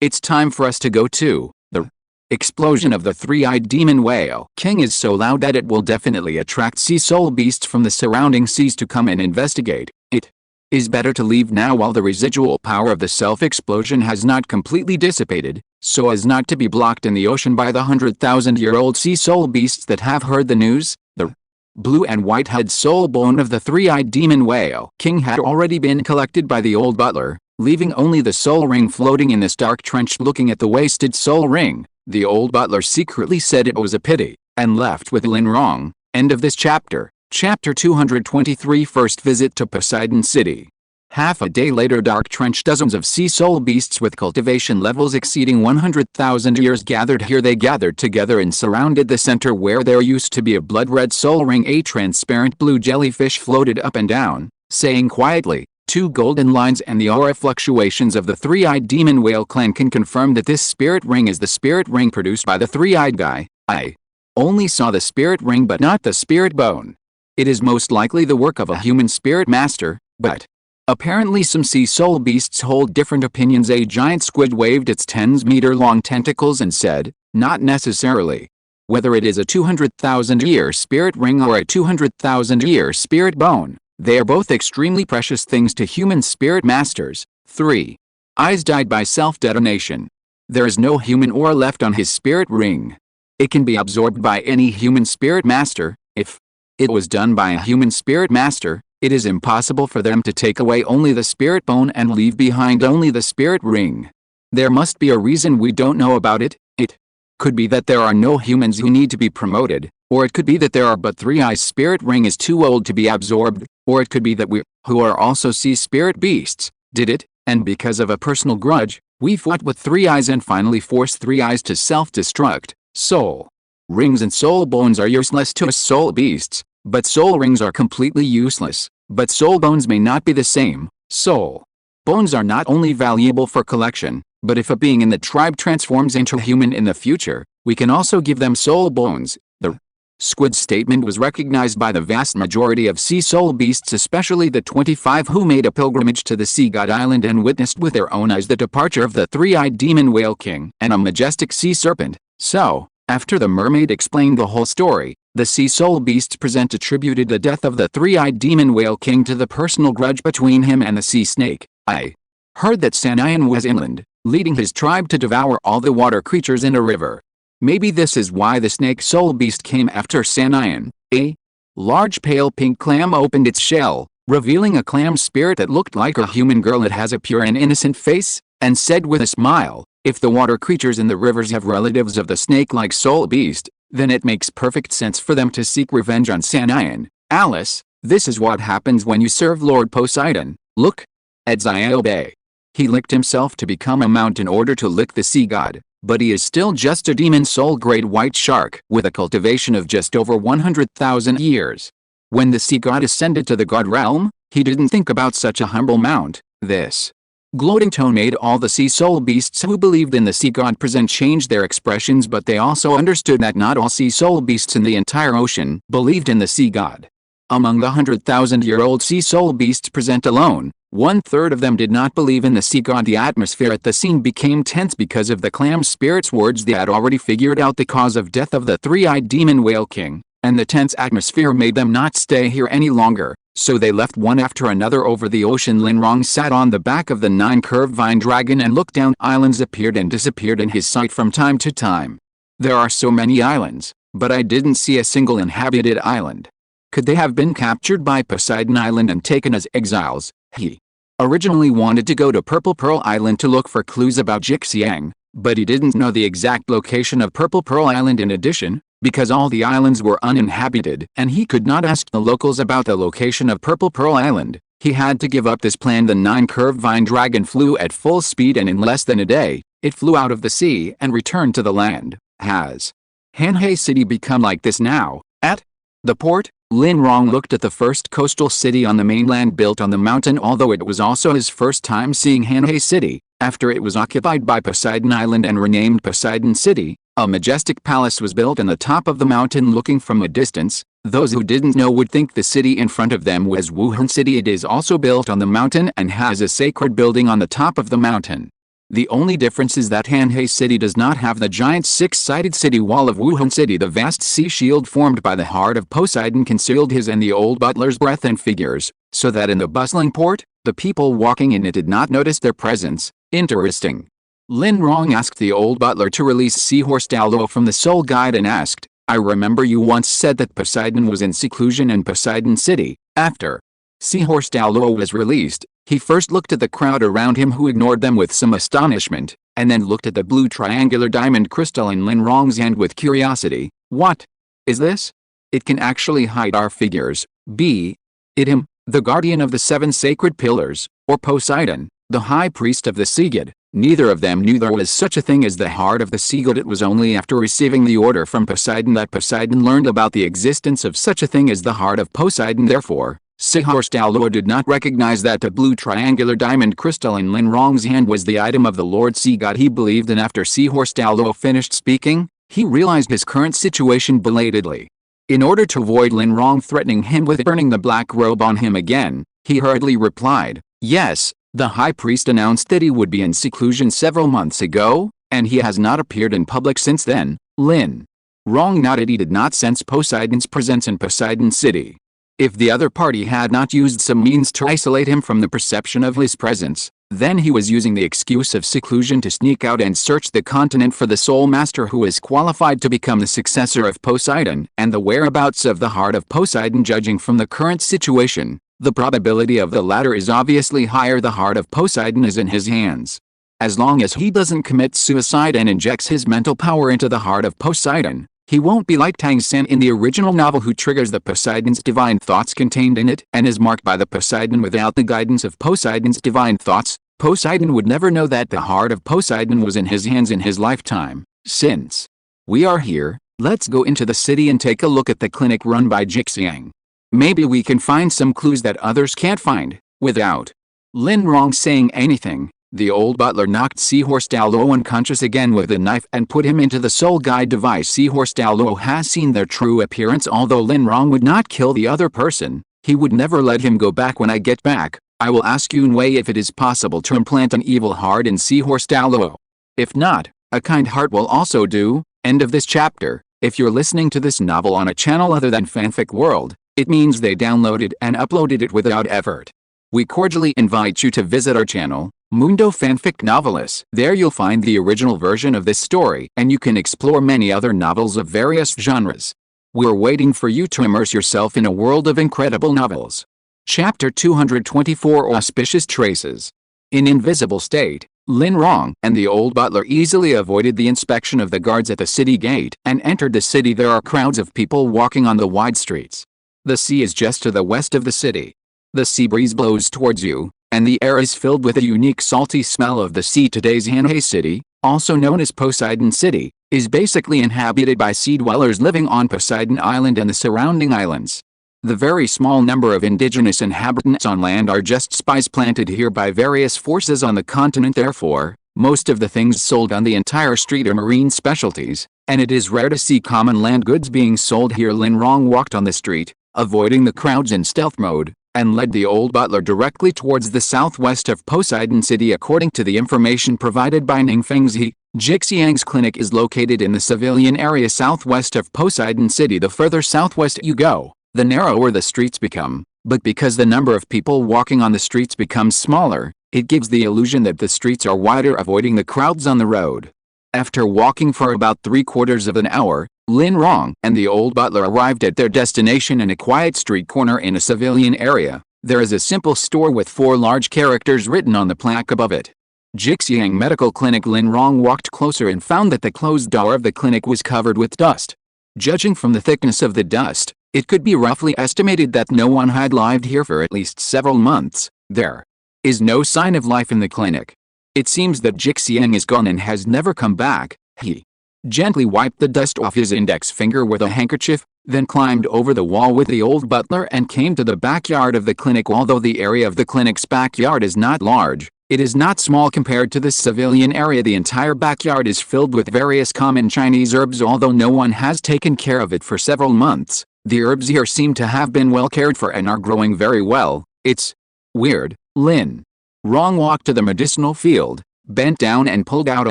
it's time for us to go too." The explosion of the 3-eyed demon whale king is so loud that it will definitely attract sea soul beasts from the surrounding seas to come and investigate. It is better to leave now while the residual power of the self-explosion has not completely dissipated, so as not to be blocked in the ocean by the 100,000-year-old sea soul beasts that have heard the news. The blue and white head soul bone of the 3-eyed demon whale king had already been collected by the old butler, leaving only the soul ring floating in this dark trench. Looking at the wasted soul ring, the old butler secretly said it was a pity, and left with Lin Rong. End of this chapter. Chapter 223 First Visit to Poseidon City. Half a day later, dark trench, dozens of sea soul beasts with cultivation levels exceeding 100,000 years gathered here. They gathered together and surrounded the center where there used to be a blood-red soul ring. A transparent blue jellyfish floated up and down, saying quietly, "Two golden lines and the aura fluctuations of the three-eyed demon whale clan can confirm that this spirit ring is the spirit ring produced by the three-eyed guy. I only saw the spirit ring but not the spirit bone. It is most likely the work of a human spirit master, but apparently some sea soul beasts hold different opinions." A giant squid waved its 10-meter-long tentacles and said, "Not necessarily. Whether it is a 200,000-year spirit ring or a 200,000-year spirit bone, they are both extremely precious things to human spirit masters." 3. Eyes died by self-detonation. There is no human aura left on his spirit ring. It can be absorbed by any human spirit master. If it was done by a human spirit master, it is impossible for them to take away only the spirit bone and leave behind only the spirit ring. There must be a reason we don't know about it. It could be that there are no humans who need to be promoted, or it could be that there are but three eyes. Spirit ring is too old to be absorbed, or it could be that we, who are also sea spirit beasts, did it, and because of a personal grudge, we fought with three eyes and finally forced three eyes to self-destruct. Soul rings and soul bones are useless to us soul beasts, but soul rings are completely useless. But soul bones may not be the same. Soul bones are not only valuable for collection, but if a being in the tribe transforms into a human in the future, we can also give them soul bones. The squid's statement was recognized by the vast majority of sea soul beasts, especially the 25 who made a pilgrimage to the sea god island and witnessed with their own eyes the departure of the three-eyed demon whale king and a majestic sea serpent. So, after the mermaid explained the whole story, the sea soul beasts present attributed the death of the three-eyed demon whale king to the personal grudge between him and the sea snake. I heard that Xiaotian was inland, leading his tribe to devour all the water creatures in a river. Maybe this is why the snake soul beast came after Xiaotian. A large pale pink clam opened its shell, revealing a clam spirit that looked like a human girl. It has a pure and innocent face, and said with a smile, "If the water creatures in the rivers have relatives of the snake-like soul beast, then it makes perfect sense for them to seek revenge on Xiaotian. Alice, this is what happens when you serve Lord Poseidon. Look at Xiaobai. He licked himself to become a mount in order to lick the sea god, but he is still just a demon soul grade white shark with a cultivation of just over 100,000 years. When the sea god ascended to the god realm, he didn't think about such a humble mount." This gloating tone made all the sea soul beasts who believed in the sea god present change their expressions, but they also understood that not all sea soul beasts in the entire ocean believed in the sea god. Among the 100,000-year-old sea soul beasts present alone, 1/3 of them did not believe in the sea god. The atmosphere at the scene became tense because of the clam spirit's words. They had already figured out the cause of death of the three-eyed demon whale king, and the tense atmosphere made them not stay here any longer. So they left one after another over the ocean. Lin Rong sat on the back of the 9-curved vine dragon and looked down. Islands appeared and disappeared in his sight from time to time. There are so many islands, but I didn't see a single inhabited island. Could they have been captured by Poseidon Island and taken as exiles? He originally wanted to go to Purple Pearl Island to look for clues about Jixiang, but he didn't know the exact location of Purple Pearl Island. In addition, because all the islands were uninhabited and he could not ask the locals about the location of Purple Pearl Island, he had to give up this plan. The 9-curved vine dragon flew at full speed, and in less than a day, it flew out of the sea and returned to the land. Has Hanhei City become like this now? At the port, Lin Rong looked at the first coastal city on the mainland built on the mountain. Although it was also his first time seeing Hanhei City, after it was occupied by Poseidon Island and renamed Poseidon City, a majestic palace was built on the top of the mountain. Looking from a distance, those who didn't know would think the city in front of them was Wuhan City. It is also built on the mountain and has a sacred building on the top of the mountain. The only difference is that Hanhei City does not have the giant six-sided city wall of Wuhan City. The vast sea shield formed by the heart of Poseidon concealed his and the old butler's breath and figures, so that in the bustling port, the people walking in it did not notice their presence. Interesting. Lin Rong asked the old butler to release Seahorse Douluo from the soul guide and asked, "I remember you once said that Poseidon was in seclusion in Poseidon City." After Seahorse Douluo was released, he first looked at the crowd around him, who ignored them with some astonishment, and then looked at the blue triangular diamond crystal in Lin Rong's hand with curiosity. "What is this? It can actually hide our figures." B. It him. the guardian of the 7 sacred pillars, or Poseidon, the high priest of the sea god. Neither of them knew there was such a thing as the heart of the sea god. It was only after receiving the order from Poseidon that Poseidon learned about the existence of such a thing as the heart of Poseidon. Therefore, Douluo did not recognize that the blue triangular diamond crystal in Lin Rong's hand was the item of the Lord Sea God he believed in. After Douluo finished speaking, he realized his current situation belatedly. In order to avoid Lin Rong threatening him with burning the black robe on him again, he hurriedly replied, "Yes, the high priest announced that he would be in seclusion several months ago, and he has not appeared in public since then." Lin Rong nodded. He did not sense Poseidon's presence in Poseidon City. If the other party had not used some means to isolate him from the perception of his presence, then he was using the excuse of seclusion to sneak out and search the continent for the soul master who is qualified to become the successor of Poseidon and the whereabouts of the heart of Poseidon. Judging from the current situation, the probability of the latter is obviously higher. The heart of Poseidon is in his hands. As long as he doesn't commit suicide and injects his mental power into the heart of Poseidon, he won't be like Tang San in the original novel, who triggers the Poseidon's divine thoughts contained in it and is marked by the Poseidon. Without the guidance of Poseidon's divine thoughts, Poseidon would never know that the heart of Poseidon was in his hands in his lifetime. Since we are here, let's go into the city and take a look at the clinic run by Jixiang. Maybe we can find some clues that others can't find. Without Lin Rong saying anything, the old butler knocked Douluo unconscious again with a knife and put him into the soul guide device. Douluo has seen their true appearance. Although Lin Rong would not kill the other person, he would never let him go back. When I get back, I will ask Yun Wei if it is possible to implant an evil heart in Douluo. If not, a kind heart will also do. End of this chapter. If you're listening to this novel on a channel other than Fanfic World, it means they downloaded and uploaded it without effort. We cordially invite you to visit our channel, Mundo Fanfic Novelis. There you'll find the original version of this story, and you can explore many other novels of various genres. We're waiting for you to immerse yourself in a world of incredible novels. Chapter 224, Auspicious Traces. In invisible state, Lin Rong and the old butler easily avoided the inspection of the guards at the city gate and entered the city. There are crowds of people walking on the wide streets. The sea is just to the west of the city. The sea breeze blows towards you, and the air is filled with a unique salty smell of the sea. Today's Hanhei City, also known as Poseidon City, is basically inhabited by sea dwellers living on Poseidon Island and the surrounding islands. The very small number of indigenous inhabitants on land are just spies planted here by various forces on the continent. Therefore, most of the things sold on the entire street are marine specialties, and it is rare to see common land goods being sold here. Lin Rong walked on the street, avoiding the crowds in stealth mode, and led the old butler directly towards the southwest of Poseidon City. According to the information provided by Ning Fengzi, Jixiang's clinic is located in the civilian area southwest of Poseidon City. The further southwest you go, the narrower the streets become, but because the number of people walking on the streets becomes smaller, it gives the illusion that the streets are wider, avoiding the crowds on the road. After walking for about 3/4 of an hour, Lin Rong and the old butler arrived at their destination in a quiet street corner in a civilian area. There is a simple store with 4 large characters written on the plaque above it. Jixiang Medical Clinic. Lin Rong walked closer and found that the closed door of the clinic was covered with dust. Judging from the thickness of the dust, it could be roughly estimated that no one had lived here for at least several months. There is no sign of life in the clinic. It seems that Jixiang is gone and has never come back. He gently wiped the dust off his index finger with a handkerchief, then climbed over the wall with the old butler and came to the backyard of the clinic. Although the area of the clinic's backyard is not large, it is not small compared to the civilian area. The entire backyard is filled with various common Chinese herbs. Although no one has taken care of it for several months, the herbs here seem to have been well cared for and are growing very well. It's weird. Lin Rong walked to the medicinal field, bent down and pulled out a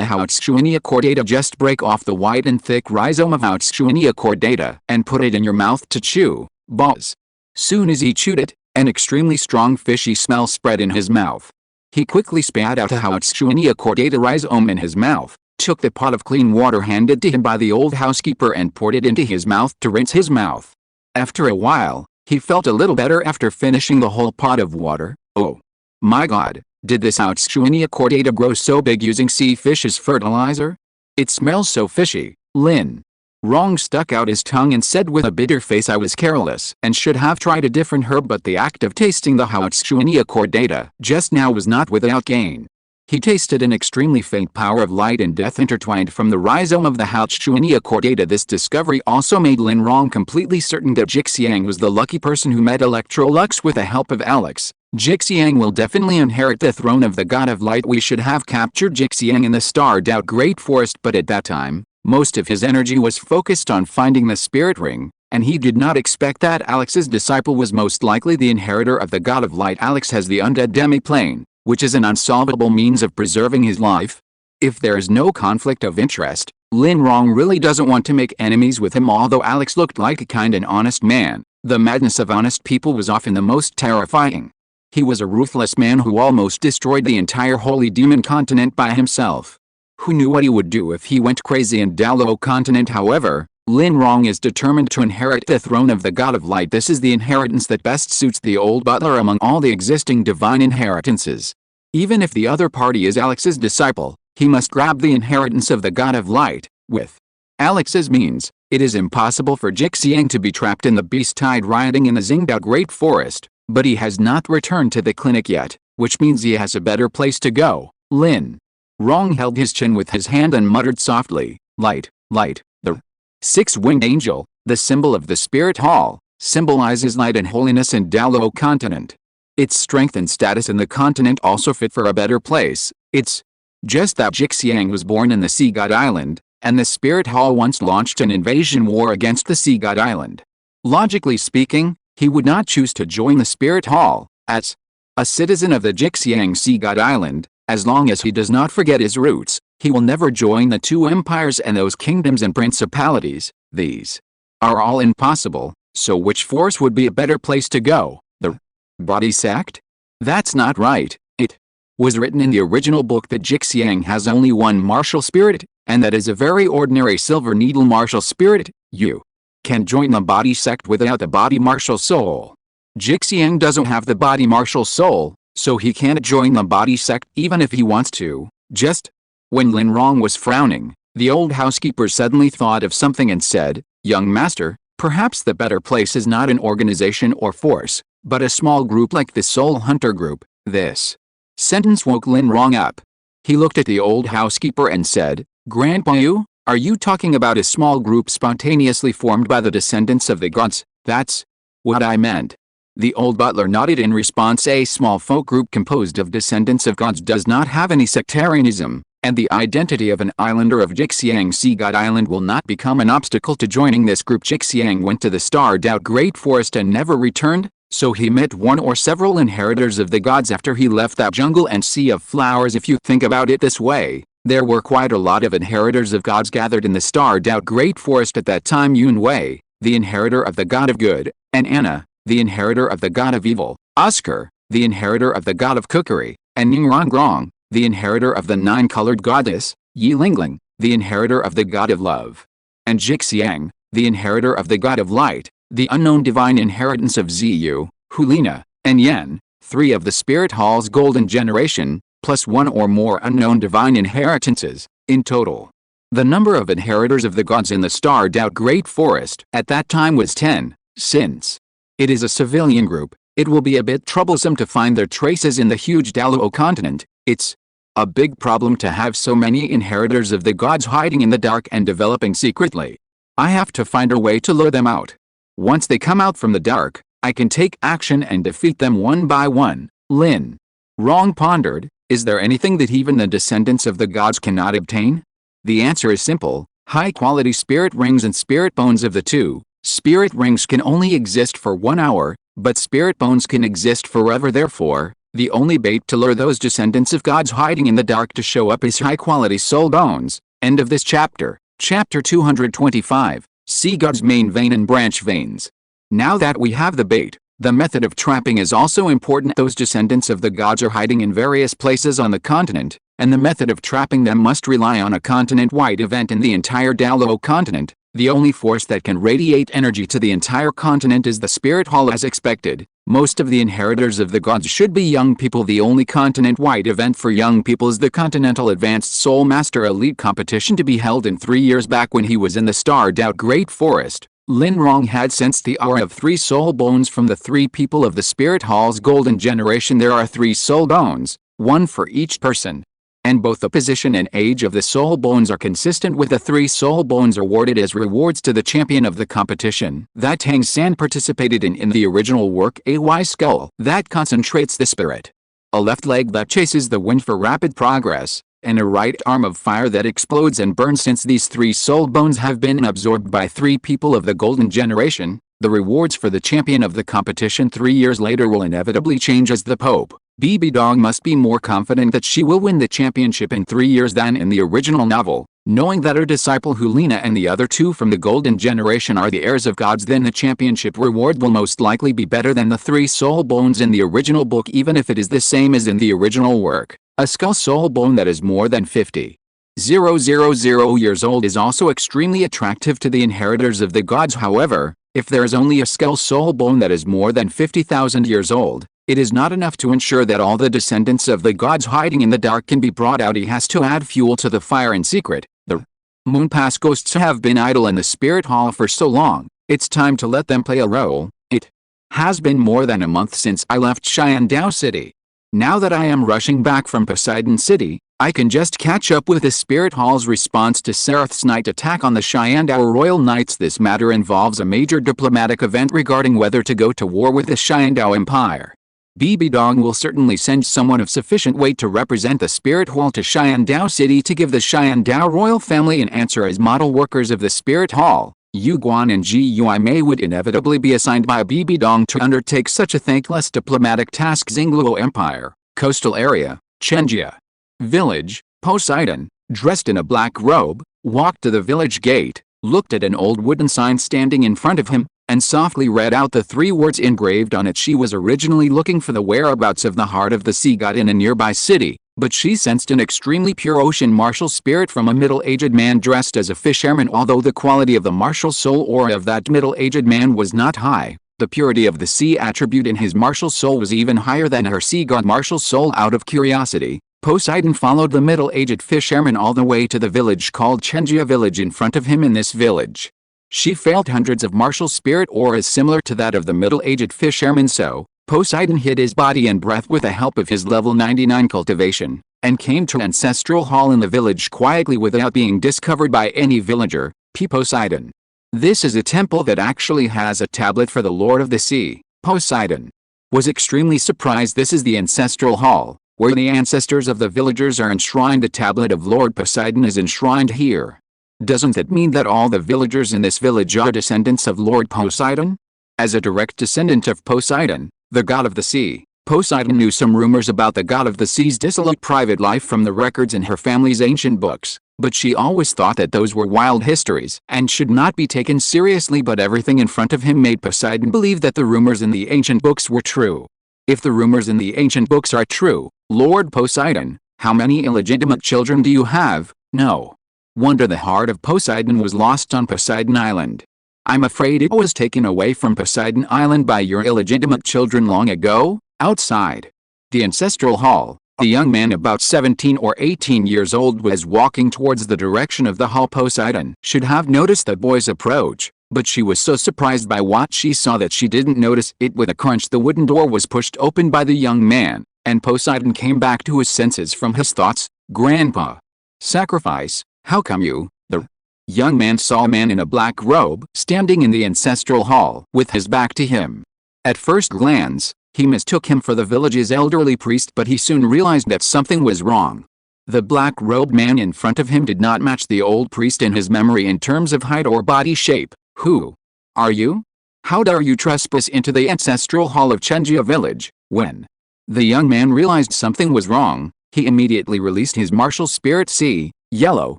Xiaotian cordata. Just break off the white and thick rhizome of Xiaotian cordata and put it in your mouth to chew. Buzz. Soon as he chewed it, an extremely strong fishy smell spread in his mouth. He quickly spat out a Xiaotian cordata rhizome in his mouth, took the pot of clean water handed to him by the old housekeeper and poured it into his mouth to rinse his mouth. After a while, he felt a little better after finishing the whole pot of water. Oh my God, did this Xiaotian cordata grow so big using sea fish as fertilizer? It smells so fishy. Lin Rong stuck out his tongue and said with a bitter face, I was careless and should have tried a different herb, but the act of tasting the Xiaotian Acordata just now was not without gain. He tasted an extremely faint power of light and death intertwined from the rhizome of the Xiaotian Acordata. This discovery also made Lin Rong completely certain that Jixiang was the lucky person who met Electrolux with the help of Alex. Jixiang will definitely inherit the throne of the God of Light. We should have captured Jixiang in the starred out Great Forest, but at that time, most of his energy was focused on finding the spirit ring, and he did not expect that Alex's disciple was most likely the inheritor of the God of Light. Alex has the undead demi-plane, which is an unsolvable means of preserving his life. If there is no conflict of interest, Lin Rong really doesn't want to make enemies with him. Although Alex looked like a kind and honest man, the madness of honest people was often the most terrifying. He was a ruthless man who almost destroyed the entire Holy Demon continent by himself. Who knew what he would do if he went crazy in Douluo continent? However, Lin Rong is determined to inherit the throne of the God of Light. This is the inheritance that best suits the old butler among all the existing divine inheritances. Even if the other party is Alex's disciple, he must grab the inheritance of the God of Light. With Alex's means, it is impossible for Jixiang to be trapped in the beast tide rioting in the Xingdao Great Forest, but he has not returned to the clinic yet, which means he has a better place to go. Lin Rong held his chin with his hand and muttered softly, Light, light. The six-winged angel, the symbol of the spirit hall, symbolizes light and holiness in Douluo continent. Its strength and status in the continent also fit for a better place. It's just that Jixiang was born in the Sea God Island, and the Spirit Hall once launched an invasion war against the Sea God Island. Logically speaking, he would not choose to join the Spirit Hall, as a citizen of the Jixiang Sea God Island. As long as he does not forget his roots, he will never join the two empires and those kingdoms and principalities. These are all impossible, so which force would be a better place to go? The body sect? That's not right. It was written in the original book that Jixiang has only one martial spirit, and that is a very ordinary silver needle martial spirit. You can join the body sect without the body martial soul. Jixiang doesn't have the body martial soul, so he can't join the body sect even if he wants to. Just when Lin Rong was frowning, the old housekeeper suddenly thought of something and said, Young master, perhaps the better place is not an organization or force, but a small group like the Soul Hunter group. This sentence woke Lin Rong up. He looked at the old housekeeper and said, Grandpa Yu, are you talking about a small group spontaneously formed by the descendants of the gods? That's what I meant. The old butler nodded in response. A small folk group composed of descendants of gods does not have any sectarianism, and the identity of an islander of Jixiang Sea God Island will not become an obstacle to joining this group. Jixiang went to the starred out Great Forest and never returned, so he met one or several inheritors of the gods after he left that jungle and sea of flowers. If you think about it this way, there were quite a lot of inheritors of gods gathered in the starred out Great Forest at that time. Yun Wei, the inheritor of the god of good, and Anna, the inheritor of the god of evil, Oscar, the inheritor of the god of cookery, and Ning Rongrong, the inheritor of the nine-colored goddess, Yi Lingling, the inheritor of the god of love, and Jixiang, the inheritor of the god of light, the unknown divine inheritance of Ziyu, Hulina, and Yen, three of the Spirit Hall's golden generation, plus one or more unknown divine inheritances, in total. The number of inheritors of the gods in the starred out Great Forest at that time was 10, since it is a civilian group, it will be a bit troublesome to find their traces in the huge Douluo continent. It's a big problem to have so many inheritors of the gods hiding in the dark and developing secretly. I have to find a way to lure them out. Once they come out from the dark, I can take action and defeat them one by one. Lin Rong pondered, is there anything that even the descendants of the gods cannot obtain? The answer is simple, high-quality spirit rings and spirit bones. Of the two, spirit rings can only exist for 1 hour, but spirit bones can exist forever. Therefore, the only bait to lure those descendants of gods hiding in the dark to show up is high-quality soul bones. End of this chapter. Chapter 225, Sea God's Main Vein and Branch Veins. Now that we have the bait, the method of trapping is also important. Those descendants of the gods are hiding in various places on the continent, and the method of trapping them must rely on a continent-wide event in the entire Douluo continent. The only force that can radiate energy to the entire continent is the Spirit Hall. As expected, Most of the inheritors of the gods should be young people. The only continent-wide event for young people is the Continental Advanced Soul Master Elite competition to be held in 3 years. Back when he was in the starred out Great Forest, Lin Rong had sensed the aura of 3 soul bones from the 3 people of the Spirit Hall's golden generation. There are 3 soul bones, 1 for each person. And both the position and age of the soul bones are consistent with the 3 soul bones awarded as rewards to the champion of the competition. That Tang San participated in the original work, a skull that concentrates the spirit, a left leg that chases the wind for rapid progress, and a right arm of fire that explodes and burns. Since these 3 soul bones have been absorbed by 3 people of the golden generation, the rewards for the champion of the competition 3 years later will inevitably change as the Pope. Bibi Dong must be more confident that she will win the championship in 3 years than in the original novel, knowing that her disciple Hulina and the other 2 from the golden generation are the heirs of gods. Then the championship reward will most likely be better than the 3 soul bones in the original book, even if it is the same as in the original work. A skull soul bone that is more than 50,000 years old is also extremely attractive to the inheritors of the gods. However, if there is only a skull soul bone that is more than 50,000 years old, it is not enough to ensure that all the descendants of the gods hiding in the dark can be brought out. He has to add fuel to the fire in secret. The Moon Pass ghosts have been idle in the Spirit Hall for so long, it's time to let them play a role. It has been more than a month since I left Xiandao City. Now that I am rushing back from Poseidon City, I can just catch up with the Spirit Hall's response to Serath's night attack on the Xiandao Royal Knights. This matter involves a major diplomatic event regarding whether to go to war with the Xiandao Empire. Bibi Dong will certainly send someone of sufficient weight to represent the Spirit Hall to Xiandao City to give the Xiandao royal family an answer. As model workers of the Spirit Hall, Yu Guan and Ji Yuai would inevitably be assigned by Bibi Dong to undertake such a thankless diplomatic task. Duuluo Empire, coastal area, Chenjia village. Poseidon, dressed in a black robe, walked to the village gate, looked at an old wooden sign standing in front of him, and softly read out the 3 words engraved on it. She was originally looking for the whereabouts of the heart of the sea god in a nearby city, but she sensed an extremely pure ocean martial spirit from a middle-aged man dressed as a fisherman. Although the quality of the martial soul aura of that middle-aged man was not high, the purity of the sea attribute in his martial soul was even higher than her sea god martial soul. Out of curiosity, Poseidon followed the middle-aged fisherman all the way to the village called Chenjia village. In front of him in this village, she felt hundreds of martial spirit auras similar to that of the middle-aged fisherman. So, Poseidon hid his body and breath with the help of his level 99 cultivation, and came to ancestral hall in the village quietly without being discovered by any villager. Poseidon. This is a temple that actually has a tablet for the Lord of the Sea. Poseidon was extremely surprised. This is the ancestral hall, where the ancestors of the villagers are enshrined. The tablet of Lord Poseidon is enshrined here. Doesn't that mean that all the villagers in this village are descendants of Lord Poseidon? As a direct descendant of Poseidon, the god of the sea, Poseidon knew some rumors about the god of the sea's dissolute private life from the records in her family's ancient books, but she always thought that those were wild histories and should not be taken seriously. But everything in front of him made Poseidon believe that the rumors in the ancient books were true. If the rumors in the ancient books are true, Lord Poseidon, how many illegitimate children do you have? No wonder the heart of Poseidon was lost on Poseidon Island. I'm afraid it was taken away from Poseidon Island by your illegitimate children long ago. Outside the ancestral hall, a young man about 17 or 18 years old was walking towards the direction of the hall. Poseidon should have noticed the boy's approach, but she was so surprised by what she saw that she didn't notice it. With a crunch, the wooden door was pushed open by the young man, and Poseidon came back to his senses from his thoughts. Grandpa. Sacrifice. How come you? The young man saw a man in a black robe standing in the ancestral hall with his back to him. At first glance, he mistook him for the village's elderly priest, but he soon realized that something was wrong. The black-robed man in front of him did not match the old priest in his memory in terms of height or body shape. Who are you? How dare you trespass into the ancestral hall of Chenjia village? When the young man realized something was wrong, he immediately released his martial spirit. See, yellow,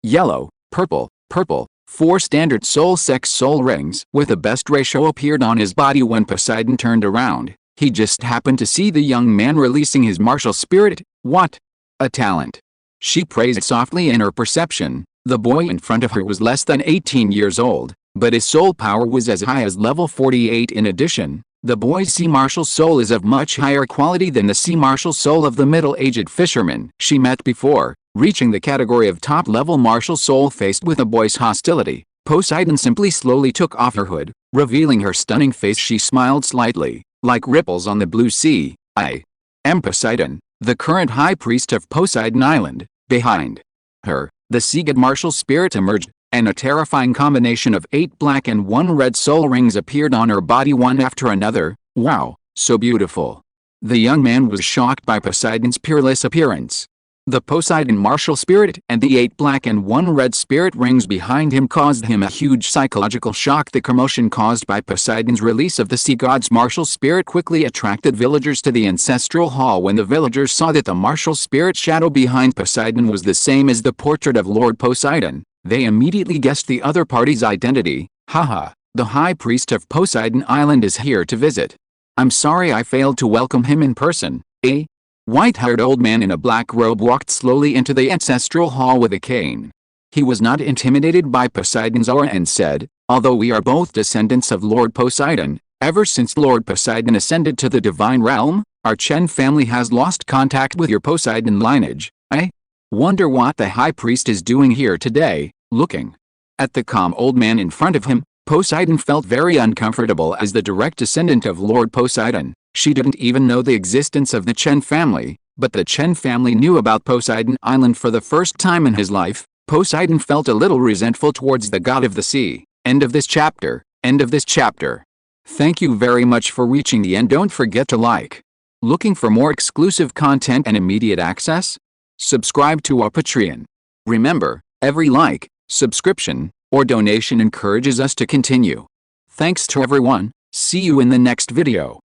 yellow, purple, purple. 4 standard soul-sex soul rings with the best ratio appeared on his body. When Poseidon turned around, he just happened to see the young man releasing his martial spirit. What a talent! She praised softly in her perception. The boy in front of her was less than 18 years old, but his soul power was as high as level 48. In addition, The boy's sea martial soul is of much higher quality than the sea martial soul of the middle-aged fisherman she met before, reaching the category of top-level martial soul. Faced with the boy's hostility, Poseidon simply slowly took off her hood, revealing her stunning face. She smiled slightly, like ripples on the blue sea. I am Poseidon, the current high priest of Poseidon Island. Behind her, the sea god martial spirit emerged, and a terrifying combination of 8 black and 1 red soul rings appeared on her body one after another. Wow, so beautiful. The young man was shocked by Poseidon's peerless appearance. The Poseidon martial spirit and the 8 black and 1 red spirit rings behind him caused him a huge psychological shock. The commotion caused by Poseidon's release of the sea god's martial spirit quickly attracted villagers to the ancestral hall. When the villagers saw that the martial spirit shadow behind Poseidon was the same as the portrait of Lord Poseidon, they immediately guessed the other party's identity. Haha, the high priest of Poseidon Island is here to visit. I'm sorry I failed to welcome him in person. A white-haired old man in a black robe walked slowly into the ancestral hall with a cane. He was not intimidated by Poseidon's aura and said, although we are both descendants of Lord Poseidon, ever since Lord Poseidon ascended to the divine realm, our Chen family has lost contact with your Poseidon lineage. I wonder what the high priest is doing here today. Looking at the calm old man in front of him, Poseidon felt very uncomfortable. As the direct descendant of Lord Poseidon, she didn't even know the existence of the Chen family, but the Chen family knew about Poseidon Island for the first time in his life. Poseidon felt a little resentful towards the god of the sea. End of this chapter. End of this chapter. Thank you very much for reaching the end. Don't forget to like. Looking for more exclusive content and immediate access? Subscribe to our Patreon. Remember, every like, subscription, or donation encourages us to continue. Thanks to everyone. See you in the next video.